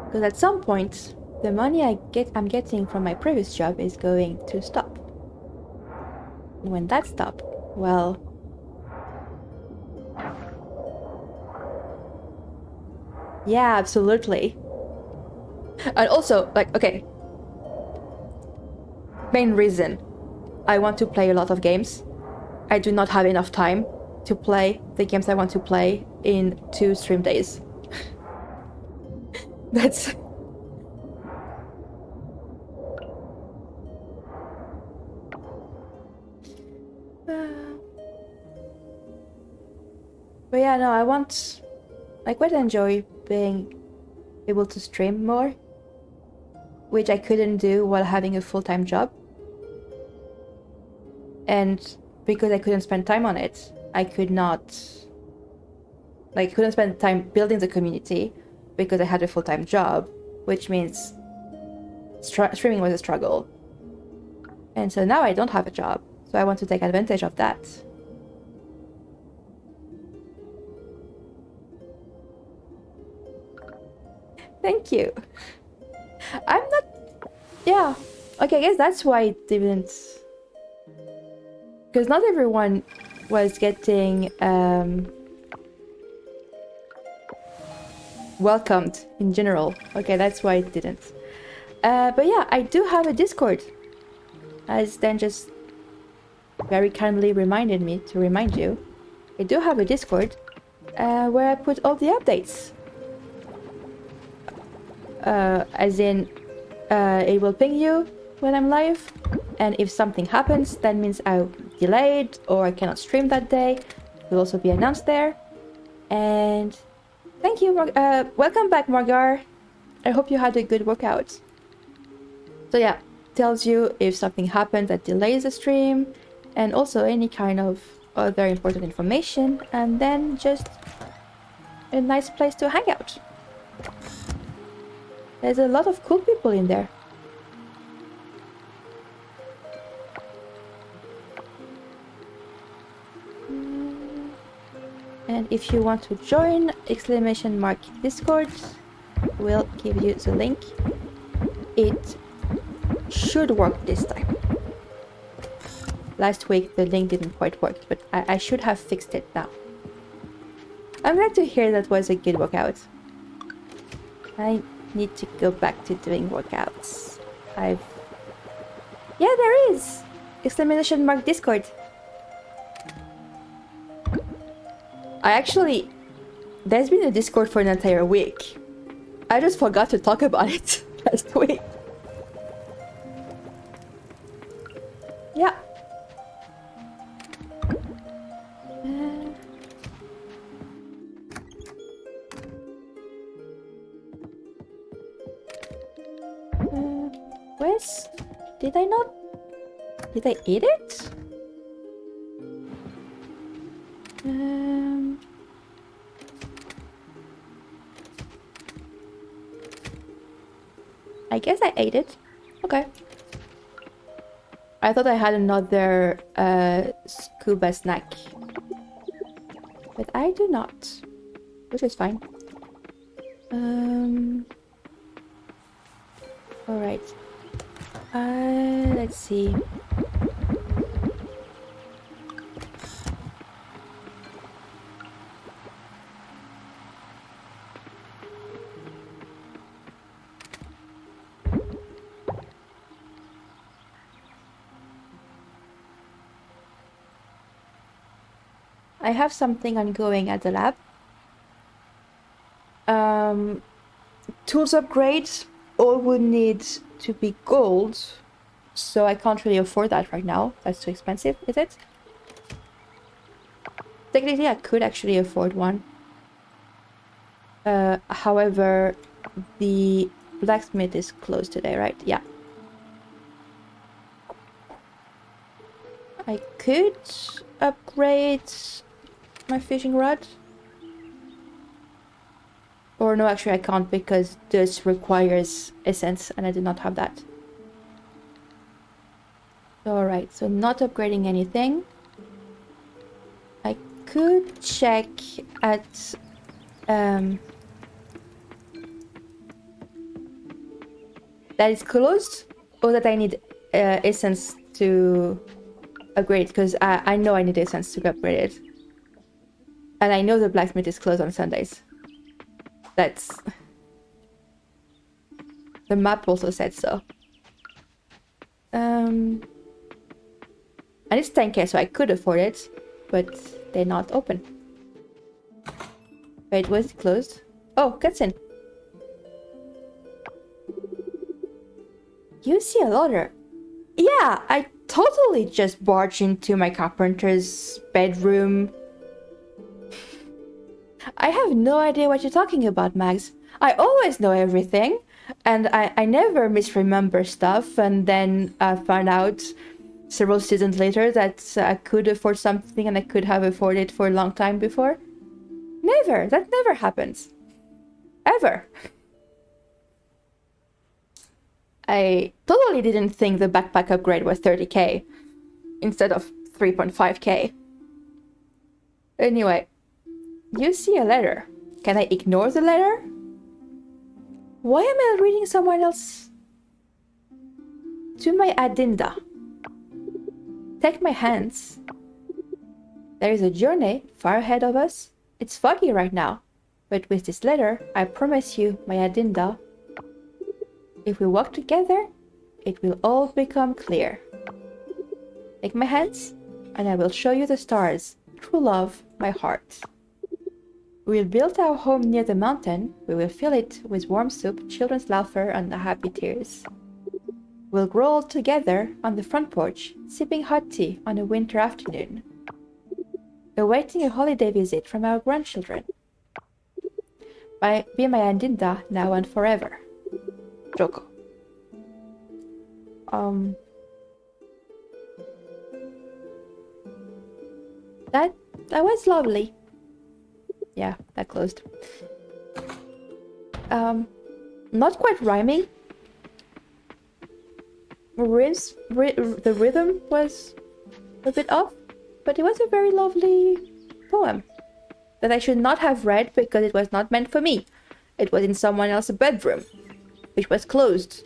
Because at some point, the money I'm getting from my previous job is going to stop. And when that stops, well, yeah, absolutely. And also, like, okay, main reason I want to play a lot of games. I do not have enough time to play the games I want to play in 2 stream days. That's... But yeah, no, I quite enjoy being able to stream more, which I couldn't do while having a full-time job. And because I couldn't spend time on it, I couldn't spend time building the community because I had a full-time job, which means streaming was a struggle. And so now I don't have a job, so I want to take advantage of that. Thank you. I'm not... Yeah. Okay, I guess that's why it didn't... Because not everyone was getting welcomed in general. Okay, that's why it didn't. But yeah, I do have a Discord. As Dan just very kindly reminded me to remind you. I do have a Discord where I put all the updates. As in, it will ping you when I'm live. And if something happens, that means I'm delayed or I cannot stream that day. It will also be announced there. And thank you, welcome back, Margar. I hope you had a good workout. So yeah, tells you if something happened that delays the stream, and also any kind of other important information, and then just a nice place to hang out. There's a lot of cool people in there. And if you want to join !Discord, we'll give you the link. It should work this time. Last week the link didn't quite work, but I should have fixed it now. I'm glad to hear that was a good workout. I need to go back to doing workouts. Yeah, there is! !Discord. There's been a Discord for an entire week. I just forgot to talk about it last week. Yeah. Where's... Did I not... Did I eat it? I guess I ate it. Okay. I thought I had another scuba snack. But I do not. Which is fine. Alright. Let's see. I have something ongoing at the lab. Tools upgrades all would need to be gold, so I can't really afford that right now. That's too expensive, is it? Technically, I could actually afford one. However, the blacksmith is closed today, right? Yeah. I could upgrade my fishing rod. Or no, actually I can't because this requires essence and I do not have that. Alright, so not upgrading anything. I could check at that it's closed or that I need essence to upgrade, because I know I need essence to upgrade it. And I know the blacksmith is closed on Sundays. That's... The map also said so. And it's 10k, so I could afford it, but they're not open. Wait, was it closed? Oh, cutscene. You see a ladder. Yeah, I totally just barged into my carpenter's bedroom. I have no idea what you're talking about, Max. I always know everything, and I never misremember stuff, and then I found out several seasons later that I could afford something and I could have afforded it for a long time before. Never. That never happens. Ever. I totally didn't think the backpack upgrade was 30k instead of 3.5k. Anyway, you see a letter. Can I ignore the letter? Why am I reading someone else? To my Adinda. Take my hands. There is a journey far ahead of us. It's foggy right now, but with this letter, I promise you, my Adinda, if we walk together, it will all become clear. Take my hands, and I will show you the stars. True love, my heart. We'll build our home near the mountain. We will fill it with warm soup, children's laughter, and happy tears. We'll grow old together on the front porch, sipping hot tea on a winter afternoon, awaiting a holiday visit from our grandchildren. Be my Andinda now and forever. Joko. That was lovely. Yeah, that closed. Not quite rhyming. The rhythm was a bit off, but it was a very lovely poem that I should not have read because it was not meant for me. It was in someone else's bedroom, which was closed,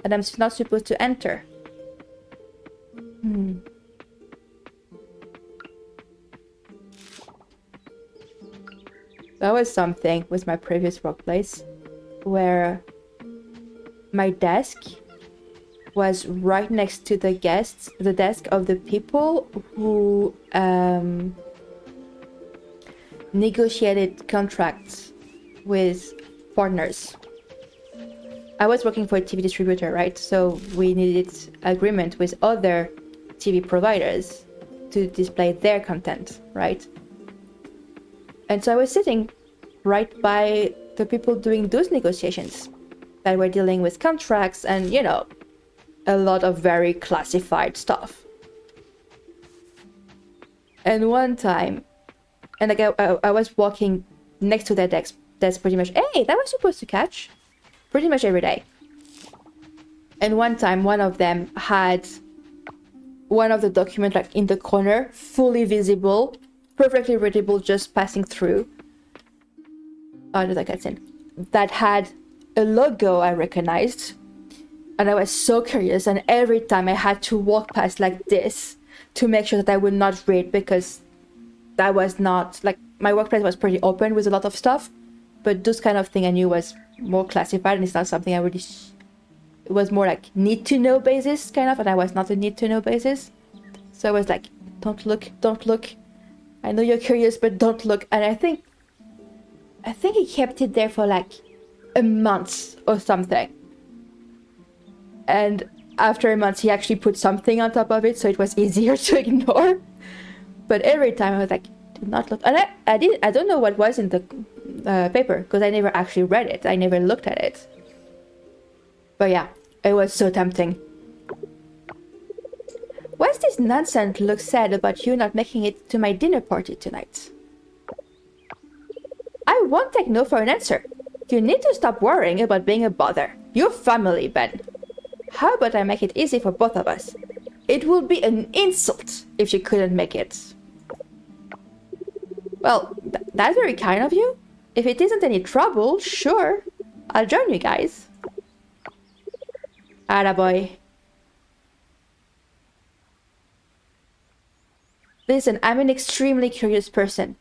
and I'm not supposed to enter. That was something with my previous workplace, where my desk was right next to the desk of the people who negotiated contracts with partners. I was working for a TV distributor, right? So we needed agreement with other TV providers to display their content, right? And so I was sitting right by the people doing those negotiations that were dealing with contracts and, you know, a lot of very classified stuff. And one time, and like I was walking next to their desk pretty much, hey, that was supposed to catch pretty much every day. And one time, one of them had one of the documents like in the corner, fully visible, perfectly readable, just passing through. Oh, no, that cutscene. That had a logo I recognized. And I was so curious, and every time I had to walk past like this to make sure that I would not read, because that was not, like, my workplace was pretty open with a lot of stuff, but this kind of thing I knew was more classified, and it's not something I really... It was more like need-to-know basis, kind of, and I was not a need-to-know basis. So I was like, don't look, don't look. I know you're curious, but don't look. And I think he kept it there for like a month or something. And after a month, he actually put something on top of it, so it was easier to ignore. But every time I was like, do not look. And I don't know what was in the paper because I never actually read it. I never looked at it. But yeah, it was so tempting. What's this nonsense Luke said about you not making it to my dinner party tonight? I won't take no for an answer. You need to stop worrying about being a bother. You're family, Ben. How about I make it easy for both of us? It would be an insult if you couldn't make it. Well, that's very kind of you. If it isn't any trouble, sure. I'll join you guys. Attaboy. Listen, I'm an extremely curious person.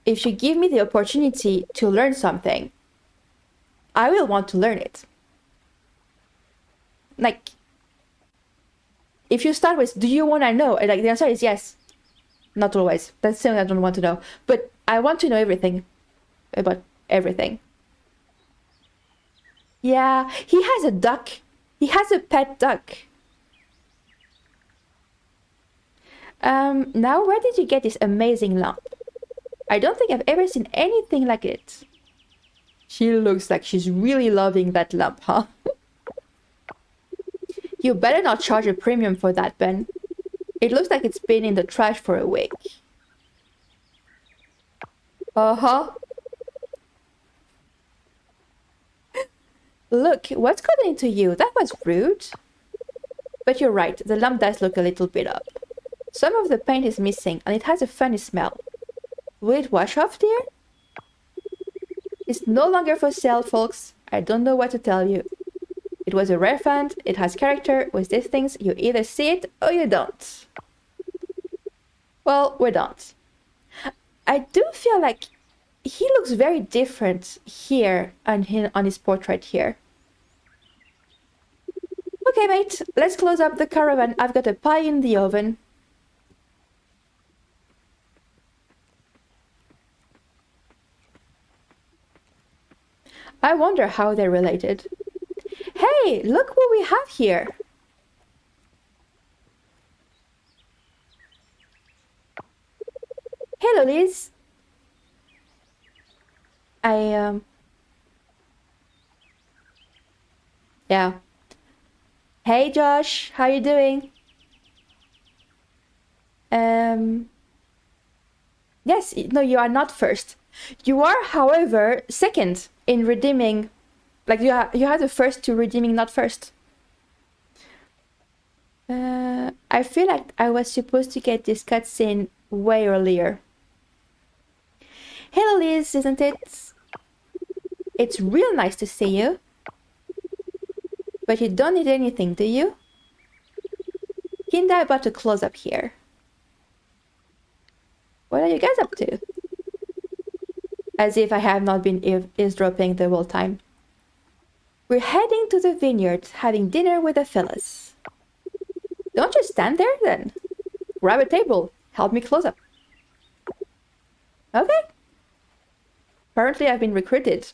If you give me the opportunity to learn something, I will want to learn it. Like, if you start with, do you want to know? Like, the answer is yes. Not always. That's something I don't want to know. But I want to know everything. About everything. Yeah, he has a duck. He has a pet duck. Now where did you get this amazing lamp? I don't think I've ever seen anything like it. She looks like she's really loving that lamp, huh? You better not charge a premium for that, Ben. It looks like it's been in the trash for a week. Uh-huh. Look, what's gotten into you? That was rude. But you're right, the lamp does look a little bit up. Some of the paint is missing, and it has a funny smell. Will it wash off, dear? It's no longer for sale, folks. I don't know what to tell you. It was a rare find, it has character. With these things, you either see it or you don't. Well, we don't. I do feel like he looks very different here on his portrait here. Okay, mate, let's close up the caravan. I've got a pie in the oven. I wonder how they're related. Hey, look what we have here. Hello, Liz. Yeah. Hey, Josh, how you doing? Yes, no, you are not first. You are, however, second in redeeming. Like, you are the first to redeeming, not first. I feel like I was supposed to get this cutscene way earlier. Hello, Liz, isn't it? It's real nice to see you. But you don't need anything, do you? Kinda about to close up here. What are you guys up to? As if I have not been eavesdropping the whole time. We're heading to the vineyard, having dinner with the fellas. Don't just stand there, then. Grab a table. Help me close up. Okay. Apparently I've been recruited.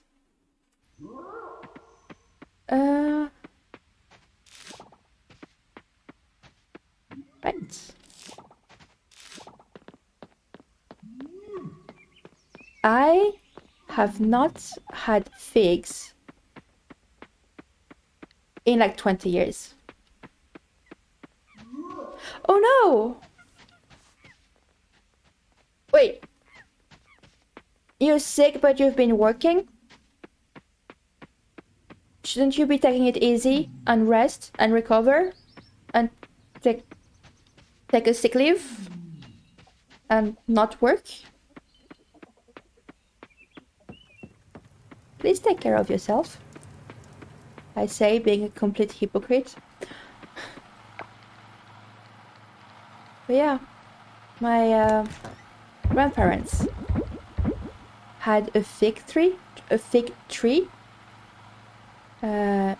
Right. I have not had figs in like 20 years. Oh no! Wait. You're sick but you've been working? Shouldn't you be taking it easy and rest and recover and take a sick leave and not work? Please take care of yourself. I say, being a complete hypocrite. But yeah, my grandparents had a fig tree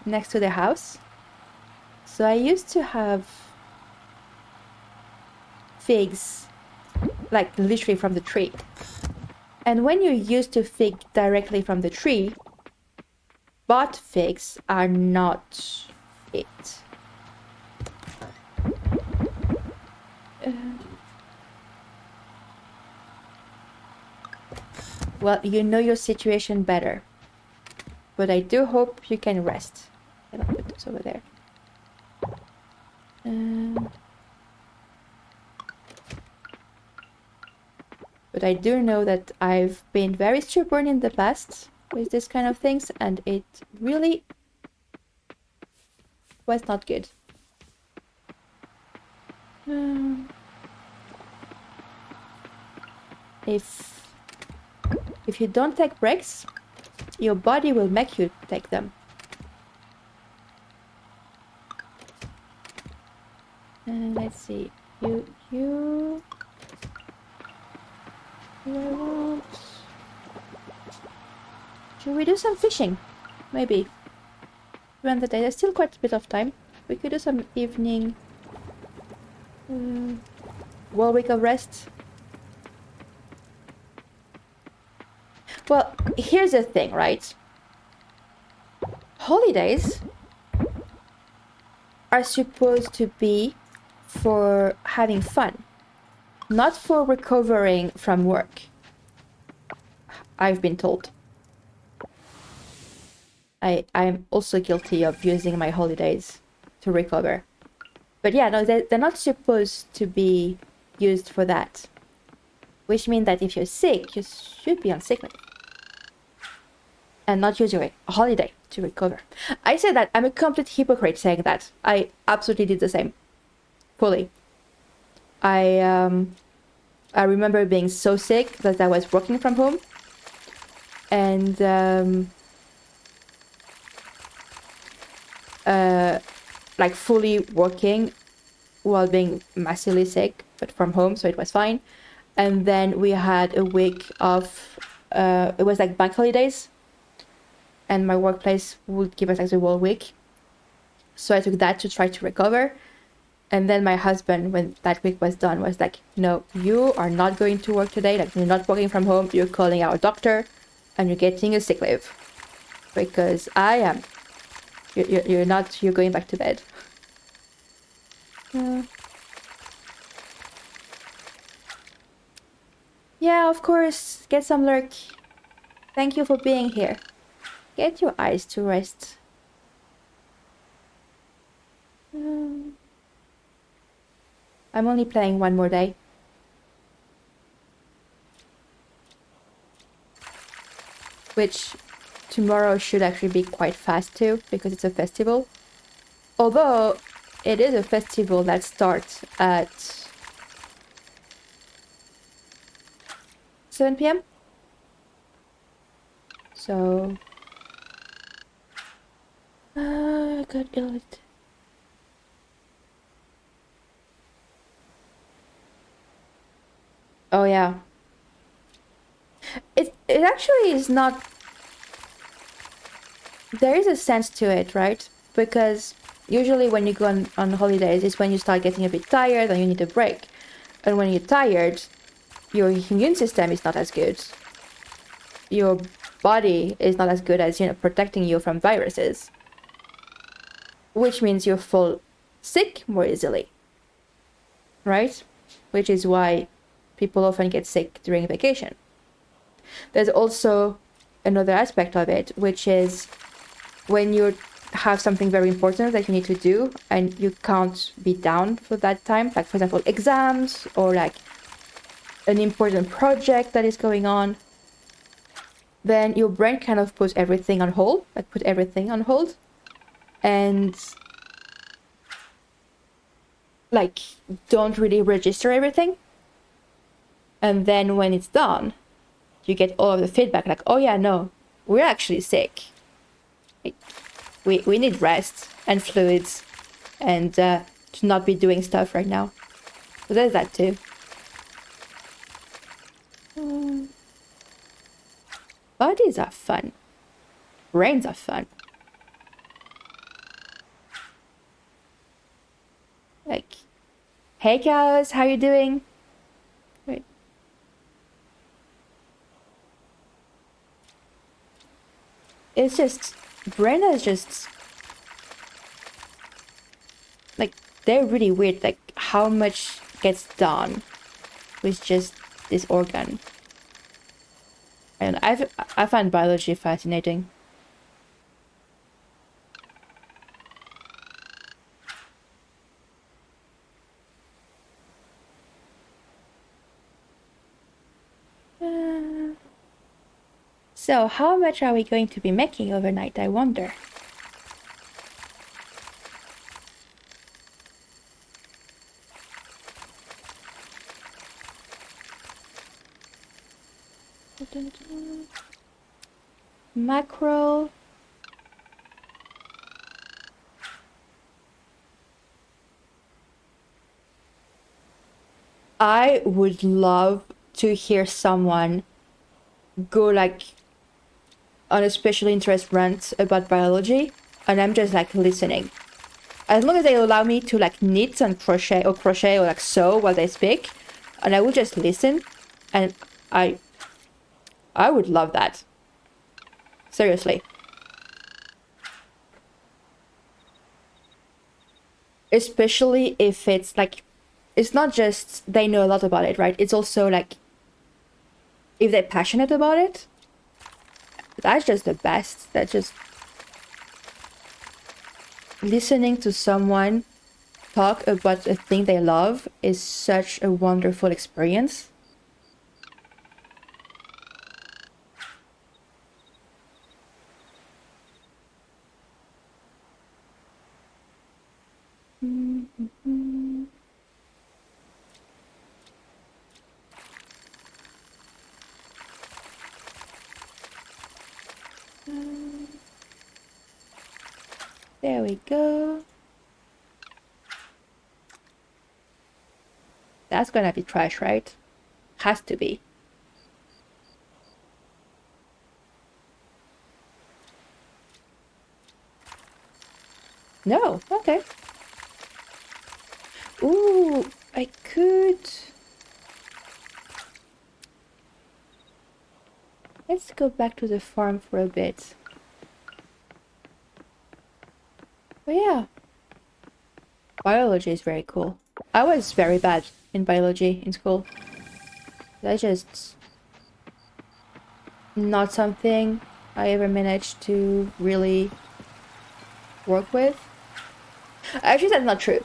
next to their house. So I used to have figs, like literally from the tree. And when you're used to fig directly from the tree, bought figs are not it. Well, you know your situation better. But I do hope you can rest. And I'll put this over there. But I do know that I've been very stubborn in the past with this kind of things, and it really was not good. If you don't take breaks, your body will make you take them. Let's see. You I want... Should we do some fishing? Maybe. During the day, there's still quite a bit of time. We could do some evening... Whole week of rest. Well, here's the thing, right? Holidays are supposed to be for having fun, not for recovering from work. I've been told. I'm also guilty of using my holidays to recover. But yeah, no, they're not supposed to be used for that. Which means that if you're sick, you should be on sick leave. And not use your holiday to recover. I said that. I'm a complete hypocrite saying that. I absolutely did the same. Fully. I remember being so sick that I was working from home. And like fully working while being massively sick, but from home, so it was fine. And then we had a week of it was like bank holidays, and my workplace would give us like the whole week, so I took that to try to recover. And then my husband, when that week was done, was like, no, you are not going to work today, like you're not working from home, you're calling our doctor and you're getting a sick leave, because I am you're going back to bed. Yeah, of course. Get some lurk. Thank you for being here. Get your eyes to rest. I'm only playing one more day. Which tomorrow should actually be quite fast too, because it's a festival. Although it is a festival that starts at 7 p.m. So I got it. Oh yeah. It actually is not. There is a sense to it, right? Because usually when you go on holidays, it's when you start getting a bit tired and you need a break. And when you're tired, your immune system is not as good. Your body is not as good as, protecting you from viruses. Which means you fall sick more easily. Right? Which is why people often get sick during vacation. There's also another aspect of it, which is when you have something very important that you need to do and you can't be down for that time, like for example exams or like an important project that is going on, then your brain kind of puts everything on hold, and like don't really register everything. And then when it's done, you get all of the feedback like, oh yeah, no, we're actually sick. We need rest and fluids and to not be doing stuff right now. So there's that too. Bodies are fun. Brains are fun. Like, hey cows, how you doing? Right. It's just, brain is just, like, they're really weird, like, how much gets done with just this organ. And I find biology fascinating. So how much are we going to be making overnight, I wonder? Mackerel. I would love to hear someone go like on a special interest rant about biology, and I'm just like listening. As long as they allow me to like knit and crochet or like sew while they speak, and I will just listen, and I would love that. Seriously. Especially if it's like, it's not just they know a lot about it, right? It's also like if they're passionate about it. That's just the best. That's just listening to someone talk about a thing they love is such a wonderful experience. There we go. That's gonna be trash, right? Has to be. No, okay. Ooh, I could. Let's go back to the farm for a bit. But yeah, biology is very cool. I was very bad in biology in school. That's just not something I ever managed to really work with. Actually, that's not true.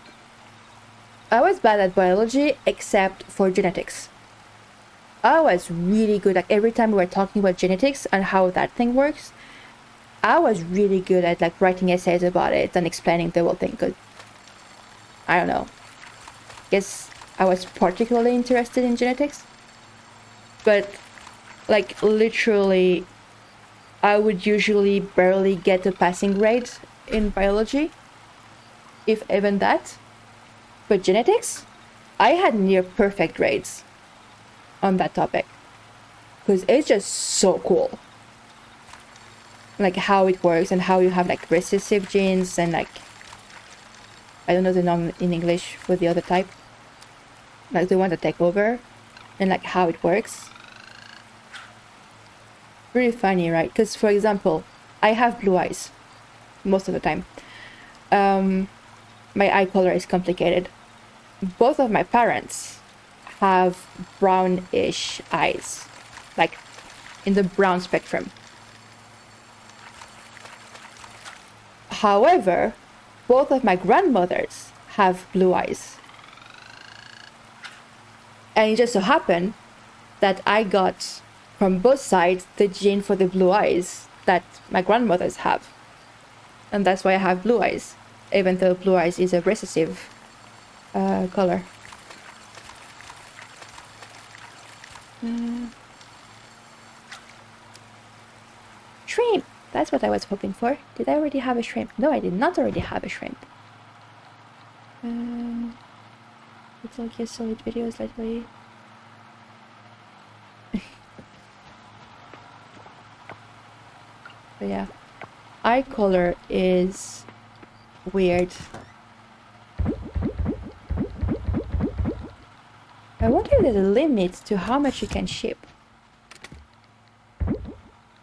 I was bad at biology except for genetics. I was really good. Like every time we were talking about genetics and how that thing works, I was really good at like writing essays about it and explaining the whole thing. Cause I don't know. Guess I was particularly interested in genetics. But like literally, I would usually barely get a passing grade in biology, if even that. But genetics, I had near perfect grades on that topic because it's just so cool. Like how it works and how you have like recessive genes and like I don't know the name in English for the other type, like the one that take over, and like how it works. Really funny, right? Because for example, I have blue eyes most of the time. My eye color is complicated. Both of my parents have brownish eyes, like in the brown spectrum. However, both of my grandmothers have blue eyes. And it just so happened that I got from both sides the gene for the blue eyes that my grandmothers have. And that's why I have blue eyes, even though blue eyes is a recessive color. Shrimp! That's what I was hoping for. Did I already have a shrimp? No, I did not already have a shrimp. It's like solid videos lately. But yeah, eye color is weird. I wonder if there's a limit to how much you can ship.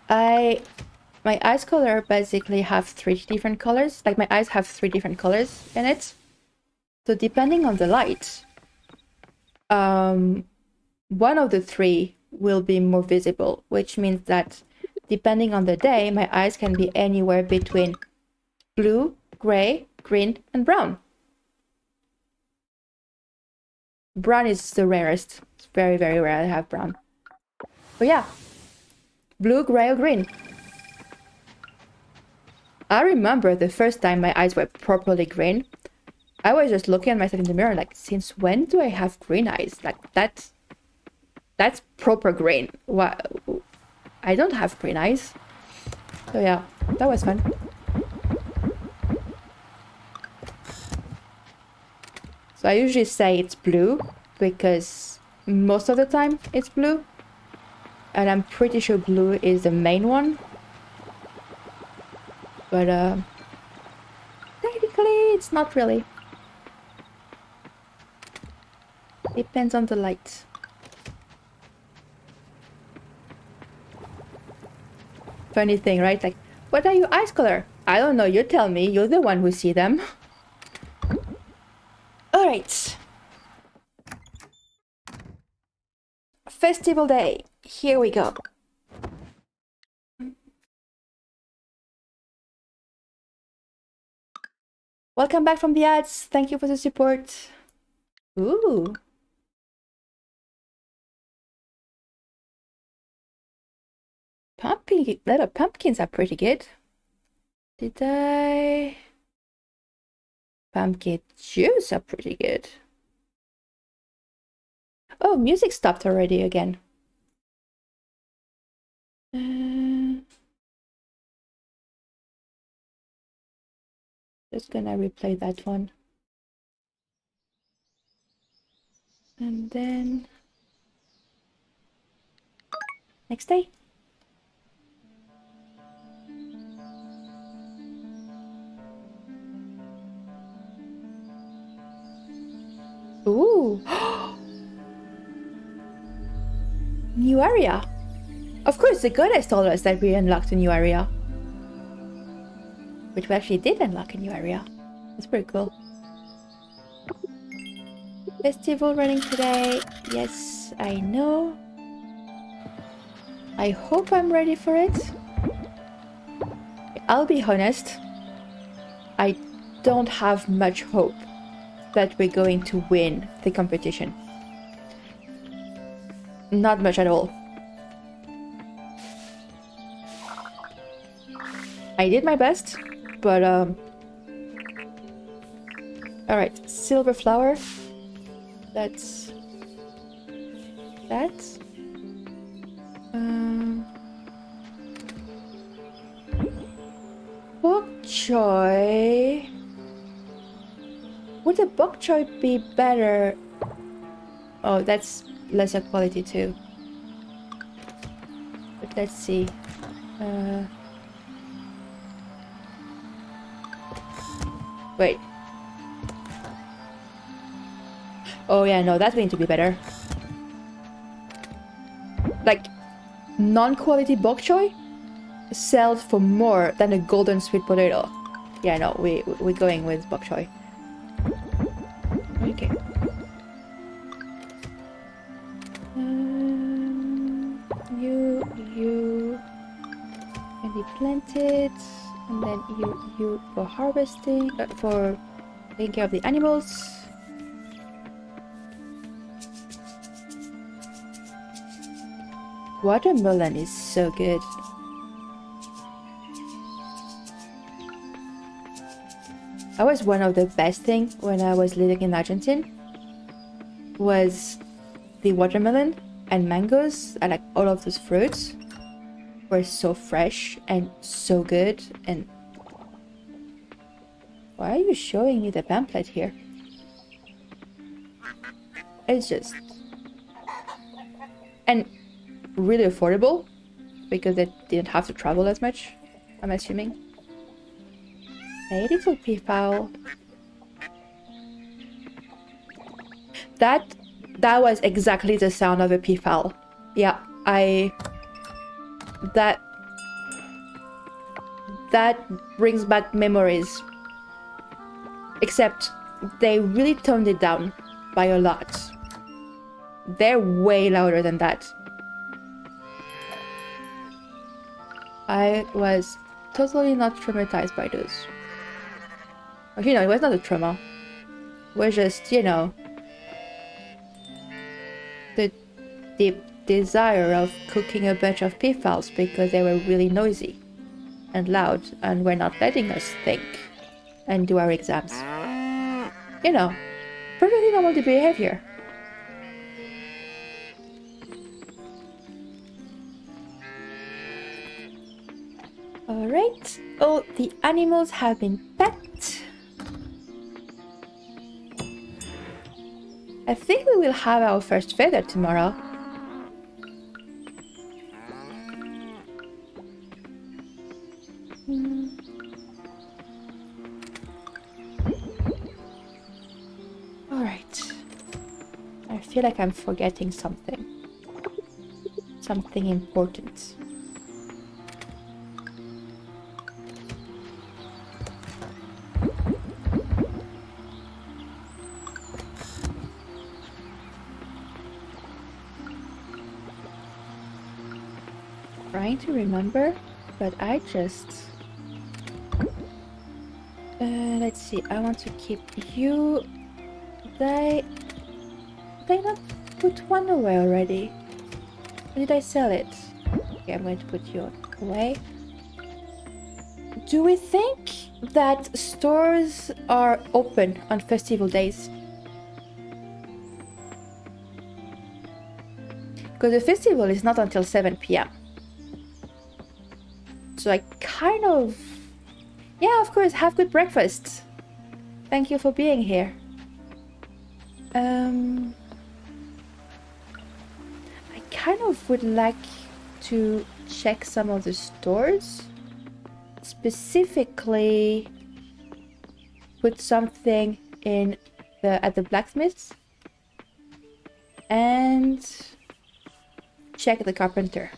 My eyes color basically have 3 different colors. Like my eyes have 3 different colors in it. So depending on the light, one of the 3 will be more visible, which means that depending on the day, my eyes can be anywhere between blue, gray, green, and brown. Brown is the rarest. It's very, very rare to have brown. But yeah, blue, gray, or green. I remember the first time my eyes were properly green. I was just looking at myself in the mirror like, since when do I have green eyes? Like, that's proper green. What? I don't have green eyes. So yeah, that was fun. So I usually say it's blue because most of the time it's blue. And I'm pretty sure blue is the main one. But technically it's not really. Depends on the light. Funny thing, right? Like, what are your eyes color? I don't know, you tell me. You're the one who see them. Alright. Festival day. Here we go. Welcome back from the ads. Thank you for the support. Ooh. Little pumpkins are pretty good. Did I? Pumpkin juice are pretty good. Oh, music stopped already again. Just gonna replay that one. And then next day. Ooh. New area. Of course, the goddess told us that we unlocked a new area. Which we actually did unlock a new area. That's pretty cool. Festival running today. Yes, I know. I hope I'm ready for it. I'll be honest. I don't have much hope that we're going to win the competition. Not much at all. I did my best, but alright, silver flower. That's that. Bok choy. Would a bok choy be better? Oh, that's lesser quality too. But let's see. Wait. Oh yeah, no, that's going to be better. Like, non-quality bok choy sells for more than a golden sweet potato. Yeah, no, we're going with bok choy. Okay. You can be planted, and then you for harvesting, for taking care of the animals. Watermelon is so good. That was one of the best things when I was living in Argentina, was the watermelon and mangoes, and like all of those fruits were so fresh and so good. And why are you showing me the pamphlet here? It's just, and really affordable because they didn't have to travel as much, I'm assuming. Hey, little peafowl. That was exactly the sound of a peafowl. Yeah, that brings back memories. Except they really toned it down by a lot. They're way louder than that. I was totally not traumatized by those. Actually, no, it was not a trauma. It was just, you know, the deep desire of cooking a bunch of peafowls because they were really noisy and loud and were not letting us think and do our exams. You know, perfectly normal behavior. Alright, all the animals have been pet. I think we will have our first feather tomorrow. Alright. I feel like I'm forgetting something. Something important. Trying to remember, but I just... let's see, I want to keep you... Did I not put one away already? Or did I sell it? Okay, I'm going to put you away. Do we think that stores are open on festival days? Because the festival is not until 7 p.m. So I kind of... Yeah, of course, have good breakfast. Thank you for being here. I kind of would like to check some of the stores. Specifically, put something in at the blacksmiths. And check the carpenter.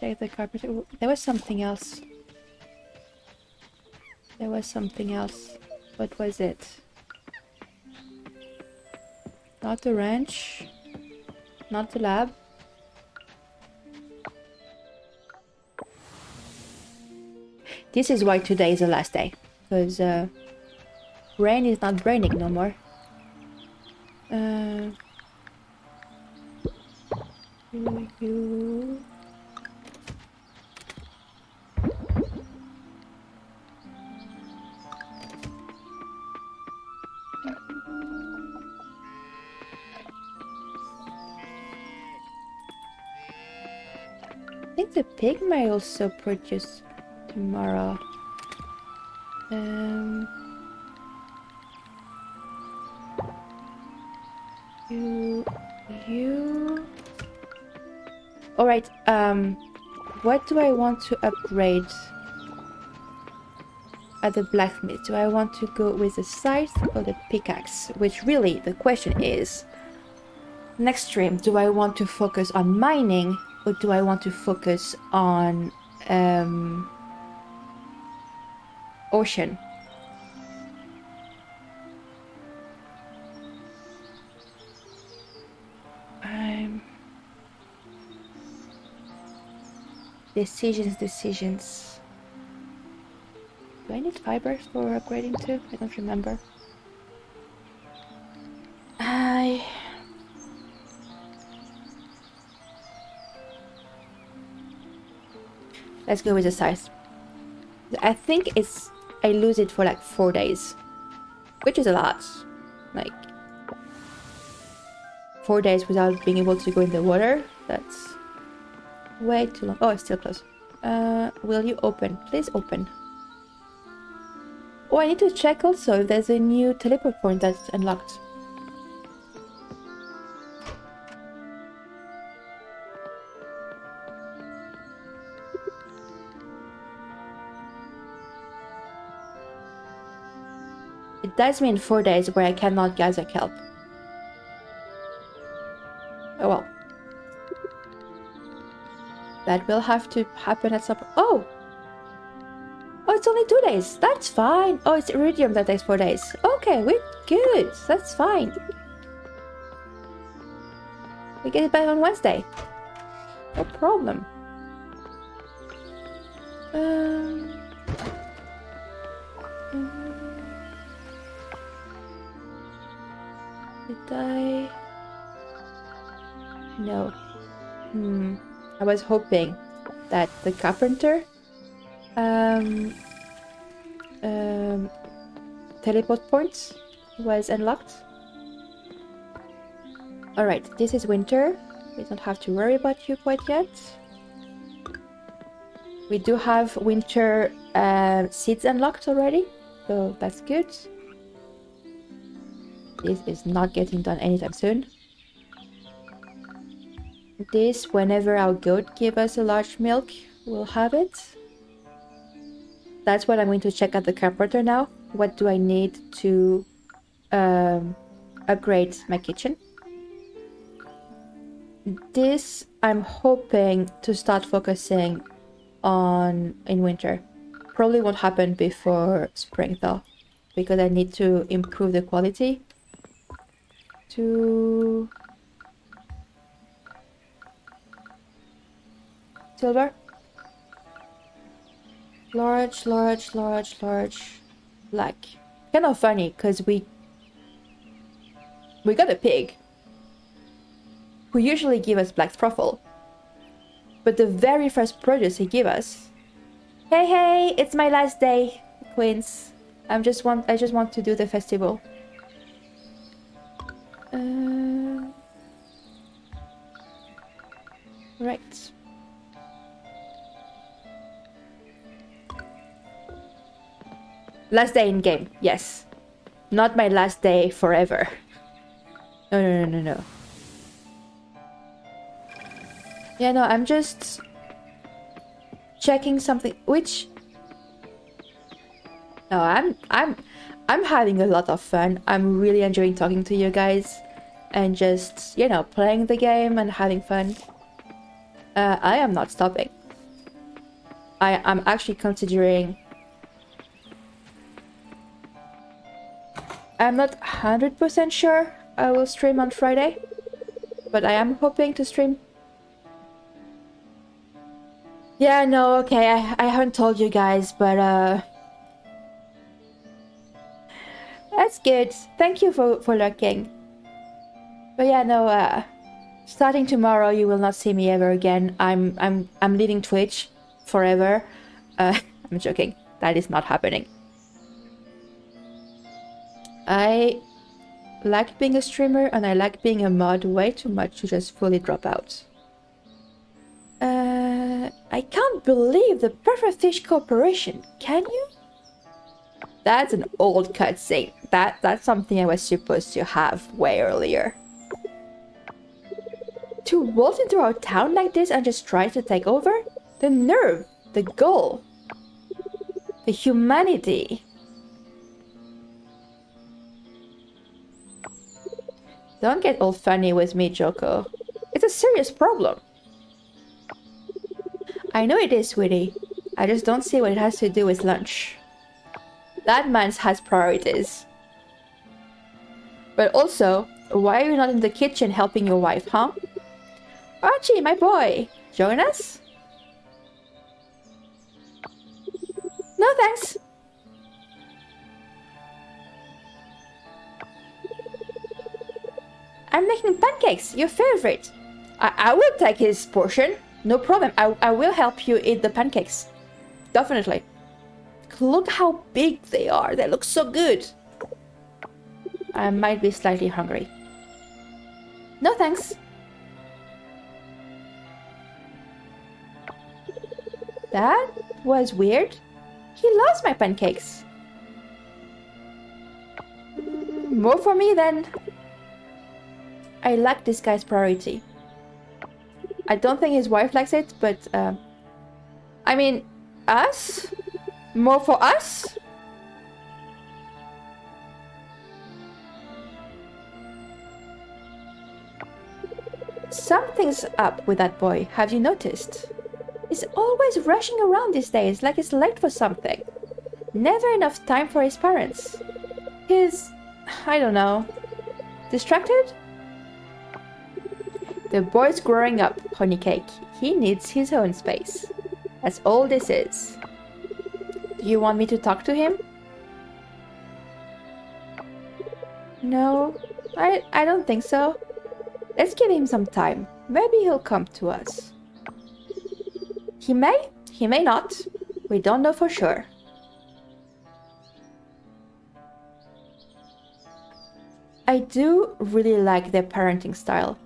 Check the carpenter. There was something else. There was something else. What was it? Not the ranch. Not the lab. This is why today is the last day. Because brain is not braining no more. You... I think the pig may also produce tomorrow. You... Alright, what do I want to upgrade at the blacksmith? Do I want to go with the scythe or the pickaxe? Which really, the question is, next stream, do I want to focus on mining or do I want to focus on ocean? Decisions. Do I need fibers for upgrading too? I don't remember. Let's go with the size. I think it's... I lose it for like 4 days. Which is a lot. Like... 4 days without being able to go in the water. That's... way too long. Oh, it's still close. Will you open? Please open. Oh, I need to check also if there's a new teleport point that's unlocked. It does mean 4 days where I cannot gather kelp. Oh well. That will have to happen at some point. Oh! Oh, it's only 2 days. That's fine. Oh, it's iridium that takes 4 days. Okay, we're good. That's fine. We get it back on Wednesday. No problem. Did I? No. I was hoping that the carpenter teleport points was unlocked. Alright, this is winter. We don't have to worry about you quite yet. We do have winter seeds unlocked already, so that's good. This is not getting done anytime soon. This, whenever our goat give us a large milk, we'll have it. That's what I'm going to check at the carpenter now. What do I need to upgrade my kitchen? This, I'm hoping to start focusing on in winter. Probably won't happen before spring though, because I need to improve the quality to silver. Large, black. Kind of funny because we got a pig who usually give us black truffle, but the very first produce he gave us. Hey, it's my last day, Queens. I just want to do the festival. Right. Last day in game, yes. Not my last day forever. No. Yeah, no, I'm just checking something. Which? No, I'm having a lot of fun. I'm really enjoying talking to you guys, and just, you know, playing the game and having fun. I am not stopping. I'm actually considering. I'm not 100% sure I will stream on Friday, but I am hoping to stream. Yeah, no, okay, I haven't told you guys, but that's good. Thank you for lurking. But yeah, no, starting tomorrow you will not see me ever again. I'm leaving Twitch forever. I'm joking. That is not happening. I like being a streamer and I like being a mod way too much to just fully drop out. I can't believe the Perfect Fish Corporation. Can you? That's an old cutscene. That's something I was supposed to have way earlier. To waltz into our town like this and just try to take over? The nerve, the goal, the humanity. Don't get all funny with me, Joko. It's a serious problem. I know it is, sweetie. I just don't see what it has to do with lunch. That man has priorities. But also, why are you not in the kitchen helping your wife, huh? Archie, my boy, join us? No thanks. I'm making pancakes, your favorite. I will take his portion. No problem. I will help you eat the pancakes. Definitely. Look how big they are. They look so good. I might be slightly hungry. No thanks. That was weird. He loves my pancakes. More for me then. I lack this guy's priority. I don't think his wife likes it, but I mean, us? More for us? Something's up with that boy, have you noticed? He's always rushing around these days, like he's late for something. Never enough time for his parents. He's... I don't know. Distracted? The boy's growing up, Honeycake. He needs his own space. That's all this is. Do you want me to talk to him? No, I don't think so. Let's give him some time. Maybe he'll come to us. He may not. We don't know for sure. I do really like their parenting style.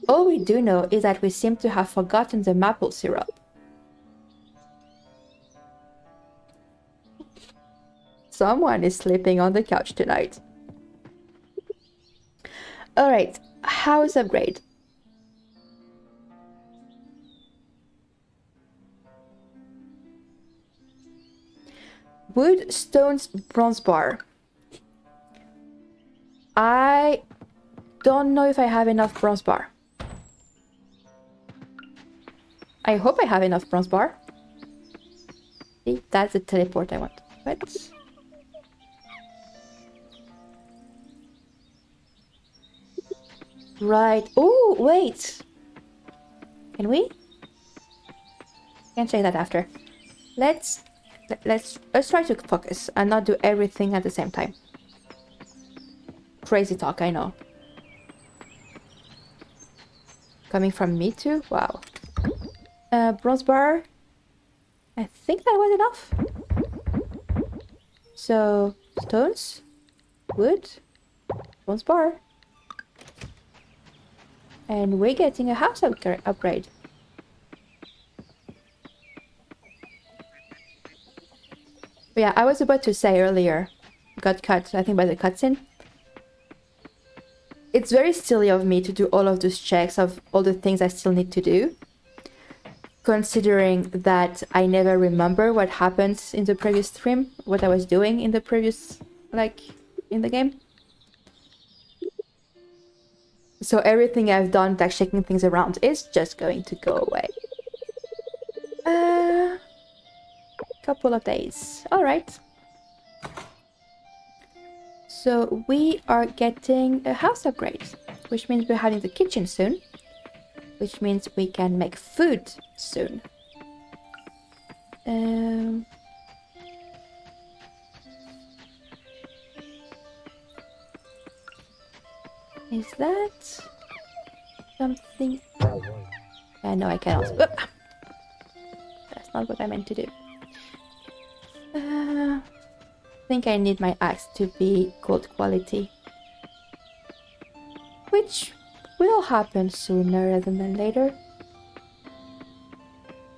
All we do know is that we seem to have forgotten the maple syrup. Someone is sleeping on the couch tonight. Alright, house upgrade. Wood, stones, bronze bar. I don't know if I have enough bronze bar. I hope I have enough bronze bar. See, that's the teleport I want. What? Right. Oh, wait. Can we? Can check that after. Let's try to focus and not do everything at the same time. Crazy talk, I know. Coming from me too? Wow. Bronze bar. I think that was enough. So, stones, wood, bronze bar. And we're getting a house upgrade. But yeah, I was about to say earlier, got cut, I think by the cutscene. It's very silly of me to do all of those checks of all the things I still need to do. Considering that I never remember what happened in the previous stream, what I was doing in the previous, like, in the game. So everything I've done, like shaking things around, is just going to go away. Couple of days. Alright. So we are getting a house upgrade, which means we're having the kitchen soon. Which means we can make food soon. Is that something? No, I cannot. That's not what I meant to do. I think I need my axe to be gold quality. Which will happen sooner rather than later.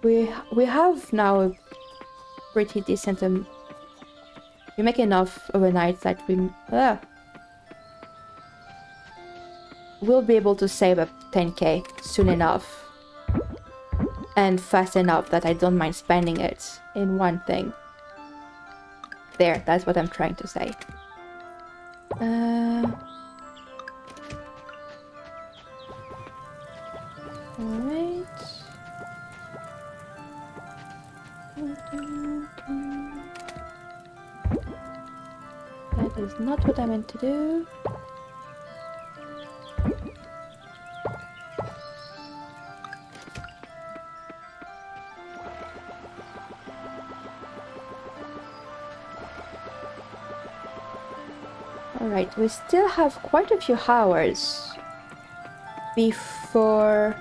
We have now a pretty decent... we make enough overnight that we'll be able to save up 10k soon enough. And fast enough that I don't mind spending it in one thing. There, that's what I'm trying to say. Alright. That is not what I meant to do. Alright, we still have quite a few hours before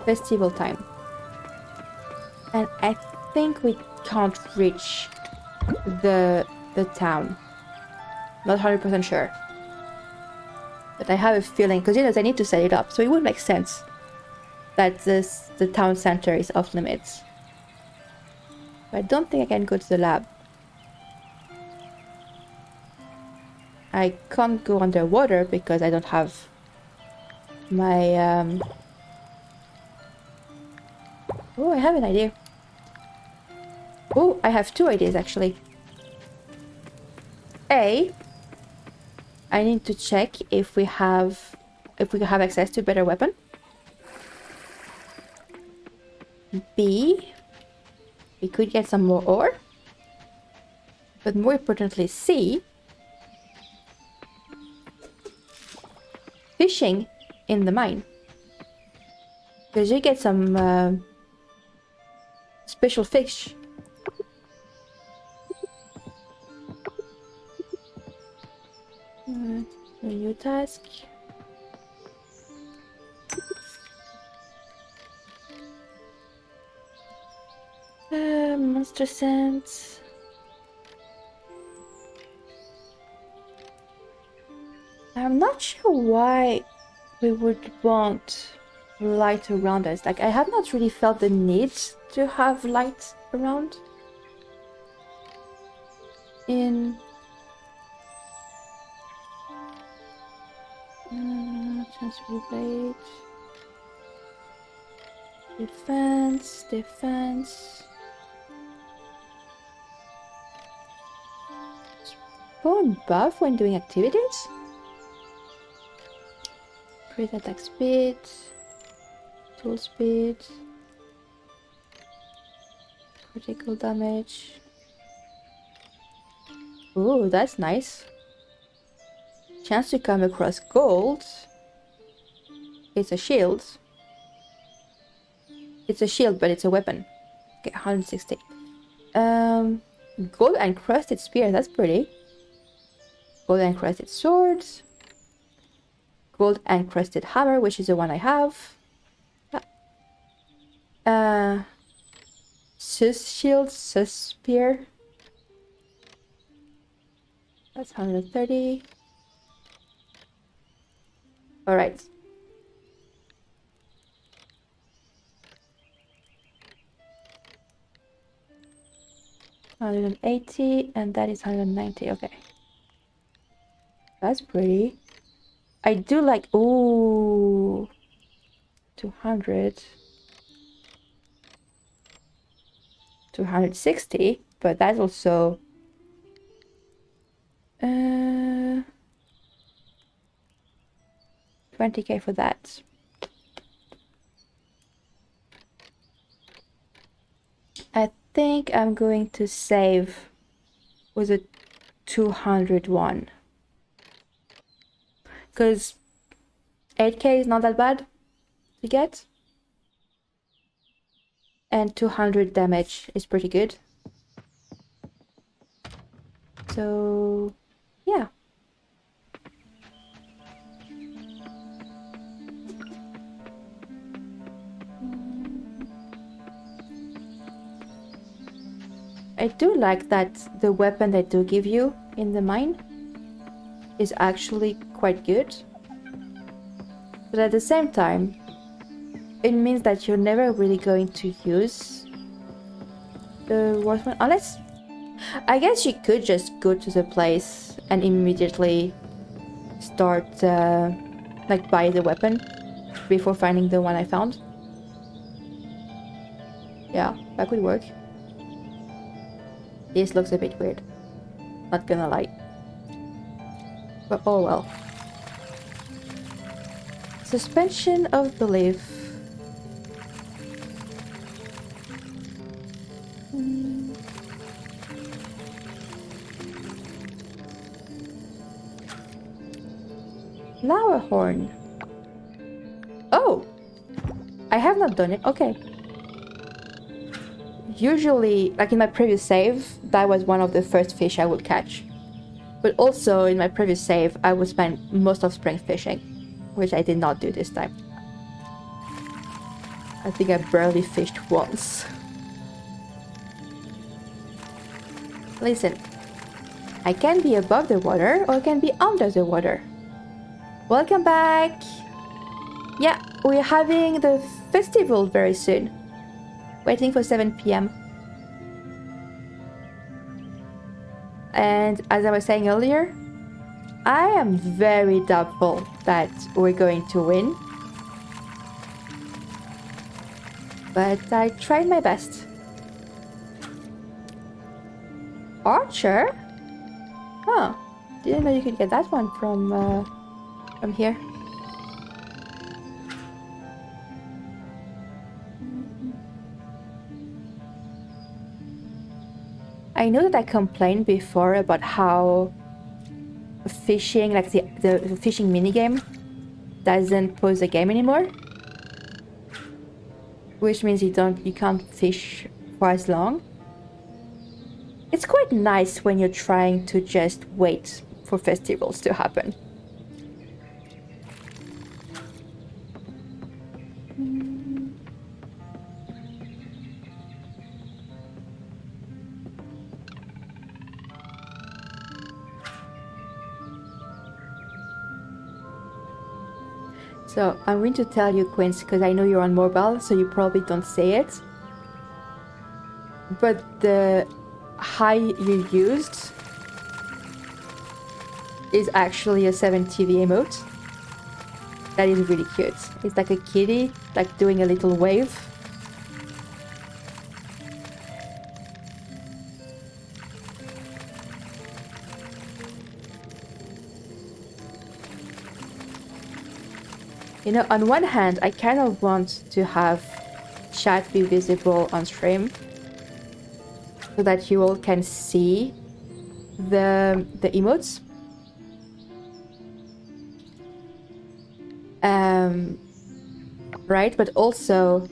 festival time. And I think we can't reach the town. Not 100% sure. But I have a feeling, because you know, I need to set it up, so it would make sense that the town center is off limits. But I don't think I can go to the lab. I can't go underwater because I don't have my Oh, I have an idea. Oh, I have two ideas actually. I need to check if we have access to a better weapon. B, we could get some more ore. But more importantly, C, fishing in the mine. Because you get some special fish. A new task. Monster scent. I'm not sure why we would want light around us. Like, I have not really felt the need to have light around in transfer rate, defense. Spawn buff when doing activities. Crit attack speed, tool speed, critical damage. Ooh, that's nice. Chance to come across gold. It's a shield. It's a shield, but it's a weapon. Okay, 160. Gold encrusted spear, that's pretty. Gold encrusted swords. Gold encrusted hammer, which is the one I have. Sus shield, sus spear. That's 130. Alright. $180, and that is 190. Okay. That's pretty. I do like... Ooh. 200. 260, but that's also... 20k for that. I think I'm going to save with a 201. Because 8k is not that bad to get. And 200 damage is pretty good. So, yeah. I do like that the weapon they do give you in the mine is actually quite good. But at the same time, it means that you're never really going to use the worst one. Unless, I guess you could just go to the place and immediately start, like, buy the weapon before finding the one I found. Yeah, that could work. This looks a bit weird. Not gonna lie. But oh well. Suspension of belief. Flower horn. Oh! I have not done it. Okay. Usually, like in my previous save, that was one of the first fish I would catch. But also, in my previous save, I would spend most of spring fishing, which I did not do this time. I think I barely fished once. Listen, I can be above the water or I can be under the water. Welcome back! Yeah, we're having the festival very soon. Waiting for 7 p.m. And as I was saying earlier, I am very doubtful that we're going to win. But I tried my best. Archer? Huh. Didn't know you could get that one from here. I know that I complained before about how fishing, like the fishing minigame, doesn't pause the game anymore. Which means you can't fish for as long. It's quite nice when you're trying to just wait for festivals to happen. So I'm going to tell you, Quince, because I know you're on mobile, so you probably don't say it. But the hi you used is actually a 7TV emote. That is really cute. It's like a kitty, like doing a little wave. You know, on one hand, I kind of want to have chat be visible on stream so that you all can see the emotes. Right, but also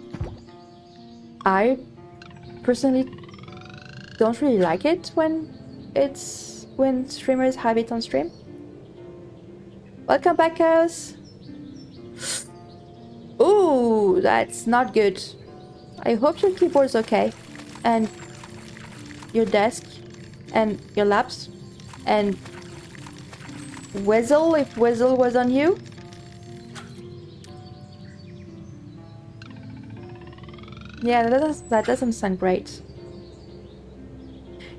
I personally don't really like it when streamers have it on stream. Welcome back, Chaos. Ooh, that's not good. I hope your keyboard's okay, and your desk, and your laps, and Weasel, if Weasel was on you. Yeah, that doesn't sound great.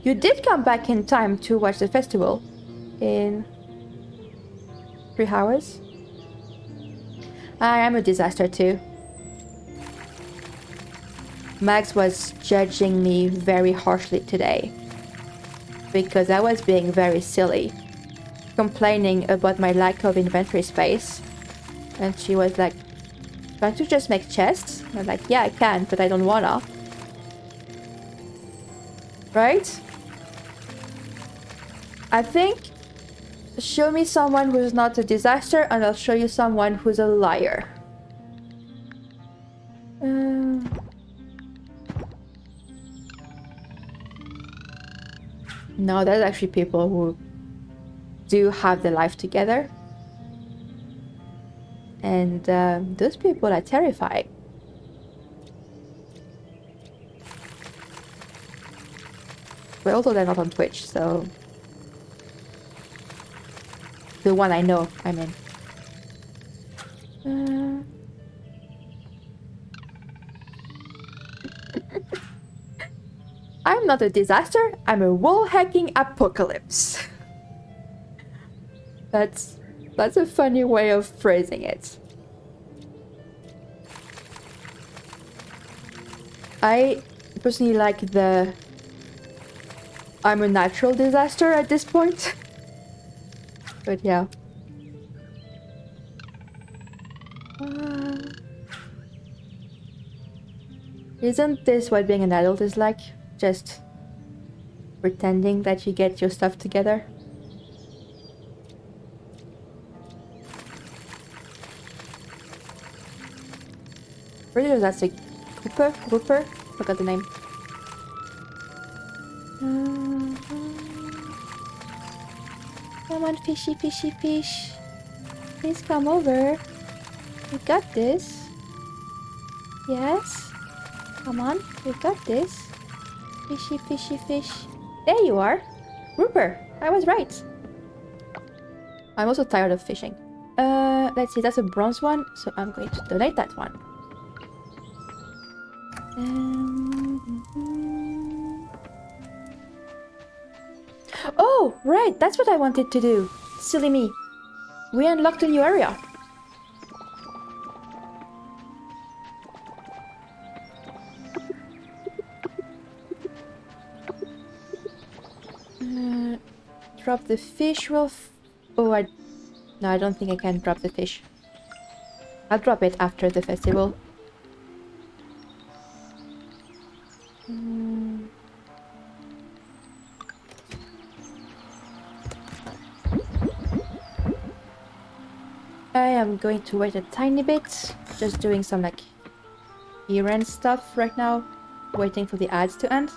You did come back in time to watch the festival in 3 hours. I am a disaster too. Max was judging me very harshly today because I was being very silly, complaining about my lack of inventory space, and she was like, "Can't you just make chests?" I was like, "Yeah, I can, but I don't wanna." Right? I think show me someone who's not a disaster and I'll show you someone who's a liar. No, there's actually people who do have their life together. And those people are terrifying. But also they're not on Twitch, so... The one I know, I mean. I'm not a disaster, I'm a wall-hacking apocalypse. That's a funny way of phrasing it. I personally like the... I'm a natural disaster at this point. But yeah. Isn't this what being an adult is like? Just pretending that you get your stuff together? Pretty sure that's a Cooper? Forgot the name. Come on, fishy, fishy, fish. Please come over. We got this. Yes. Come on, we got this. Fishy, fishy, fish. There you are. Grouper, I was right. I'm also tired of fishing. Let's see, that's a bronze one, so I'm going to donate that one. Oh, right, that's what I wanted to do. Silly me. We unlocked a new area. Drop the fish will... No, I don't think I can drop the fish. I'll drop it after the festival. I am going to wait a tiny bit. Just doing some like errand stuff right now. Waiting for the ads to end.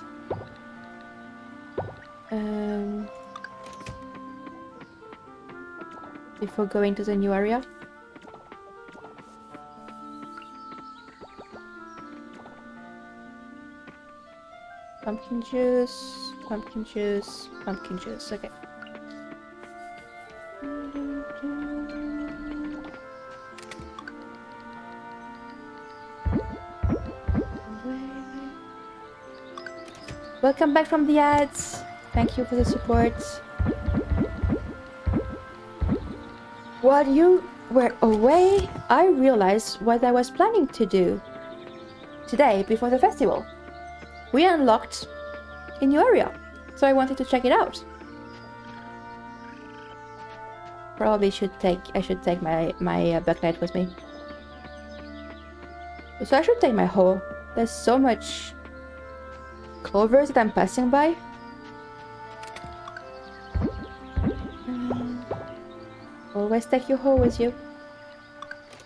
Before going to the new area. Pumpkin juice, pumpkin juice, pumpkin juice. Okay. Welcome back from the ads. Thank you for the support. While you were away, I realized what I was planning to do today before the festival. We unlocked a new area, so I wanted to check it out. Probably I should take my backlight with me. So I should take my hoe. There's so much clovers that I'm passing by. Always take your hoe with you.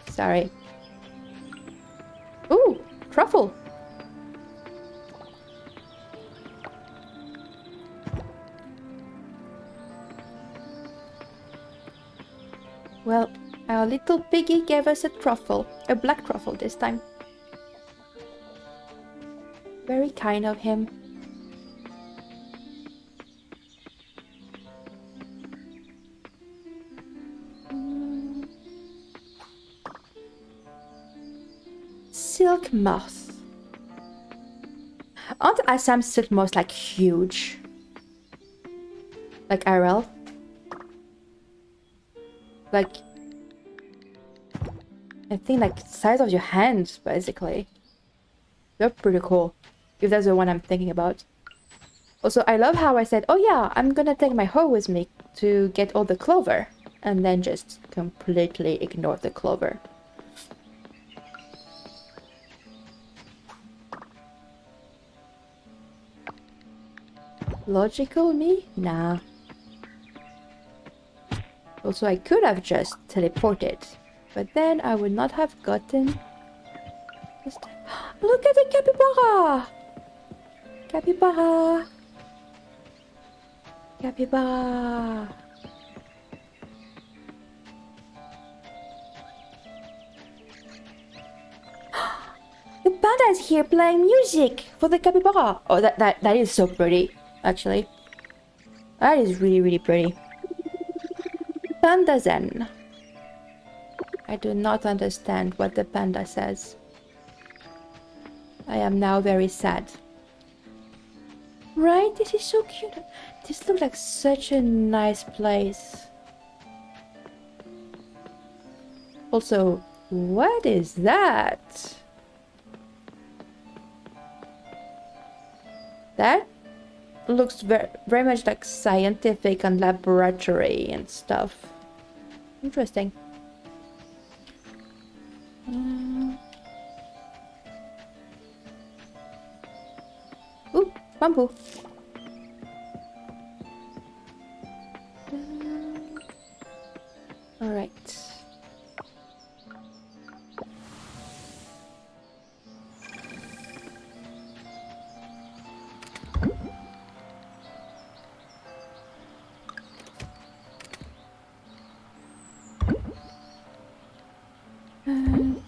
Sorry. Ooh, truffle. Well, our little piggy gave us a truffle. A black truffle this time. Very kind of him. Silk moth. Aren't Assam silk moths like huge? Like IRL? Like, I think like size of your hand, basically. They're pretty cool. If that's the one I'm thinking about. Also, I love how I said, oh yeah, I'm gonna take my hoe with me to get all the clover. And then just completely ignore the clover. Logical me? Nah. Also, I could have just teleported, but then I would not have gotten... Look at the capybara! Capybara! Capybara! The panda is here playing music for the capybara! Oh, that is so pretty, actually. That is really, really pretty. Panda Zen. I do not understand what the panda says. I am now very sad. Right? This is so cute. This looks like such a nice place. Also, what is that? That looks very much like scientific and laboratory and stuff. Interesting. Ooh, bamboo. All right.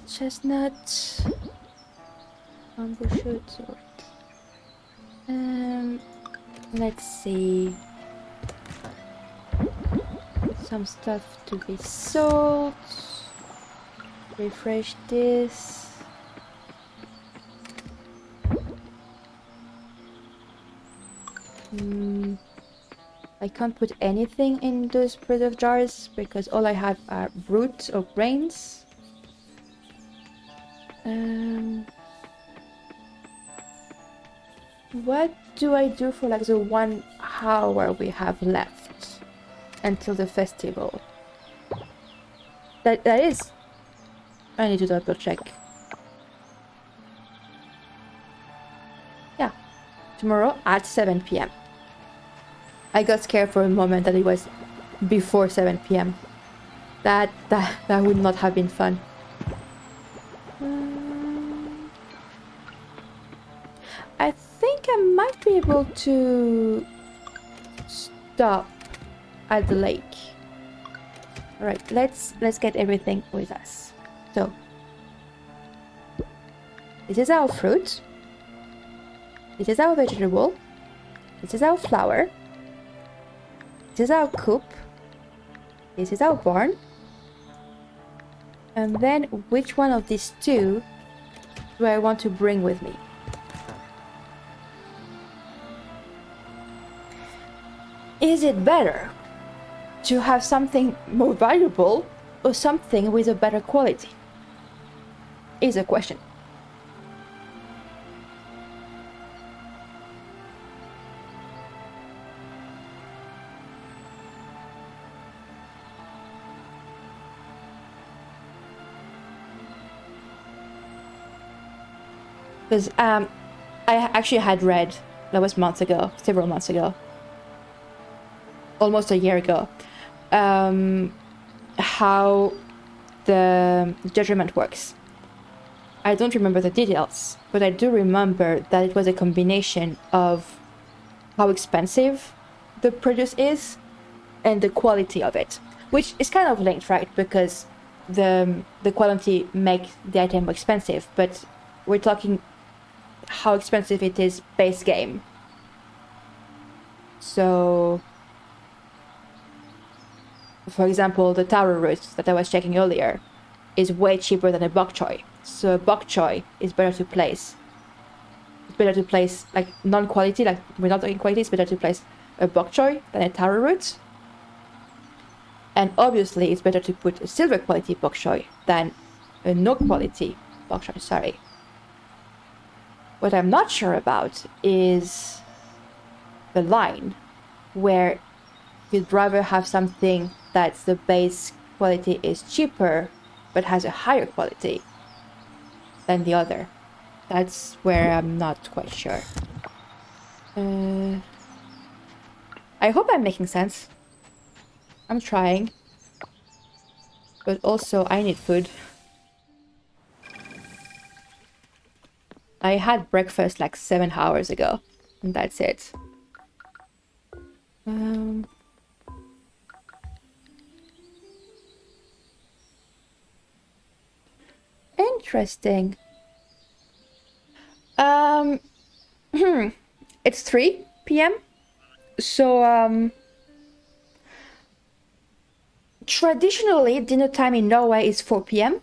Chestnut, bamboo shoots, let's see. Some stuff to be sold. Refresh this. I can't put anything in those preserve jars because all I have are roots or grains. What do I do for like the 1 hour we have left until the festival? That is... I need to double check. Yeah, tomorrow at 7 p.m. I got scared for a moment that it was before 7 p.m. That would not have been fun. I think I might be able to stop at the lake. All right, let's get everything with us. So this is our fruit. This is our vegetable. This is our flower. This is our coop. This is our barn. And then which one of these two do I want to bring with me? Is it better to have something more valuable or something with a better quality? Is a question. Because I actually had read, that was months ago, several months ago, almost a year ago, how the judgment works. I don't remember the details, but I do remember that it was a combination of how expensive the produce is and the quality of it, which is kind of linked, right? Because the quality makes the item more expensive, but we're talking how expensive it is base game. So, for example, the taro root that I was checking earlier is way cheaper than a bok choy. So a bok choy is better to place. It's better to place like non-quality, like we're not talking quality, it's better to place a bok choy than a taro root. And obviously it's better to put a silver quality bok choy than a no quality bok choy, sorry. What I'm not sure about is the line where you'd rather have something that's the base quality is cheaper but has a higher quality than the other. That's where I'm not quite sure. I hope I'm making sense. I'm trying. But also I need food. I had breakfast like 7 hours ago, and that's it. Interesting. It's 3 p.m. So, traditionally, dinner time in Norway is 4 p.m.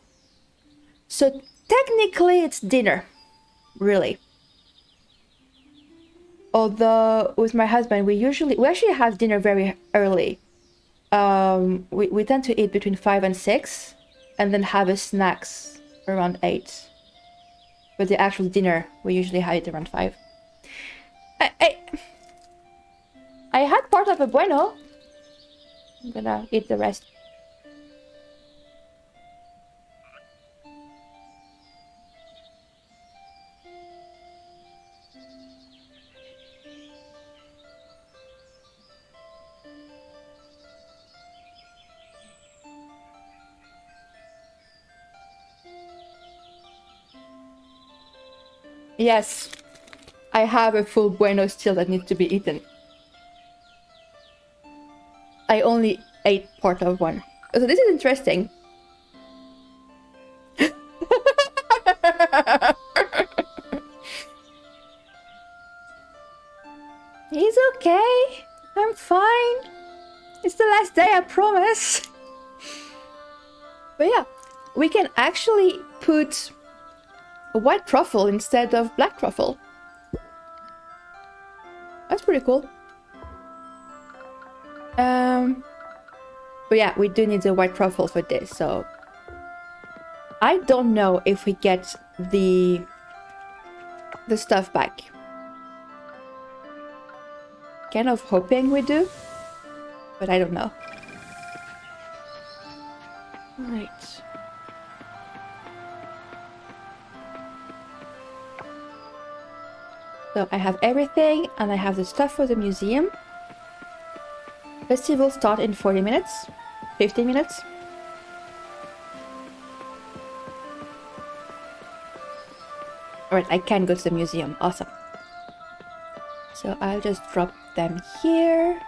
So technically it's dinner. Really. Although with my husband we actually have dinner very early. We tend to eat between 5 and 6 and then have a snacks around 8. But the actual dinner we usually have it around 5. I had part of a bueno. I'm gonna eat the rest. Yes, I have a full bueno still that needs to be eaten. I only ate part of one. So this is interesting. He's okay. I'm fine. It's the last day, I promise. But yeah, we can actually put a white truffle instead of black truffle. That's pretty cool. But yeah, we do need the white truffle for this, so I don't know if we get the stuff back. Kind of hoping we do, but I don't know. Right. So I have everything, and I have the stuff for the museum. Festival start in 40 minutes, 50 minutes. Alright, I can go to the museum. Awesome. So I'll just drop them here.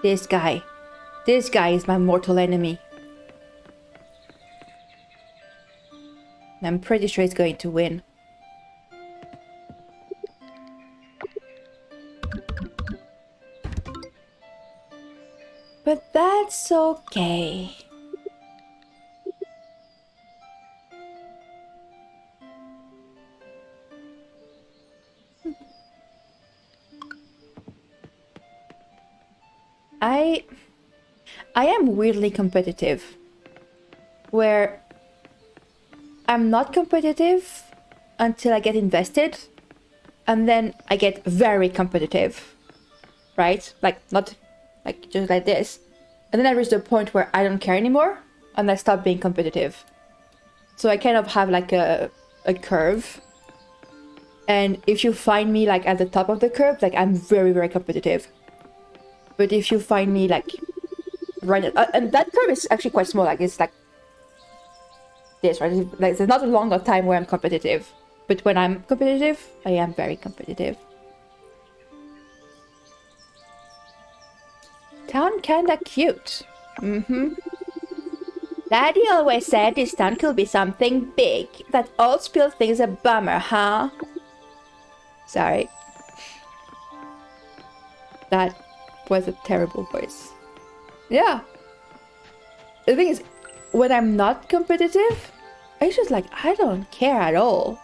This guy. This guy is my mortal enemy. I'm pretty sure he's going to win. But that's okay. I am weirdly competitive, where I'm not competitive until I get invested, and then I get very competitive, right? Like, not like just like this. And then I reach the point where I don't care anymore, and I stop being competitive. So I kind of have like a curve. And if you find me like at the top of the curve, like I'm very, very competitive. But if you find me like right at, and that curve is actually quite small, like it's like this, right? Like there's not a longer time where I'm competitive. But when I'm competitive, I am very competitive. Town kinda cute. Daddy always said this town could be something big. That old spill thing's a bummer, huh? Sorry. That was a terrible voice. Yeah. The thing is, when I'm not competitive, it's just like, I don't care at all.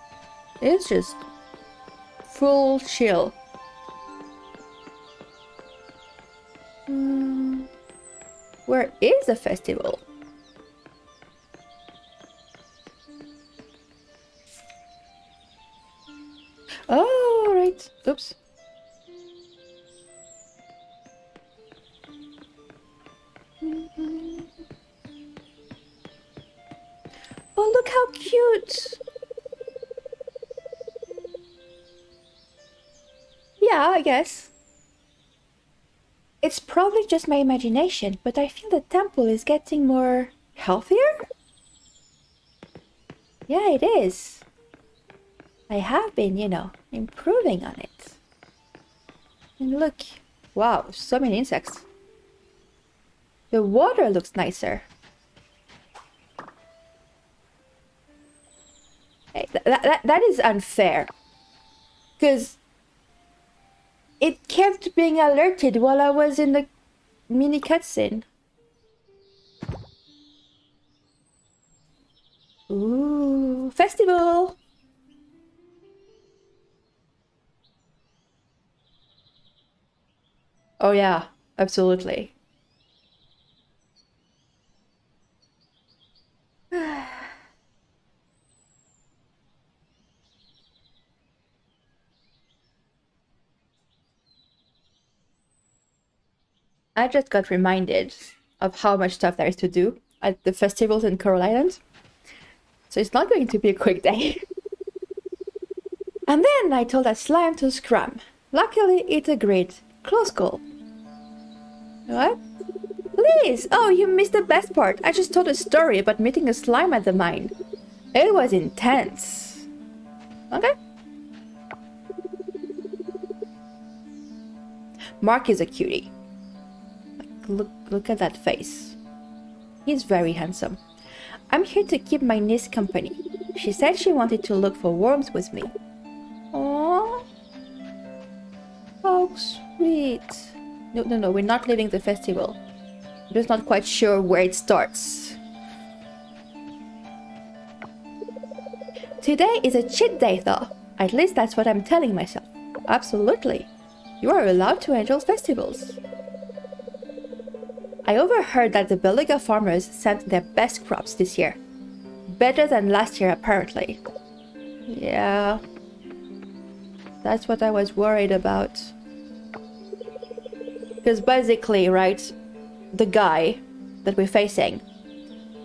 It's just full chill. Where is the festival? Oh, right. Oops. Oh, look how cute! Yeah, I guess. It's probably just my imagination, but I feel the temple is getting more healthier? Yeah, it is. I have been, you know, improving on it. And look, wow, so many insects. The water looks nicer. Hey, that is unfair. Because it kept being alerted while I was in the mini cutscene. Ooh, festival! Oh yeah, absolutely. I just got reminded of how much stuff there is to do at the festivals in Coral Island. So it's not going to be a quick day. And then I told that slime to scram. Luckily, it agreed. Close call. What? Please! Oh, you missed the best part. I just told a story about meeting a slime at the mine. It was intense. Okay. Mark is a cutie. Look at that face. He's very handsome. I'm here to keep my niece company. She said she wanted to look for worms with me. Aww. How sweet. No, we're not leaving the festival. I'm just not quite sure where it starts. Today is a cheat day though. At least that's what I'm telling myself. Absolutely. You are allowed to enjoy festivals. I overheard that the Beluga farmers sent their best crops this year. Better than last year, apparently. Yeah. That's what I was worried about. Because basically, right, the guy that we're facing,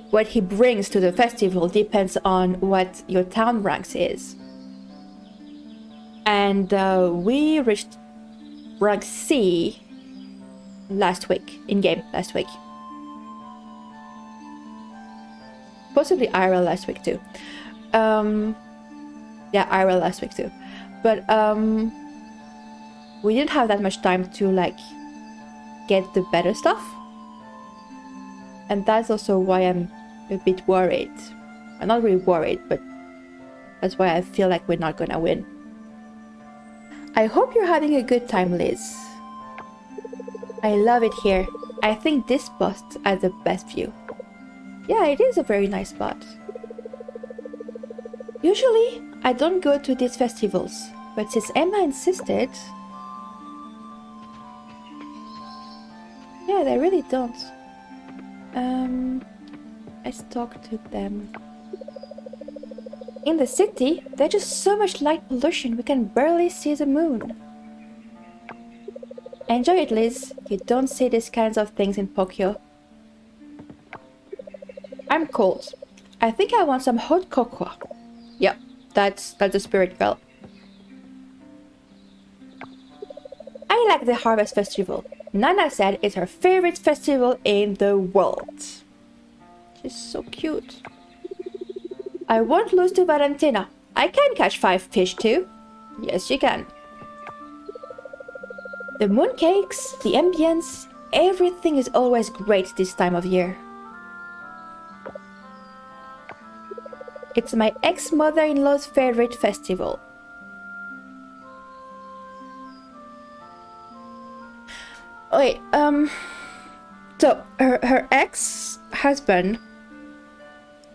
what he brings to the festival depends on what your town ranks is. And we reached rank C last week, in-game last week. Possibly IRL last week too. Yeah, IRL last week too. But we didn't have that much time to like get the better stuff. And that's also why I'm a bit worried. I'm not really worried, but that's why I feel like we're not gonna win. I hope you're having a good time, Liz. I love it here. I think this spot has the best view. Yeah, it is a very nice spot. Usually, I don't go to these festivals, but since Emma insisted... Yeah, they really don't. Let's talk to them. In the city, there's just so much light pollution we can barely see the moon. Enjoy it, Liz. You don't see these kinds of things in Tokyo. I'm cold. I think I want some hot cocoa. Yeah, that's the spirit, girl. I like the Harvest Festival. Nana said it's her favorite festival in the world. She's so cute. I won't lose to Valentina. I can catch 5 fish too. Yes, you can. The mooncakes, the ambience, everything is always great this time of year. It's my ex-mother-in-law's favorite festival. Wait, so her ex-husband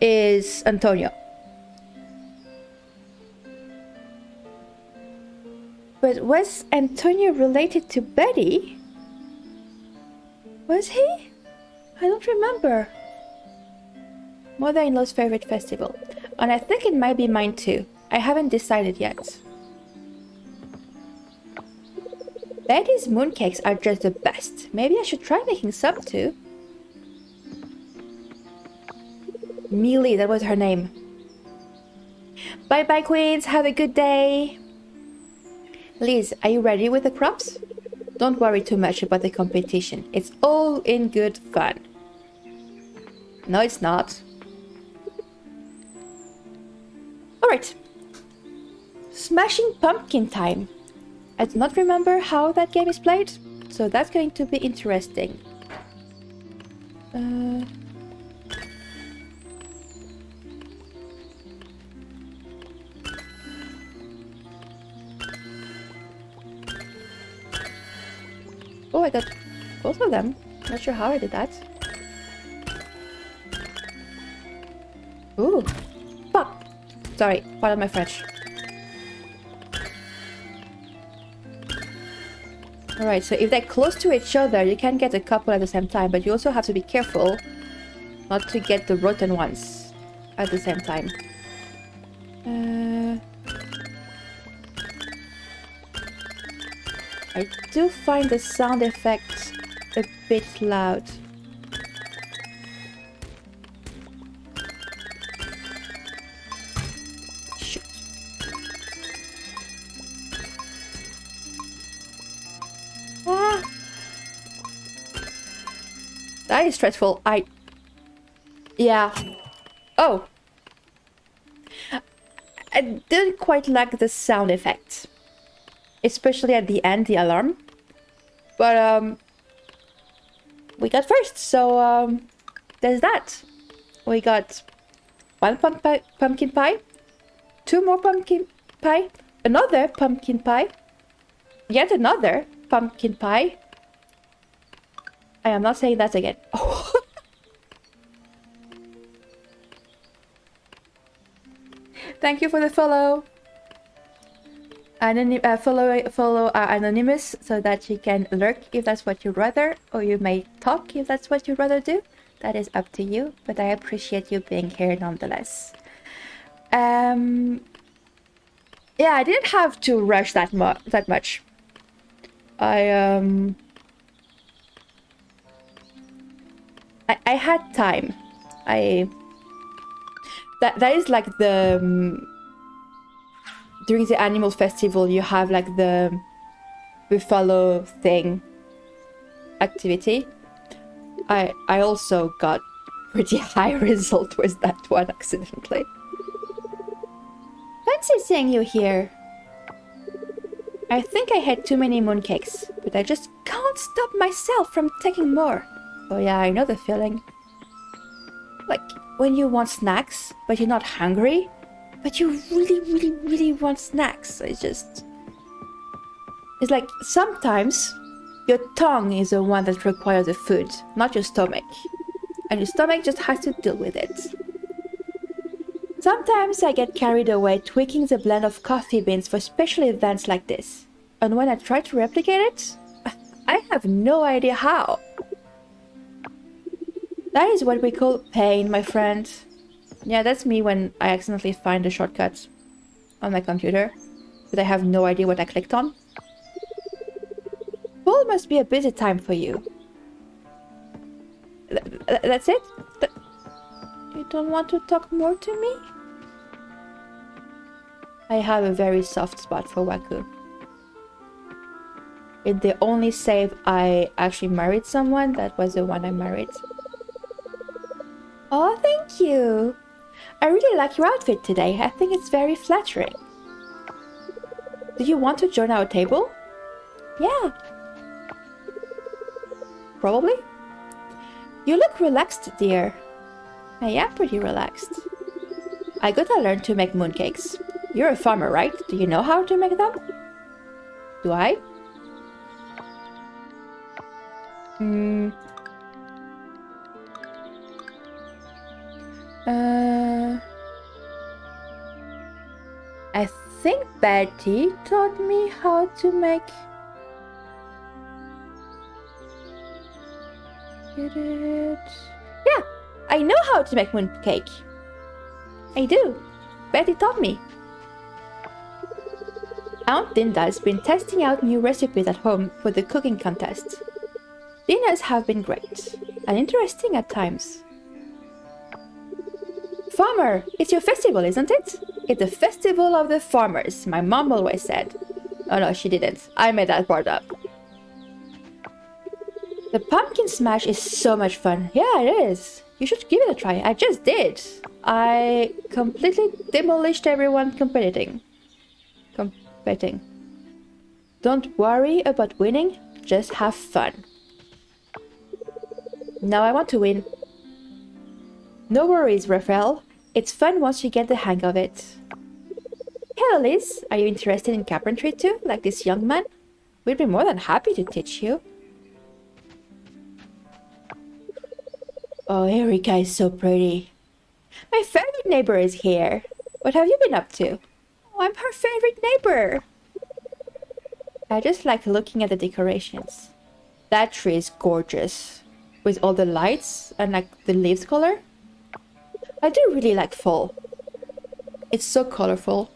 is Antonio. But was Antonio related to Betty? Was he? I don't remember. Mother-in-law's favorite festival. And I think it might be mine too. I haven't decided yet. Betty's mooncakes are just the best. Maybe I should try making some too. Mealy, that was her name. Bye bye, queens. Have a good day. Liz, are you ready with the props? Don't worry too much about the competition. It's all in good fun. No, it's not. Alright. Smashing Pumpkin time. I do not remember how that game is played, so that's going to be interesting. Oh, I got both of them. Not sure how I did that. Ooh. Fuck. Sorry, pardon my French. Alright, so if they're close to each other, you can get a couple at the same time, but you also have to be careful not to get the rotten ones at the same time. I do find the sound effect a bit loud. Shoot. Ah. That is stressful. Yeah. Oh. I didn't quite like the sound effect. Especially at the end, the alarm. But, we got first, so, there's that. We got one pumpkin pie, 2 more pumpkin pie, another pumpkin pie, yet another pumpkin pie. I am not saying that again. Oh. Thank you for the follow. Follow Anonymous so that you can lurk if that's what you'd rather, or you may talk if that's what you'd rather do. That is up to you, but I appreciate you being here nonetheless. Yeah, I didn't have to rush that much. I had time. That is like the during the animal festival, you have like the buffalo thing activity. I also got pretty high result with that one accidentally. Fancy seeing you here. I think I had too many mooncakes, but I just can't stop myself from taking more. Oh yeah, I know the feeling. Like, when you want snacks, but you're not hungry, but you really want snacks. It's like, sometimes your tongue is the one that requires the food, not your stomach. And your stomach just has to deal with it. Sometimes I get carried away tweaking the blend of coffee beans for special events like this. And when I try to replicate it, I have no idea how. That is what we call pain, my friend. Yeah, that's me when I accidentally find a shortcut on my computer, but I have no idea what I clicked on. Fall must be a busy time for you. That's it? You don't want to talk more to me? I have a very soft spot for Waku. It's the only save I actually married someone. That was the one I married. Oh, thank you. I really like your outfit today. I think it's very flattering. Do you want to join our table? Yeah. Probably. You look relaxed, dear. I am pretty relaxed. I gotta learn to make mooncakes. You're a farmer, right? Do you know how to make them? Do I? I think Betty taught me how to make... Get it? Yeah, I know how to make mooncake. I do. Betty taught me. Aunt Dinda's been testing out new recipes at home for the cooking contest. Dinners have been great and interesting at times. Farmer, it's your festival, isn't it? It's the festival of the farmers, my mom always said. Oh no, she didn't. I made that part up. The pumpkin smash is so much fun. Yeah, it is. You should give it a try. I just did. I completely demolished everyone competing. Don't worry about winning, just have fun. Now I want to win. No worries, Raphael. It's fun once you get the hang of it. Hello, Liz. Are you interested in carpentry too, like this young man? We'd be more than happy to teach you. Oh, Erika is so pretty. My favorite neighbor is here. What have you been up to? Oh, I'm her favorite neighbor. I just like looking at the decorations. That tree is gorgeous. With all the lights and like the leaves color. I do really like fall. It's so colorful.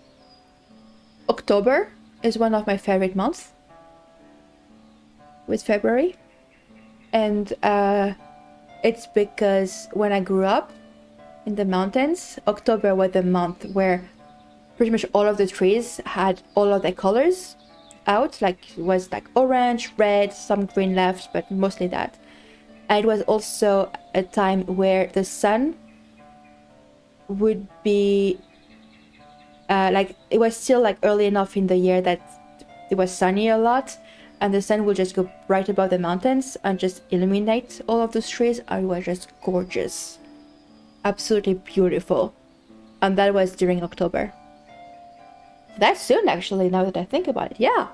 October is one of my favorite months. With February. And it's because when I grew up in the mountains, October was the month where pretty much all of the trees had all of their colors out. Like it was like orange, red, some green left, but mostly that. And it was also a time where the sun would be like it was still like early enough in the year that it was sunny a lot, and the sun would just go right above the mountains and just illuminate all of those trees, and it was just gorgeous, absolutely beautiful. And that was during October. That's soon, actually, now that I think about it. Yeah.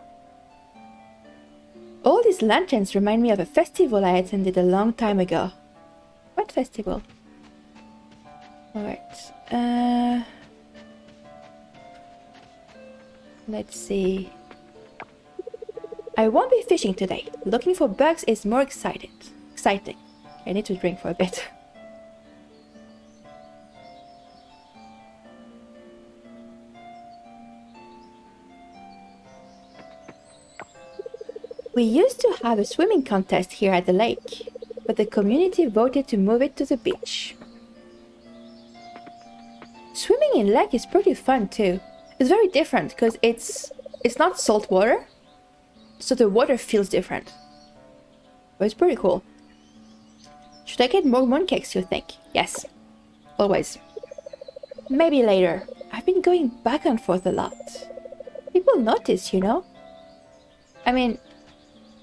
All these lanterns remind me of a festival I attended a long time ago. What festival? Alright. Let's see. I won't be fishing today. Looking for bugs is more exciting. I need to drink for a bit. We used to have a swimming contest here at the lake, but the community voted to move it to the beach. Swimming in lake is pretty fun too. It's very different because it's not salt water, so the water feels different. But it's pretty cool. Should I get more mooncakes, you think? Yes. Always. Maybe later. I've been going back and forth a lot. People notice, you know? I mean,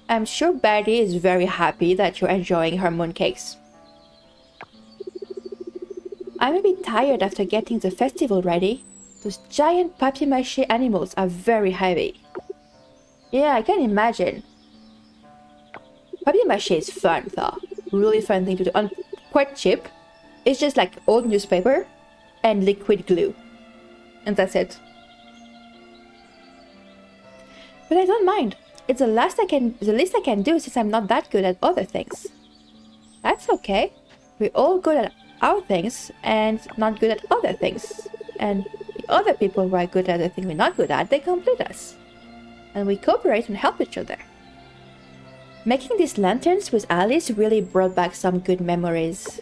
I'm sure Betty is very happy that you're enjoying her mooncakes. I'm a bit tired after getting the festival ready. Those giant papier-mâché animals are very heavy. Yeah, I can imagine. Papier-mâché is fun though. Really fun thing to do and quite cheap. It's just like old newspaper and liquid glue. And that's it. But I don't mind. It's the least I can do since I'm not that good at other things. That's okay. We're all good at our things and not good at other things. And the other people who are good at the thing we're not good at, they complete us. And we cooperate and help each other. Making these lanterns with Alice really brought back some good memories.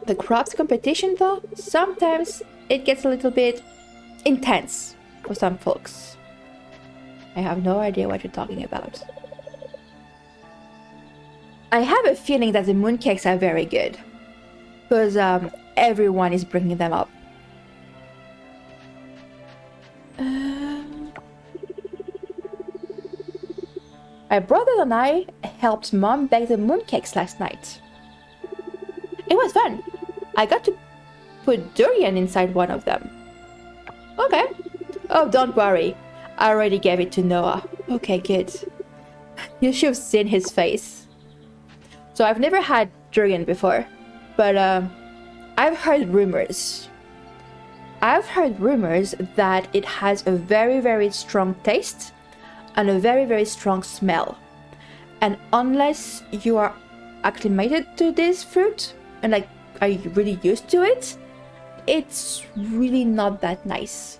The crafts competition though, sometimes it gets a little bit intense for some folks. I have no idea what you're talking about. I have a feeling that the mooncakes are very good. Because everyone is bringing them up. My brother and I helped Mom bake the mooncakes last night. It was fun. I got to put durian inside one of them. Okay. Oh, don't worry. I already gave it to Noah. Okay, good. You should have seen his face. So I've never had durian before, but I've heard rumors. I've heard rumors that it has a very, very strong taste and a very, very strong smell. And unless you are acclimated to this fruit and like are you really used to it, it's really not that nice.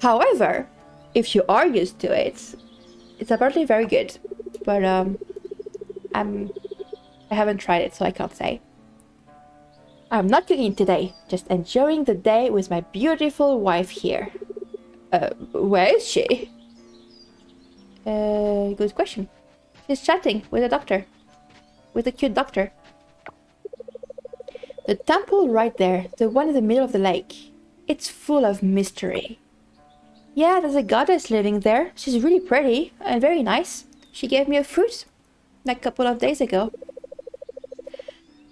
However, if you are used to it, it's apparently very good. But I haven't tried it, so I can't say. I'm not cooking today, just enjoying the day with my beautiful wife here. Where is she? Good question. She's chatting with a doctor. With a cute doctor. The temple right there, the one in the middle of the lake. It's full of mystery. Yeah, there's a goddess living there. She's really pretty and very nice. She gave me a fruit like a couple of days ago.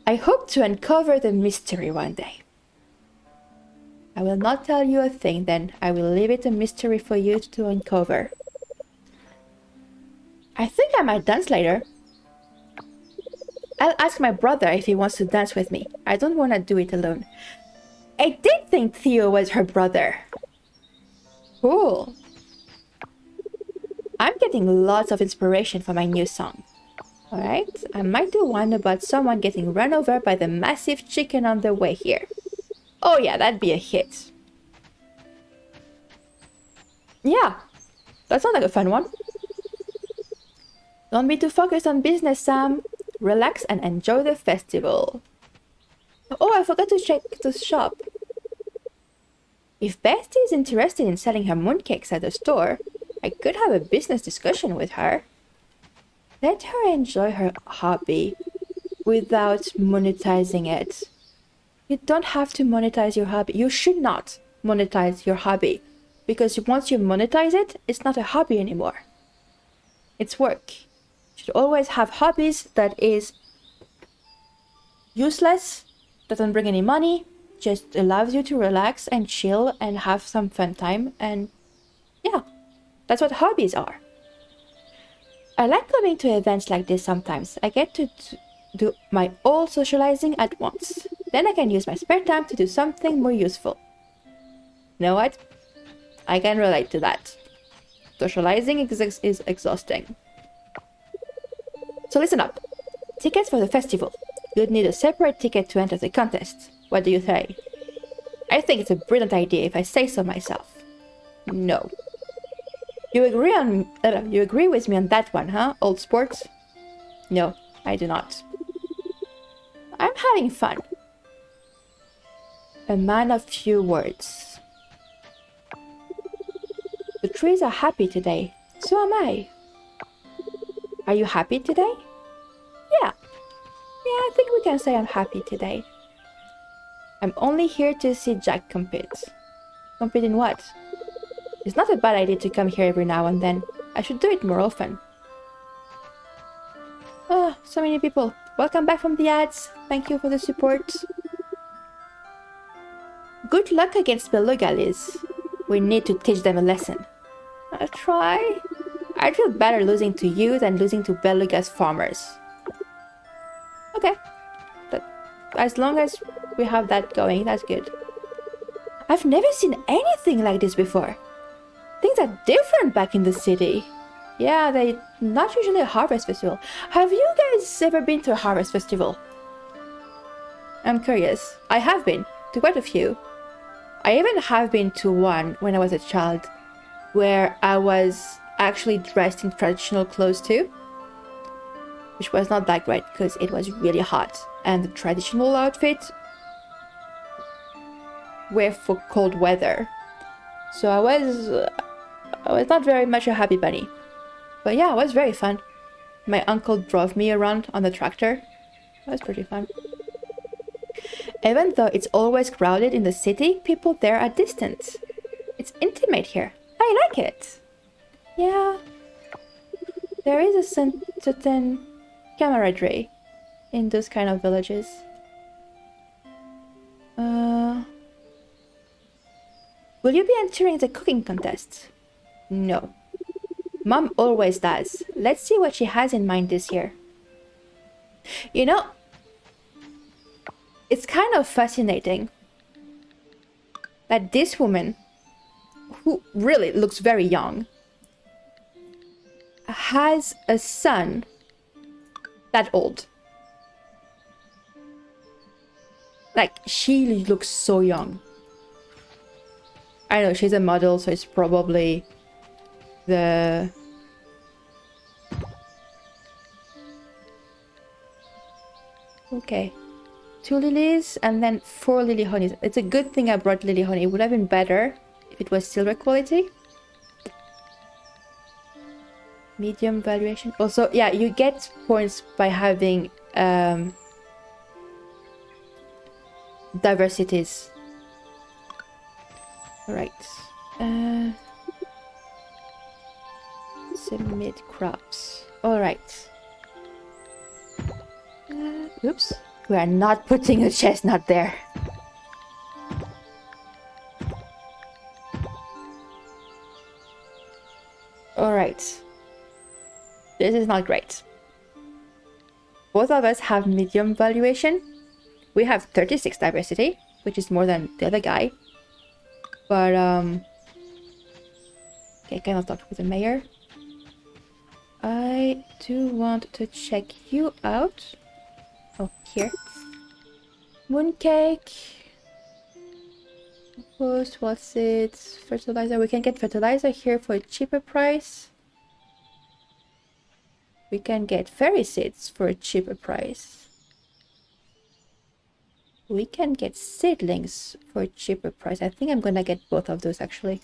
I hope to uncover the mystery one day. I will not tell you a thing then. I will leave it a mystery for you to uncover. I think I might dance later. I'll ask my brother if he wants to dance with me. I don't want to do it alone. I did think Theo was her brother. Cool. I'm getting lots of inspiration for my new song. Alright, I might do one about someone getting run over by the massive chicken on the way here. Oh yeah, that'd be a hit. Yeah, that sounds like a fun one. Don't be too focused on business, Sam. Relax and enjoy the festival. Oh, I forgot to check the shop. If Bestie is interested in selling her mooncakes at the store, I could have a business discussion with her. Let her enjoy her hobby without monetizing it. You don't have to monetize your hobby. You should not monetize your hobby because once you monetize it, it's not a hobby anymore. It's work. You should always have hobbies that is useless, doesn't bring any money, just allows you to relax and chill and have some fun time. And yeah, that's what hobbies are. I like coming to events like this sometimes. I get to do my all socializing at once. Then I can use my spare time to do something more useful. You know what? I can relate to that. Socializing is exhausting. So listen up. Tickets for the festival. You'd need a separate ticket to enter the contest. What do you say? I think it's a brilliant idea if I say so myself. No. You agree with me on that one, huh, old sport? No, I do not. I'm having fun. A man of few words. The trees are happy today. So am I. Are you happy today? Yeah. can say I'm happy today. I'm only here to see Jack compete. Compete in what? It's not a bad idea to come here every now and then. I should do it more often. Oh, so many people. Welcome back from the ads. Thank you for the support. Good luck against Beluga, Liz. We need to teach them a lesson. I'll try. I'd feel better losing to you than losing to Beluga's farmers. Okay. But as long as we have that going, that's good. I've never seen anything like this before. Things are different back in the city. Yeah, they're not usually a harvest festival. Have you guys ever been to a harvest festival? I'm curious. I have been to quite a few. I even have been to one when I was a child, where I was actually dressed in traditional clothes too, which was not that great because it was really hot, and the traditional outfits were for cold weather. So I was not very much a happy bunny. But yeah, it was very fun. My uncle drove me around on the tractor. It was pretty fun. Even though it's always crowded in the city, people there are distant. It's intimate here. I like it. Yeah. There is a certain camaraderie in those kind of villages. Will you be entering the cooking contest? No. Mom always does. Let's see what she has in mind this year. You know, it's kind of fascinating that this woman, who really looks very young, has a son that old. Like, she looks so young. I know, she's a model, so it's probably the... Okay. 2 lilies and then 4 lily honeys. It's a good thing I brought lily honey. It would have been better if it was silver quality. Medium valuation. Also, yeah, you get points by having diversities. Alright. Submit crops. Alright. Oops. We are not putting a chestnut there. Alright. This is not great. Both of us have medium valuation. We have 36 diversity, which is more than the other guy. But, okay, I cannot talk with the mayor. I do want to check you out. Oh, here. Mooncake. Post, what's it? Fertilizer. We can get fertilizer here for a cheaper price. We can get fairy seeds for a cheaper price. We can get seedlings for a cheaper price. I think I'm gonna get both of those actually.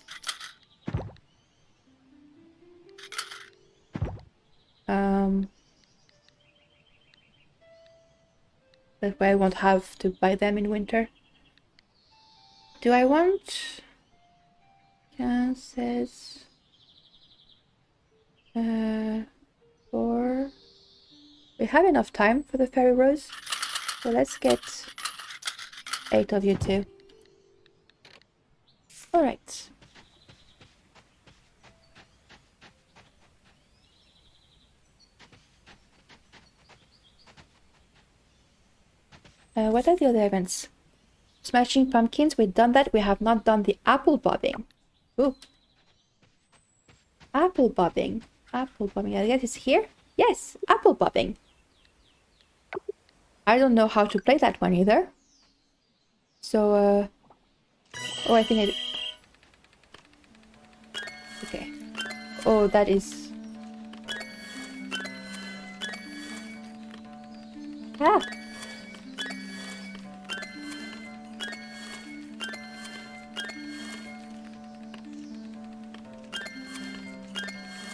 That way I won't have to buy them in winter. Do I want... Chances... Or... We have enough time for the fairy rose. So let's get 8 of you too. Alright. What are the other events? Smashing pumpkins, we've done that. We have not done the apple bobbing. Ooh. Apple bobbing. Apple bobbing. I guess it's here? Yes, apple bobbing. I don't know how to play that one either. So, oh, I think I do. Okay. Oh, that is... Ah!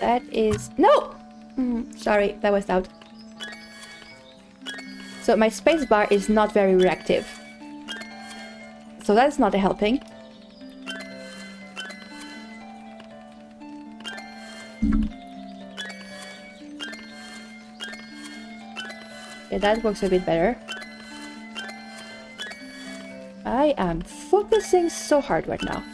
That is... No! Sorry, that was loud. So my spacebar is not very reactive. So that's not helping. Yeah, that works a bit better. I am focusing so hard right now.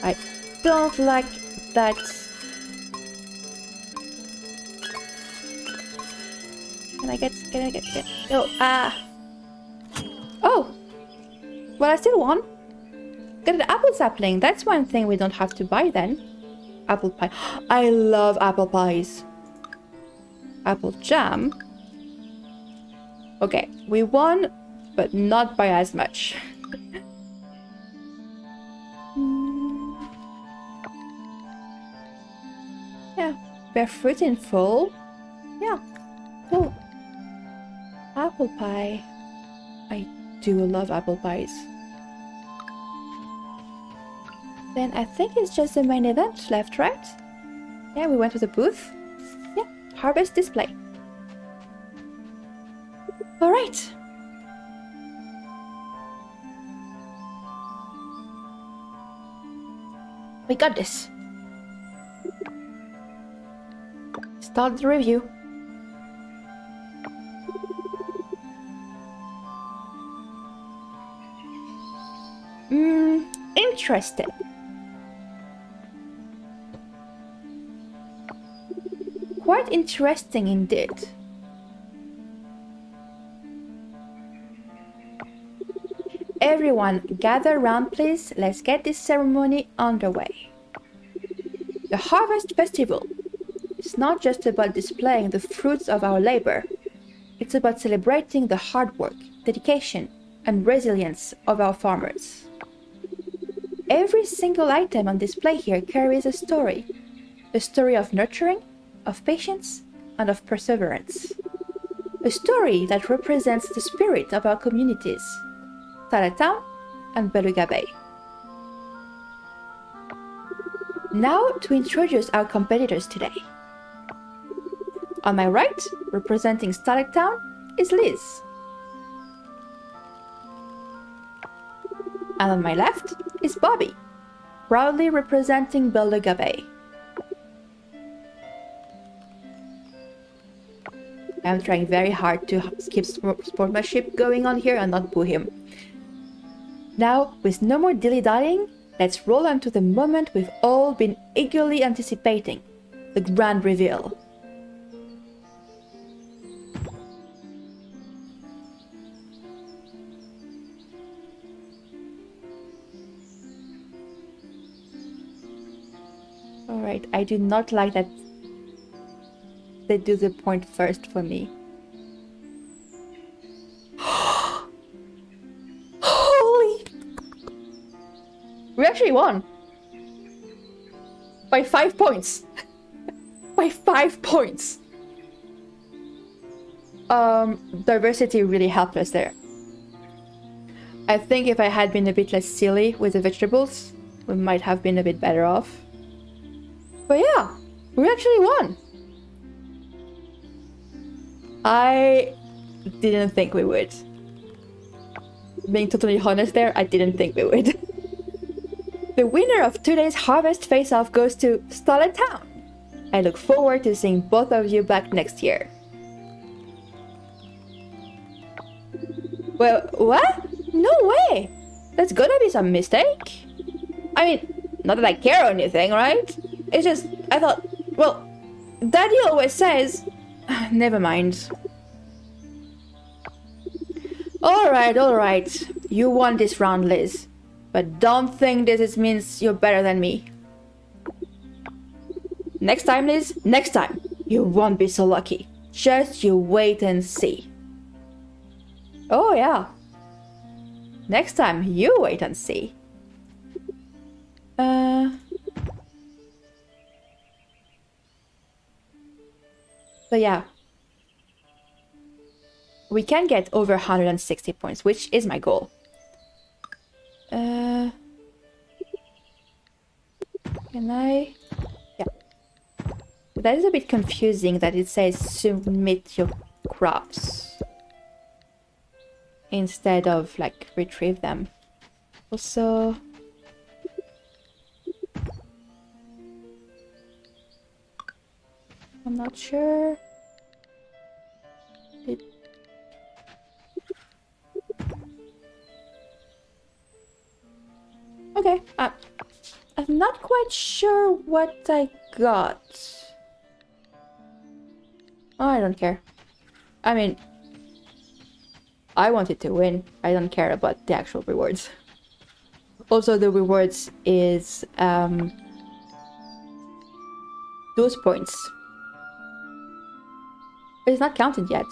I don't like that. Can I get, no, oh! Well, I still won. Got an apple sapling. That's one thing we don't have to buy then. Apple pie. I love apple pies. Apple jam. Okay, we won, but not by as much. Yeah, barefoot in full. Yeah, cool. Apple pie. I do love apple pies. Then I think it's just the main event left, right? Yeah, we went to the booth. Yeah, harvest display. All right. We got this. Start the review. Interesting. Quite interesting indeed. Everyone, gather round please. Let's get this ceremony underway. The Harvest Festival is not just about displaying the fruits of our labor. It's about celebrating the hard work, dedication, and resilience of our farmers. Every single item on display here carries a story of nurturing, of patience, and of perseverance. A story that represents the spirit of our communities, Talatown and Beluga Bay. Now to introduce our competitors today. On my right, representing Starlight is Liz. And on my left is Bobby, proudly representing Beluga Bay. I'm trying very hard to keep sportsmanship going on here and not boo him. Now, with no more dilly-dallying, let's roll on to the moment we've all been eagerly anticipating, the grand reveal. Alright, I do not like that they do the point first for me. Holy! We actually won! By 5 points! By 5 points! Diversity really helped us there. I think if I had been a bit less silly with the vegetables, we might have been a bit better off. But yeah, we actually won! I didn't think we would. Being totally honest there, I didn't think we would. The winner of today's Harvest Face-Off goes to Starlight Town. I look forward to seeing both of you back next year. Well, what? No way! That's gotta be some mistake. I mean, not that I care or anything, right? It's just, I thought, well, Daddy always says... Never mind. Alright. You won this round, Liz. But don't think this means you're better than me. Next time, Liz, next time. You won't be so lucky. Just you wait and see. Oh yeah. Next time, you wait and see. So yeah, we can get over 160 points, which is my goal. Can I? Yeah. That is a bit confusing that it says submit your crops instead of like retrieve them. Also, I'm not sure. Okay, I'm not quite sure what I got. Oh, I don't care. I mean, I wanted to win. I don't care about the actual rewards. Also, the rewards is those points. It's not counted yet.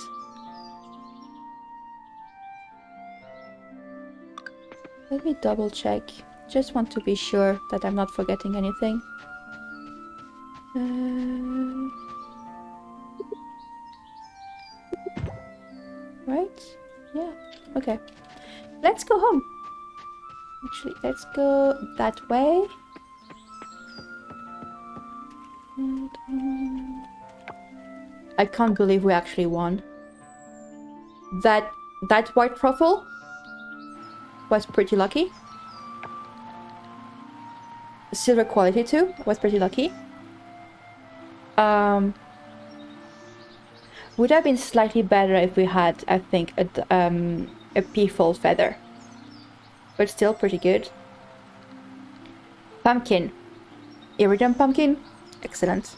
Let me double check. Just want to be sure that I'm not forgetting anything. Right? Yeah. Okay. Let's go home. Actually, let's go that way. I can't believe we actually won. That white truffle was pretty lucky. Silver quality too was pretty lucky. Would have been slightly better if we had, I think, a peafowl feather, but still pretty good. Pumpkin, iridium pumpkin, excellent.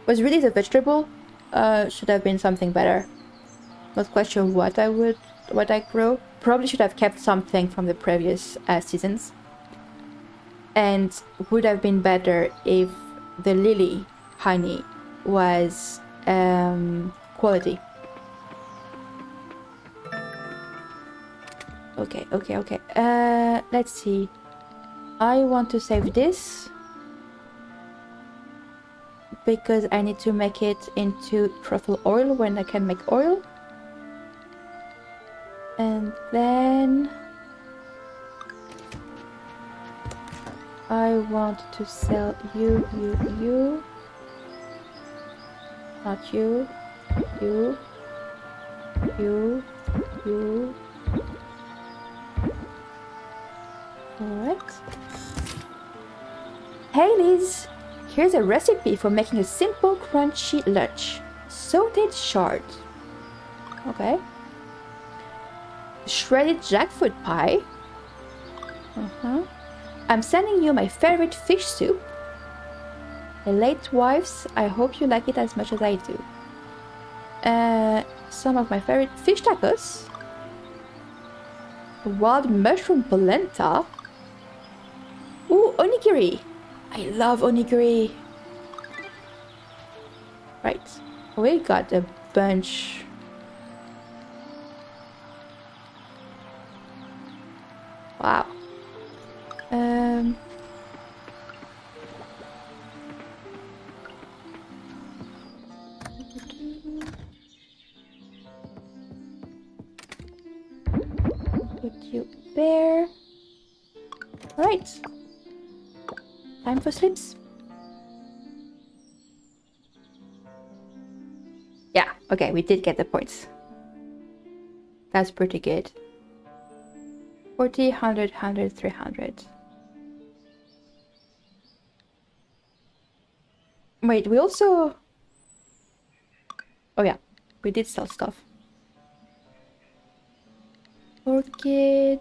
Was really the vegetable. Should have been something better. Not quite sure what I grow. Probably should have kept something from the previous seasons. And would have been better if the lily honey was quality. Okay. Let's see. I want to save this because I need to make it into truffle oil when I can make oil. And then I want to sell you. Not you. You. Alright. Hey Liz! Here's a recipe for making a simple crunchy lunch. Sauteed shard. Okay. Shredded jackfruit pie. I'm sending you my favorite fish soup. Late wives, I hope you like it as much as I do. Some of my favorite fish tacos. Wild mushroom polenta. Ooh, onigiri. I love onigiri. Right. We got a bunch. Wow. Put you there. Alright. Time for sleeps. Yeah, okay, we did get the points. That's pretty good. 40, 100, 100, 300. Wait, we also... Oh yeah, we did sell stuff. Orchid...